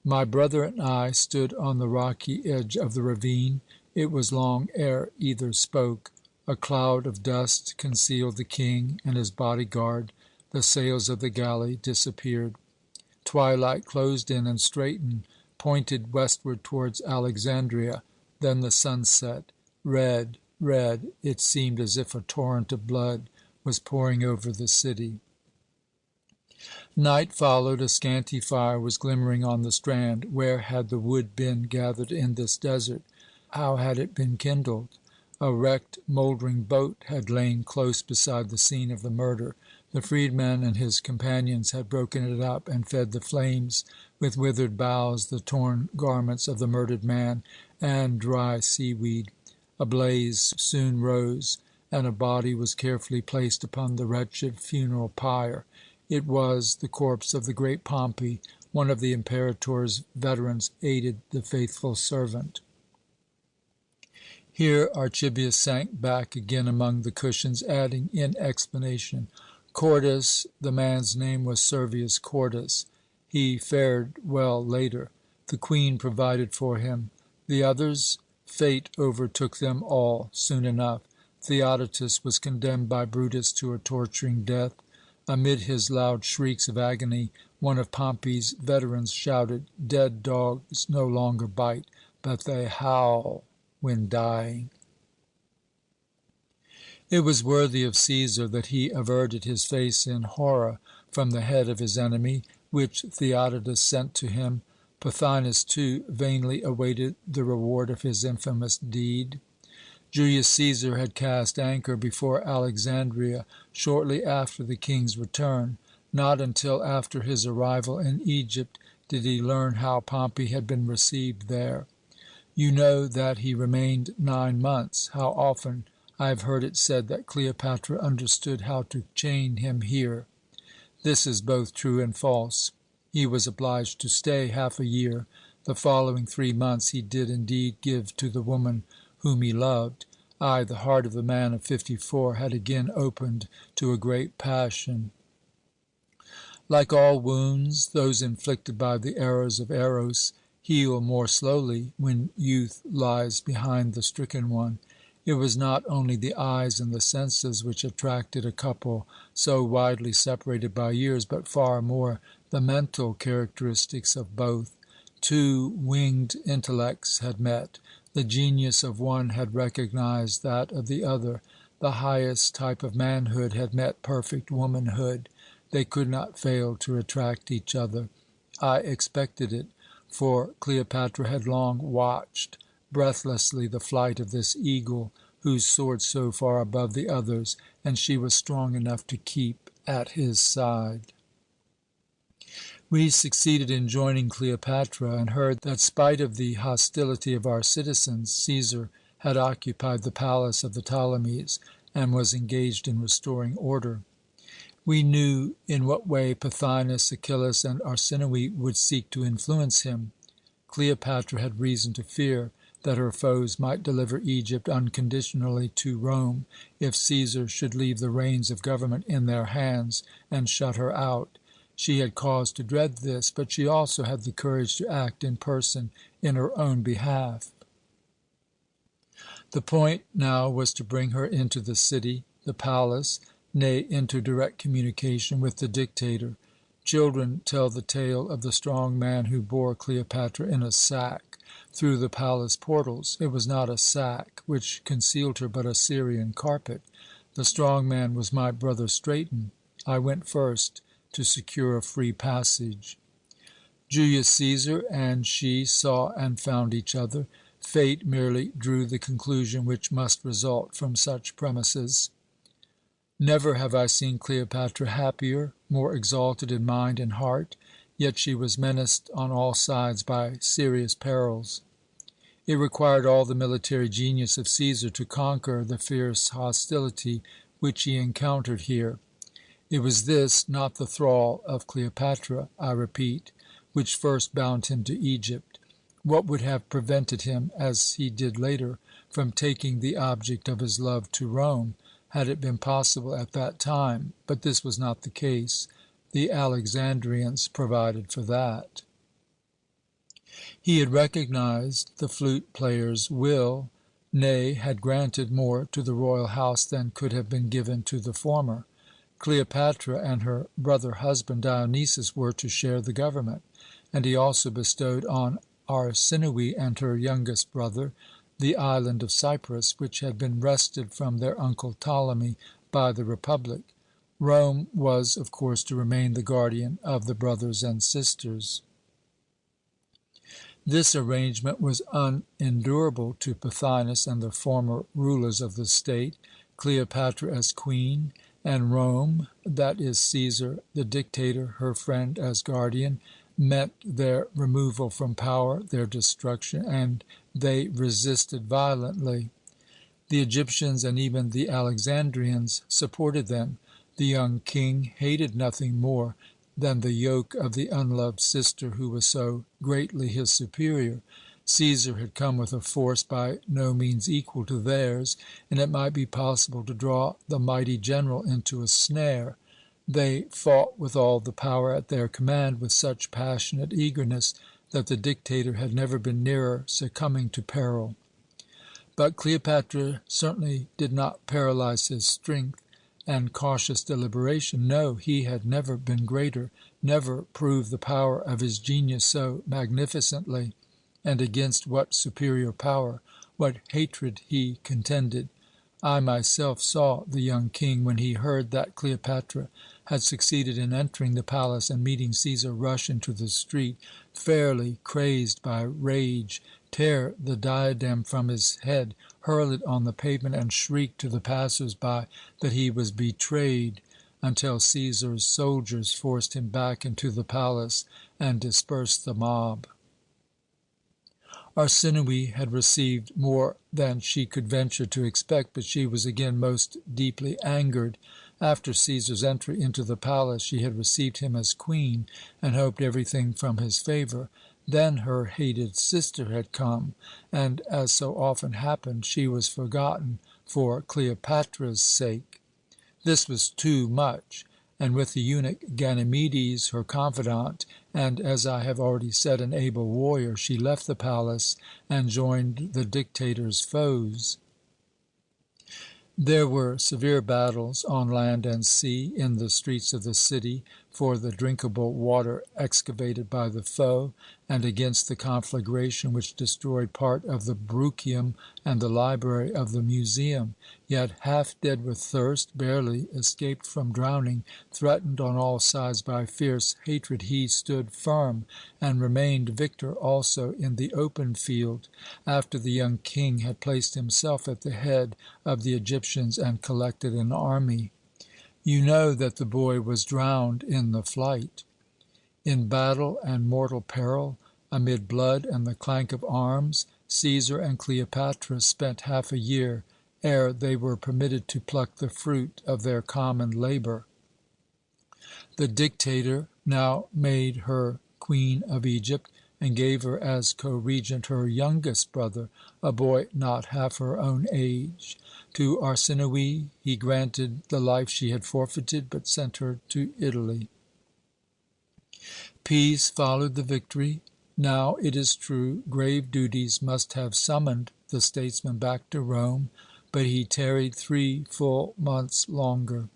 My brother and I stood on the rocky edge of the ravine. It was long ere either spoke. A cloud of dust concealed the king and his bodyguard. The sails of the galley disappeared. Twilight closed in and straightened, pointed westward towards Alexandria. Then the sunset. Red, red. It seemed as if a torrent of blood was pouring over the city. Night followed. A scanty fire was glimmering on the strand. Where had the wood been gathered in this desert? How had it been kindled? A wrecked, mouldering boat had lain close beside the scene of the murder. The freedman and his companions had broken it up and fed the flames with withered boughs, the torn garments of the murdered man, and dry seaweed. A blaze soon rose, and a body was carefully placed upon the wretched funeral pyre. It was the corpse of the great Pompey. One of the Imperator's veterans aided the faithful servant. Here Archibius sank back again among the cushions, adding in explanation, "Cordus, the man's name was Servius Cordus. He fared well later. The Queen provided for him. The others? Fate overtook them all soon enough. Theodotus was condemned by Brutus to a torturing death. Amid his loud shrieks of agony, one of Pompey's veterans shouted, 'Dead dogs no longer bite, but they howl when dying.'" It was worthy of Caesar that he averted his face in horror from the head of his enemy, which Theodotus sent to him. Pothinus, too, vainly awaited the reward of his infamous deed. Julius Caesar had cast anchor before Alexandria shortly after the king's return. Not until after his arrival in Egypt did he learn how Pompey had been received there. You know that he remained 9 months. How often I have heard it said that Cleopatra understood how to chain him here. This is both true and false. He was obliged to stay half a year. The following 3 months he did indeed give to the woman whom he loved. Ay, the heart of the man of 54 had again opened to a great passion. Like all wounds, those inflicted by the arrows of Eros heal more slowly when youth lies behind the stricken one. It was not only the eyes and the senses which attracted a couple so widely separated by years, but far more the mental characteristics of both. Two winged intellects had met. The genius of one had recognized that of the other. The highest type of manhood had met perfect womanhood. They could not fail to attract each other. I expected it, for Cleopatra had long watched breathlessly the flight of this eagle who soared so far above the others, and she was strong enough to keep at his side. We succeeded in joining Cleopatra, and heard that, spite of the hostility of our citizens, Caesar had occupied the palace of the Ptolemies and was engaged in restoring order. We knew in what way Pothinus, Achillas, and Arsinoe would seek to influence him. Cleopatra had reason to fear that her foes might deliver Egypt unconditionally to Rome if Caesar should leave the reins of government in their hands and shut her out. She had cause to dread this, but she also had the courage to act in person in her own behalf. The point now was to bring her into the city, the palace, nay, into direct communication with the dictator. Children tell the tale of the strong man who bore Cleopatra in a sack through the palace portals. It was not a sack which concealed her, but a Syrian carpet. The strong man was my brother Straton. I went first to secure a free passage. Julius Caesar and she saw and found each other. Fate merely drew the conclusion which must result from such premises. Never have I seen Cleopatra happier, more exalted in mind and heart, yet she was menaced on all sides by serious perils. It required all the military genius of Caesar to conquer the fierce hostility which he encountered here. It was this, not the thrall of Cleopatra, I repeat, which first bound him to Egypt. What would have prevented him, as he did later, from taking the object of his love to Rome, had it been possible at that time? But this was not the case. The Alexandrians provided for that. He had recognized the flute player's will, nay, had granted more to the royal house than could have been given to the former. Cleopatra and her brother husband Dionysus were to share the government, and he also bestowed on Arsinoe and her youngest brother the island of Cyprus, which had been wrested from their uncle Ptolemy by the Republic. Rome was, of course, to remain the guardian of the brothers and sisters. This arrangement was unendurable to Pothinus and the former rulers of the state, Cleopatra as queen, and Rome, that is, Caesar, the dictator, her friend, as guardian, meant their removal from power, their destruction, and they resisted violently. The Egyptians and even the Alexandrians supported them. The young king hated nothing more than the yoke of the unloved sister who was so greatly his superior. Caesar had come with a force by no means equal to theirs, and it might be possible to draw the mighty general into a snare. They fought with all the power at their command, with such passionate eagerness that the dictator had never been nearer succumbing to peril. But Cleopatra certainly did not paralyze his strength and cautious deliberation. No, he had never been greater, never proved the power of his genius so magnificently. And against what superior power, what hatred he contended! I myself saw the young king, when he heard that Cleopatra had succeeded in entering the palace and meeting Caesar, rush into the street, fairly crazed by rage, tear the diadem from his head, hurl it on the pavement, and shriek to the passers-by that he was betrayed, until Caesar's soldiers forced him back into the palace and dispersed the mob. Arsinoe had received more than she could venture to expect, but she was again most deeply angered. After Caesar's entry into the palace, she had received him as queen and hoped everything from his favour. Then her hated sister had come, and, as so often happened, she was forgotten for Cleopatra's sake. This was too much, and with the eunuch Ganymedes, her confidant, and, as I have already said, an able warrior, she left the palace and joined the dictator's foes. There were severe battles on land and sea, in the streets of the city, for the drinkable water excavated by the foe, and against the conflagration which destroyed part of the Bruchium and the library of the museum. Yet, half dead with thirst, barely escaped from drowning, threatened on all sides by fierce hatred, he stood firm, and remained victor also in the open field, after the young king had placed himself at the head of the Egyptians and collected an army. You know that the boy was drowned in the flight. In battle and mortal peril, amid blood and the clank of arms, Caesar and Cleopatra spent half a year ere they were permitted to pluck the fruit of their common labour. The dictator now made her queen of Egypt, and gave her as co-regent her youngest brother, a boy not half her own age. To Arsinoe he granted the life she had forfeited, but sent her to Italy. Peace followed the victory. Now, it is true, grave duties must have summoned the statesman back to Rome, but he tarried 3 full months longer.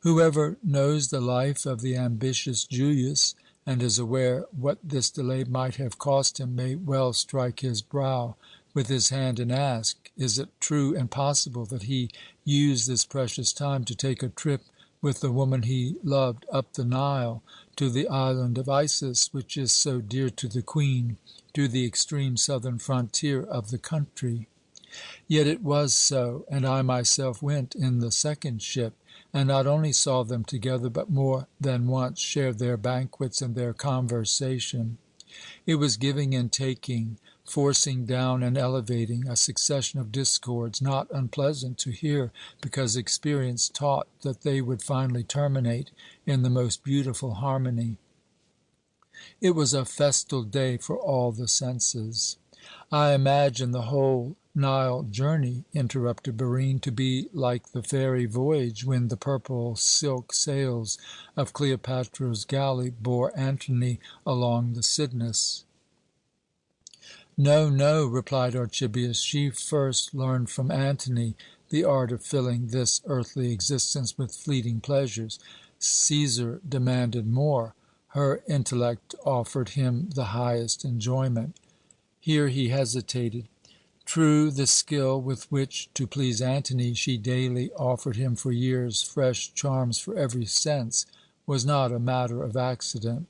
Whoever knows the life of the ambitious Julius, and is aware what this delay might have cost him, may well strike his brow with his hand and ask, is it true and possible that he used this precious time to take a trip with the woman he loved up the Nile, to the island of Isis, which is so dear to the Queen, to the extreme southern frontier of the country? Yet it was so, and I myself went in the second ship, and not only saw them together, but more than once shared their banquets and their conversation. It was giving and taking, forcing down and elevating, a succession of discords, not unpleasant to hear, because experience taught that they would finally terminate in the most beautiful harmony. It was a festal day for all the senses. I imagine the whole Nile journey, interrupted Barine, to be like the fairy voyage when the purple silk sails of Cleopatra's galley bore Antony along the Cydnus. No, no, replied Archibius. She first learned from Antony the art of filling this earthly existence with fleeting pleasures. Caesar demanded more. Her intellect offered him the highest enjoyment. Here he hesitated. True, the skill with which to please Antony she daily offered him for years fresh charms for every sense was not a matter of accident.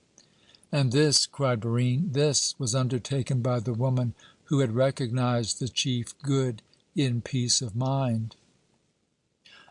And this, cried Barine, this was undertaken by the woman who had recognized the chief good in peace of mind.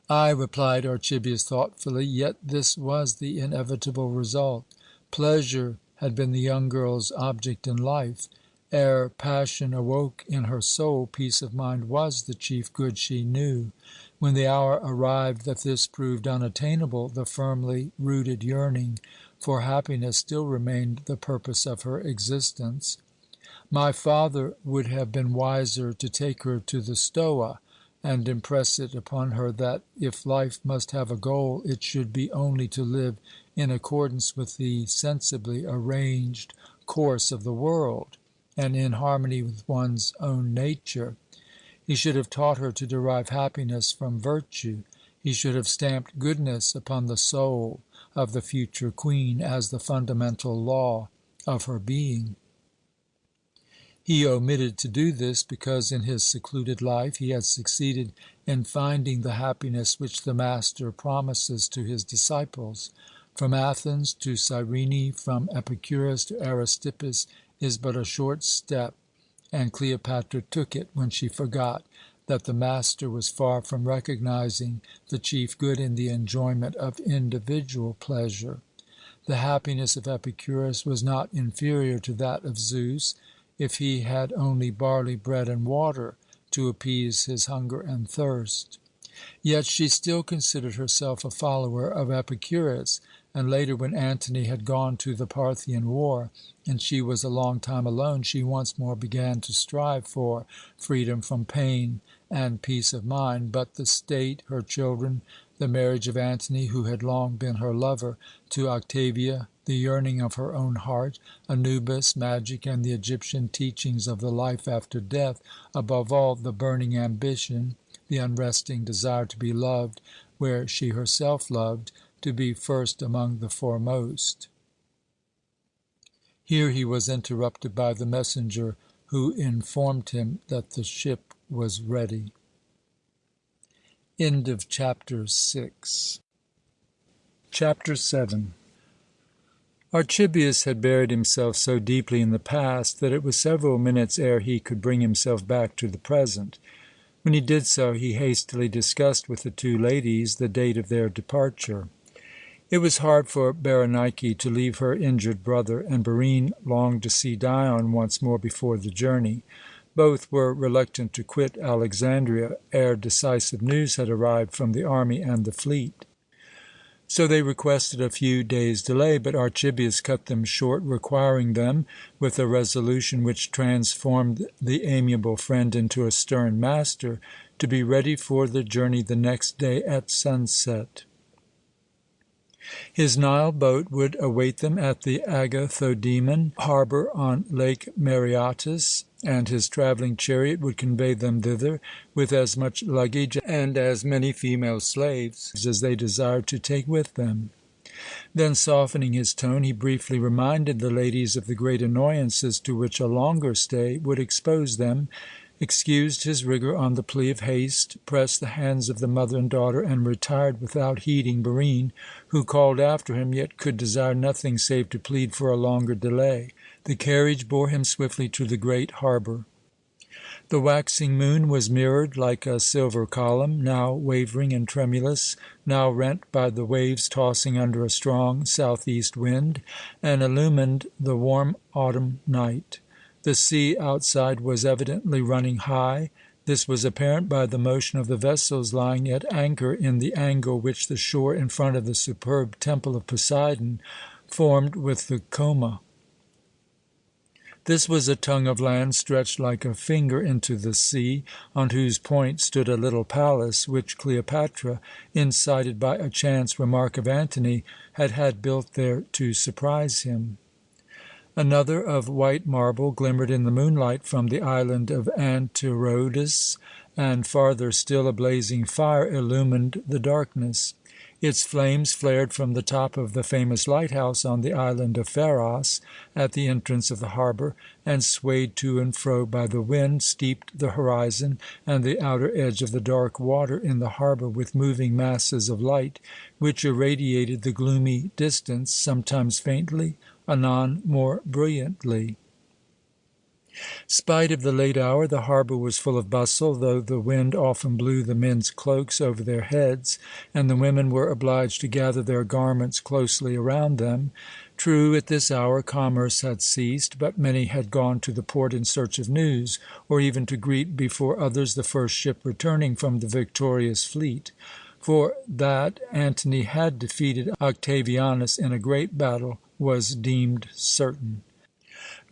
Ay, replied Archibius thoughtfully, yet this was the inevitable result. Pleasure had been the young girl's object in life. Ere passion awoke in her soul, peace of mind was the chief good she knew. When the hour arrived that this proved unattainable, the firmly rooted yearning for happiness still remained the purpose of her existence. My father would have been wiser to take her to the Stoa and impress it upon her that, if life must have a goal, it should be only to live in accordance with the sensibly arranged course of the world, and in harmony with one's own nature. He should have taught her to derive happiness from virtue. He should have stamped goodness upon the soul of the future queen as the fundamental law of her being. He omitted to do this because in his secluded life he had succeeded in finding the happiness which the Master promises to his disciples. From Athens to Cyrene, from Epicurus to Aristippus is but a short step, and Cleopatra took it when she forgot that the Master was far from recognizing the chief good in the enjoyment of individual pleasure. The happiness of Epicurus was not inferior to that of Zeus, if he had only barley bread and water to appease his hunger and thirst. Yet she still considered herself a follower of Epicurus, and later, when Antony had gone to the Parthian war, and she was a long time alone, she once more began to strive for freedom from pain and peace of mind. But the state, her children, the marriage of Antony, who had long been her lover, to Octavia, the yearning of her own heart, Anubis, magic, and the Egyptian teachings of the life after death, above all, the burning ambition, the unresting desire to be loved where she herself loved, to be first among the foremost. Here he was interrupted by the messenger who informed him that the ship was ready. End of chapter 6. Chapter 7. Archibius had buried himself so deeply in the past that it was several minutes ere he could bring himself back to the present. When he did so, he hastily discussed with the two ladies the date of their departure. It was hard for Berenike to leave her injured brother, and Barine longed to see Dion once more before the journey. Both were reluctant to quit Alexandria ere decisive news had arrived from the army and the fleet. So they requested a few days' delay, but Archibius cut them short, requiring them, with a resolution which transformed the amiable friend into a stern master, to be ready for the journey the next day at sunset. His Nile boat would await them at the Agathodæmon harbour on Lake Mareotis, and his travelling chariot would convey them thither, with as much luggage and as many female slaves as they desired to take with them. Then, softening his tone, he briefly reminded the ladies of the great annoyances to which a longer stay would expose them, excused his rigour on the plea of haste, pressed the hands of the mother and daughter, and retired without heeding Barine, who called after him, yet could desire nothing save to plead for a longer delay. The carriage bore him swiftly to the great harbour. The waxing moon was mirrored like a silver column, now wavering and tremulous, now rent by the waves tossing under a strong southeast wind, and illumined the warm autumn night. The sea outside was evidently running high. This was apparent by the motion of the vessels lying at anchor in the angle which the shore in front of the superb temple of Poseidon formed with the Choma. This was a tongue of land stretched like a finger into the sea, on whose point stood a little palace, which Cleopatra, incited by a chance remark of Antony, had had built there to surprise him. Another, of white marble, glimmered in the moonlight from the island of Antirrhodus, and farther still a blazing fire illumined the darkness. Its flames flared from the top of the famous lighthouse on the island of Pharos, at the entrance of the harbour, and swayed to and fro by the wind, steeped the horizon and the outer edge of the dark water in the harbour with moving masses of light, which irradiated the gloomy distance, sometimes faintly, anon more brilliantly. Spite of the late hour, the harbour was full of bustle, though the wind often blew the men's cloaks over their heads, and the women were obliged to gather their garments closely around them. True, at this hour commerce had ceased, but many had gone to the port in search of news, or even to greet before others the first ship returning from the victorious fleet. For that Antony had defeated Octavianus in a great battle was deemed certain.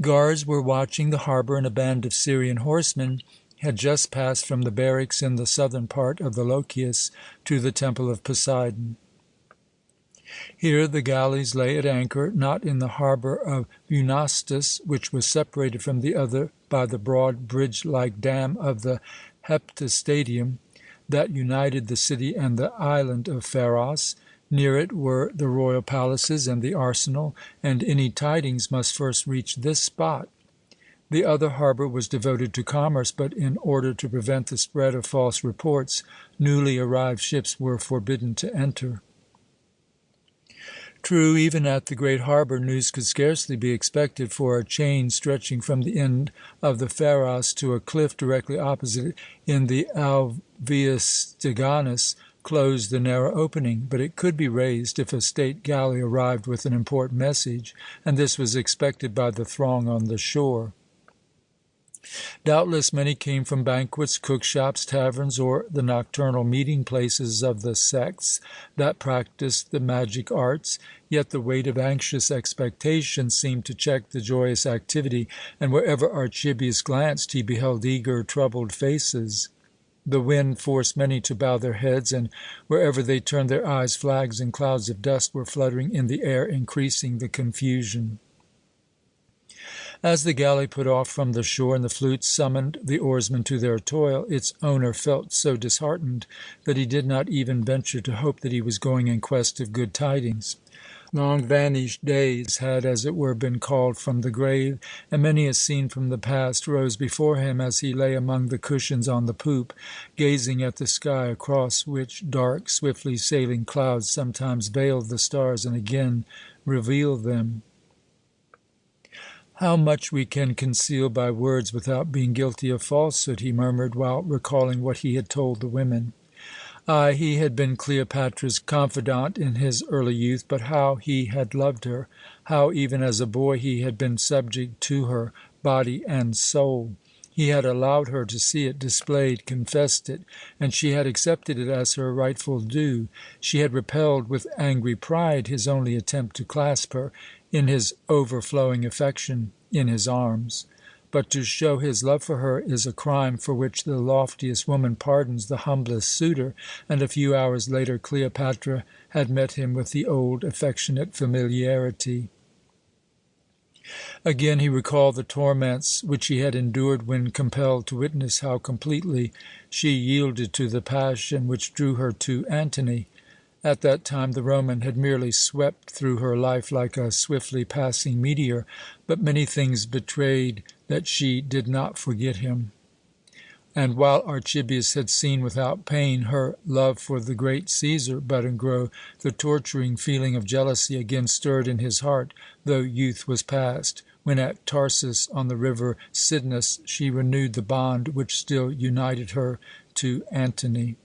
Guards were watching the harbour, and a band of Syrian horsemen had just passed from the barracks in the southern part of the Lochias to the temple of Poseidon. Here the galleys lay at anchor, not in the harbour of Eunostus, which was separated from the other by the broad bridge-like dam of the Heptastadium that united the city and the island of Pharos. Near it were the royal palaces and the arsenal, and any tidings must first reach this spot. The other harbour was devoted to commerce, but in order to prevent the spread of false reports, newly arrived ships were forbidden to enter. True, even at the great harbour news could scarcely be expected, for a chain stretching from the end of the Pharos to a cliff directly opposite in the Alveus Steganus closed the narrow opening, but it could be raised if a state galley arrived with an important message, and this was expected by the throng on the shore. Doubtless many came from banquets, cookshops, taverns, or the nocturnal meeting-places of the sects that practised the magic arts, yet the weight of anxious expectation seemed to check the joyous activity, and wherever Archibius glanced he beheld eager, troubled faces. The wind forced many to bow their heads, and wherever they turned their eyes, flags and clouds of dust were fluttering in the air, increasing the confusion. As the galley put off from the shore and the flutes summoned the oarsmen to their toil, its owner felt so disheartened that he did not even venture to hope that he was going in quest of good tidings. Long-vanished days had, as it were, been called from the grave, and many a scene from the past rose before him as he lay among the cushions on the poop, gazing at the sky, across which dark, swiftly sailing clouds sometimes veiled the stars and again revealed them. "How much we can conceal by words without being guilty of falsehood," he murmured while recalling what he had told the women. Ay, he had been Cleopatra's confidant in his early youth, but how he had loved her! How, even as a boy, he had been subject to her, body and soul! He had allowed her to see it displayed, confessed it, and she had accepted it as her rightful due. She had repelled with angry pride his only attempt to clasp her, in his overflowing affection, in his arms. But to show his love for her is a crime for which the loftiest woman pardons the humblest suitor, and a few hours later Cleopatra had met him with the old affectionate familiarity. Again he recalled the torments which he had endured when compelled to witness how completely she yielded to the passion which drew her to Antony. At that time the Roman had merely swept through her life like a swiftly passing meteor, but many things betrayed that she did not forget him. And while Archibius had seen without pain her love for the great Caesar bud and grow, the torturing feeling of jealousy again stirred in his heart, though youth was past, when at Tarsus on the river Cydnus she renewed the bond which still united her to Antony.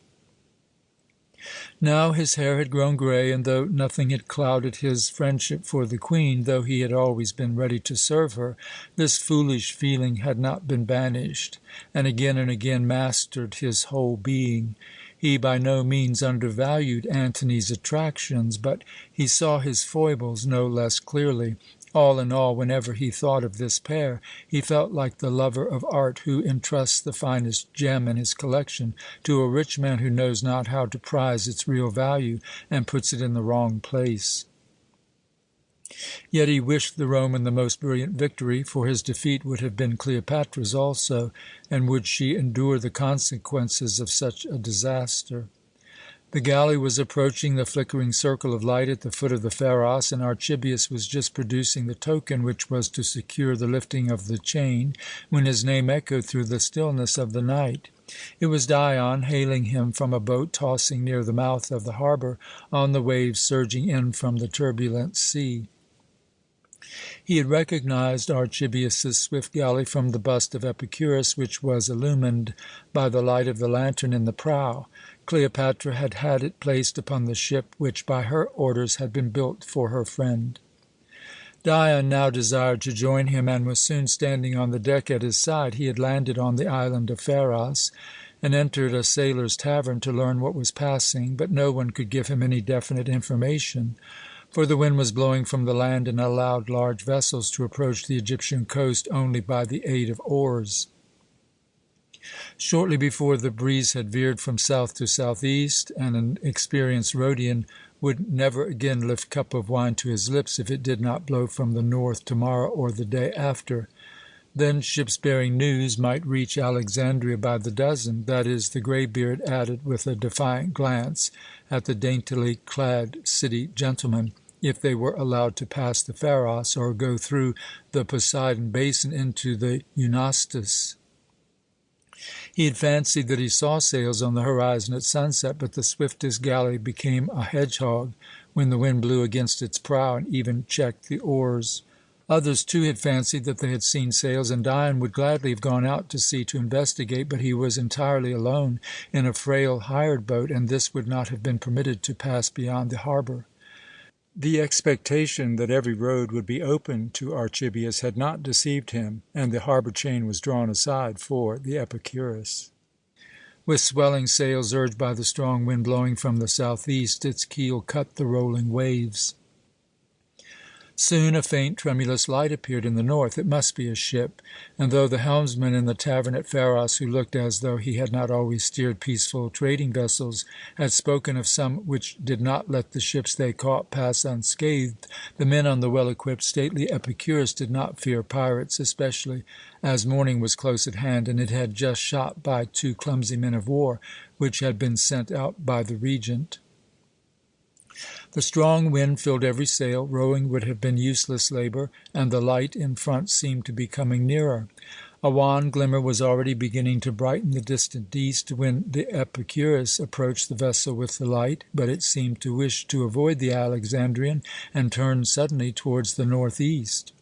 Now his hair had grown grey, and though nothing had clouded his friendship for the Queen, though he had always been ready to serve her, this foolish feeling had not been banished, and again mastered his whole being. He by no means undervalued Antony's attractions, but he saw his foibles no less clearly. All in all, whenever he thought of this pair, he felt like the lover of art who entrusts the finest gem in his collection to a rich man who knows not how to prize its real value and puts it in the wrong place. Yet he wished the Roman the most brilliant victory, for his defeat would have been Cleopatra's also, and would she endure the consequences of such a disaster? The galley was approaching the flickering circle of light at the foot of the Pharos, and Archibius was just producing the token which was to secure the lifting of the chain, when his name echoed through the stillness of the night. It was Dion, hailing him from a boat tossing near the mouth of the harbour, on the waves surging in from the turbulent sea. He had recognized Archibius's swift galley from the bust of Epicurus, which was illumined by the light of the lantern in the prow. Cleopatra had had it placed upon the ship which by her orders had been built for her friend. Dion now desired to join him, and was soon standing on the deck at his side. He had landed on the island of Pharos, and entered a sailor's tavern to learn what was passing, but no one could give him any definite information, for the wind was blowing from the land and allowed large vessels to approach the Egyptian coast only by the aid of oars. Shortly before, the breeze had veered from south to southeast, and an experienced Rhodian would never again lift cup of wine to his lips if it did not blow from the north tomorrow or the day after. Then ships bearing news might reach Alexandria by the dozen. That is, the greybeard added with a defiant glance at the daintily clad city gentlemen, if they were allowed to pass the Pharos or go through the Poseidon basin into the Eunostus. He had fancied that he saw sails on the horizon at sunset, but the swiftest galley became a hedgehog when the wind blew against its prow and even checked the oars. Others, too, had fancied that they had seen sails, and Dion would gladly have gone out to sea to investigate, but he was entirely alone in a frail hired boat, and this would not have been permitted to pass beyond the harbour. The expectation that every road would be open to Archibius had not deceived him, and the harbour chain was drawn aside for the Epicurus. With swelling sails urged by the strong wind blowing from the southeast, its keel cut the rolling waves. Soon a faint, tremulous light appeared in the north. It must be a ship, and though the helmsman in the tavern at Pharos, who looked as though he had not always steered peaceful trading vessels, had spoken of some which did not let the ships they caught pass unscathed, the men on the well-equipped, stately Epicurus did not fear pirates, especially as morning was close at hand, and it had just shot by 2 clumsy men of war, which had been sent out by the Regent. The strong wind filled every sail. Rowing would have been useless labour, and the light in front seemed to be coming nearer. A wan glimmer was already beginning to brighten the distant east when the Epicurus approached the vessel with the light, but it seemed to wish to avoid the Alexandrian and turned suddenly towards the northeast.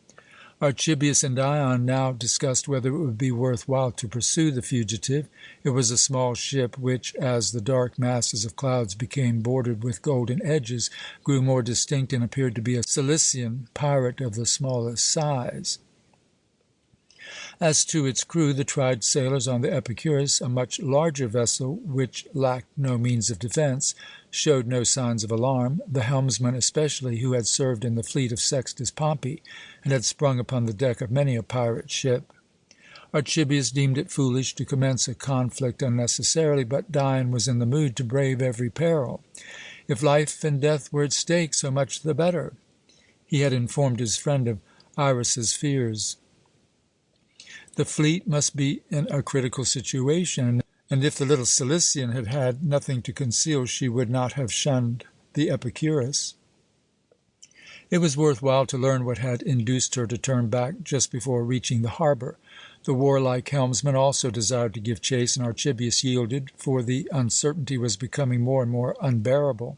Archibius and Dion now discussed whether it would be worth while to pursue the fugitive. It was a small ship which, as the dark masses of clouds became bordered with golden edges, grew more distinct and appeared to be a Cilician pirate of the smallest size. As to its crew, the tried sailors on the Epicurus, a much larger vessel which lacked no means of defence, showed no signs of alarm, the helmsman especially, who had served in the fleet of Sextus Pompey and had sprung upon the deck of many a pirate ship. Archibius deemed it foolish to commence a conflict unnecessarily, but Dion was in the mood to brave every peril. If life and death were at stake, so much the better. He had informed his friend of Iras's fears. The fleet must be in a critical situation, and if the little Cilician had had nothing to conceal, she would not have shunned the Epicurus. It was worth while to learn what had induced her to turn back just before reaching the harbour. The warlike helmsman also desired to give chase, and Archibius yielded, for the uncertainty was becoming more and more unbearable.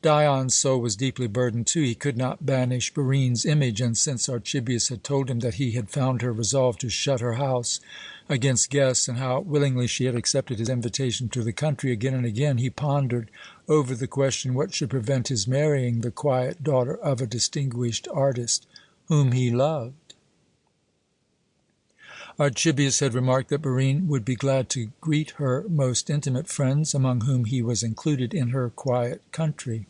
Dion's soul was deeply burdened, too. He could not banish Barine's image, and since Archibius had told him that he had found her resolved to shut her house against guests, and how willingly she had accepted his invitation to the country again and again, he pondered over the question what should prevent his marrying the quiet daughter of a distinguished artist whom he loved. Archibius had remarked that Barine would be glad to greet her most intimate friends, among whom he was included, in her quiet country.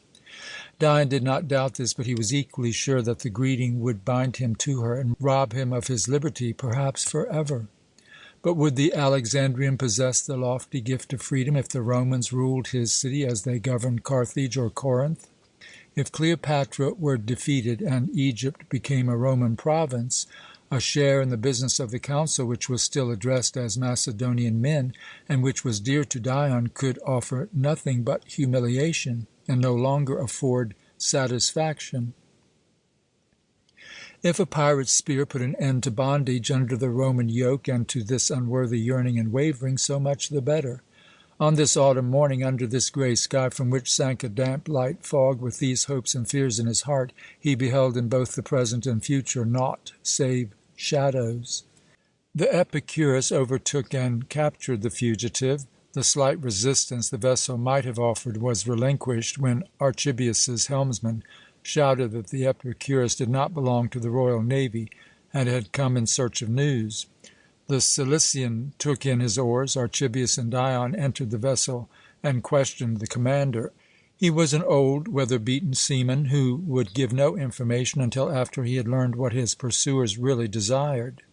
Dion did not doubt this, but he was equally sure that the greeting would bind him to her and rob him of his liberty, perhaps forever. But would the Alexandrian possess the lofty gift of freedom if the Romans ruled his city as they governed Carthage or Corinth? If Cleopatra were defeated and Egypt became a Roman province, a share in the business of the council, which was still addressed as Macedonian men, and which was dear to Dion, could offer nothing but humiliation, and no longer afford satisfaction. If a pirate's spear put an end to bondage under the Roman yoke, and to this unworthy yearning and wavering, so much the better. On this autumn morning, under this grey sky, from which sank a damp light fog, with these hopes and fears in his heart, he beheld in both the present and future naught save shadows. The Epicurus overtook and captured the fugitive. The slight resistance the vessel might have offered was relinquished when Archibius's helmsman shouted that the Epicurus did not belong to the royal navy and had come in search of news. The Cilician took in his oars. Archibius and Dion entered the vessel and questioned the commander. He was an old, weather-beaten seaman who would give no information until after he had learned what his pursuers really desired.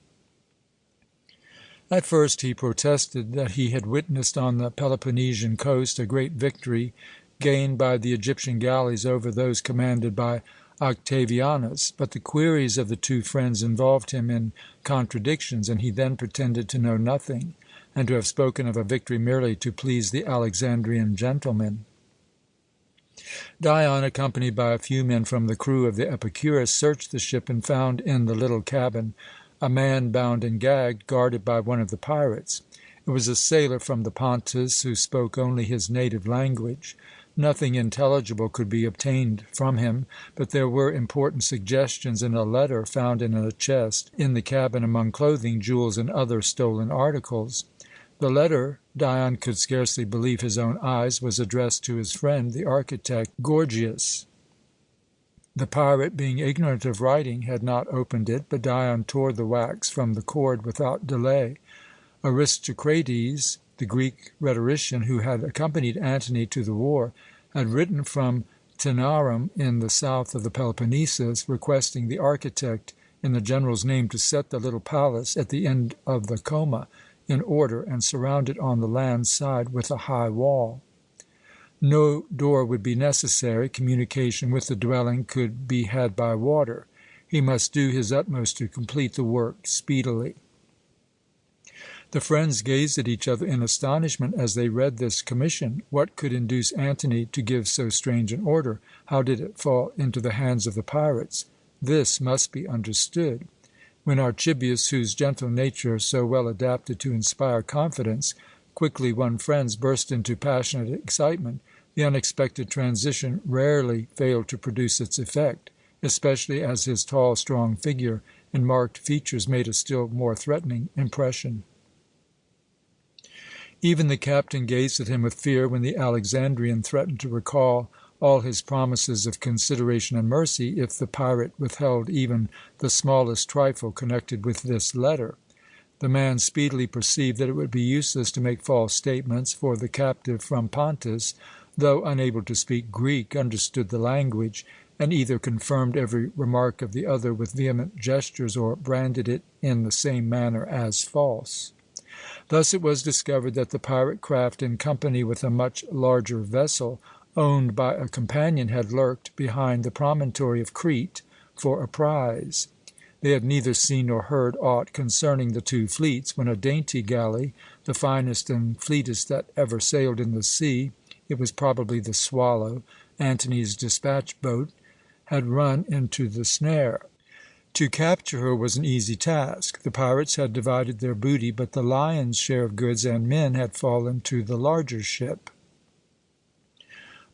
At first he protested that he had witnessed on the Peloponnesian coast a great victory gained by the Egyptian galleys over those commanded by Octavianus, but the queries of the two friends involved him in contradictions, and he then pretended to know nothing, and to have spoken of a victory merely to please the Alexandrian gentlemen. Dion, accompanied by a few men from the crew of the Epicurus, searched the ship and found in the little cabin a man bound and gagged, guarded by one of the pirates. It was a sailor from the Pontus, who spoke only his native language. Nothing intelligible could be obtained from him, but there were important suggestions in a letter found in a chest in the cabin among clothing, jewels, and other stolen articles. The letter, Dion could scarcely believe his own eyes, was addressed to his friend, the architect Gorgias. The pirate, being ignorant of writing, had not opened it, but Dion tore the wax from the cord without delay. Aristocrates, the Greek rhetorician who had accompanied Antony to the war, had written from Tænarum in the south of the Peloponnesus, requesting the architect in the general's name to set the little palace at the end of the Choma in order and surround it on the land side with a high wall. No door would be necessary. Communication with the dwelling could be had by water. He must do his utmost to complete the work speedily. The friends gazed at each other in astonishment as they read this commission. What could induce Antony to give so strange an order? How did it fall into the hands of the pirates? This must be understood. When Archibius, whose gentle nature, so well adapted to inspire confidence, quickly won friends, burst into passionate excitement, the unexpected transition rarely failed to produce its effect, especially as his tall, strong figure and marked features made a still more threatening impression. Even the captain gazed at him with fear when the Alexandrian threatened to recall all his promises of consideration and mercy if the pirate withheld even the smallest trifle connected with this letter. The man speedily perceived that it would be useless to make false statements, for the captive from Pontus, though unable to speak Greek, understood the language, and either confirmed every remark of the other with vehement gestures or branded it in the same manner as false. Thus it was discovered that the pirate craft, in company with a much larger vessel, owned by a companion, had lurked behind the promontory of Crete for a prize. They had neither seen nor heard aught concerning the two fleets, when a dainty galley, the finest and fleetest that ever sailed in the sea, it was probably the Swallow, Antony's dispatch boat, had run into the snare. To capture her was an easy task. The pirates had divided their booty, but the lion's share of goods and men had fallen to the larger ship.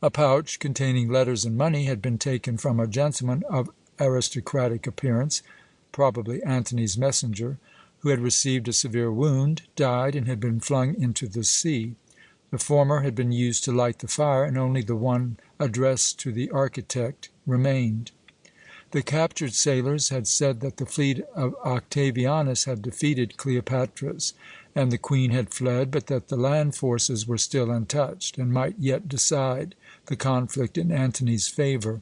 A pouch containing letters and money had been taken from a gentleman of aristocratic appearance, probably Antony's messenger, who had received a severe wound, died, and had been flung into the sea. The former had been used to light the fire, and only the one addressed to the architect remained. The captured sailors had said that the fleet of Octavianus had defeated Cleopatra's, and the queen had fled, but that the land forces were still untouched, and might yet decide the conflict in Antony's favour.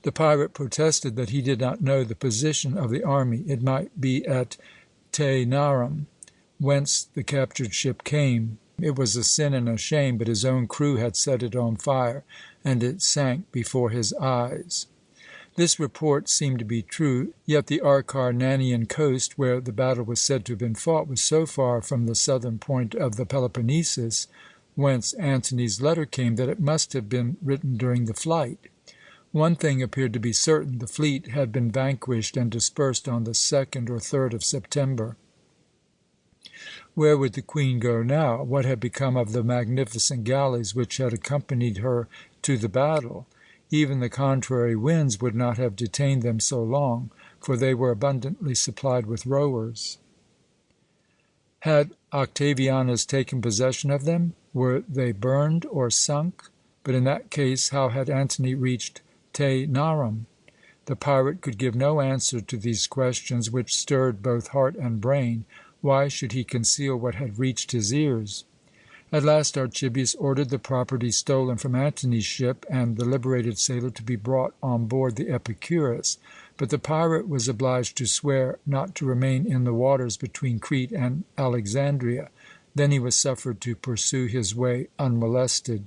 The pirate protested that he did not know the position of the army. It might be at Tænarum, whence the captured ship came. It was a sin and a shame, but his own crew had set it on fire, and it sank before his eyes. This report seemed to be true, yet the Acarnanian coast, where the battle was said to have been fought, was so far from the southern point of the Peloponnesus, whence Antony's letter came, that it must have been written during the flight. One thing appeared to be certain: the fleet had been vanquished and dispersed on the 2nd or 3rd of September. Where would the Queen go now? What had become of the magnificent galleys which had accompanied her to the battle? Even the contrary winds would not have detained them so long, for they were abundantly supplied with rowers. Had Octavianus taken possession of them? Were they burned or sunk? But in that case, how had Antony reached Taenarum? The pirate could give no answer to these questions, which stirred both heart and brain. Why should he conceal what had reached his ears? At last Archibius ordered the property stolen from Antony's ship and the liberated sailor to be brought on board the Epicurus. But the pirate was obliged to swear not to remain in the waters between Crete and Alexandria. Then he was suffered to pursue his way unmolested.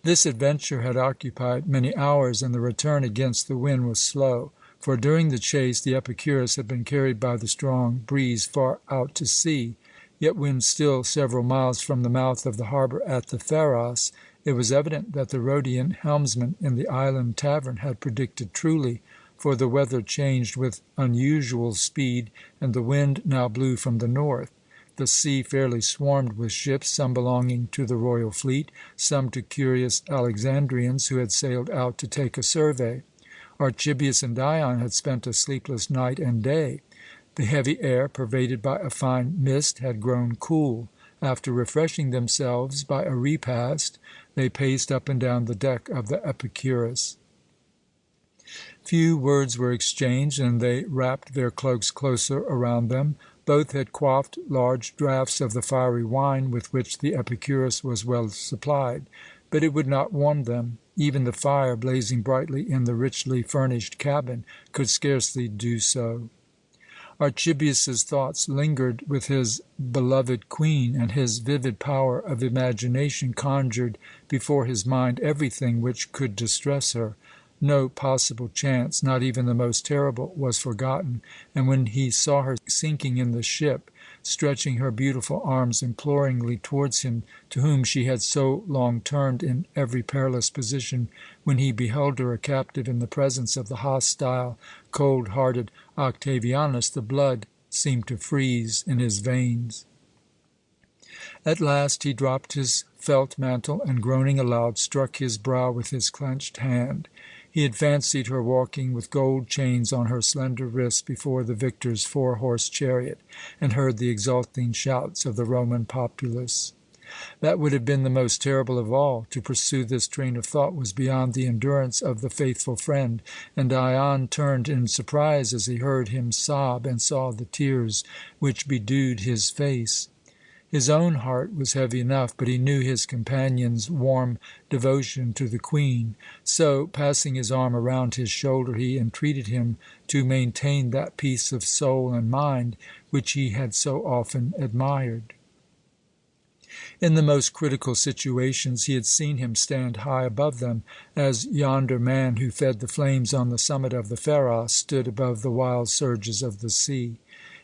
This adventure had occupied many hours, and the return against the wind was slow, for during the chase the Epicurus had been carried by the strong breeze far out to sea. Yet when still several miles from the mouth of the harbour at the Pharos, it was evident that the Rhodian helmsman in the island tavern had predicted truly, for the weather changed with unusual speed, and the wind now blew from the north. The sea fairly swarmed with ships, some belonging to the royal fleet, some to curious Alexandrians who had sailed out to take a survey. Archibius and Dion had spent a sleepless night and day. The heavy air, pervaded by a fine mist, had grown cool. After refreshing themselves by a repast, they paced up and down the deck of the Epicurus. Few words were exchanged, and they wrapped their cloaks closer around them. Both had quaffed large draughts of the fiery wine with which the Epicurus was well supplied, but it would not warm them. Even the fire, blazing brightly in the richly furnished cabin, could scarcely do so. Archibius's thoughts lingered with his beloved Queen, and his vivid power of imagination conjured before his mind everything which could distress her. No possible chance, not even the most terrible, was forgotten, and when he saw her sinking in the ship, stretching her beautiful arms imploringly towards him, to whom she had so long turned in every perilous position, when he beheld her a captive in the presence of the hostile, cold-hearted Octavianus, the blood seemed to freeze in his veins. At last he dropped his felt mantle, and, groaning aloud, struck his brow with his clenched hand. He had fancied her walking with gold chains on her slender wrists before the victor's four-horse chariot, and heard the exulting shouts of the Roman populace. That would have been the most terrible of all. To pursue this train of thought was beyond the endurance of the faithful friend, and Dion turned in surprise as he heard him sob and saw the tears which bedewed his face. His own heart was heavy enough, but he knew his companion's warm devotion to the Queen. So, passing his arm around his shoulder, he entreated him to maintain that peace of soul and mind which he had so often admired. In the most critical situations he had seen him stand high above them, as yonder man who fed the flames on the summit of the Pharos stood above the wild surges of the sea.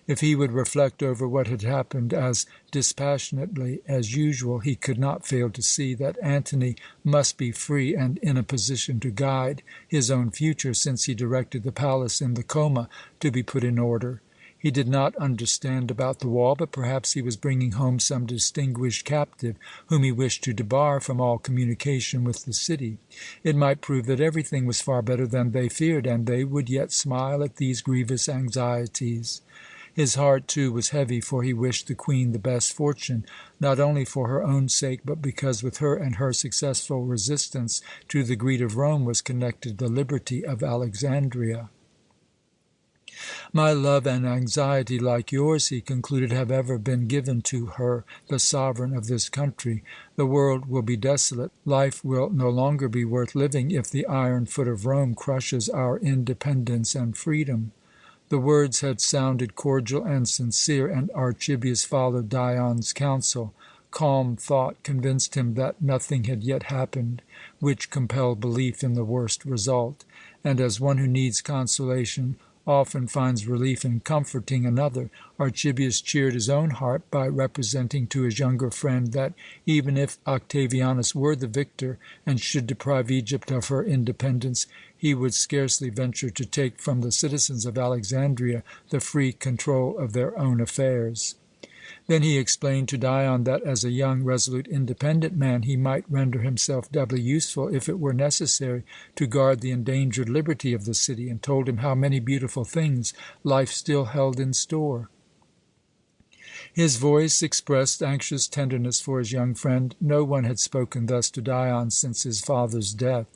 If he would reflect over what had happened as dispassionately as usual, he could not fail to see that Antony must be free and in a position to guide his own future, since he directed the palace in the Coma to be put in order. He did not understand about the wall, but perhaps he was bringing home some distinguished captive whom he wished to debar from all communication with the city. It might prove that everything was far better than they feared, and they would yet smile at these grievous anxieties. His heart, too, was heavy, for he wished the Queen the best fortune, not only for her own sake, but because with her and her successful resistance to the greed of Rome was connected the liberty of Alexandria. My love and anxiety, like yours, he concluded, have ever been given to her, the sovereign of this country. The world will be desolate. Life will no longer be worth living if the iron foot of Rome crushes our independence and freedom. The words had sounded cordial and sincere, and Archibius followed Dion's counsel. Calm thought convinced him that nothing had yet happened which compelled belief in the worst result, and as one who needs consolation often finds relief in comforting another, Archibius cheered his own heart by representing to his younger friend that, even if Octavianus were the victor and should deprive Egypt of her independence, he would scarcely venture to take from the citizens of Alexandria the free control of their own affairs. Then he explained to Dion that, as a young, resolute, independent man, he might render himself doubly useful if it were necessary to guard the endangered liberty of the city, and told him how many beautiful things life still held in store. His voice expressed anxious tenderness for his young friend. No one had spoken thus to Dion since his father's death.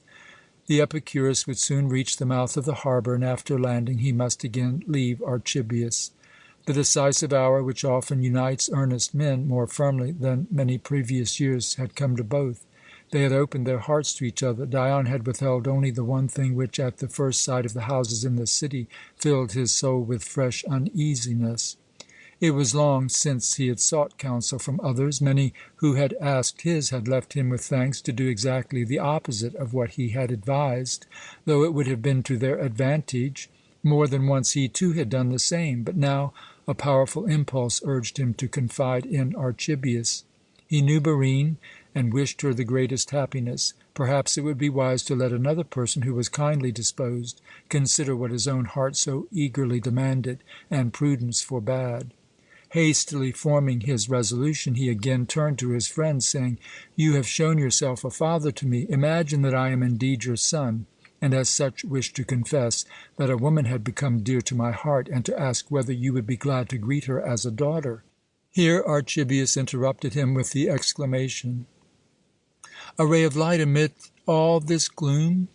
The Epicurus would soon reach the mouth of the harbour, and after landing he must again leave Archibius. The decisive hour, which often unites earnest men more firmly than many previous years, had come to both. They had opened their hearts to each other. Dion had withheld only the one thing which, at the first sight of the houses in the city, filled his soul with fresh uneasiness. It was long since he had sought counsel from others. Many who had asked his had left him with thanks to do exactly the opposite of what he had advised, though it would have been to their advantage. More than once he, too, had done the same, but now a powerful impulse urged him to confide in Archibius. He knew Barine and wished her the greatest happiness. Perhaps it would be wise to let another person, who was kindly disposed, consider what his own heart so eagerly demanded, and prudence forbade. Hastily forming his resolution, he again turned to his friend, saying, "You have shown yourself a father to me. Imagine that I am indeed your son, and as such wish to confess that a woman had become dear to my heart, and to ask whether you would be glad to greet her as a daughter." Here Archibius interrupted him with the exclamation, "A ray of light amid all this gloom?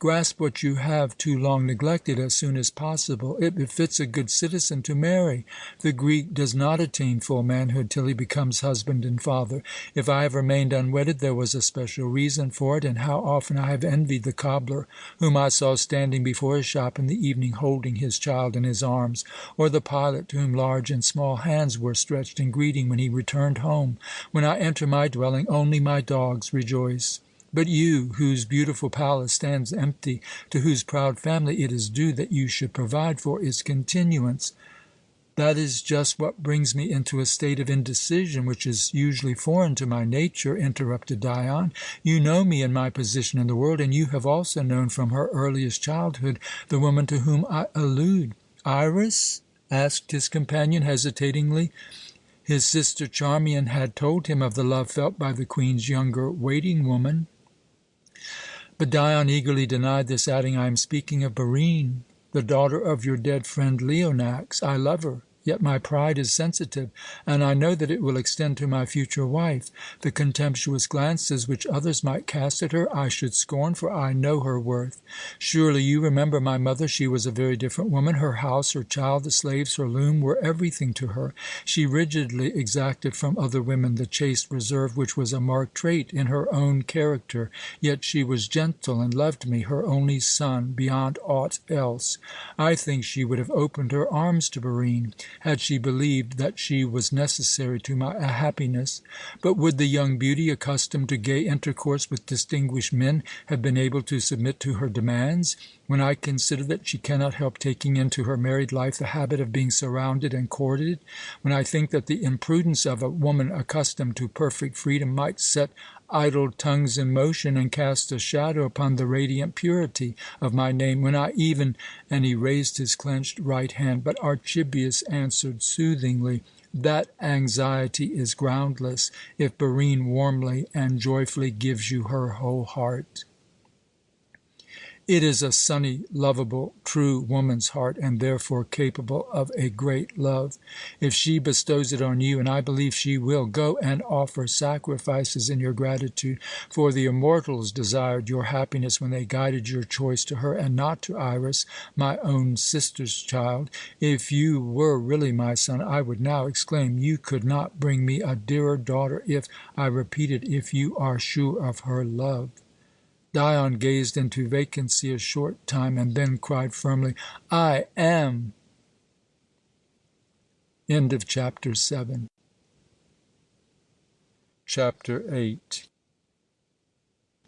Grasp what you have too long neglected as soon as possible. It befits a good citizen to marry. The Greek does not attain full manhood till he becomes husband and father. If I have remained unwedded, there was a special reason for it, and how often I have envied the cobbler whom I saw standing before his shop in the evening holding his child in his arms, or the pilot to whom large and small hands were stretched in greeting when he returned home. When I enter my dwelling, only my dogs rejoice. But you, whose beautiful palace stands empty, to whose proud family it is due that you should provide for its continuance—" "That is just what brings me into a state of indecision, which is usually foreign to my nature," interrupted Dion. "You know me and my position in the world, and you have also known from her earliest childhood the woman to whom I allude." "Iras?" asked his companion hesitatingly. His sister Charmian had told him of the love felt by the Queen's younger waiting woman. But Dion eagerly denied this, adding, "I am speaking of Barine, the daughter of your dead friend Leonax. I love her, yet my pride is sensitive, and I know that it will extend to my future wife. The contemptuous glances which others might cast at her I should scorn, for I know her worth. Surely you remember my mother. She was a very different woman. Her house, her child, the slaves, her loom, were everything to her. She rigidly exacted from other women the chaste reserve which was a marked trait in her own character. Yet she was gentle and loved me, her only son, beyond aught else. I think she would have opened her arms to Barine, had she believed that she was necessary to my happiness. But would the young beauty, accustomed to gay intercourse with distinguished men, have been able to submit to her demands? When I consider that she cannot help taking into her married life the habit of being surrounded and courted, when I think that the imprudence of a woman accustomed to perfect freedom might set idle tongues in motion and cast a shadow upon the radiant purity of my name, when I even—" and he raised his clenched right hand. But Archibius answered soothingly, "That anxiety is groundless, if Barine warmly and joyfully gives you her whole heart. It is a sunny, lovable, true woman's heart, and therefore capable of a great love. If she bestows it on you, and I believe she will, go and offer sacrifices in your gratitude, for the immortals desired your happiness when they guided your choice to her and not to Iras, my own sister's child. If you were really my son, I would now exclaim, 'You could not bring me a dearer daughter,' if, I repeat it, if you are sure of her love." Dion gazed into vacancy a short time, and then cried firmly, "I am!" End of chapter 7. Chapter 8.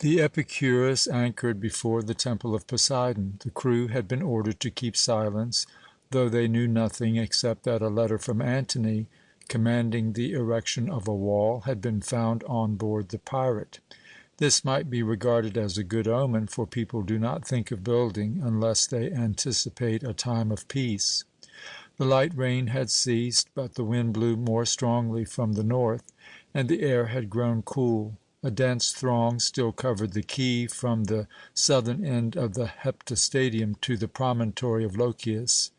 The Epicurus anchored before the temple of Poseidon. The crew had been ordered to keep silence, though they knew nothing except that a letter from Antony, commanding the erection of a wall, had been found on board the pirate. This might be regarded as a good omen, for people do not think of building unless they anticipate a time of peace. The light rain had ceased, but the wind blew more strongly from the north, and the air had grown cool. A dense throng still covered the quay from the southern end of the Heptastadium to the promontory of Lochias.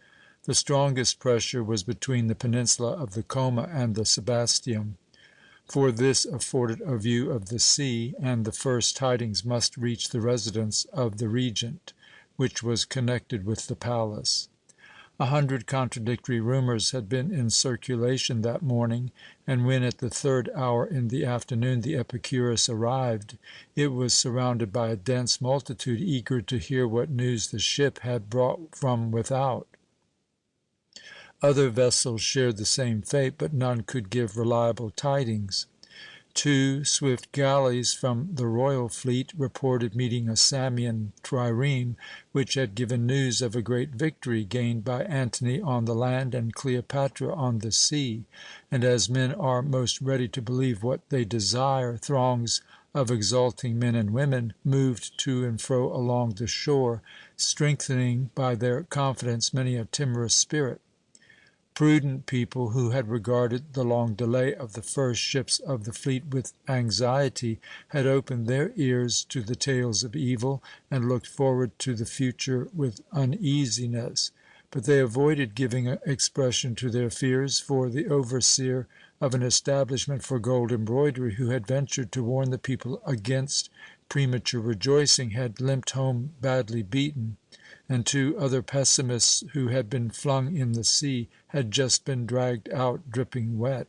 The strongest pressure was between the peninsula of the Choma and the Sebasteum, for this afforded a view of the sea, and the first tidings must reach the residence of the Regent, which was connected with the palace. 100 contradictory rumours had been in circulation that morning, and when at the third hour in the afternoon the Epicurus arrived, it was surrounded by a dense multitude eager to hear what news the ship had brought from without. Other vessels shared the same fate, but none could give reliable tidings. 2 swift galleys from the royal fleet reported meeting a Samian trireme, which had given news of a great victory gained by Antony on the land and Cleopatra on the sea. And as men are most ready to believe what they desire, throngs of exulting men and women moved to and fro along the shore, strengthening by their confidence many a timorous spirit. Prudent people, who had regarded the long delay of the first ships of the fleet with anxiety, had opened their ears to the tales of evil, and looked forward to the future with uneasiness. But they avoided giving expression to their fears, for the overseer of an establishment for gold embroidery, who had ventured to warn the people against premature rejoicing, had limped home badly beaten, and 2 other pessimists, who had been flung in the sea, had just been dragged out dripping wet.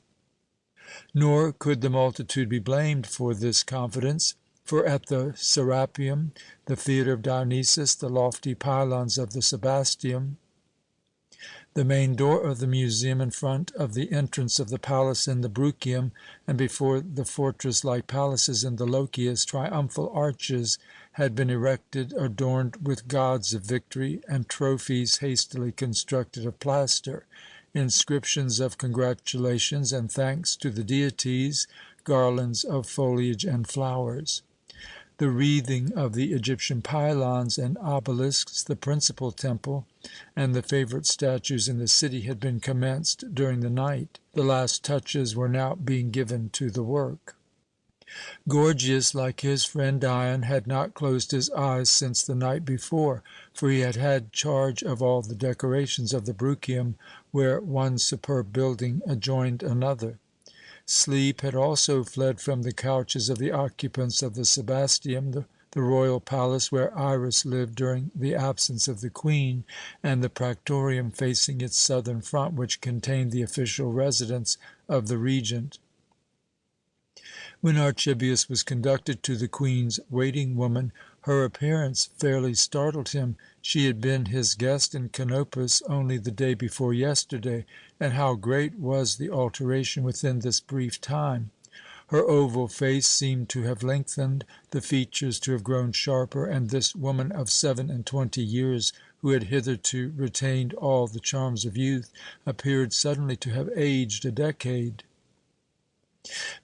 Nor could the multitude be blamed for this confidence, for at the Serapeum, the theatre of Dionysus, the lofty pylons of the Sebasteum, the main door of the museum, in front of the entrance of the palace in the Bruchium, and before the fortress-like palaces in the Lochias, triumphal arches had been erected, adorned with gods of victory, and trophies hastily constructed of plaster, inscriptions of congratulations and thanks to the deities, garlands of foliage and flowers. The wreathing of the Egyptian pylons and obelisks, the principal temple, and the favourite statues in the city had been commenced during the night. The last touches were now being given to the work. Gorgias, like his friend Dion, had not closed his eyes since the night before, for he had had charge of all the decorations of the Bruchium, where one superb building adjoined another. Sleep had also fled from the couches of the occupants of the Sebasteum, the royal palace where Iris lived during the absence of the Queen, and the Praetorium facing its southern front, which contained the official residence of the Regent. When Archibius was conducted to the Queen's waiting woman, her appearance fairly startled him. She had been his guest in Canopus only the day before yesterday, and how great was the alteration within this brief time! Her oval face seemed to have lengthened, the features to have grown sharper, and this woman of 27 years, who had hitherto retained all the charms of youth, appeared suddenly to have aged a decade.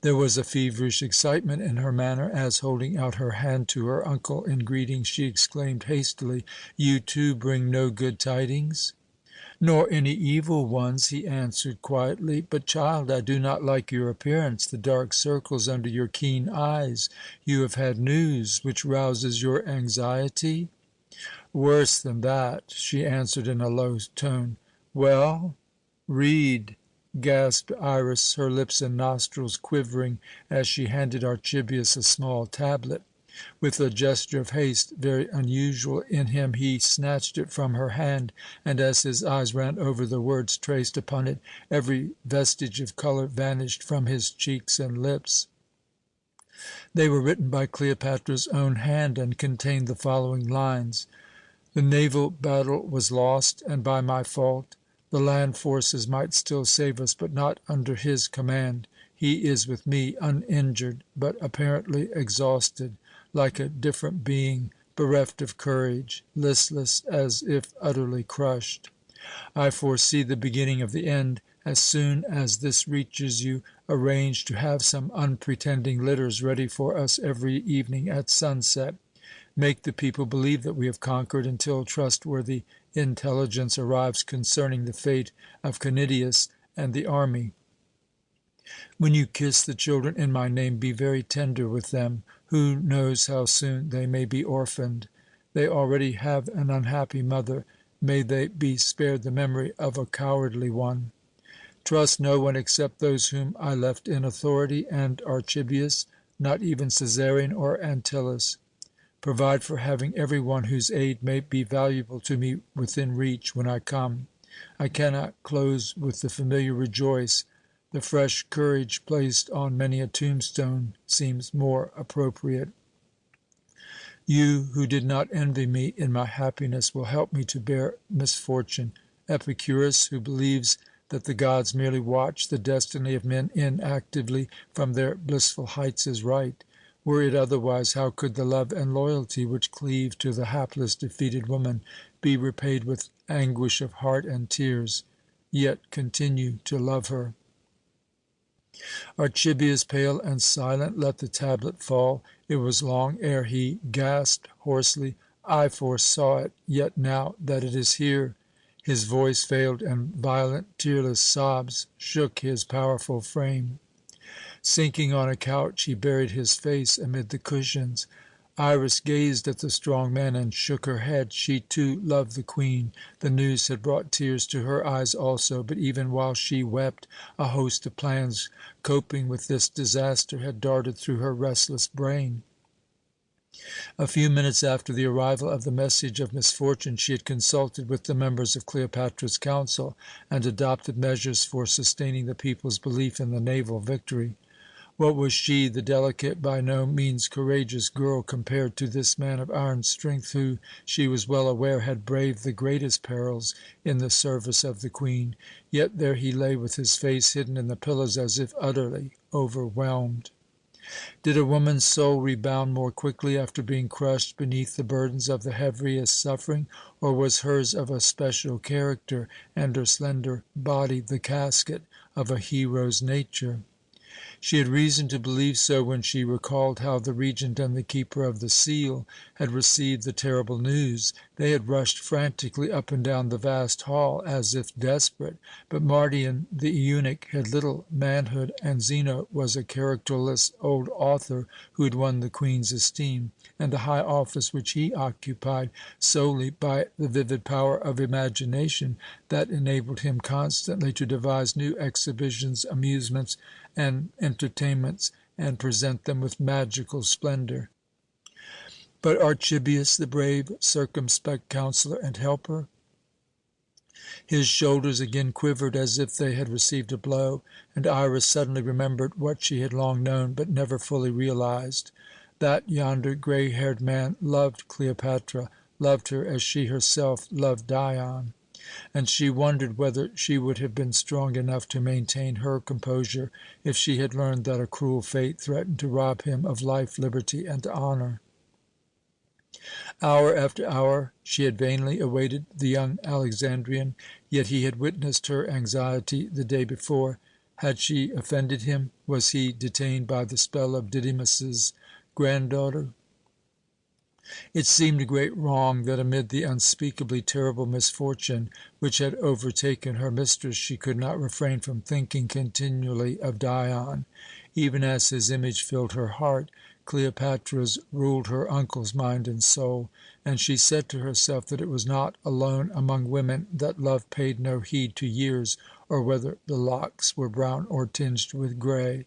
There was a feverish excitement in her manner as, holding out her hand to her uncle in greeting, she exclaimed hastily, "You, too, bring no good tidings?" "Nor any evil ones," he answered quietly. "But, child, I do not like your appearance, the dark circles under your keen eyes. You have had news which rouses your anxiety?" "Worse than that," she answered in a low tone. "Well, read," gasped Iras, her lips and nostrils quivering as she handed Archibius a small tablet. With a gesture of haste very unusual in him, he snatched it from her hand, and as his eyes ran over the words traced upon it, every vestige of colour vanished from his cheeks and lips. They were written by Cleopatra's own hand, and contained the following lines: "The naval battle was lost, and by my fault. The land forces might still save us, but not under his command. He is with me, uninjured, but apparently exhausted, like a different being, bereft of courage, listless, as if utterly crushed. I foresee the beginning of the end. As soon as this reaches you, arrange to have some unpretending litters ready for us every evening at sunset. Make the people believe that we have conquered until trustworthy intelligence arrives concerning the fate of Canidius and the army. When you kiss the children in my name, be very tender with them. Who knows how soon they may be orphaned? They already have an unhappy mother. May they be spared the memory of a cowardly one. Trust no one except those whom I left in authority, and Archibius, not even Cæsarion or Antyllus. Provide for having every one whose aid may be valuable to me within reach when I come. I cannot close with the familiar rejoice. The fresh courage placed on many a tombstone seems more appropriate. You who did not envy me in my happiness will help me to bear misfortune. Epicurus, who believes that the gods merely watch the destiny of men inactively from their blissful heights, is right. Were it otherwise, how could the love and loyalty which cleave to the hapless defeated woman be repaid with anguish of heart and tears, yet continue to love her? Archibius, pale and silent, let the tablet fall. It was long ere he gasped hoarsely, "I foresaw it, yet now that it is here!" His voice failed, and violent, tearless sobs shook his powerful frame. Sinking on a couch, he buried his face amid the cushions. Iras gazed at the strong man and shook her head. She, too, loved the Queen. The news had brought tears to her eyes also, but even while she wept, a host of plans coping with this disaster had darted through her restless brain. A few minutes after the arrival of the message of misfortune, she had consulted with the members of Cleopatra's council and adopted measures for sustaining the people's belief in the naval victory. What was she, the delicate, by no means courageous girl, compared to this man of iron strength who, she was well aware, had braved the greatest perils in the service of the Queen? Yet there he lay with his face hidden in the pillows as if utterly overwhelmed. Did a woman's soul rebound more quickly after being crushed beneath the burdens of the heaviest suffering, or was hers of a special character, and her slender body the casket of a hero's nature? She had reason to believe so when she recalled how the Regent and the Keeper of the Seal had received the terrible news. They had rushed frantically up and down the vast hall as if desperate, but Mardion the eunuch had little manhood, and Zeno was a characterless old author who had won the Queen's esteem, and the high office which he occupied solely by the vivid power of imagination that enabled him constantly to devise new exhibitions, amusements, and entertainments, and present them with magical splendor. But Archibius, the brave, circumspect counsellor and helper? His shoulders again quivered as if they had received a blow, and Iras suddenly remembered what she had long known, but never fully realized. That yonder grey-haired man loved Cleopatra, loved her as she herself loved Dion. And she wondered whether she would have been strong enough to maintain her composure if she had learned that a cruel fate threatened to rob him of life, liberty, and honour. Hour after hour she had vainly awaited the young Alexandrian, yet he had witnessed her anxiety the day before. Had she offended him? Was he detained by the spell of Didymus's granddaughter? It seemed a great wrong that amid the unspeakably terrible misfortune which had overtaken her mistress she could not refrain from thinking continually of Dion. Even as his image filled her heart, Cleopatra's ruled her uncle's mind and soul, and she said to herself that it was not alone among women that love paid no heed to years, or whether the locks were brown or tinged with grey.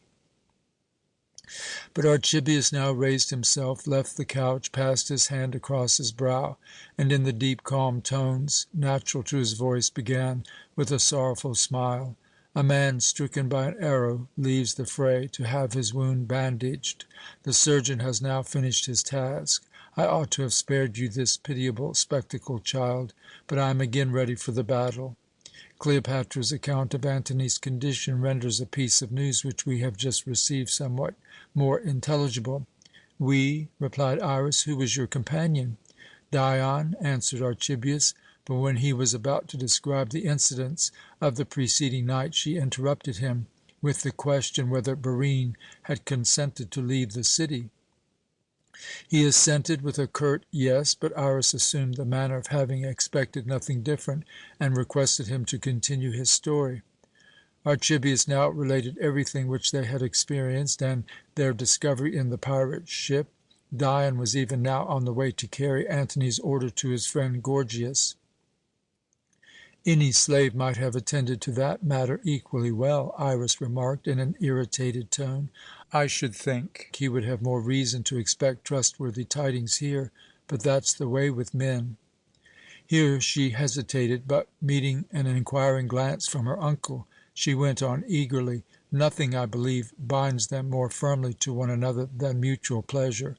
But Archibius now raised himself, left the couch, passed his hand across his brow, and in the deep, calm tones natural to his voice began with a sorrowful smile. A man stricken by an arrow leaves the fray to have his wound bandaged. The surgeon has now finished his task. I ought to have spared you this pitiable spectacle, child, but I am again ready for the battle. Cleopatra's account of Antony's condition renders a piece of news which we have just received somewhat more intelligible. "We," replied Iras. "Who was your companion?" "Dion," answered Archibius. But when he was about to describe the incidents of the preceding night, she interrupted him with the question whether Barine had consented to leave the city. He assented with a curt "yes," but Iras assumed the manner of having expected nothing different, and requested him to continue his story. Archibius now related everything which they had experienced, and their discovery in the pirate ship. Dion was even now on the way to carry Antony's order to his friend Gorgias. "Any slave might have attended to that matter equally well," Iras remarked in an irritated tone. "I should think he would have more reason to expect trustworthy tidings here, but that's the way with men." Here she hesitated, but, meeting an inquiring glance from her uncle, she went on eagerly: "Nothing, I believe, binds them more firmly to one another than mutual pleasure.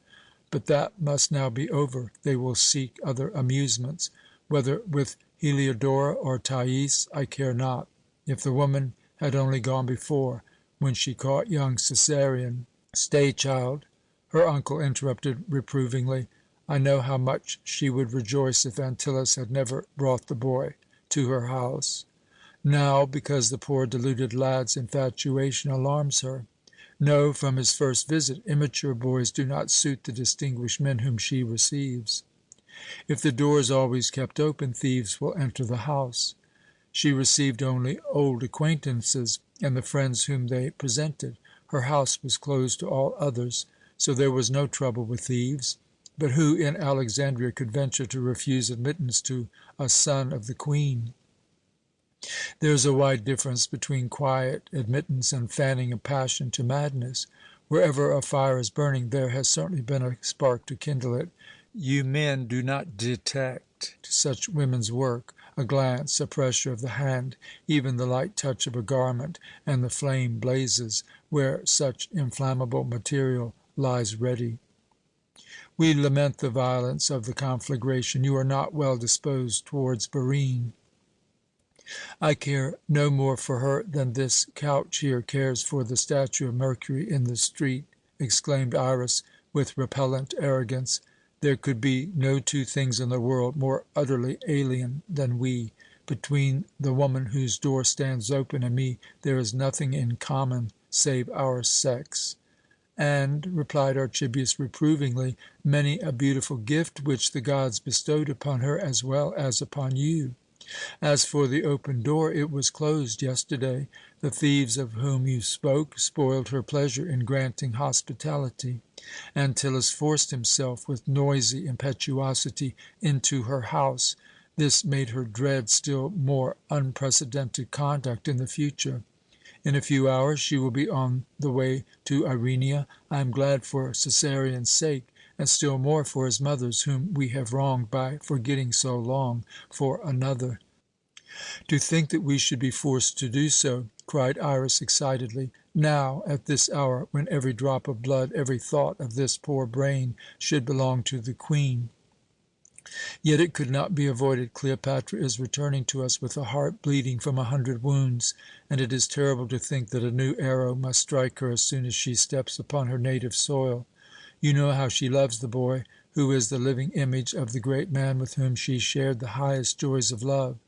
But that must now be over. They will seek other amusements. Whether with Heliodora or Thais, I care not. If the woman had only gone before, when she caught young Cæsarion—" "Stay, child," her uncle interrupted reprovingly. "I know how much she would rejoice if Antyllus had never brought the boy to her house." "Now, because the poor deluded lad's infatuation alarms her." "No, from his first visit. Immature boys do not suit the distinguished men whom she receives." "If the door is always kept open, thieves will enter the house." "She received only old acquaintances and the friends whom they presented. Her house was closed to all others, so there was no trouble with thieves. But who in Alexandria could venture to refuse admittance to a son of the Queen?" "There is a wide difference between quiet admittance and fanning a passion to madness. Wherever a fire is burning, there has certainly been a spark to kindle it. You men do not detect such women's work. A glance, a pressure of the hand, even the light touch of a garment, and the flame blazes where such inflammable material lies ready." "We lament the violence of the conflagration. You are not well disposed towards Barine." "I care no more for her than this couch here cares for the statue of Mercury in the street," exclaimed Iras with repellent arrogance. "There could be no two things in the world more utterly alien than we. Between the woman whose door stands open and me there is nothing in common save our sex." "And," replied Archibius reprovingly, "many a beautiful gift which the gods bestowed upon her as well as upon you. As for the open door, it was closed yesterday. The thieves of whom you spoke spoiled her pleasure in granting hospitality. Antyllus forced himself with noisy impetuosity into her house. This made her dread still more unprecedented conduct in the future. In a few hours she will be on the way to Irenia. I am glad for Cæsarion's sake, and still more for his mother's, whom we have wronged by forgetting so long for another." "To think that we should be forced to do so!" cried Iras excitedly. "Now, at this hour, when every drop of blood, every thought of this poor brain should belong to the Queen. Yet it could not be avoided. Cleopatra is returning to us with a heart bleeding from 100 wounds, and it is terrible to think that a new arrow must strike her as soon as she steps upon her native soil. You know how she loves the boy, who is the living image of the great man with whom she shared the highest joys of love.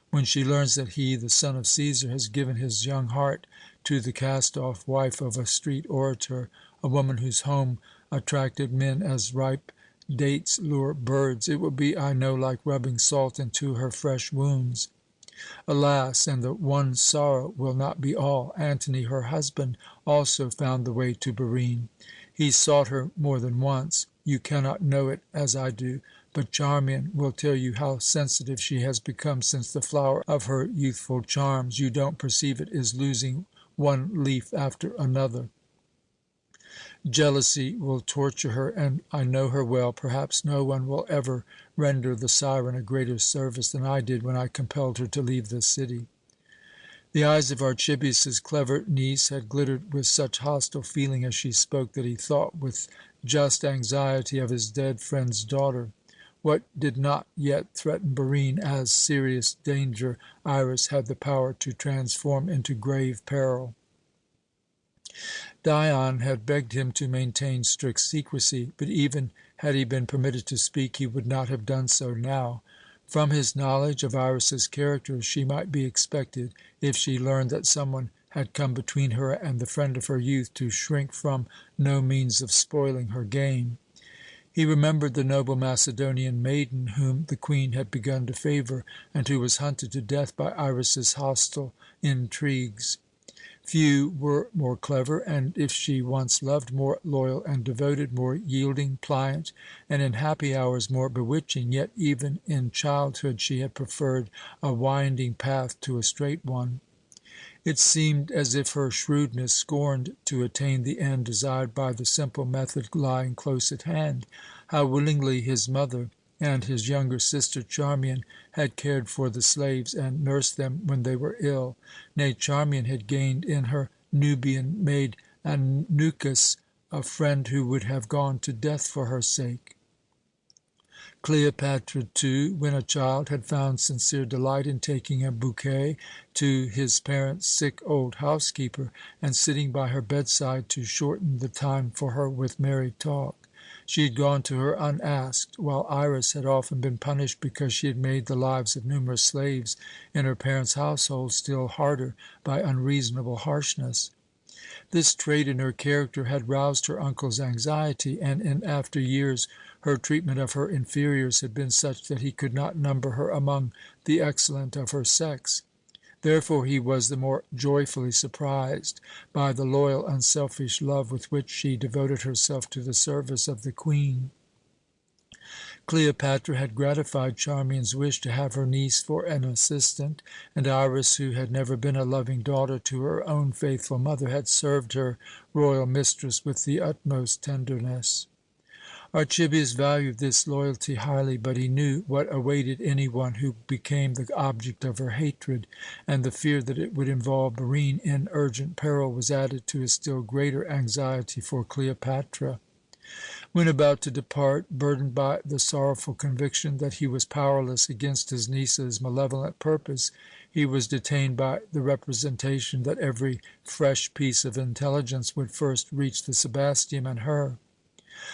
When she learns that he, the son of Cæsar, has given his young heart to the cast-off wife of a street orator, a woman whose home attracted men as ripe dates lure birds, it will be, I know, like rubbing salt into her fresh wounds. Alas, and the one sorrow will not be all. Antony, her husband, also found the way to Barine. He sought her more than once. You cannot know it as I do, but Charmian will tell you how sensitive she has become since the flower of her youthful charms, you don't perceive it, is losing one leaf after another. Jealousy will torture her, and I know her well. Perhaps no one will ever render the siren a greater service than I did when I compelled her to leave the city." The eyes of Archibius's clever niece had glittered with such hostile feeling as she spoke that he thought with just anxiety of his dead friend's daughter. What did not yet threaten Barine as serious danger, Iras had the power to transform into grave peril. Dion had begged him to maintain strict secrecy, but even had he been permitted to speak, he would not have done so now. From his knowledge of Iras's character she might be expected, if she learned that someone had come between her and the friend of her youth, to shrink from no means of spoiling her game. He remembered the noble Macedonian maiden whom the Queen had begun to favour, and who was hunted to death by Iras's hostile intrigues. Few were more clever, and, if she once loved, more loyal and devoted, more yielding, pliant, and in happy hours more bewitching, yet even in childhood she had preferred a winding path to a straight one. It seemed as if her shrewdness scorned to attain the end desired by the simple method lying close at hand. How willingly his mother and his younger sister Charmian had cared for the slaves and nursed them when they were ill. Nay, Charmian had gained in her Nubian maid Anucas a friend who would have gone to death for her sake. Cleopatra, too, when a child, had found sincere delight in taking a bouquet to his parents' sick old housekeeper, and sitting by her bedside to shorten the time for her with merry talk. She had gone to her unasked, while Iras had often been punished because she had made the lives of numerous slaves in her parents' household still harder by unreasonable harshness. This trait in her character had roused her uncle's anxiety, and in after years her treatment of her inferiors had been such that he could not number her among the excellent of her sex. Therefore he was the more joyfully surprised by the loyal, unselfish love with which she devoted herself to the service of the Queen. Cleopatra had gratified Charmian's wish to have her niece for an assistant, and Iras, who had never been a loving daughter to her own faithful mother, had served her royal mistress with the utmost tenderness. Archibius valued this loyalty highly, but he knew what awaited any one who became the object of her hatred, and the fear that it would involve Barine in urgent peril was added to his still greater anxiety for Cleopatra. When about to depart, burdened by the sorrowful conviction that he was powerless against his niece's malevolent purpose, he was detained by the representation that every fresh piece of intelligence would first reach the Sebasteum and her.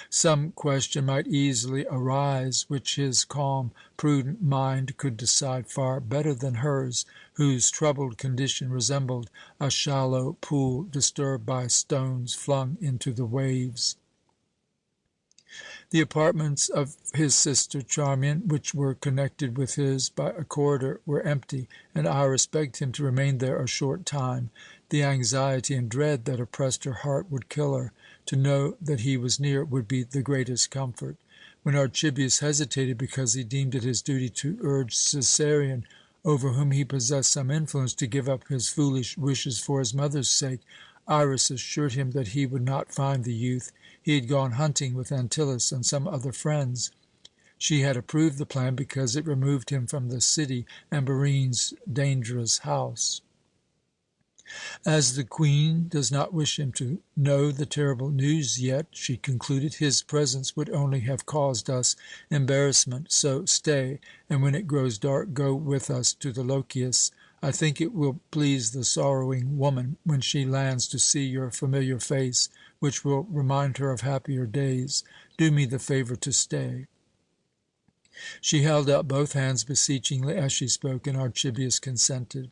Some question might easily arise which his calm, prudent mind could decide far better than hers, whose troubled condition resembled a shallow pool disturbed by stones flung into the waves. The apartments of his sister Charmian, which were connected with his by a corridor, were empty, and Iras begged him to remain there a short time. The anxiety and dread that oppressed her heart would kill her. To know that he was near would be the greatest comfort. When Archibius hesitated because he deemed it his duty to urge Cæsarion, over whom he possessed some influence, to give up his foolish wishes for his mother's sake, Iras assured him that he would not find the youth. He had gone hunting with Antyllus and some other friends. She had approved the plan because it removed him from the city and Barine's dangerous house. As the Queen does not wish him to know the terrible news yet, she concluded, his presence would only have caused us embarrassment. So stay, and when it grows dark, go with us to the Lochias. I think it will please the sorrowing woman, when she lands, to see your familiar face, which will remind her of happier days. Do me the favour to stay." She held out both hands beseechingly as she spoke, and Archibius consented.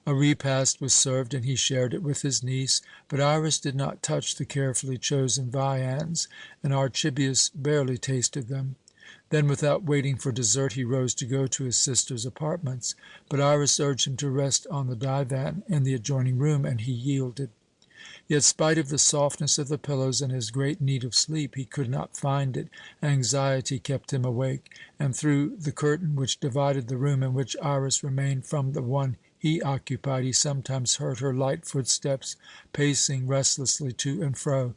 A repast was served, and he shared it with his niece, but Iras did not touch the carefully chosen viands, and Archibius barely tasted them. Then, without waiting for dessert, he rose to go to his sister's apartments. But Iras urged him to rest on the divan in the adjoining room, and he yielded. Yet, spite of the softness of the pillows and his great need of sleep, he could not find it. Anxiety kept him awake, and through the curtain which divided the room in which Iras remained from the one he occupied, he sometimes heard her light footsteps pacing restlessly to and fro,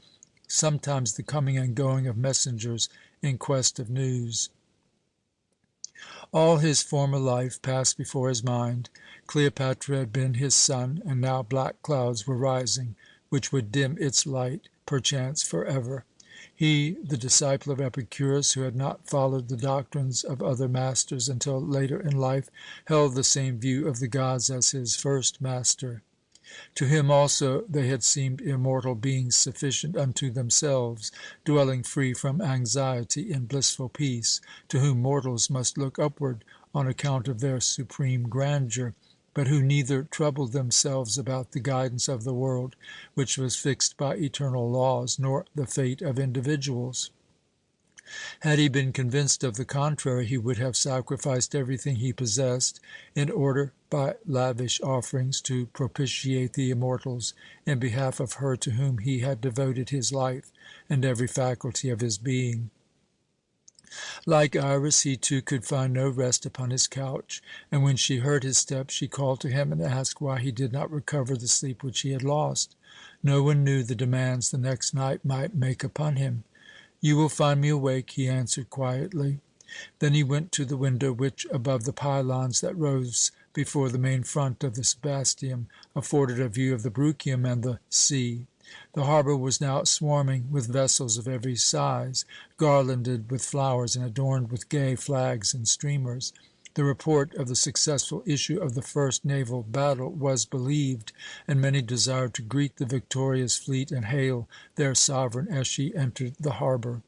sometimes the coming and going of messengers in quest of news. All his former life passed before his mind. Cleopatra had been his sun, and now black clouds were rising, which would dim its light, perchance forever. He, the disciple of Epicurus, who had not followed the doctrines of other masters until later in life, held the same view of the gods as his first master. To him also they had seemed immortal beings sufficient unto themselves, dwelling free from anxiety in blissful peace, to whom mortals must look upward on account of their supreme grandeur, but who neither troubled themselves about the guidance of the world, which was fixed by eternal laws, nor the fate of individuals. Had he been convinced of the contrary, he would have sacrificed everything he possessed in order, by lavish offerings, to propitiate the immortals in behalf of her to whom he had devoted his life and every faculty of his being. Like Iras, he too could find no rest upon his couch, and when she heard his step, she called to him and asked why he did not recover the sleep which he had lost. No one knew the demands the next night might make upon him. "You will find me awake," he answered quietly. Then he went to the window which, above the pylons that rose before the main front of the Sebasteum, afforded a view of the Bruchium and the sea. The harbour was now swarming with vessels of every size, garlanded with flowers and adorned with gay flags and streamers. The report of the successful issue of the first naval battle was believed, and many desired to greet the victorious fleet and hail their sovereign as she entered the harbour.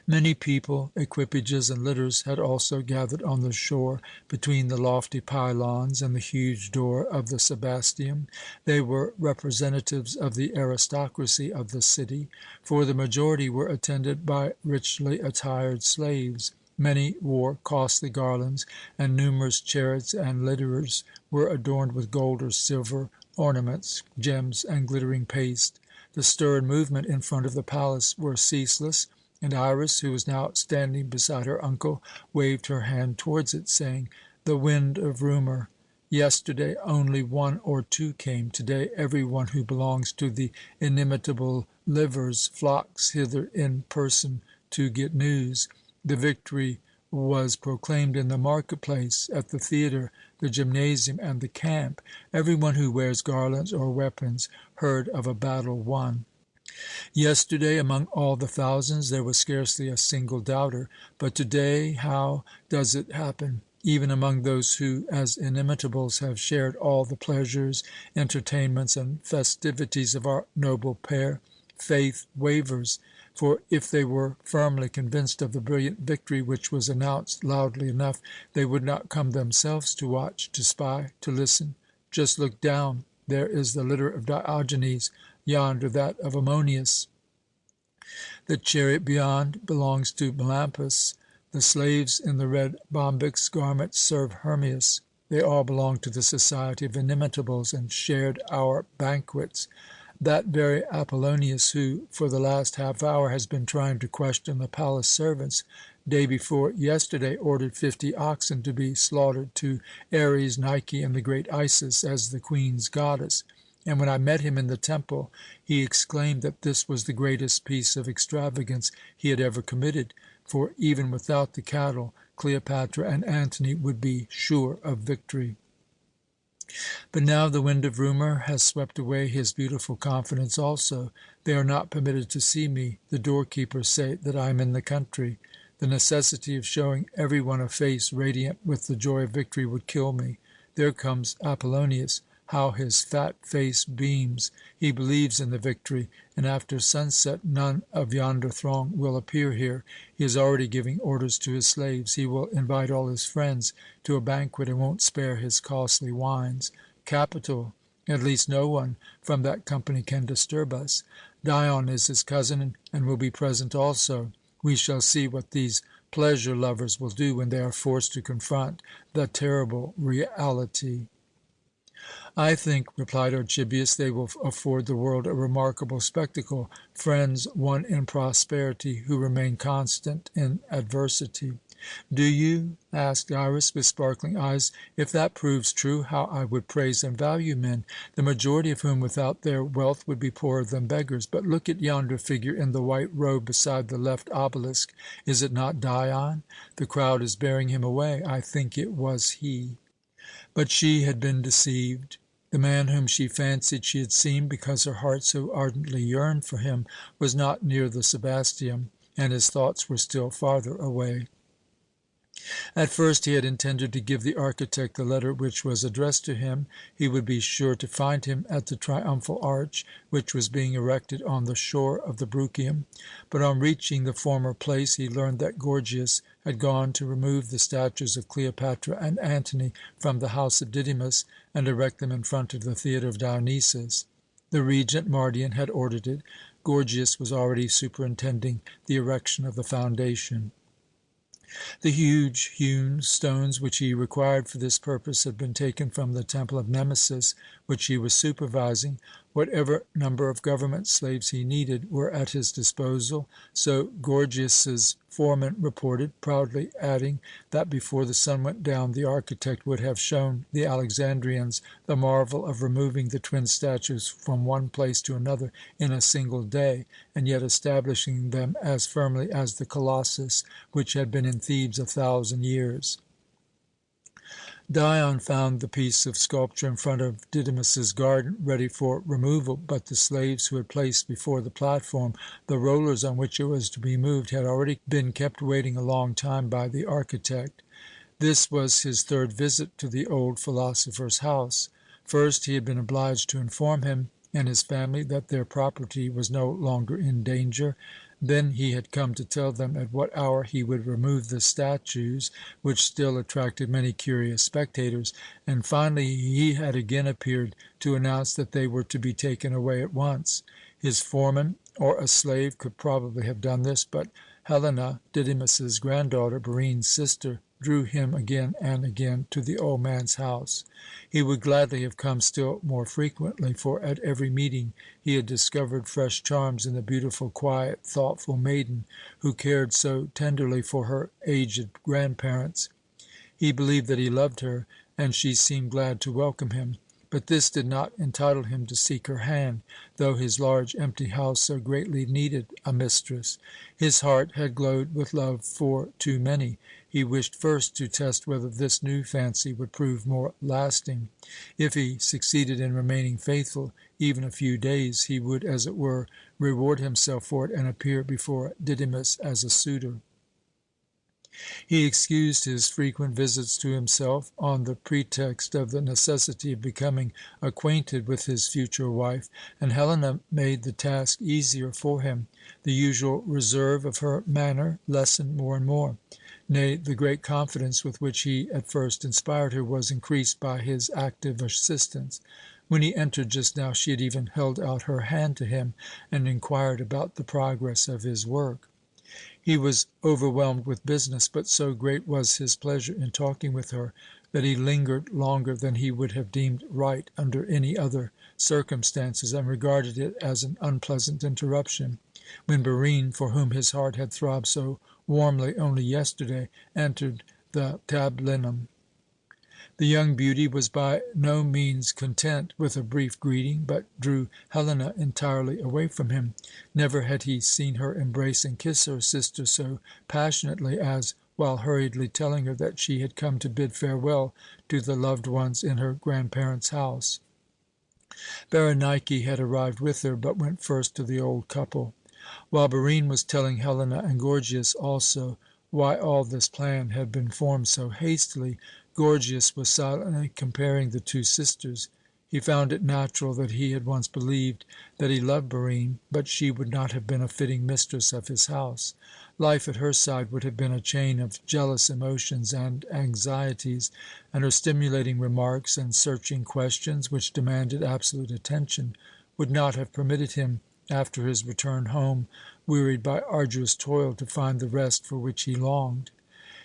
Many people, equipages, and litters had also gathered on the shore between the lofty pylons and the huge door of the Sebasteum. They were representatives of the aristocracy of the city, for the majority were attended by richly attired slaves. Many wore costly garlands, and numerous chariots and litters were adorned with gold or silver ornaments, gems, and glittering paste. The stir and movement in front of the palace were ceaseless, and Iras, who was now standing beside her uncle, waved her hand towards it, saying, "The wind of rumour. Yesterday only one or two came. To-day every one who belongs to the inimitable livers flocks hither in person to get news. The victory was proclaimed in the market-place, at the theatre, the gymnasium, and the camp. Every one who wears garlands or weapons heard of a battle won. Yesterday, among all the thousands, there was scarcely a single doubter. But to-day, how does it happen? Even among those who, as inimitables, have shared all the pleasures, entertainments, and festivities of our noble pair, faith wavers. For if they were firmly convinced of the brilliant victory which was announced loudly enough, they would not come themselves to watch, to spy, to listen. Just look down. There is the litter of Diogenes, yonder that of Ammonius. The chariot beyond belongs to Melampus. The slaves in the red bombyx garments serve Hermias. They all belong to the society of inimitables, and shared our banquets. That very Apollonius, who for the last half hour has been trying to question the palace servants, day before yesterday ordered 50 oxen to be slaughtered to Ares, Nike, and the great Isis as the queen's goddess. And when I met him in the temple, he exclaimed that this was the greatest piece of extravagance he had ever committed, for even without the cattle, Cleopatra and Antony would be sure of victory. But now the wind of rumour has swept away his beautiful confidence also. They are not permitted to see me. The doorkeepers say that I am in the country. The necessity of showing every one a face radiant with the joy of victory would kill me. There comes Apollonius. How his fat face beams! He believes in the victory, and after sunset none of yonder throng will appear here. He is already giving orders to his slaves. He will invite all his friends to a banquet and won't spare his costly wines. Capital! At least no one from that company can disturb us. Dion is his cousin and will be present also. We shall see what these pleasure lovers will do when they are forced to confront the terrible reality." "I think," replied Archibius, "they will afford the world a remarkable spectacle, friends won in prosperity who remain constant in adversity." "Do you?" asked Iras, with sparkling eyes. "If that proves true, how I would praise and value men, the majority of whom without their wealth would be poorer than beggars. But look at yonder figure in the white robe beside the left obelisk. Is it not Dion? The crowd is bearing him away. I think it was he." But she had been deceived. The man whom she fancied she had seen, because her heart so ardently yearned for him, was not near the Sebasteum, and his thoughts were still farther away. At first he had intended to give the architect the letter which was addressed to him. He would be sure to find him at the triumphal arch, which was being erected on the shore of the Bruchium. But on reaching the former place he learned that Gorgias had gone to remove the statues of Cleopatra and Antony from the house of Didymus and erect them in front of the theatre of Dionysus. The regent, Mardion, had ordered it. Gorgias was already superintending the erection of the foundation. The huge hewn stones which he required for this purpose had been taken from the temple of Nemesis, which he was supervising. Whatever number of government slaves he needed were at his disposal, so Gorgias's foreman reported, proudly adding that before the sun went down the architect would have shown the Alexandrians the marvel of removing the twin statues from one place to another in a single day, and yet establishing them as firmly as the Colossus, which had been in Thebes 1,000 years. Dion found the piece of sculpture in front of Didymus's garden ready for removal, but the slaves who had placed before the platform the rollers on which it was to be moved had already been kept waiting a long time by the architect. This was his third visit to the old philosopher's house. First, he had been obliged to inform him and his family that their property was no longer in danger. Then he had come to tell them at what hour he would remove the statues, which still attracted many curious spectators, and finally he had again appeared to announce that they were to be taken away at once. His foreman or a slave could probably have done this, but Helena, Didymus's granddaughter, Barine's sister, drew him again and again to the old man's house. He would gladly have come still more frequently, for at every meeting he had discovered fresh charms in the beautiful, quiet, thoughtful maiden who cared so tenderly for her aged grandparents. He believed that he loved her, and she seemed glad to welcome him. But this did not entitle him to seek her hand, though his large, empty house so greatly needed a mistress. His heart had glowed with love for too many. He wished first to test whether this new fancy would prove more lasting. If he succeeded in remaining faithful even a few days, he would, as it were, reward himself for it and appear before Didymus as a suitor. He excused his frequent visits to himself on the pretext of the necessity of becoming acquainted with his future wife, and Helena made the task easier for him. The usual reserve of her manner lessened more and more. Nay, the great confidence with which he at first inspired her was increased by his active assistance. When he entered just now, she had even held out her hand to him and inquired about the progress of his work. He was overwhelmed with business, but so great was his pleasure in talking with her that he lingered longer than he would have deemed right under any other circumstances, and regarded it as an unpleasant interruption, when Barine, for whom his heart had throbbed so warmly only yesterday, entered the tablinum. The young beauty was by no means content with a brief greeting, but drew Helena entirely away from him. Never had he seen her embrace and kiss her sister so passionately as while hurriedly telling her that she had come to bid farewell to the loved ones in her grandparents' house. Berenike had arrived with her, but went first to the old couple. While Barine was telling Helena and Gorgias also why all this plan had been formed so hastily, Gorgias was silently comparing the two sisters. He found it natural that he had once believed that he loved Barine, but she would not have been a fitting mistress of his house. Life at her side would have been a chain of jealous emotions and anxieties, and her stimulating remarks and searching questions, which demanded absolute attention, would not have permitted him, after his return home, wearied by arduous toil, to find the rest for which he longed.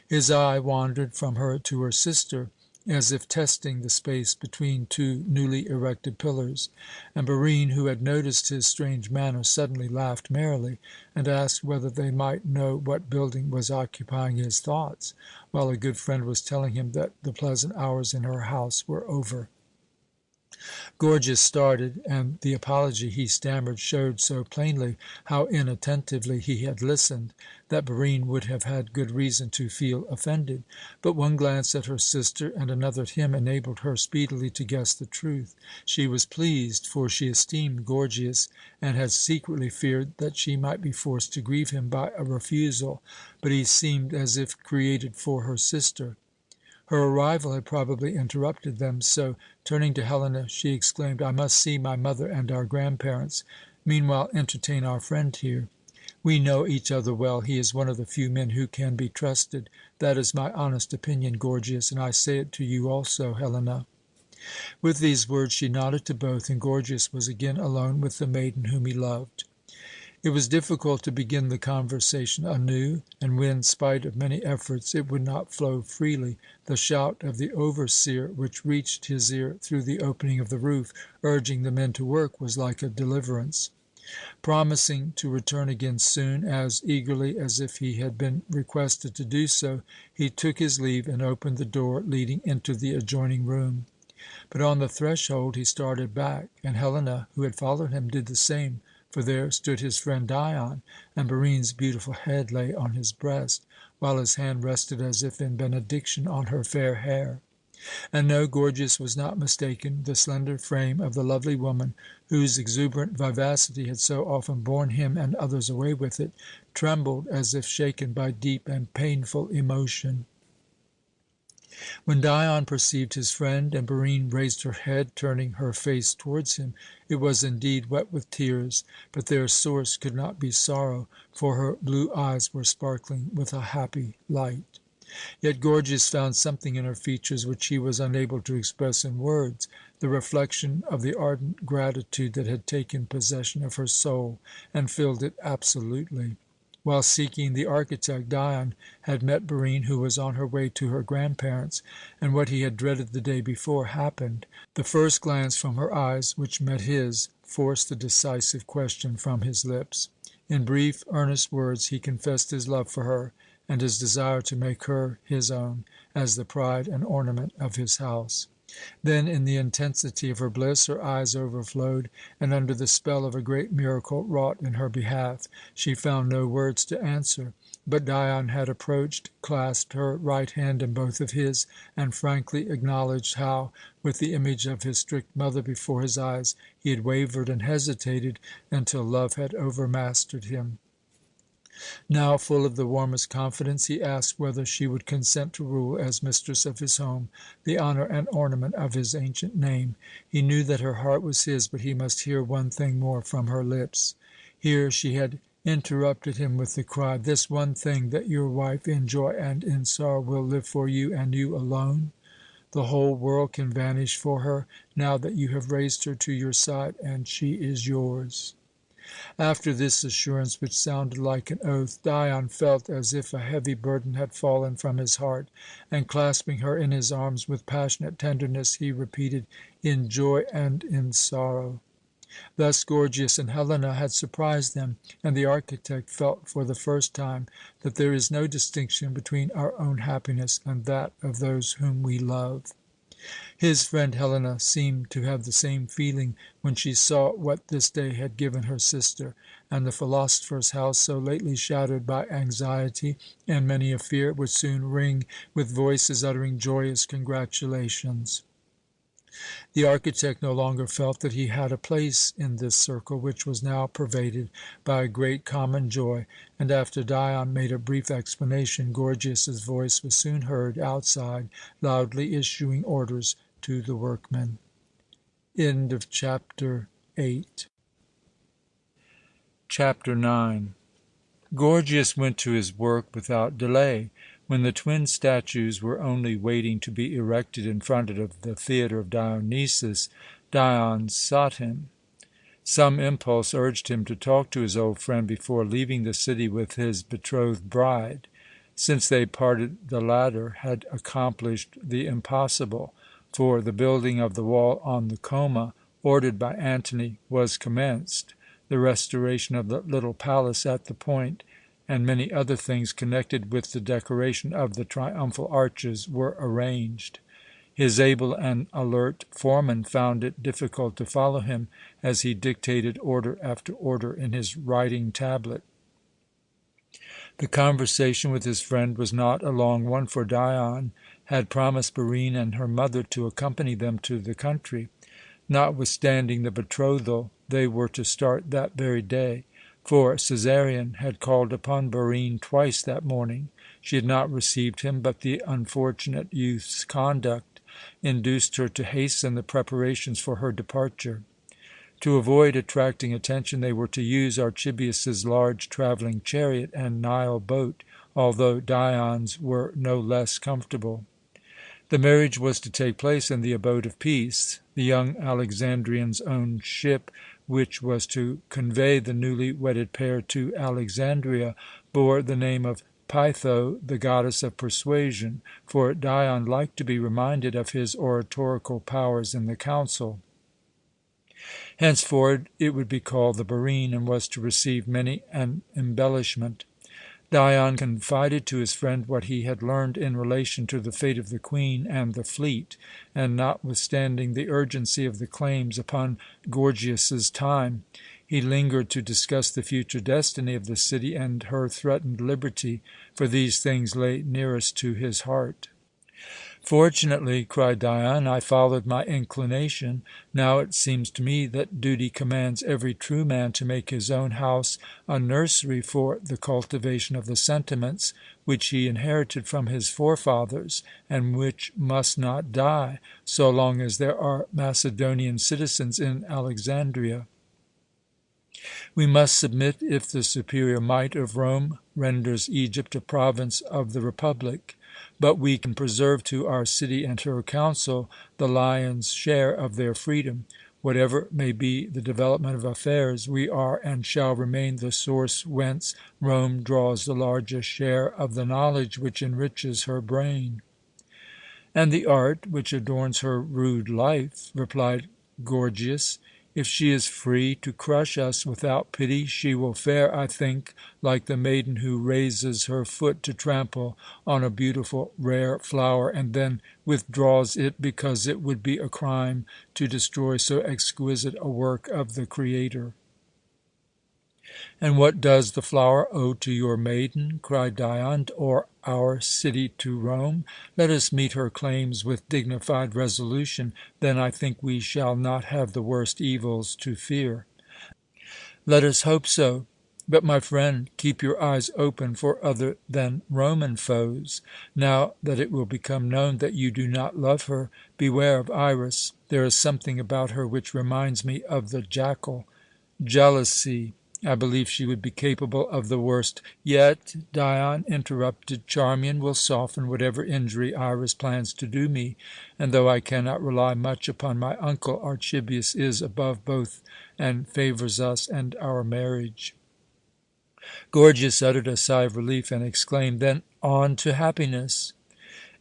His eye wandered from her to her sister, as if testing the space between two newly erected pillars, and Barine, who had noticed his strange manner, suddenly laughed merrily, and asked whether they might know what building was occupying his thoughts, while a good friend was telling him that the pleasant hours in her house were over. Gorgias started, and the apology he stammered showed so plainly how inattentively he had listened that Barine would have had good reason to feel offended. But one glance at her sister and another at him enabled her speedily to guess the truth. She was pleased, for she esteemed Gorgias, and had secretly feared that she might be forced to grieve him by a refusal, but he seemed as if created for her sister. Her arrival had probably interrupted them, so, turning to Helena, she exclaimed, "I must see my mother and our grandparents. Meanwhile, entertain our friend here. We know each other well. He is one of the few men who can be trusted. That is my honest opinion, Gorgias, and I say it to you also, Helena." With these words she nodded to both, and Gorgias was again alone with the maiden whom he loved. It was difficult to begin the conversation anew, and when, spite of many efforts, it would not flow freely, the shout of the overseer, which reached his ear through the opening of the roof, urging the men to work, was like a deliverance. Promising to return again soon, as eagerly as if he had been requested to do so, he took his leave and opened the door leading into the adjoining room. But on the threshold he started back, and Helena, who had followed him, did the same, for there stood his friend Dion, and Barine's beautiful head lay on his breast, while his hand rested as if in benediction on her fair hair. And no, Gorgias was not mistaken. The slender frame of the lovely woman, whose exuberant vivacity had so often borne him and others away with it, trembled as if shaken by deep and painful emotion. When Dion perceived his friend, and Barine raised her head, turning her face towards him, it was indeed wet with tears, but their source could not be sorrow, for her blue eyes were sparkling with a happy light. Yet Gorgias found something in her features which he was unable to express in words, the reflection of the ardent gratitude that had taken possession of her soul and filled it absolutely. While seeking the architect, Dion had met Barine, who was on her way to her grandparents, and what he had dreaded the day before happened. The first glance from her eyes, which met his, forced the decisive question from his lips. In brief, earnest words he confessed his love for her and his desire to make her his own, as the pride and ornament of his house. Then, in the intensity of her bliss, her eyes overflowed, and under the spell of a great miracle wrought in her behalf, she found no words to answer. But Dion had approached, clasped her right hand in both of his, and frankly acknowledged how, with the image of his strict mother before his eyes, he had wavered and hesitated until love had overmastered him. Now, full of the warmest confidence, he asked whether she would consent to rule as mistress of his home, the honour and ornament of his ancient name. He knew that her heart was his, but he must hear one thing more from her lips. Here she had interrupted him with the cry, "This one thing, that your wife in joy and in sorrow will live for you and you alone? The whole world can vanish for her, now that you have raised her to your side, and she is yours." After this assurance, which sounded like an oath, Dion felt as if a heavy burden had fallen from his heart, and clasping her in his arms with passionate tenderness, he repeated, "In joy and in sorrow." Thus Gorgias and Helena had surprised them, and the architect felt for the first time that there is no distinction between our own happiness and that of those whom we love. His friend Helena seemed to have the same feeling when she saw what this day had given her sister, and the philosopher's house, so lately shadowed by anxiety and many a fear, would soon ring with voices uttering joyous congratulations. The architect no longer felt that he had a place in this circle, which was now pervaded by a great common joy, and after Dion made a brief explanation, Gorgias's voice was soon heard outside, loudly issuing orders to the workmen. Chapter 9. Gorgias went to his work without delay. When the twin statues were only waiting to be erected in front of the theatre of Dionysus, Dion sought him. Some impulse urged him to talk to his old friend before leaving the city with his betrothed bride. Since they parted, the latter had accomplished the impossible, for the building of the wall on the Choma, ordered by Antony, was commenced. The restoration of the little palace at the Point, and many other things connected with the decoration of the triumphal arches, were arranged. His able and alert foreman found it difficult to follow him as he dictated order after order in his writing tablet. The conversation with his friend was not a long one, for Dion had promised Barine and her mother to accompany them to the country. Notwithstanding the betrothal, they were to start that very day, for Cæsarion had called upon Barine twice that morning. She had not received him, but the unfortunate youth's conduct induced her to hasten the preparations for her departure. To avoid attracting attention, they were to use Archibius's large travelling chariot and Nile boat, although Dion's were no less comfortable. The marriage was to take place in the abode of peace. The young Alexandrian's own ship, which was to convey the newly wedded pair to Alexandria, bore the name of Pytho, the goddess of persuasion, for Dion liked to be reminded of his oratorical powers in the council. Henceforward it would be called the Barine, and was to receive many an embellishment. Dion confided to his friend what he had learned in relation to the fate of the Queen and the fleet, and notwithstanding the urgency of the claims upon Gorgias's time, he lingered to discuss the future destiny of the city and her threatened liberty, for these things lay nearest to his heart. "Fortunately," cried Dion, "I followed my inclination. Now it seems to me that duty commands every true man to make his own house a nursery for the cultivation of the sentiments which he inherited from his forefathers, and which must not die so long as there are Macedonian citizens in Alexandria. We must submit if the superior might of Rome renders Egypt a province of the Republic. But we can preserve to our city and her council the lion's share of their freedom. Whatever may be the development of affairs, we are and shall remain the source whence Rome draws the largest share of the knowledge which enriches her brain." "And the art which adorns her rude life," replied Gorgias. "If she is free to crush us without pity, she will fare, I think, like the maiden who raises her foot to trample on a beautiful, rare flower, and then withdraws it because it would be a crime to destroy so exquisite a work of the Creator." "And what does the flower owe to your maiden," cried Dion, "or our city to Rome? Let us meet her claims with dignified resolution. Then I think we shall not have the worst evils to fear." "Let us hope so. But, my friend, keep your eyes open for other than Roman foes. Now that it will become known that you do not love her, beware of Iras. There is something about her which reminds me of the jackal. Jealousy. I believe she would be capable of the worst." "Yet," Dion interrupted, "Charmian will soften whatever injury Iras plans to do me, and though I cannot rely much upon my uncle, Archibius is above both and favours us and our marriage." Gorgias uttered a sigh of relief and exclaimed, "Then on to happiness!"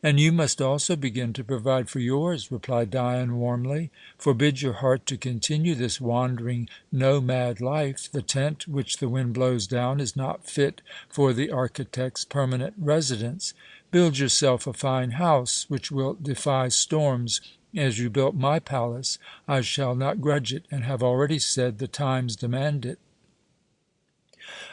"And you must also begin to provide for yours," replied Dion warmly. "Forbid your heart to continue this wandering nomad life. The tent which the wind blows down is not fit for the architect's permanent residence. Build yourself a fine house which will defy storms, as you built my palace. I shall not grudge it, and have already said the times demand it."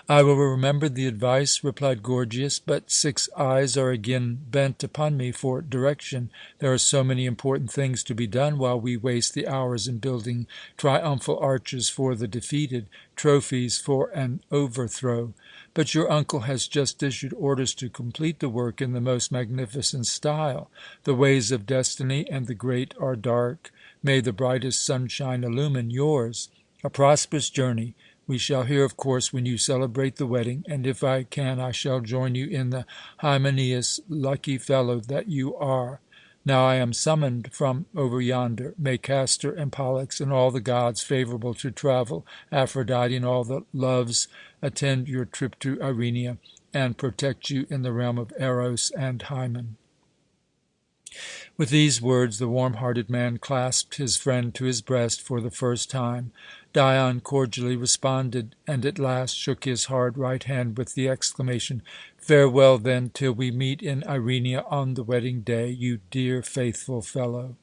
"I will remember the advice," replied Gorgias, "but 6 eyes are again bent upon me for direction. There are so many important things to be done, while we waste the hours in building triumphal arches for the defeated, trophies for an overthrow. But your uncle has just issued orders to complete the work in the most magnificent style. The ways of destiny and the great are dark. May the brightest sunshine illumine yours. A prosperous journey. We shall hear, of course, when you celebrate the wedding, and if I can I shall join you in the hymenious, lucky fellow that you are. Now I am summoned from over yonder. May Castor and Pollux and all the gods favourable to travel, Aphrodite and all the loves attend your trip to Irenia, and protect you in the realm of Eros and Hymen." With these words the warm-hearted man clasped his friend to his breast for the first time. Dion cordially responded, and at last shook his hard right hand with the exclamation, "Farewell, then, till we meet in Irenia on the wedding day, you dear, faithful fellow."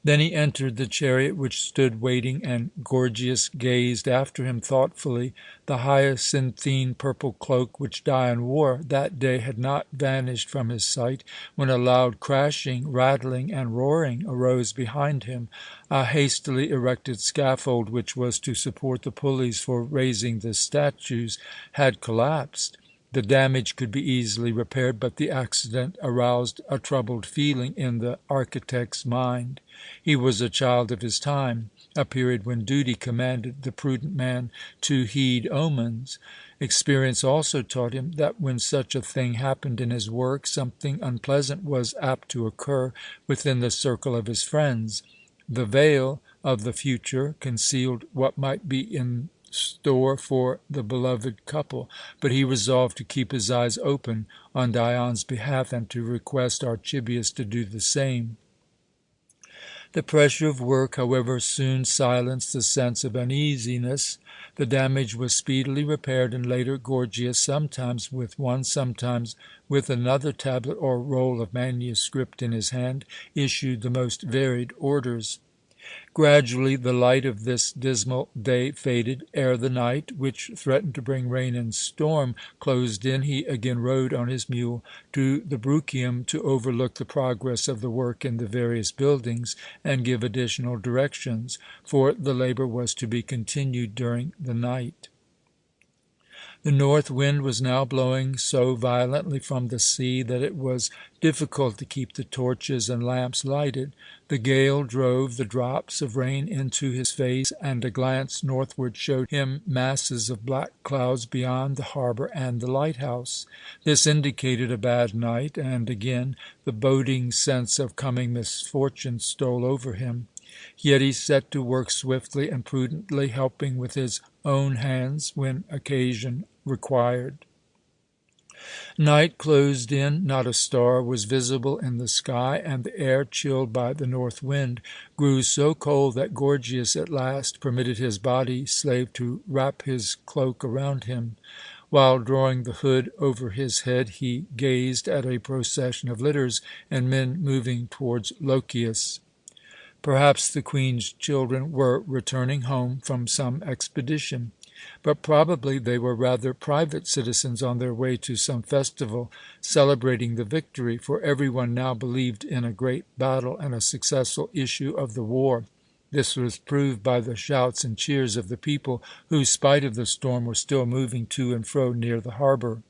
Then he entered the chariot which stood waiting, and Gorgias gazed after him thoughtfully. The hyacinthine purple cloak which Dion wore that day had not vanished from his sight when a loud crashing, rattling, and roaring arose behind him. A hastily erected scaffold, which was to support the pulleys for raising the statues, had collapsed. The damage could be easily repaired, but the accident aroused a troubled feeling in the architect's mind. He was a child of his time, a period when duty commanded the prudent man to heed omens. Experience also taught him that when such a thing happened in his work, something unpleasant was apt to occur within the circle of his friends. The veil of the future concealed what might be in store for the beloved couple, but he resolved to keep his eyes open on Dion's behalf and to request Archibius to do the same. The pressure of work, however, soon silenced the sense of uneasiness. The damage was speedily repaired, and later Gorgias, sometimes with one, sometimes with another tablet or roll of manuscript in his hand, issued the most varied orders. Gradually the light of this dismal day faded. Ere the night, which threatened to bring rain and storm, closed in, he again rode on his mule to the Bruchium to overlook the progress of the work in the various buildings and give additional directions, for the labour was to be continued during the night. The north wind was now blowing so violently from the sea that it was difficult to keep the torches and lamps lighted. The gale drove the drops of rain into his face, and a glance northward showed him masses of black clouds beyond the harbour and the lighthouse. This indicated a bad night, and again the boding sense of coming misfortune stole over him. Yet he set to work swiftly and prudently, helping with his own hands when occasion required. Night closed in. Not a star was visible in the sky, and the air, chilled by the north wind, grew so cold that Gorgias at last permitted his body slave to wrap his cloak around him. While drawing the hood over his head, he gazed at a procession of litters and men moving towards Lochias. Perhaps the Queen's children were returning home from some expedition, but probably they were rather private citizens on their way to some festival celebrating the victory, for every one now believed in a great battle and a successful issue of the war. This was proved by the shouts and cheers of the people, who, spite of the storm, were still moving to and fro near the harbour.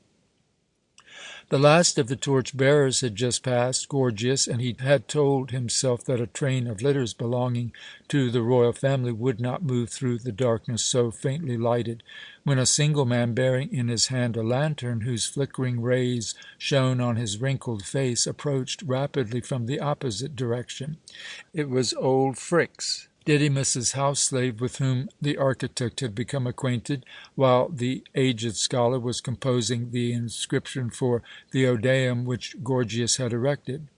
The last of the torch-bearers had just passed Gorgias, and he had told himself that a train of litters belonging to the royal family would not move through the darkness so faintly lighted, when a single man, bearing in his hand a lantern whose flickering rays shone on his wrinkled face, approached rapidly from the opposite direction. It was old Phryx, Didymus's house-slave, with whom the architect had become acquainted while the aged scholar was composing the inscription for the Odeum which Gorgias had erected.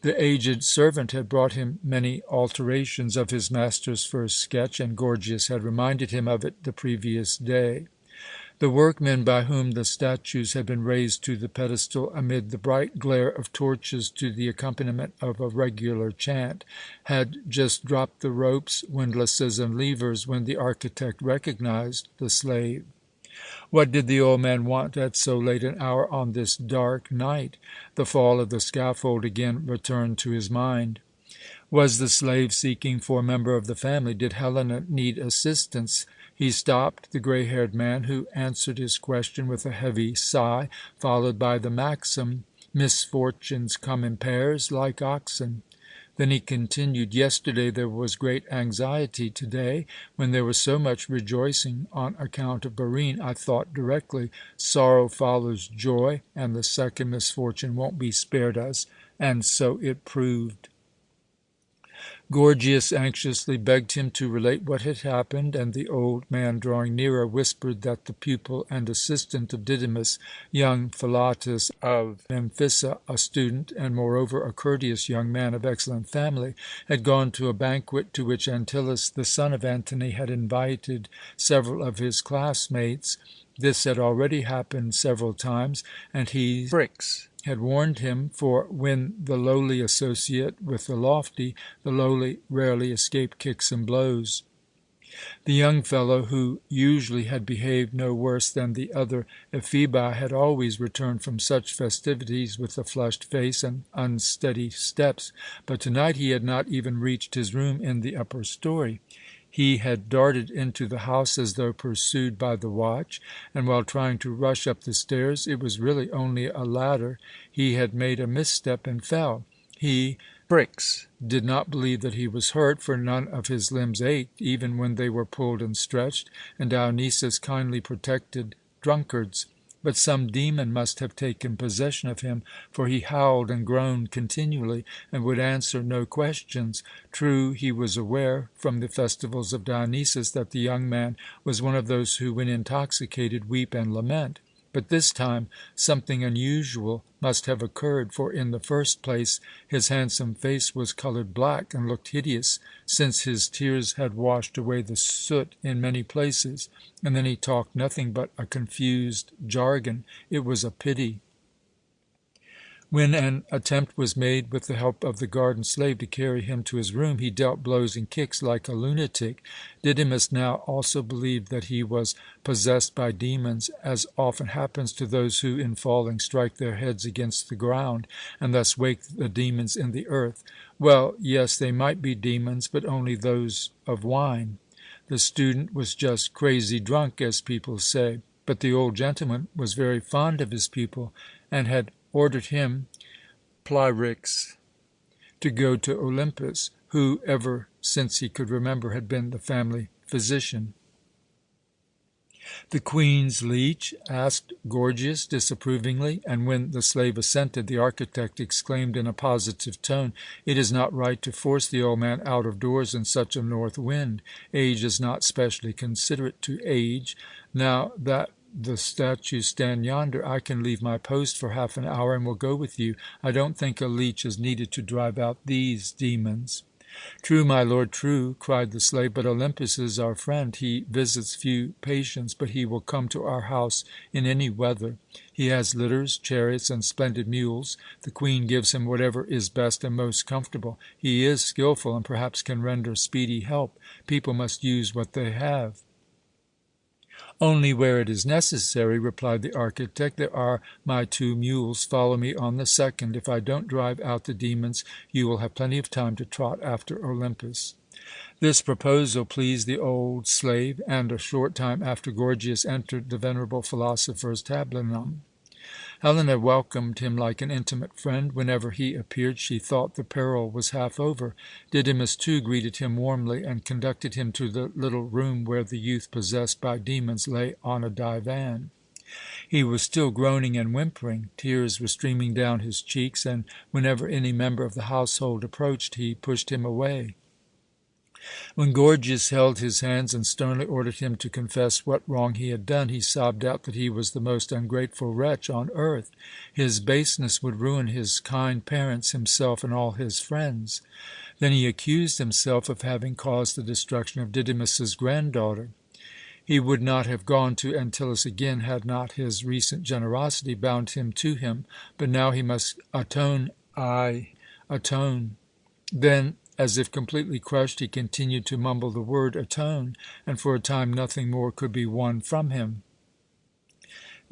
The aged servant had brought him many alterations of his master's first sketch, and Gorgias had reminded him of it the previous day. The workmen by whom the statues had been raised to the pedestal amid the bright glare of torches to the accompaniment of a regular chant had just dropped the ropes, windlasses, and levers when the architect recognized the slave. What did the old man want at so late an hour on this dark night? The fall of the scaffold again returned to his mind. Was the slave seeking for a member of the family? Did Helena need assistance? He stopped the grey-haired man, who answered his question with a heavy sigh, followed by the maxim, "Misfortunes come in pairs, like oxen." Then he continued, "Yesterday there was great anxiety. To-day, when there was so much rejoicing on account of Barine, I thought directly, sorrow follows joy, and the second misfortune won't be spared us." And so it proved. Gorgias anxiously begged him to relate what had happened, and the old man, drawing nearer, whispered that the pupil and assistant of Didymus, young Philotas of Memphissa, a student, and moreover a courteous young man of excellent family, had gone to a banquet to which Antyllus, the son of Antony, had invited several of his classmates. This had already happened several times, and he, Phryx, had warned him, for when the lowly associate with the lofty, the lowly rarely escape kicks and blows. The young fellow, who usually had behaved no worse than the other Ephebi, had always returned from such festivities with a flushed face and unsteady steps, but tonight he had not even reached his room in the upper story. He had darted into the house as though pursued by the watch, and while trying to rush up the stairs — it was really only a ladder — he had made a misstep and fell. He, Phryx, did not believe that he was hurt, for none of his limbs ached, even when they were pulled and stretched, and Dionysus kindly protected drunkards. But some demon must have taken possession of him, for he howled and groaned continually, and would answer no questions. True, he was aware, from the festivals of Dionysus, that the young man was one of those who, when intoxicated, weep and lament. But this time something unusual must have occurred, for in the first place his handsome face was coloured black and looked hideous, since his tears had washed away the soot in many places, and then he talked nothing but a confused jargon. It was a pity. When an attempt was made, with the help of the garden slave, to carry him to his room, he dealt blows and kicks like a lunatic. Didymus now also believed that he was possessed by demons, as often happens to those who, in falling, strike their heads against the ground, and thus wake the demons in the earth. Well, yes, they might be demons, but only those of wine. The student was just crazy drunk, as people say. But the old gentleman was very fond of his pupil, and had ordered him, Pyrrhix, to go to Olympus, who, ever since he could remember, had been the family physician. "The Queen's leech?" asked Gorgias disapprovingly, and when the slave assented, the architect exclaimed in a positive tone, "It is not right to force the old man out of doors in such a north wind. Age is not specially considerate to age. Now that the statues stand yonder, I can leave my post for half an hour and will go with you. I don't think a leech is needed to drive out these demons." "True, my lord, true," cried the slave, "but Olympus is our friend. He visits few patients, but he will come to our house in any weather. He has litters, chariots, and splendid mules. The Queen gives him whatever is best and most comfortable. He is skilful, and perhaps can render speedy help. People must use what they have." "Only where it is necessary," replied the architect. "There are my 2 mules. Follow me on the second. If I don't drive out the demons, you will have plenty of time to trot after Olympus." This proposal pleased the old slave, and a short time after Gorgias entered the venerable philosopher's tablinum. Helena welcomed him like an intimate friend. Whenever he appeared, she thought the peril was half over. Didymus, too, greeted him warmly, and conducted him to the little room where the youth possessed by demons lay on a divan. He was still groaning and whimpering. Tears were streaming down his cheeks, and whenever any member of the household approached, he pushed him away. When Gorgias held his hands and sternly ordered him to confess what wrong he had done, he sobbed out that he was the most ungrateful wretch on earth. His baseness would ruin his kind parents, himself, and all his friends. Then he accused himself of having caused the destruction of Didymus's granddaughter. He would not have gone to Antyllus again had not his recent generosity bound him to him, but now he must atone. Then, as if completely crushed, he continued to mumble the word atone, and for a time nothing more could be won from him.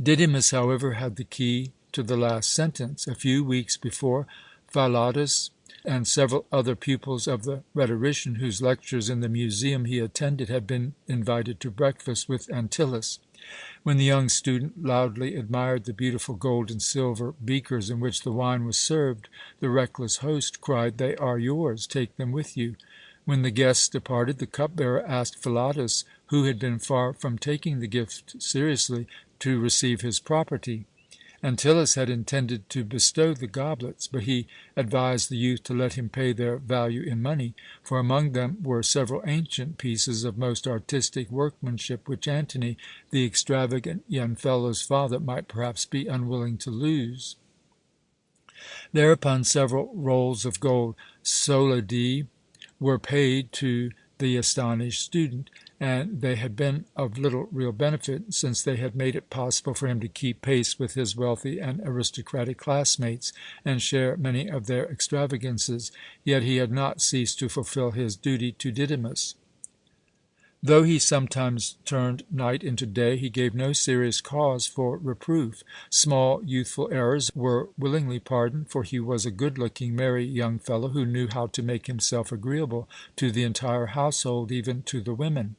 Didymus, however, had the key to the last sentence. A few weeks before, Philotas and several other pupils of the rhetorician, whose lectures in the museum he attended, had been invited to breakfast with Antyllus. When the young student loudly admired the beautiful gold and silver beakers in which the wine was served, the reckless host cried, "They are yours. Take them with you." When the guests departed, the cupbearer asked Philotas, who had been far from taking the gift seriously, to receive his property. Antyllus had intended to bestow the goblets, but he advised the youth to let him pay their value in money, for among them were several ancient pieces of most artistic workmanship, which Antony, the extravagant young fellow's father, might perhaps be unwilling to lose. Thereupon several rolls of gold solidi were paid to the astonished student, and they had been of little real benefit, since they had made it possible for him to keep pace with his wealthy and aristocratic classmates and share many of their extravagances. Yet he had not ceased to fulfil his duty to Didymus. Though he sometimes turned night into day, he gave no serious cause for reproof. Small youthful errors were willingly pardoned, for he was a good-looking, merry young fellow who knew how to make himself agreeable to the entire household, even to the women.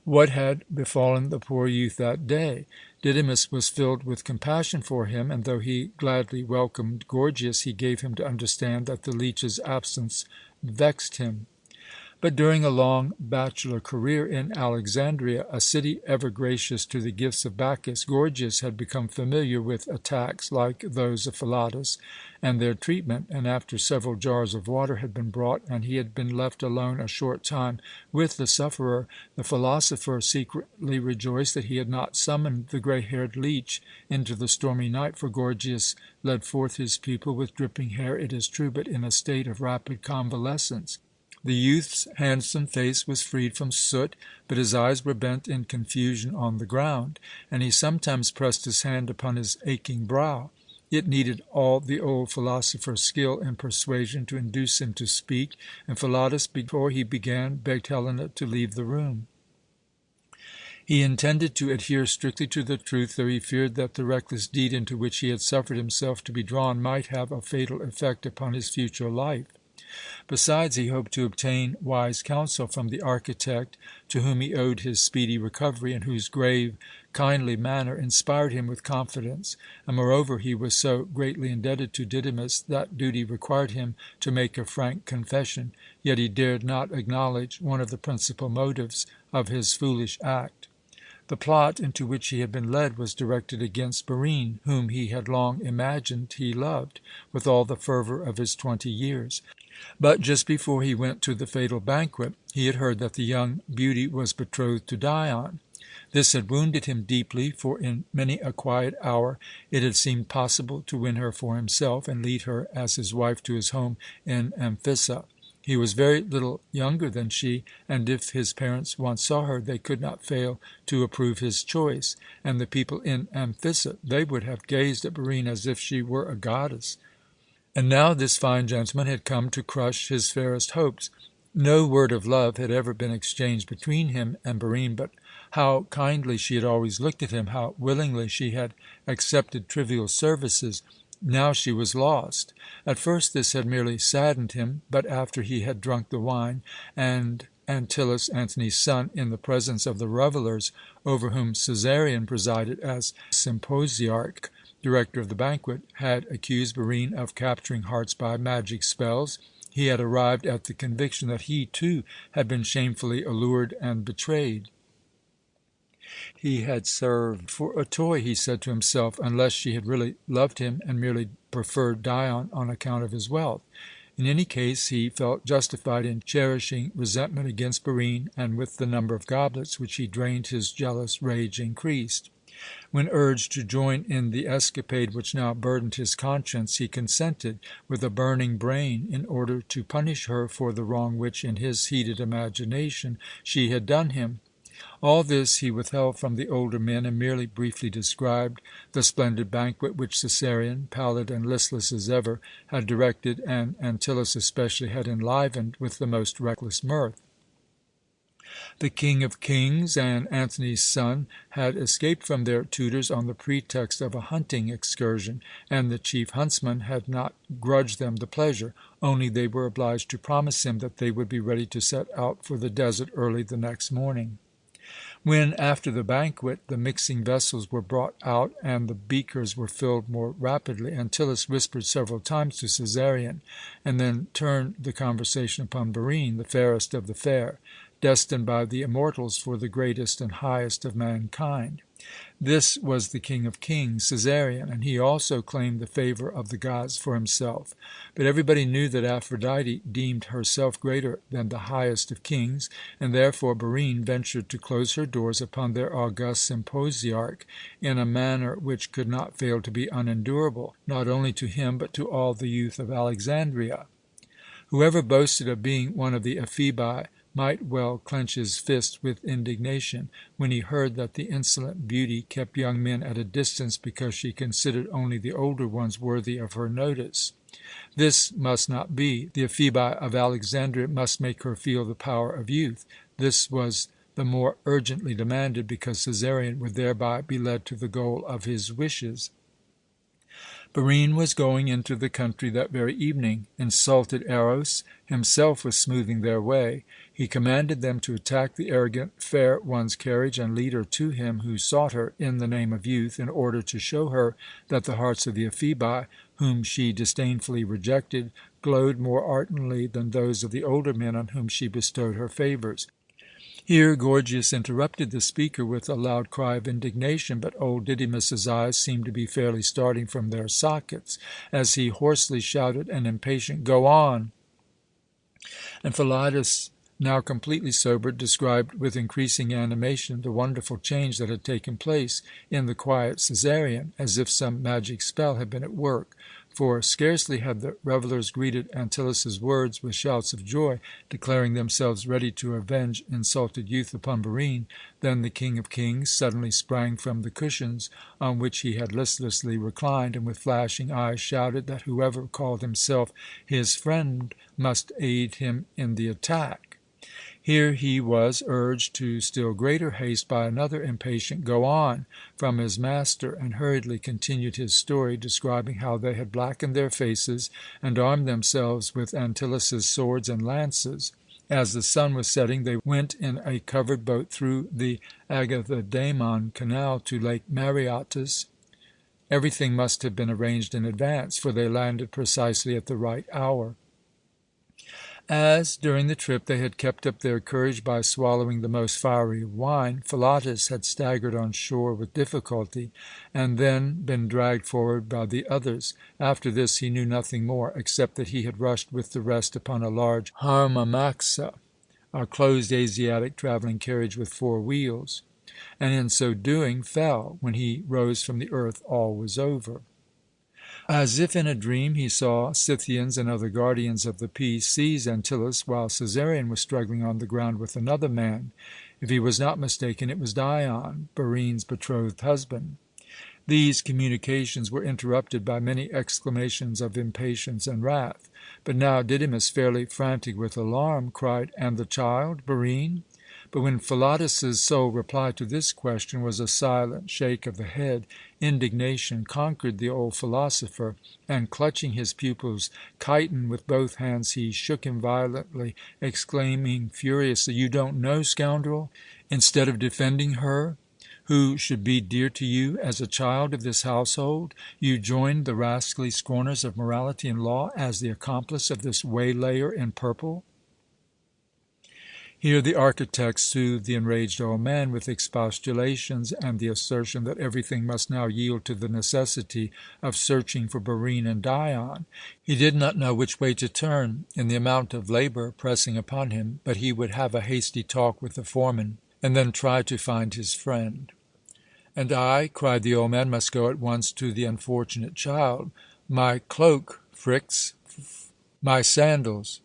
What had befallen the poor youth that day? Didymus was filled with compassion for him, and though he gladly welcomed Gorgias, he gave him to understand that the leech's absence vexed him. But during a long bachelor career in Alexandria, a city ever gracious to the gifts of Bacchus, Gorgias had become familiar with attacks like those of Philotas and their treatment, and after several jars of water had been brought, and he had been left alone a short time with the sufferer, the philosopher secretly rejoiced that he had not summoned the grey-haired leech into the stormy night, for Gorgias led forth his pupil with dripping hair, it is true, but in a state of rapid convalescence. The youth's handsome face was freed from soot, but his eyes were bent in confusion on the ground, and he sometimes pressed his hand upon his aching brow. It needed all the old philosopher's skill in persuasion to induce him to speak, and Philotas, before he began, begged Helena to leave the room. He intended to adhere strictly to the truth, though he feared that the reckless deed into which he had suffered himself to be drawn might have a fatal effect upon his future life. Besides, he hoped to obtain wise counsel from the architect, to whom he owed his speedy recovery, and whose grave, kindly manner inspired him with confidence. And moreover, he was so greatly indebted to Didymus that duty required him to make a frank confession, yet he dared not acknowledge one of the principal motives of his foolish act. The plot into which he had been led was directed against Barine, whom he had long imagined he loved with all the fervour of his 20 years. But just before he went to the fatal banquet, he had heard that the young beauty was betrothed to Dion. This had wounded him deeply, for in many a quiet hour it had seemed possible to win her for himself and lead her as his wife to his home in Amphissa. He was very little younger than she, and if his parents once saw her, they could not fail to approve his choice. And the people in Amphissa, they would have gazed at Barine as if she were a goddess. And now this fine gentleman had come to crush his fairest hopes. No word of love had ever been exchanged between him and Barine, but how kindly she had always looked at him, how willingly she had accepted trivial services. Now she was lost. At first this had merely saddened him, but after he had drunk the wine, and Antyllus, Antony's son, in the presence of the revellers, over whom Caesarion presided as symposiarch, director of the banquet, had accused Barine of capturing hearts by magic spells, he had arrived at the conviction that he, too, had been shamefully allured and betrayed. He had served for a toy, he said to himself, unless she had really loved him and merely preferred Dion on account of his wealth. In any case, he felt justified in cherishing resentment against Barine, and with the number of goblets which he drained his jealous rage increased. When urged to join in the escapade which now burdened his conscience, he consented with a burning brain in order to punish her for the wrong which, in his heated imagination, she had done him. All this he withheld from the older men, and merely briefly described the splendid banquet which Caesarion, pallid and listless as ever, had directed, and Antyllus especially had enlivened with the most reckless mirth. The King of Kings and Antony's son had escaped from their tutors on the pretext of a hunting excursion, and the chief huntsman had not grudged them the pleasure, only they were obliged to promise him that they would be ready to set out for the desert early the next morning. When, after the banquet, the mixing vessels were brought out and the beakers were filled more rapidly, Antyllus whispered several times to Caesarion, and then turned the conversation upon Barine, the fairest of the fair, destined by the immortals for the greatest and highest of mankind. This was the king of kings, Caesarion, and he also claimed the favour of the gods for himself. But everybody knew that Aphrodite deemed herself greater than the highest of kings, and therefore Barine ventured to close her doors upon their august symposiarch in a manner which could not fail to be unendurable, not only to him, but to all the youth of Alexandria. Whoever boasted of being one of the Ephebi might well clench his fist with indignation when he heard that the insolent beauty kept young men at a distance because she considered only the older ones worthy of her notice. This must not be. The Ephebi of Alexandria must make her feel the power of youth. This was the more urgently demanded because Caesarion would thereby be led to the goal of his wishes. Barine was going into the country that very evening. Insulted Eros himself was smoothing their way. He commanded them to attack the arrogant fair one's carriage and lead her to him who sought her in the name of youth, in order to show her that the hearts of the Ephebi, whom she disdainfully rejected, glowed more ardently than those of the older men on whom she bestowed her favours. Here Gorgias interrupted the speaker with a loud cry of indignation, but old Didymus's eyes seemed to be fairly starting from their sockets as he hoarsely shouted an impatient "Go on!" And Philotas, now completely sobered, described with increasing animation the wonderful change that had taken place in the quiet Caesarion, as if some magic spell had been at work. For scarcely had the revellers greeted Antyllus's words with shouts of joy, declaring themselves ready to avenge insulted youth upon Barine, than the king of kings suddenly sprang from the cushions on which he had listlessly reclined, and with flashing eyes shouted that whoever called himself his friend must aid him in the attack. Here he was urged to still greater haste by another impatient "Go on!" from his master, and hurriedly continued his story, describing how they had blackened their faces and armed themselves with Antyllus's swords and lances. As the sun was setting, they went in a covered boat through the Agathidamon canal to Lake Mareotis. Everything must have been arranged in advance, for they landed precisely at the right hour. As, during the trip, they had kept up their courage by swallowing the most fiery wine, Philotas had staggered on shore with difficulty, and then been dragged forward by the others. After this he knew nothing more, except that he had rushed with the rest upon a large harmamaxa, a closed Asiatic travelling carriage with 4 wheels, and in so doing fell. When he rose from the earth, all was over. As if in a dream, he saw Scythians and other guardians of the peace seize Antyllus, while Caesarion was struggling on the ground with another man. If he was not mistaken, it was Dion, Barine's betrothed husband. These communications were interrupted by many exclamations of impatience and wrath. But now Didymus, fairly frantic with alarm, cried, "And the child, Barine?" But when Philotas's sole reply to this question was a silent shake of the head, indignation conquered the old philosopher, and, clutching his pupil's chiton with both hands, he shook him violently, exclaiming furiously, "You don't know, scoundrel? Instead of defending her who should be dear to you as a child of this household, you joined the rascally scorners of morality and law as the accomplice of this waylayer in purple." Here the architect soothed the enraged old man with expostulations and the assertion that everything must now yield to the necessity of searching for Barine and Dion. He did not know which way to turn in the amount of labour pressing upon him, but he would have a hasty talk with the foreman, and then try to find his friend. "And I," cried the old man, "must go at once to the unfortunate child. My cloak, Phryx, my sandals."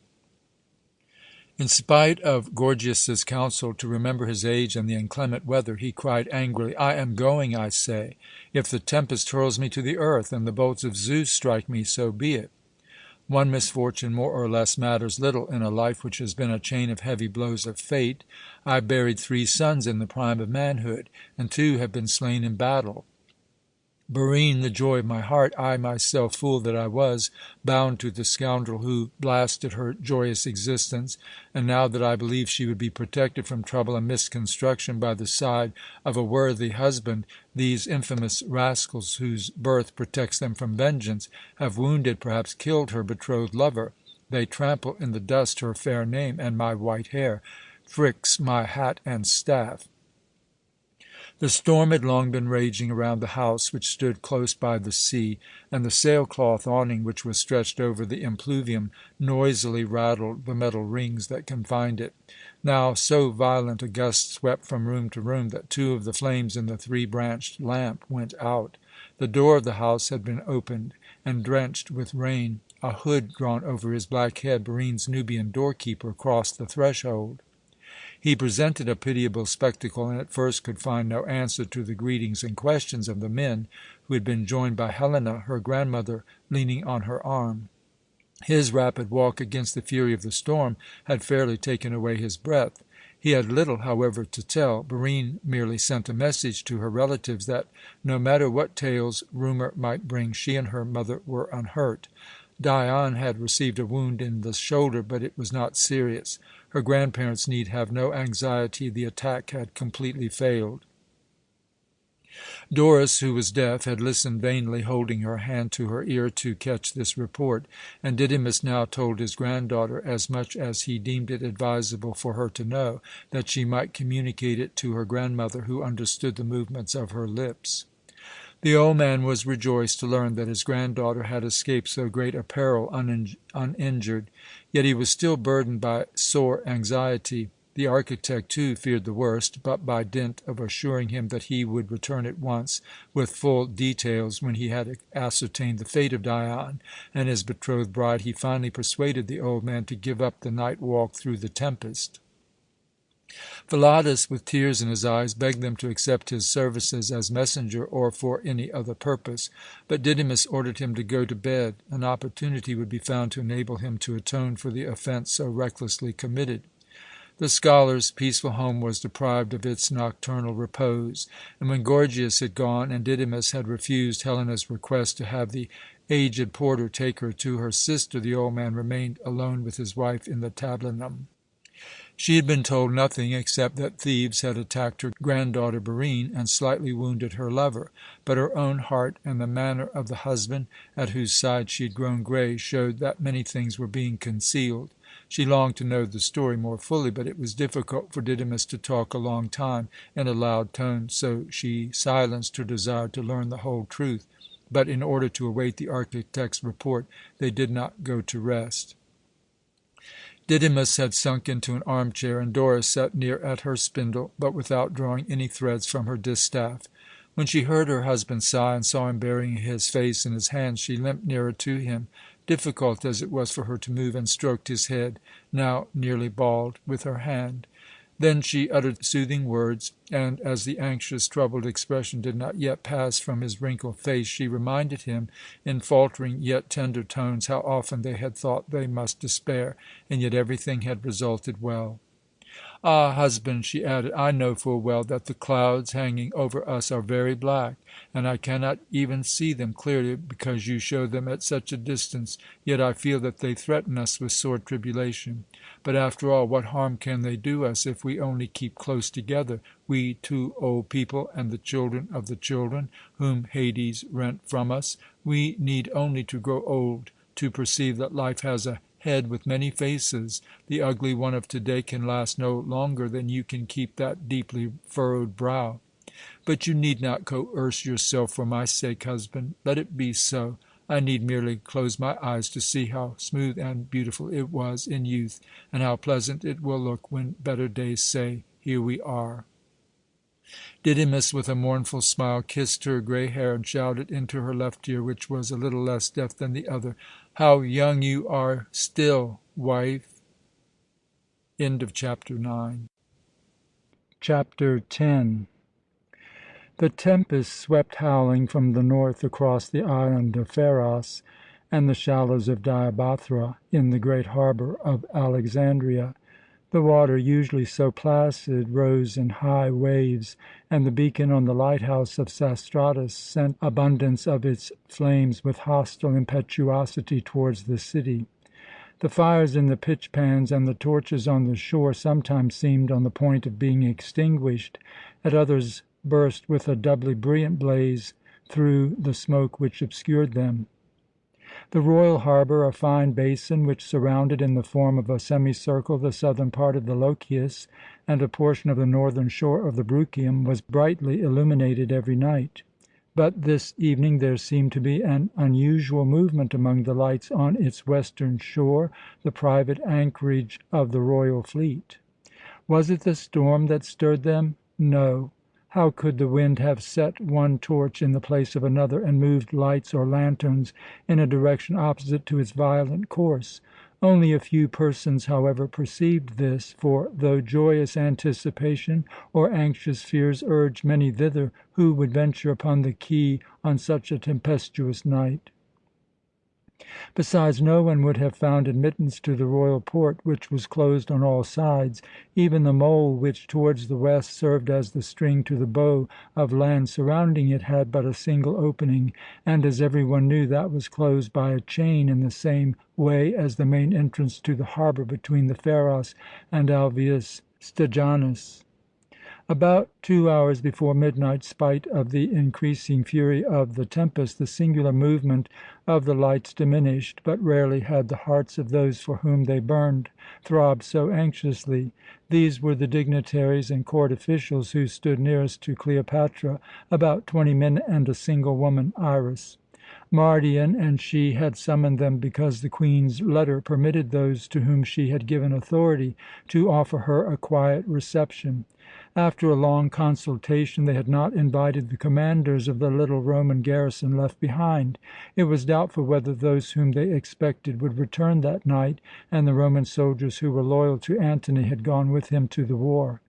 In spite of Gorgias's counsel to remember his age and the inclement weather, he cried angrily, "I am going, I say. If the tempest hurls me to the earth, and the bolts of Zeus strike me, so be it. One misfortune more or less matters little in a life which has been a chain of heavy blows of fate. I buried 3 sons in the prime of manhood, and 2 have been slain in battle. Barine, the joy of my heart, I myself, fool that I was, bound to the scoundrel who blasted her joyous existence, and now that I believed she would be protected from trouble and misconstruction by the side of a worthy husband, these infamous rascals, whose birth protects them from vengeance, have wounded, perhaps killed her betrothed lover. They trample in the dust her fair name and my white hair. Phryx, my hat and staff." The storm had long been raging around the house, which stood close by the sea, and the sailcloth awning which was stretched over the impluvium noisily rattled the metal rings that confined it. Now so violent a gust swept from room to room that two of the flames in the three-branched lamp went out. The door of the house had been opened, and drenched with rain. A hood drawn over his black head, Barine's Nubian doorkeeper crossed the threshold. He presented a pitiable spectacle, and at first could find no answer to the greetings and questions of the men, who had been joined by Helena, her grandmother, leaning on her arm. His rapid walk against the fury of the storm had fairly taken away his breath. He had little, however, to tell. Barine merely sent a message to her relatives that, no matter what tales rumour might bring, she and her mother were unhurt. Dion had received a wound in the shoulder, but it was not serious. Her grandparents need have no anxiety. The attack had completely failed. Doris, who was deaf, had listened vainly, holding her hand to her ear to catch this report, and Didymus now told his granddaughter as much as he deemed it advisable for her to know, that she might communicate it to her grandmother, who understood the movements of her lips. The old man was rejoiced to learn that his granddaughter had escaped so great a peril uninjured, yet he was still burdened by sore anxiety. The architect, too, feared the worst, but by dint of assuring him that he would return at once with full details when he had ascertained the fate of Dion and his betrothed bride, he finally persuaded the old man to give up the night walk through the tempest. Philotas, with tears in his eyes, begged them to accept his services as messenger or for any other purpose, but Didymus ordered him to go to bed. An opportunity would be found to enable him to atone for the offence so recklessly committed. The scholar's peaceful home was deprived of its nocturnal repose, and when Gorgias had gone and Didymus had refused Helena's request to have the aged porter take her to her sister, the old man remained alone with his wife in the tablinum. She had been told nothing except that thieves had attacked her granddaughter Barine and slightly wounded her lover, but her own heart and the manner of the husband, at whose side she had grown grey, showed that many things were being concealed. She longed to know the story more fully, but it was difficult for Didymus to talk a long time in a loud tone, so she silenced her desire to learn the whole truth. But in order to await the architect's report, they did not go to rest. Didymus had sunk into an armchair, and Doris sat near at her spindle, but without drawing any threads from her distaff. When she heard her husband sigh and saw him burying his face in his hands, she limped nearer to him, difficult as it was for her to move, and stroked his head, now nearly bald, with her hand. Then she uttered soothing words, and, as the anxious, troubled expression did not yet pass from his wrinkled face, she reminded him, in faltering yet tender tones, how often they had thought they must despair, and yet everything had resulted well. "Ah, husband," she added, "I know full well that the clouds hanging over us are very black, and I cannot even see them clearly because you show them at such a distance, yet I feel that they threaten us with sore tribulation. But after all, what harm can they do us if we only keep close together, we two old people and the children of the children, whom Hades rent from us? We need only to grow old to perceive that life has a head with many faces. The ugly one of to-day can last no longer than you can keep that deeply furrowed brow. But you need not coerce yourself for my sake, husband. Let it be so. I need merely close my eyes to see how smooth and beautiful it was in youth, and how pleasant it will look when better days say, 'Here we are.'" Didymus, with a mournful smile, kissed her grey hair and shouted into her left ear, which was a little less deaf than the other, "How young you are still, wife!" End of chapter 9. Chapter 10. The tempest swept howling from the north across the island of Pharos and the shallows of Diabathra in the great harbour of Alexandria. The water, usually so placid, rose in high waves, and the beacon on the lighthouse of Sastratus sent abundance of its flames with hostile impetuosity towards the city. The fires in the pitch pans and the torches on the shore sometimes seemed on the point of being extinguished, at others burst with a doubly brilliant blaze through the smoke which obscured them. The royal harbour, a fine basin which surrounded in the form of a semicircle the southern part of the Lochias and a portion of the northern shore of the Bruchium, was brightly illuminated every night. But this evening there seemed to be an unusual movement among the lights on its western shore, the private anchorage of the royal fleet. Was it the storm that stirred them? No. How could the wind have set one torch in the place of another and moved lights or lanterns in a direction opposite to its violent course? Only a few persons, however, perceived this, for though joyous anticipation or anxious fears urged many thither, who would venture upon the quay on such a tempestuous night? Besides, no one would have found admittance to the royal port, which was closed on all sides. Even the mole, which towards the west served as the string to the bow of land surrounding it, had but a single opening, and, as every one knew, that was closed by a chain in the same way as the main entrance to the harbour between the Pharos and Alveus Steganus. About 2 hours before midnight, spite of the increasing fury of the tempest, the singular movement of the lights diminished, but rarely had the hearts of those for whom they burned throbbed so anxiously. These were the dignitaries and court officials who stood nearest to Cleopatra, about 20 men and a single woman, Iras. Mardion and she had summoned them because the Queen's letter permitted those to whom she had given authority to offer her a quiet reception. After a long consultation, they had not invited the commanders of the little Roman garrison left behind. It was doubtful whether those whom they expected would return that night, and the Roman soldiers who were loyal to Antony had gone with him to the war.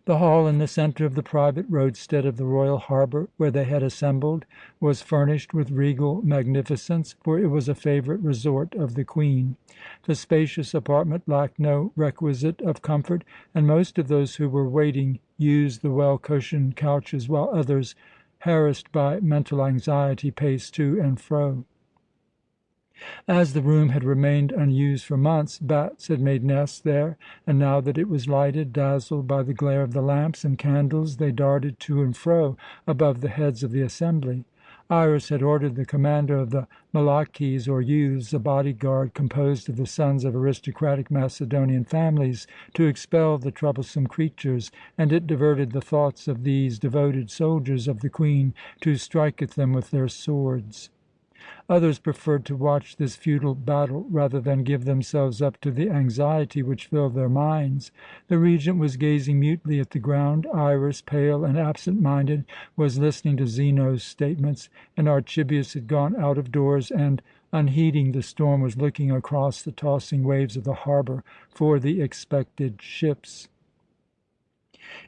The hall in the centre of the private roadstead of the royal harbour, where they had assembled, was furnished with regal magnificence, for it was a favourite resort of the Queen. The spacious apartment lacked no requisite of comfort, and most of those who were waiting used the well-cushioned couches, while others, harassed by mental anxiety, paced to and fro. As the room had remained unused for months, bats had made nests there, and now that it was lighted, dazzled by the glare of the lamps and candles, they darted to and fro above the heads of the assembly. Iras had ordered the commander of the Malaches, or youths, a bodyguard composed of the sons of aristocratic Macedonian families, to expel the troublesome creatures, and it diverted the thoughts of these devoted soldiers of the Queen to strike at them with their swords. Others preferred to watch this futile battle rather than give themselves up to the anxiety which filled their minds. The Regent was gazing mutely at the ground. Iras, pale and absent-minded, was listening to Zeno's statements, and Archibius had gone out of doors and, unheeding the storm, was looking across the tossing waves of the harbour for the expected ships.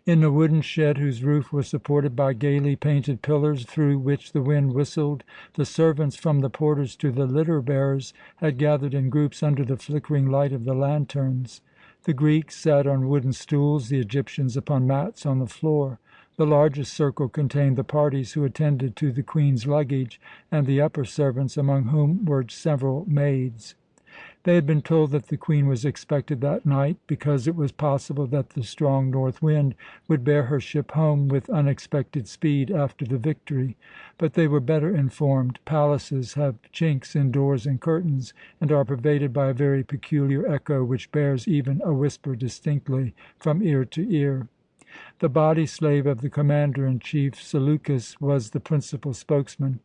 In the wooden shed, whose roof was supported by gaily painted pillars through which the wind whistled, the servants, from the porters to the litter-bearers, had gathered in groups under the flickering light of the lanterns. The Greeks sat on wooden stools, the Egyptians upon mats on the floor. The largest circle contained the parties who attended to the Queen's luggage and the upper servants, among whom were several maids. They had been told that the Queen was expected that night, because it was possible that the strong north wind would bear her ship home with unexpected speed after the victory. But they were better informed. Palaces have chinks in doors and curtains, and are pervaded by a very peculiar echo, which bears even a whisper distinctly from ear to ear. The body slave of the commander-in-chief, Seleucus, was the principal spokesman.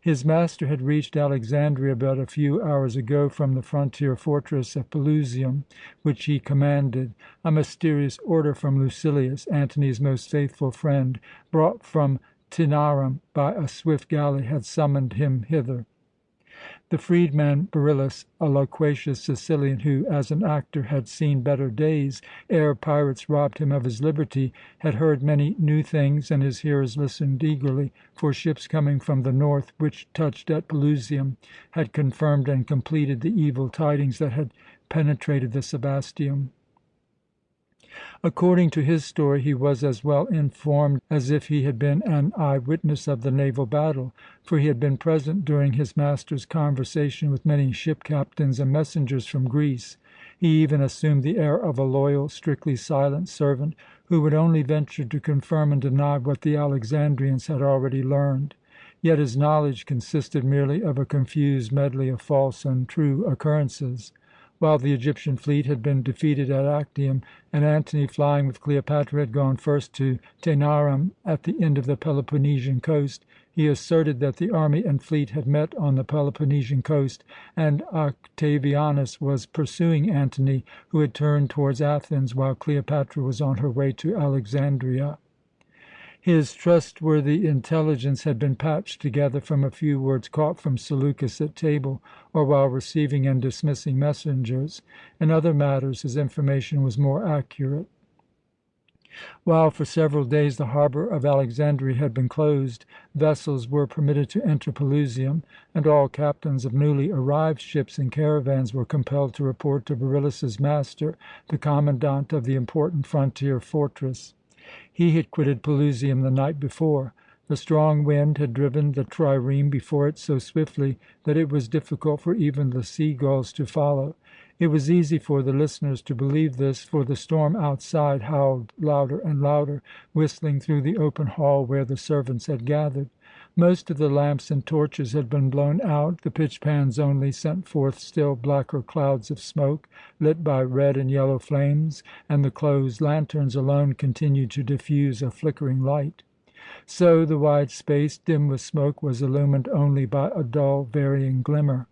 His master had reached Alexandria but a few hours ago from the frontier fortress of Pelusium, which he commanded. A mysterious order from Lucilius, Antony's most faithful friend, brought from Tænarum by a swift galley, had summoned him hither. The freedman Beryllus, a loquacious Sicilian who, as an actor, had seen better days ere pirates robbed him of his liberty, had heard many new things, and his hearers listened eagerly, for ships coming from the north, which touched at Pelusium, had confirmed and completed the evil tidings that had penetrated the Sebasteum. According to his story, he was as well informed as if he had been an eye-witness of the naval battle, for he had been present during his master's conversation with many ship captains and messengers from Greece. He even assumed the air of a loyal, strictly silent servant, who would only venture to confirm and deny what the Alexandrians had already learned. yet his knowledge consisted merely of a confused medley of false and true occurrences. While the Egyptian fleet had been defeated at Actium, and Antony, flying with Cleopatra, had gone first to Taenarum at the end of the Peloponnesian coast, he asserted that the army and fleet had met on the Peloponnesian coast, and Octavianus was pursuing Antony, who had turned towards Athens, while Cleopatra was on her way to Alexandria. His trustworthy intelligence had been patched together from a few words caught from Seleucus at table, or while receiving and dismissing messengers. In other matters his information was more accurate. While for several days the harbour of Alexandria had been closed, vessels were permitted to enter Pelusium, and all captains of newly arrived ships and caravans were compelled to report to Beryllus's master, the commandant of the important frontier fortress. He had quitted Pelusium the night before. The strong wind had driven the trireme before it so swiftly that it was difficult for even the sea-gulls to follow. It was easy for the listeners to believe this, for the storm outside howled louder and louder, whistling through the open hall where the servants had gathered. Most of the lamps and torches had been blown out. The pitch-pans only sent forth still blacker clouds of smoke, lit by red and yellow flames, and the closed lanterns alone continued to diffuse a flickering light. So the wide space, dim with smoke, was illumined only by a dull, varying glimmer.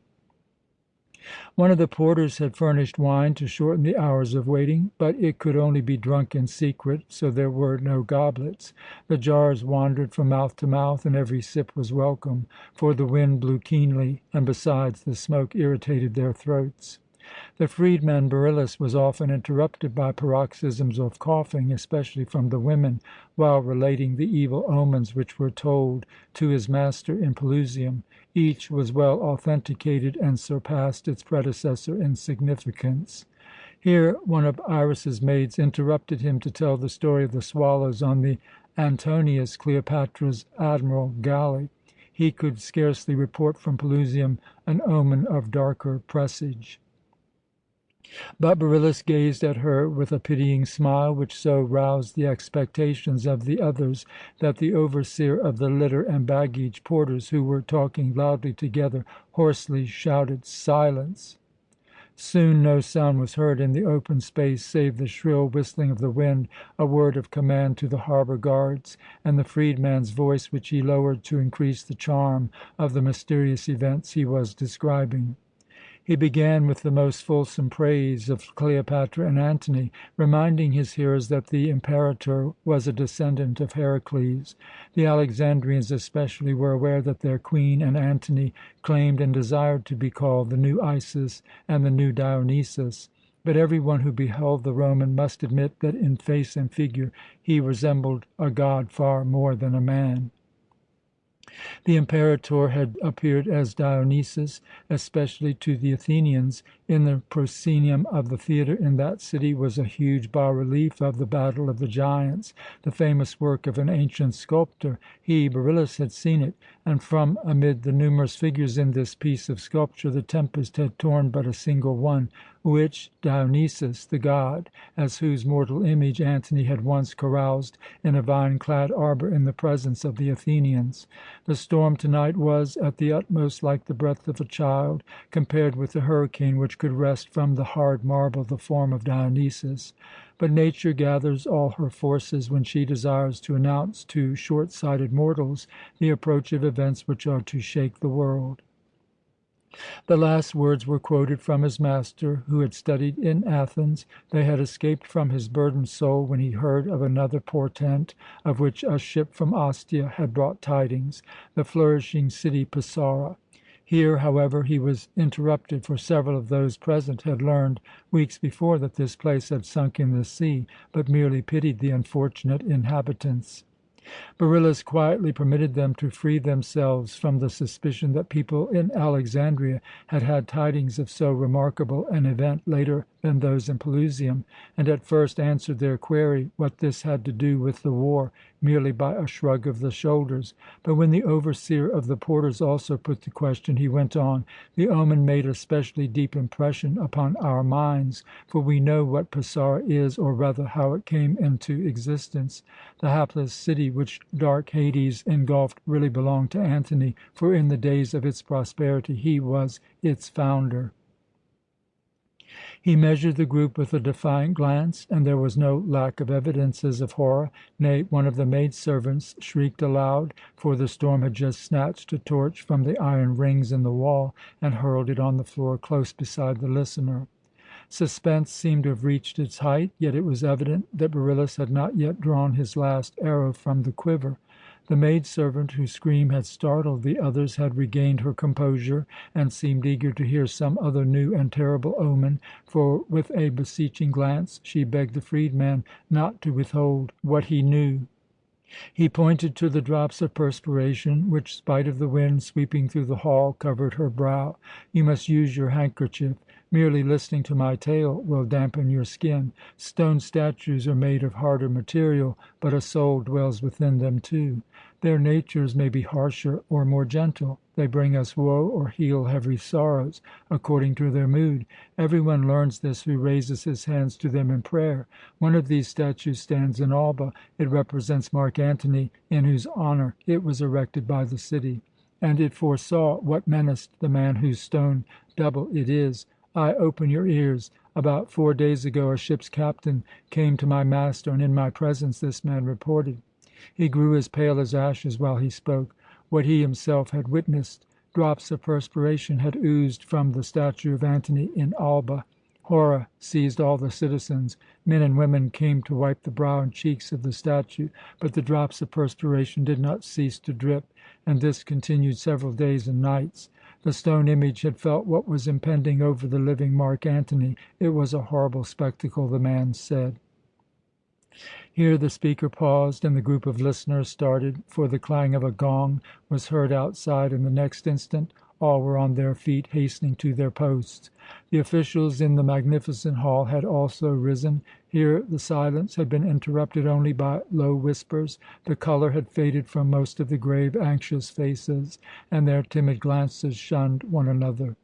One of the porters had furnished wine to shorten the hours of waiting, but it could only be drunk in secret, so there were no goblets. The jars wandered from mouth to mouth, and every sip was welcome, for the wind blew keenly, and besides, the smoke irritated their throats. The freedman Beryllus was often interrupted by paroxysms of coughing, especially from the women, while relating the evil omens which were told to his master in Pelusium. Each was well authenticated and surpassed its predecessor in significance. Here one of Iras's maids interrupted him to tell the story of the swallows on the Antonius, Cleopatra's admiral galley. He could scarcely report from Pelusium an omen of darker presage. But Beryllus gazed at her with a pitying smile, which so roused the expectations of the others that the overseer of the litter and baggage porters, who were talking loudly together, hoarsely shouted, "Silence!" Soon no sound was heard in the open space save the shrill whistling of the wind, a word of command to the harbour guards, and the freedman's voice, which he lowered to increase the charm of the mysterious events he was describing. He began with the most fulsome praise of Cleopatra and Antony, reminding his hearers that the Imperator was a descendant of Heracles. The Alexandrians especially were aware that their queen and Antony claimed and desired to be called the new Isis and the new Dionysus. But every one who beheld the Roman must admit that in face and figure he resembled a god far more than a man. The Imperator had appeared as Dionysus, especially to the Athenians. In the proscenium of the theatre in that city was a huge bas-relief of the Battle of the Giants, the famous work of an ancient sculptor. He, Beryllus, had seen it, and from amid the numerous figures in this piece of sculpture the tempest had torn but a single one, which Dionysus, the god, as whose mortal image Antony had once caroused in a vine-clad arbour in the presence of the Athenians. The storm to-night was, at the utmost, like the breath of a child, compared with the hurricane which could wrest from the hard marble the form of Dionysus. But nature gathers all her forces when she desires to announce to short-sighted mortals the approach of events which are to shake the world. The last words were quoted from his master, who had studied in Athens. They had escaped from his burdened soul when he heard of another portent, of which a ship from Ostia had brought tidings, the flourishing city Pissara. Here, however, he was interrupted, for several of those present had learned weeks before that this place had sunk in the sea, but merely pitied the unfortunate inhabitants. Beryllus quietly permitted them to free themselves from the suspicion that people in Alexandria had had tidings of so remarkable an event later than those in Pelusium, and at first answered their query what this had to do with the war, merely by a shrug of the shoulders. But when the overseer of the porters also put the question, he went on, "The omen made a specially deep impression upon our minds, for we know what Passara is, or rather how it came into existence. The hapless city which dark Hades engulfed really belonged to Antony, for in the days of its prosperity he was its founder." He measured the group with a defiant glance, and there was no lack of evidences of horror. Nay, one of the maidservants shrieked aloud, for the storm had just snatched a torch from the iron rings in the wall and hurled it on the floor close beside the listener. Suspense seemed to have reached its height, yet it was evident that Beryllus had not yet drawn his last arrow from the quiver. The maidservant whose scream had startled the others had regained her composure and seemed eager to hear some other new and terrible omen, for with a beseeching glance she begged the freedman not to withhold what he knew. He pointed to the drops of perspiration which, spite of the wind sweeping through the hall, covered her brow. "You must use your handkerchief. Merely listening to my tale will dampen your skin. Stone statues are made of harder material, but a soul dwells within them too. Their natures may be harsher or more gentle. They bring us woe or heal heavy sorrows, according to their mood. Everyone learns this who raises his hands to them in prayer. One of these statues stands in Alba. It represents Mark Antony, in whose honour it was erected by the city, and it foresaw what menaced the man whose stone double it is. Open your ears. About 4 days ago a ship's captain came to my master, and in my presence this man reported. He grew as pale as ashes while he spoke. What he himself had witnessed. Drops of perspiration had oozed from the statue of Antony in Alba. Horror seized all the citizens. Men and women came to wipe the brow and cheeks of the statue, but the drops of perspiration did not cease to drip, and this continued several days and nights. The stone image had felt what was impending over the living Mark Antony. It was a horrible spectacle, the man said. Here the speaker paused, and the group of listeners started, for the clang of a gong was heard outside, and the next instant all were on their feet, hastening to their posts. The officials in the magnificent hall had also risen. Here the silence had been interrupted only by low whispers. The colour had faded from most of the grave, anxious faces, and their timid glances shunned one another.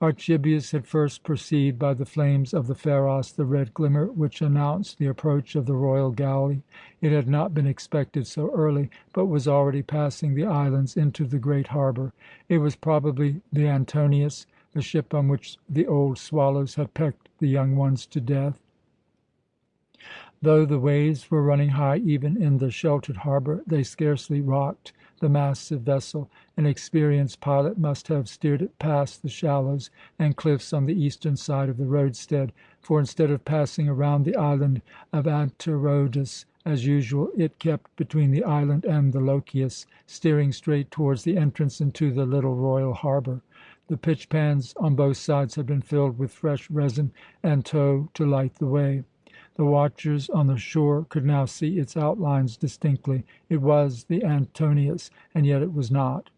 Archibius had first perceived by the flames of the Pharos the red glimmer which announced the approach of the royal galley. It had not been expected so early, but was already passing the islands into the great harbour. It was probably the Antonius, the ship on which the old swallows had pecked the young ones to death. Though the waves were running high even in the sheltered harbour, they scarcely rocked the massive vessel. An experienced pilot must have steered it past the shallows and cliffs on the eastern side of the roadstead, for instead of passing around the island of Antirrhodus, as usual, it kept between the island and the Lochias, steering straight towards the entrance into the little royal harbour. The pitch pans on both sides had been filled with fresh resin and tow to light the way. The watchers on the shore could now see its outlines distinctly. It was the Antonius, and yet it was not.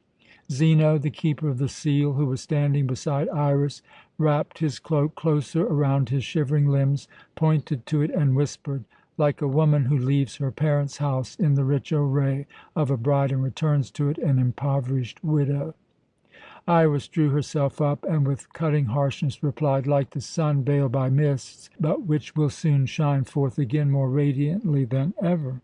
Zeno, the keeper of the seal, who was standing beside Iras, wrapped his cloak closer around his shivering limbs, pointed to it, and whispered, like a woman who leaves her parents' house in the rich array of a bride and returns to it an impoverished widow. Iras drew herself up and with cutting harshness replied, "Like the sun veiled by mists, but which will soon shine forth again more radiantly than ever."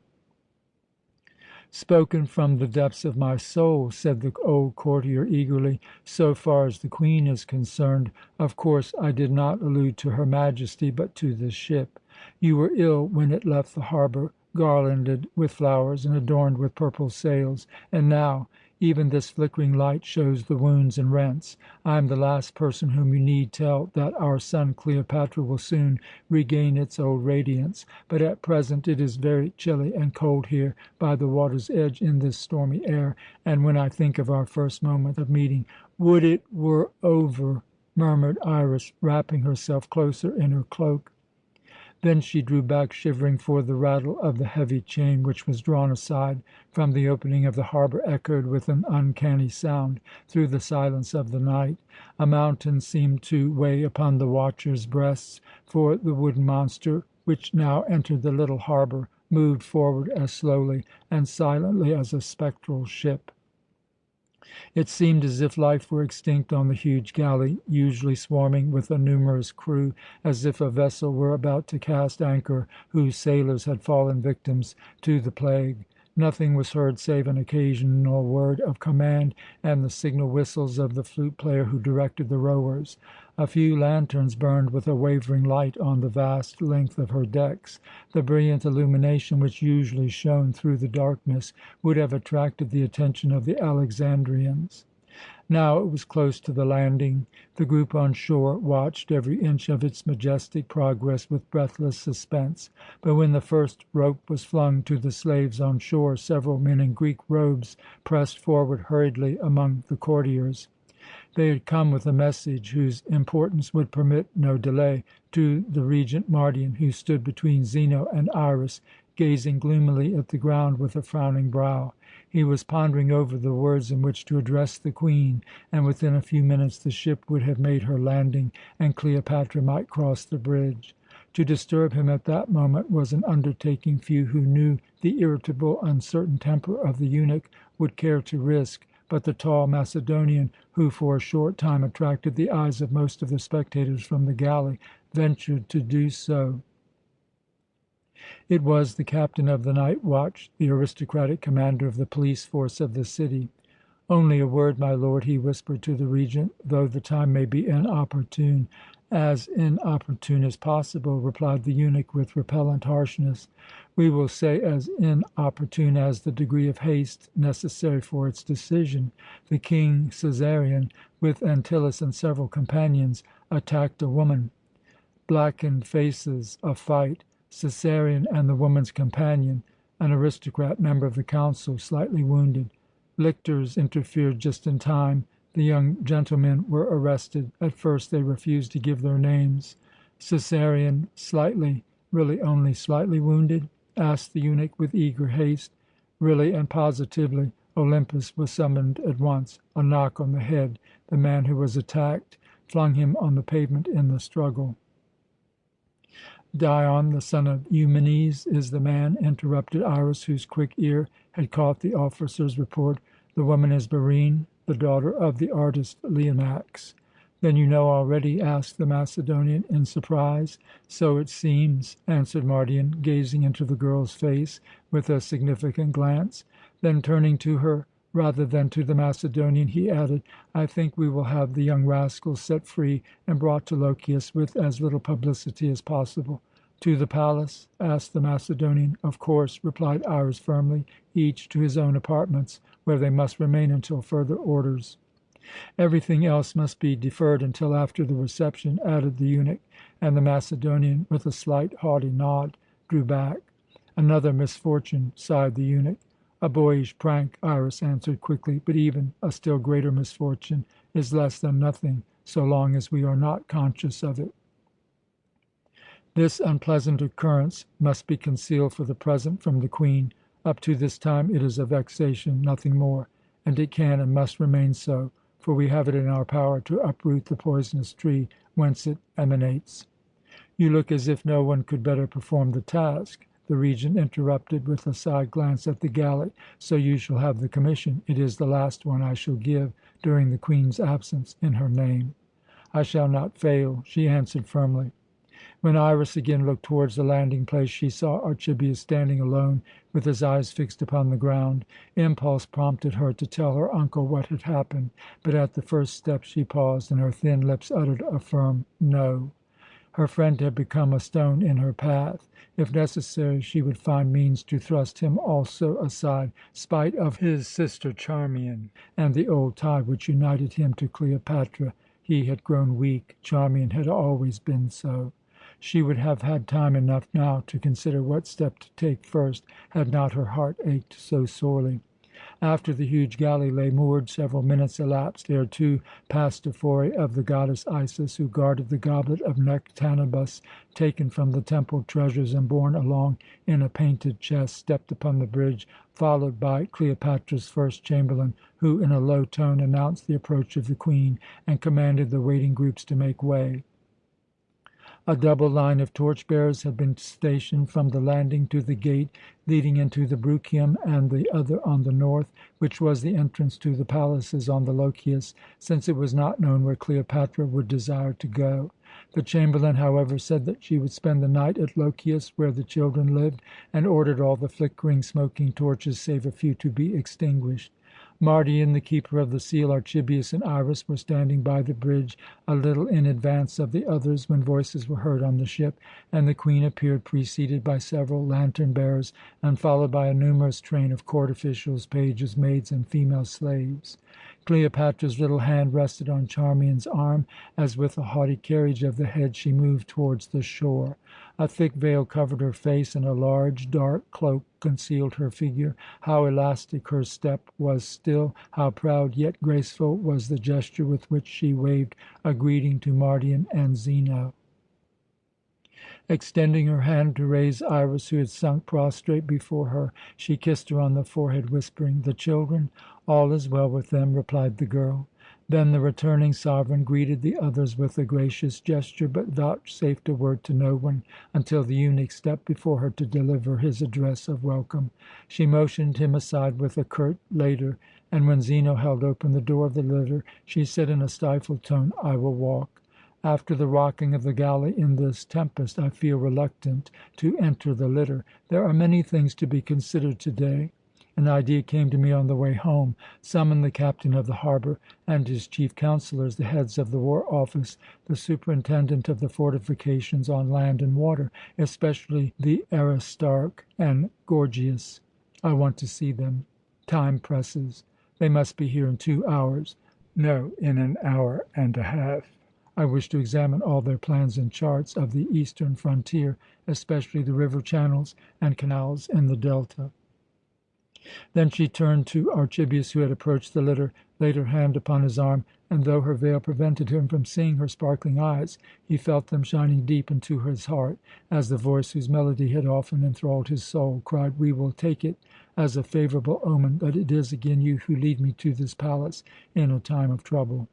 "Spoken from the depths of my soul," said the old courtier eagerly. "So far as the Queen is concerned, of course I did not allude to Her Majesty, but to the ship. You were ill when it left the harbour, garlanded with flowers and adorned with purple sails, and now even this flickering light shows the wounds and rents. I am the last person whom you need tell that our son Cleopatra will soon regain its old radiance, but at present it is very chilly and cold here by the water's edge in this stormy air, and when I think of our first moment of meeting—" "Would it were over!" murmured Iras, wrapping herself closer in her cloak. Then she drew back shivering, for the rattle of the heavy chain which was drawn aside from the opening of the harbour echoed with an uncanny sound through the silence of the night. A mountain seemed to weigh upon the watchers' breasts, for the wooden monster, which now entered the little harbour, moved forward as slowly and silently as a spectral ship. It seemed as if life were extinct on the huge galley, usually swarming with a numerous crew, as if a vessel were about to cast anchor whose sailors had fallen victims to the plague. Nothing was heard save an occasional word of command and the signal whistles of the flute player who directed the rowers. A few lanterns burned with a wavering light on the vast length of her decks. The brilliant illumination which usually shone through the darkness would have attracted the attention of the Alexandrians. Now it was close to the landing. The group on shore watched every inch of its majestic progress with breathless suspense. But when the first rope was flung to the slaves on shore, several men in Greek robes pressed forward hurriedly among the courtiers. They had come with a message whose importance would permit no delay to the Regent Mardion, who stood between Zeno and Iras, gazing gloomily at the ground with a frowning brow. He was pondering over the words in which to address the Queen, and within a few minutes the ship would have made her landing, and Cleopatra might cross the bridge. To disturb him at that moment was an undertaking few who knew the irritable, uncertain temper of the eunuch would care to risk, but the tall Macedonian, who for a short time attracted the eyes of most of the spectators from the galley, ventured to do so. It was the captain of the night watch, the aristocratic commander of the police force of the city. "Only a word, my lord," he whispered to the Regent, "though the time may be inopportune." "As inopportune as possible," replied the eunuch with repellent harshness. "We will say as inopportune as the degree of haste necessary for its decision. The King Caesarion, with Antyllus and several companions, attacked a woman. Blackened faces, a fight. Caesarion and the woman's companion, an aristocrat, member of the council, slightly wounded. Lictors interfered just in time. The young gentlemen were arrested. At first they refused to give their names." "Caesarion slightly, really only slightly wounded?" asked the eunuch with eager haste. "Really and positively. Olympus was summoned at once. A knock on the head. The man who was attacked flung him on the pavement in the struggle." "Dion, the son of Eumenes, is the man," interrupted Iras, whose quick ear had caught the officer's report. "The woman is Barine, the daughter of the artist Leonax." "Then you know already?" asked the Macedonian in surprise. "So it seems," answered Mardion, gazing into the girl's face with a significant glance. Then turning to her rather than to the Macedonian, he added, "I think we will have the young rascals set free and brought to Lochias with as little publicity as possible." "To the palace?" asked the Macedonian. "Of course," replied Iras firmly, "each to his own apartments, where they must remain until further orders." "Everything else must be deferred until after the reception," added the eunuch, and the Macedonian, with a slight haughty nod, drew back. "Another misfortune," sighed the eunuch. "A boyish prank," Iras answered quickly, "but even a still greater misfortune is less than nothing so long as we are not conscious of it. This unpleasant occurrence must be concealed for the present from the Queen. Up to this time it is a vexation, nothing more, and it can and must remain so, for we have it in our power to uproot the poisonous tree whence it emanates." "You look as if no one could better perform the task," the Regent interrupted with a side glance at the galley. "So you shall have the commission. It is the last one I shall give during the Queen's absence in her name." "I shall not fail," she answered firmly. When Iras again looked towards the landing place, she saw Archibius standing alone with his eyes fixed upon the ground. Impulse prompted her to tell her uncle what had happened, but at the first step she paused, and her thin lips uttered a firm "No." Her friend had become a stone in her path. If necessary, she would find means to thrust him also aside, spite of his sister Charmian and the old tie which united him to Cleopatra. He had grown weak. Charmian had always been so. She would have had time enough now to consider what step to take first, had not her heart ached so sorely. After the huge galley lay moored, several minutes elapsed ere two pastophori of the goddess Isis, who guarded the goblet of Nectanebus, taken from the temple treasures and borne along in a painted chest, stepped upon the bridge, followed by Cleopatra's first chamberlain, who in a low tone announced the approach of the Queen and commanded the waiting groups to make way. A double line of torch-bearers had been stationed from the landing to the gate leading into the Bruchium and the other on the north, which was the entrance to the palaces on the Lochias, since it was not known where Cleopatra would desire to go. The chamberlain, however, said that she would spend the night at Lochias, where the children lived, and ordered all the flickering, smoking torches, save a few, to be extinguished. Mardion, the keeper of the seal, Archibius, and Iras were standing by the bridge a little in advance of the others when voices were heard on the ship, and the Queen appeared preceded by several lantern-bearers and followed by a numerous train of court officials, pages, maids, and female slaves. Cleopatra's little hand rested on Charmian's arm, as with a haughty carriage of the head she moved towards the shore. A thick veil covered her face, and a large, dark cloak concealed her figure. How elastic her step was still, how proud yet graceful was the gesture with which she waved a greeting to Mardion and Zeno. Extending her hand to raise Iras, who had sunk prostrate before her, she kissed her on the forehead, whispering, "The children? All is well with them," replied the girl. Then the returning sovereign greeted the others with a gracious gesture, but vouchsafed a word to no one until the eunuch stepped before her to deliver his address of welcome. She motioned him aside with a curt "later," and when Zeno held open the door of the litter, she said in a stifled tone, "I will walk. After the rocking of the galley in this tempest, I feel reluctant to enter the litter. There are many things to be considered to-day. An idea came to me on the way home. Summon the captain of the harbour and his chief councillors, the heads of the War Office, the superintendent of the fortifications on land and water, especially the Aristarch and Gorgias. I want to see them. Time presses. They must be here in 2 hours. No, in an hour and a half. I wish to examine all their plans and charts of the eastern frontier, especially the river channels and canals in the Delta." Then she turned to Archibius, who had approached the litter, laid her hand upon his arm, and though her veil prevented him from seeing her sparkling eyes, he felt them shining deep into his heart, as the voice whose melody had often enthralled his soul cried, "We will take it as a favourable omen that it is again you who lead me to this palace in a time of trouble."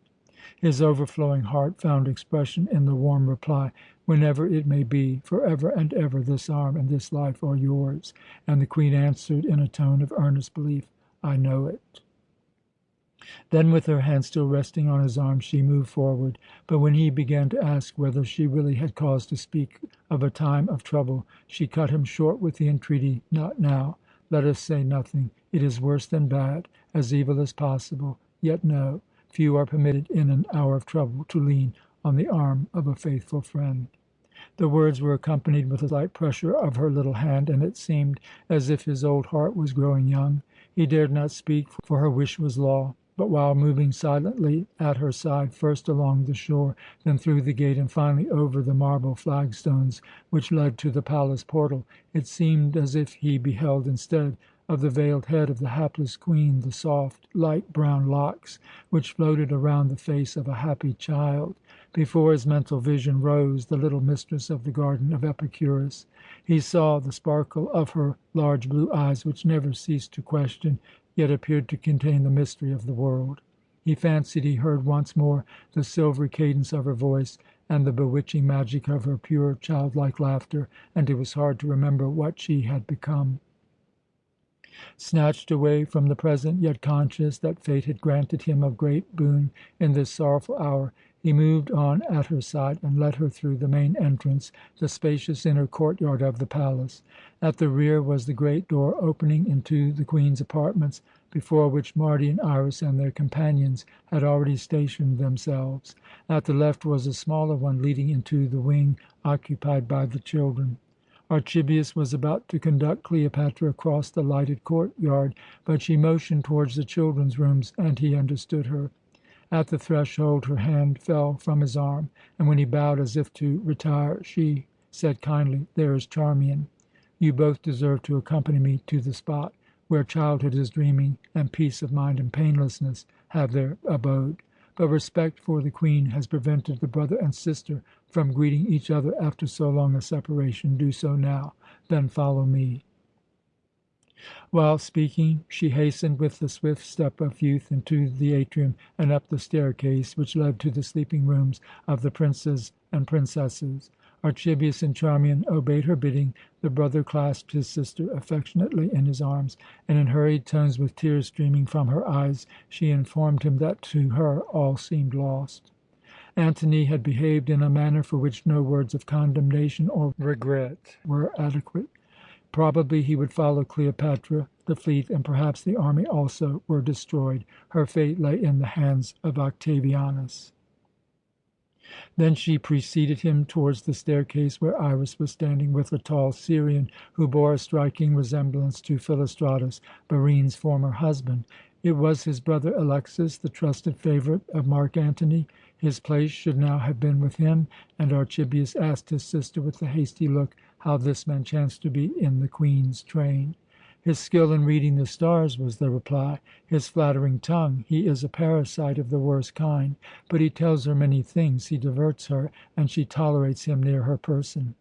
His overflowing heart found expression in the warm reply, "Whenever it may be, forever and ever, this arm and this life are yours." And the Queen answered in a tone of earnest belief, "I know it." Then, with her hand still resting on his arm, she moved forward. But when he began to ask whether she really had cause to speak of a time of trouble, she cut him short with the entreaty, "Not now. Let us say nothing. It is worse than bad, as evil as possible. Yet no. Few are permitted in an hour of trouble to lean on the arm of a faithful friend." The words were accompanied with a slight pressure of her little hand, and it seemed as if his old heart was growing young. He dared not speak, for her wish was law. But while moving silently at her side, first along the shore, then through the gate, and finally over the marble flagstones which led to the palace portal, it seemed as if he beheld, instead of the veiled head of the hapless Queen, the soft, light brown locks which floated around the face of a happy child. Before his mental vision rose the little mistress of the garden of Epicurus. He saw the sparkle of her large blue eyes, which never ceased to question, yet appeared to contain the mystery of the world. He fancied he heard once more the silvery cadence of her voice and the bewitching magic of her pure, childlike laughter, and it was hard to remember what she had become. Snatched away from the present, yet conscious that fate had granted him a great boon in this sorrowful hour, he moved on at her side and led her through the main entrance, the spacious inner courtyard of the palace. At the rear was the great door opening into the Queen's apartments, before which Mardion, Iras, and their companions had already stationed themselves. At the left was a smaller one leading into the wing occupied by the children. Archibius was about to conduct Cleopatra across the lighted courtyard, but she motioned towards the children's rooms, and he understood her. At the threshold her hand fell from his arm, and when he bowed as if to retire, she said kindly, "There is Charmian. You both deserve to accompany me to the spot where childhood is dreaming and peace of mind and painlessness have their abode. But respect for the Queen has prevented the brother and sister from greeting each other after so long a separation. Do so now. Then follow me." While speaking, she hastened with the swift step of youth into the atrium and up the staircase which led to the sleeping rooms of the princes and princesses. Archibius and Charmian obeyed her bidding. The brother clasped his sister affectionately in his arms, and in hurried tones, with tears streaming from her eyes, she informed him that to her all seemed lost. Antony had behaved in a manner for which no words of condemnation or regret were adequate. Probably he would follow Cleopatra. The fleet, and perhaps the army also, were destroyed. Her fate lay in the hands of Octavianus. Then she preceded him towards the staircase where Iras was standing with a tall Syrian who bore a striking resemblance to Philostratus, Barine's former husband. It was his brother Alexis, the trusted favourite of Mark Antony. His place should now have been with him, and Archibius asked his sister with a hasty look how this man chanced to be in the Queen's train. His skill in reading the stars, was the reply. His flattering tongue. He is a parasite of the worst kind, but he tells her many things. He diverts her, and she tolerates him near her person.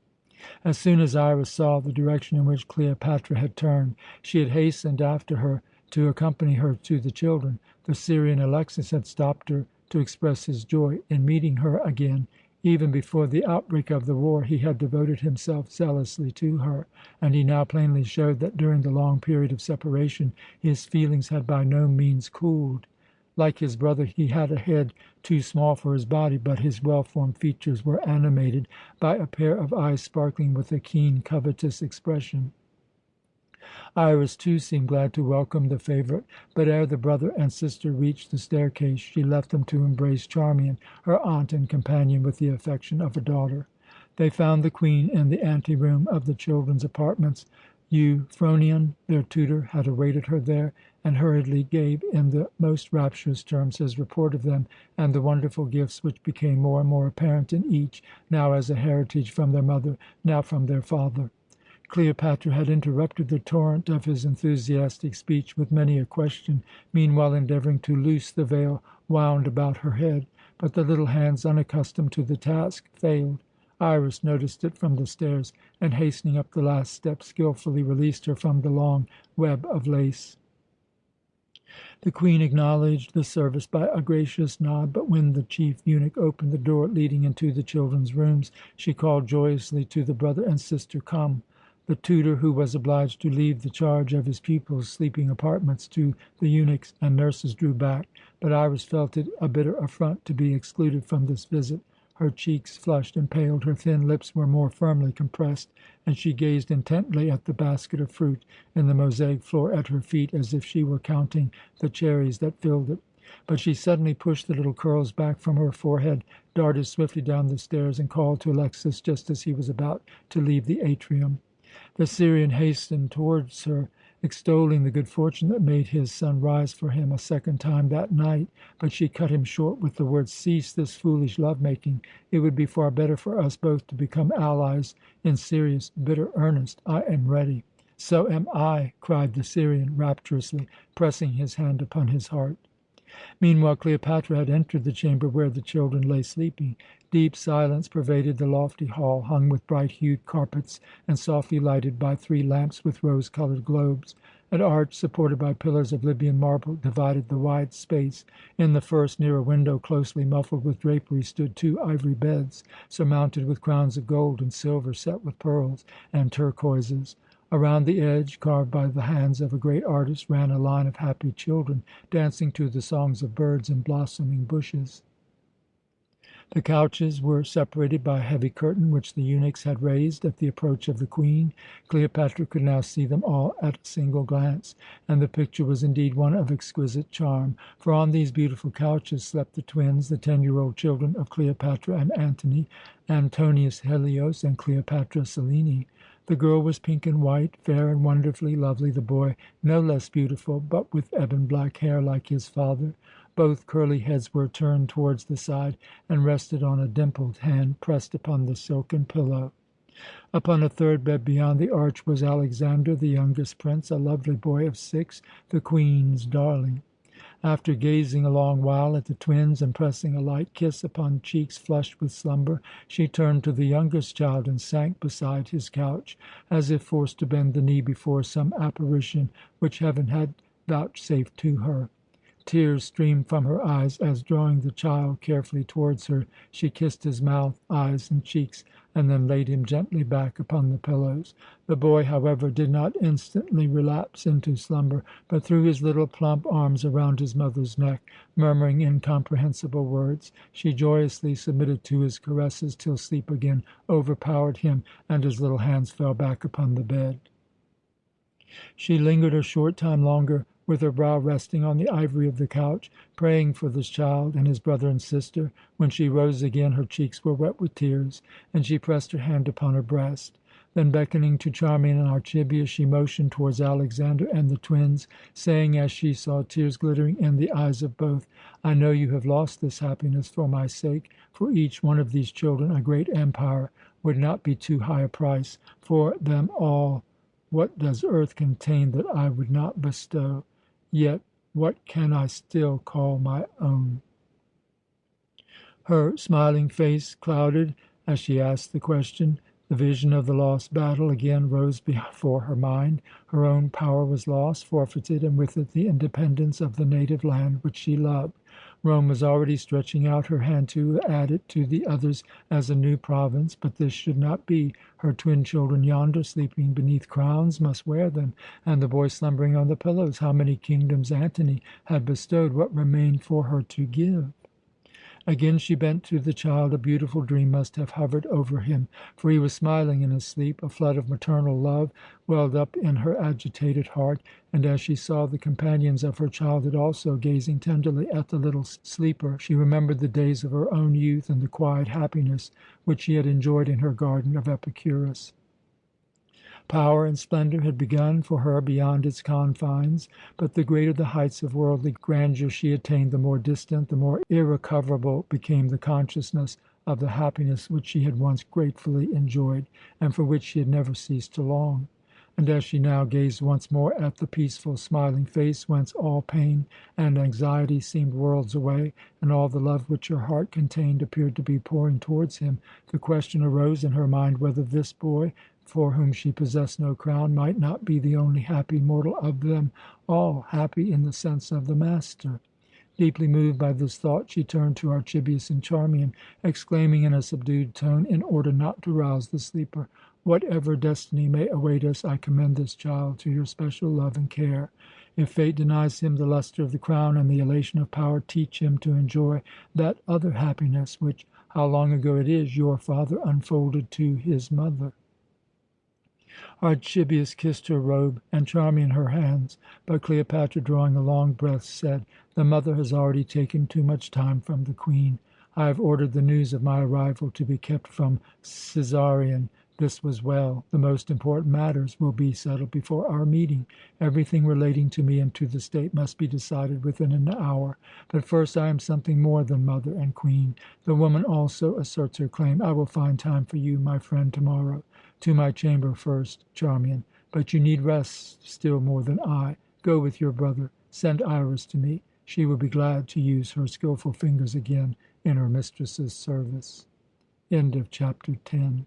As soon as Iras saw the direction in which Cleopatra had turned, she had hastened after her to accompany her to the children. The Syrian Alexis had stopped her to express his joy in meeting her again. Even before the outbreak of the war, he had devoted himself zealously to her, and he now plainly showed that during the long period of separation his feelings had by no means cooled. Like his brother, he had a head too small for his body, but his well-formed features were animated by a pair of eyes sparkling with a keen, covetous expression. Iras, too, seemed glad to welcome the favourite, but ere the brother and sister reached the staircase, she left them to embrace Charmian, her aunt and companion, with the affection of a daughter. They found the Queen in the anteroom of the children's apartments. Euphronion, their tutor, had awaited her there, and hurriedly gave in the most rapturous terms his report of them and the wonderful gifts which became more and more apparent in each, now as a heritage from their mother, now from their father. Cleopatra had interrupted the torrent of his enthusiastic speech with many a question, meanwhile endeavouring to loose the veil wound about her head, but the little hands, unaccustomed to the task, failed. Iras noticed it from the stairs, and hastening up the last step, skilfully released her from the long web of lace. The Queen acknowledged the service by a gracious nod, but when the chief eunuch opened the door leading into the children's rooms, she called joyously to the brother and sister, "Come." The tutor, who was obliged to leave the charge of his pupils' sleeping apartments to the eunuchs and nurses, drew back, but Iras felt it a bitter affront to be excluded from this visit. Her cheeks flushed and paled, her thin lips were more firmly compressed, and she gazed intently at the basket of fruit in the mosaic floor at her feet, as if she were counting the cherries that filled it. But she suddenly pushed the little curls back from her forehead, darted swiftly down the stairs, and called to Alexis just as he was about to leave the atrium. The Syrian hastened towards her, extolling the good fortune that made his son rise for him a second time that night, but she cut him short with the words, "Cease this foolish love-making. It would be far better for us both to become allies in serious, bitter earnest. I am ready." "So am I," cried the Syrian rapturously, pressing his hand upon his heart. Meanwhile, Cleopatra had entered the chamber where the children lay sleeping. Deep silence pervaded the lofty hall, hung with bright-hued carpets and softly lighted by 3 lamps with rose-coloured globes. An arch, supported by pillars of Libyan marble, divided the wide space. In the first, near a window closely muffled with drapery, stood 2 ivory beds, surmounted with crowns of gold and silver set with pearls and turquoises. Around the edge, carved by the hands of a great artist, ran a line of happy children, dancing to the songs of birds and blossoming bushes. The couches were separated by a heavy curtain, which the eunuchs had raised at the approach of the Queen. Cleopatra could now see them all at a single glance, and the picture was indeed one of exquisite charm, for on these beautiful couches slept the twins, the 10-year-old children of Cleopatra and Antony, Antonius Helios and Cleopatra Selene. The girl was pink and white, fair and wonderfully lovely, the boy no less beautiful, but with ebon black hair like his father. Both curly heads were turned towards the side and rested on a dimpled hand pressed upon the silken pillow. Upon a third bed beyond the arch was Alexander, the youngest prince, a lovely boy of 6, the Queen's darling. After gazing a long while at the twins and pressing a light kiss upon cheeks flushed with slumber, she turned to the youngest child and sank beside his couch, as if forced to bend the knee before some apparition which Heaven had vouchsafed to her. Tears streamed from her eyes as, drawing the child carefully towards her, she kissed his mouth, eyes, and cheeks, and then laid him gently back upon the pillows. The boy, however, did not instantly relapse into slumber, but threw his little plump arms around his mother's neck, murmuring incomprehensible words. She joyously submitted to his caresses till sleep again overpowered him, and his little hands fell back upon the bed. She lingered a short time longer, with her brow resting on the ivory of the couch, praying for this child and his brother and sister. When she rose again, her cheeks were wet with tears, and she pressed her hand upon her breast. Then, beckoning to Charmian and Archibius, she motioned towards Alexander and the twins, saying, as she saw tears glittering in the eyes of both, "I know you have lost this happiness for my sake. For each one of these children a great empire would not be too high a price. For them all, what does earth contain that I would not bestow? Yet what can I still call my own?" Her smiling face clouded as she asked the question. The vision of the lost battle again rose before her mind. Her own power was lost, forfeited, and with it the independence of the native land which she loved. Rome was already stretching out her hand to add it to the others as a new province, but this should not be. Her twin children yonder, sleeping beneath crowns, must wear them, and the boy slumbering on the pillows. How many kingdoms Antony had bestowed! What remained for her to give? Again she bent to the child. A beautiful dream must have hovered over him, for he was smiling in his sleep. A flood of maternal love welled up in her agitated heart, and as she saw the companions of her childhood also gazing tenderly at the little sleeper, she remembered the days of her own youth and the quiet happiness which she had enjoyed in her garden of Epicurus. Power and splendor had begun for her beyond its confines, but the greater the heights of worldly grandeur she attained, the more distant, the more irrecoverable became the consciousness of the happiness which she had once gratefully enjoyed, and for which she had never ceased to long. And as she now gazed once more at the peaceful, smiling face, whence all pain and anxiety seemed worlds away, and all the love which her heart contained appeared to be pouring towards him, the question arose in her mind whether this boy, for whom she possessed no crown, might not be the only happy mortal of them all, happy in the sense of the master. Deeply moved by this thought, she turned to Archibius and Charmian, exclaiming in a subdued tone, in order not to rouse the sleeper, "Whatever destiny may await us, I commend this child to your special love and care. If fate denies him the lustre of the crown and the elation of power, teach him to enjoy that other happiness which, how long ago it is, your father unfolded to his mother." Archibius kissed her robe and Charmian her hands, but Cleopatra, drawing a long breath, said, "The mother has already taken too much time from the Queen. I have ordered the news of my arrival to be kept from Caesarion. This was well. The most important matters will be settled before our meeting. Everything relating to me and to the state must be decided within an hour. But first I am something more than mother and queen. The woman also asserts her claim. I will find time for you, my friend, to-morrow. To my chamber first, Charmian. But you need rest still more than I. Go with your brother. Send Iras to me. She will be glad to use her skillful fingers again in her mistress's service." End of chapter 10.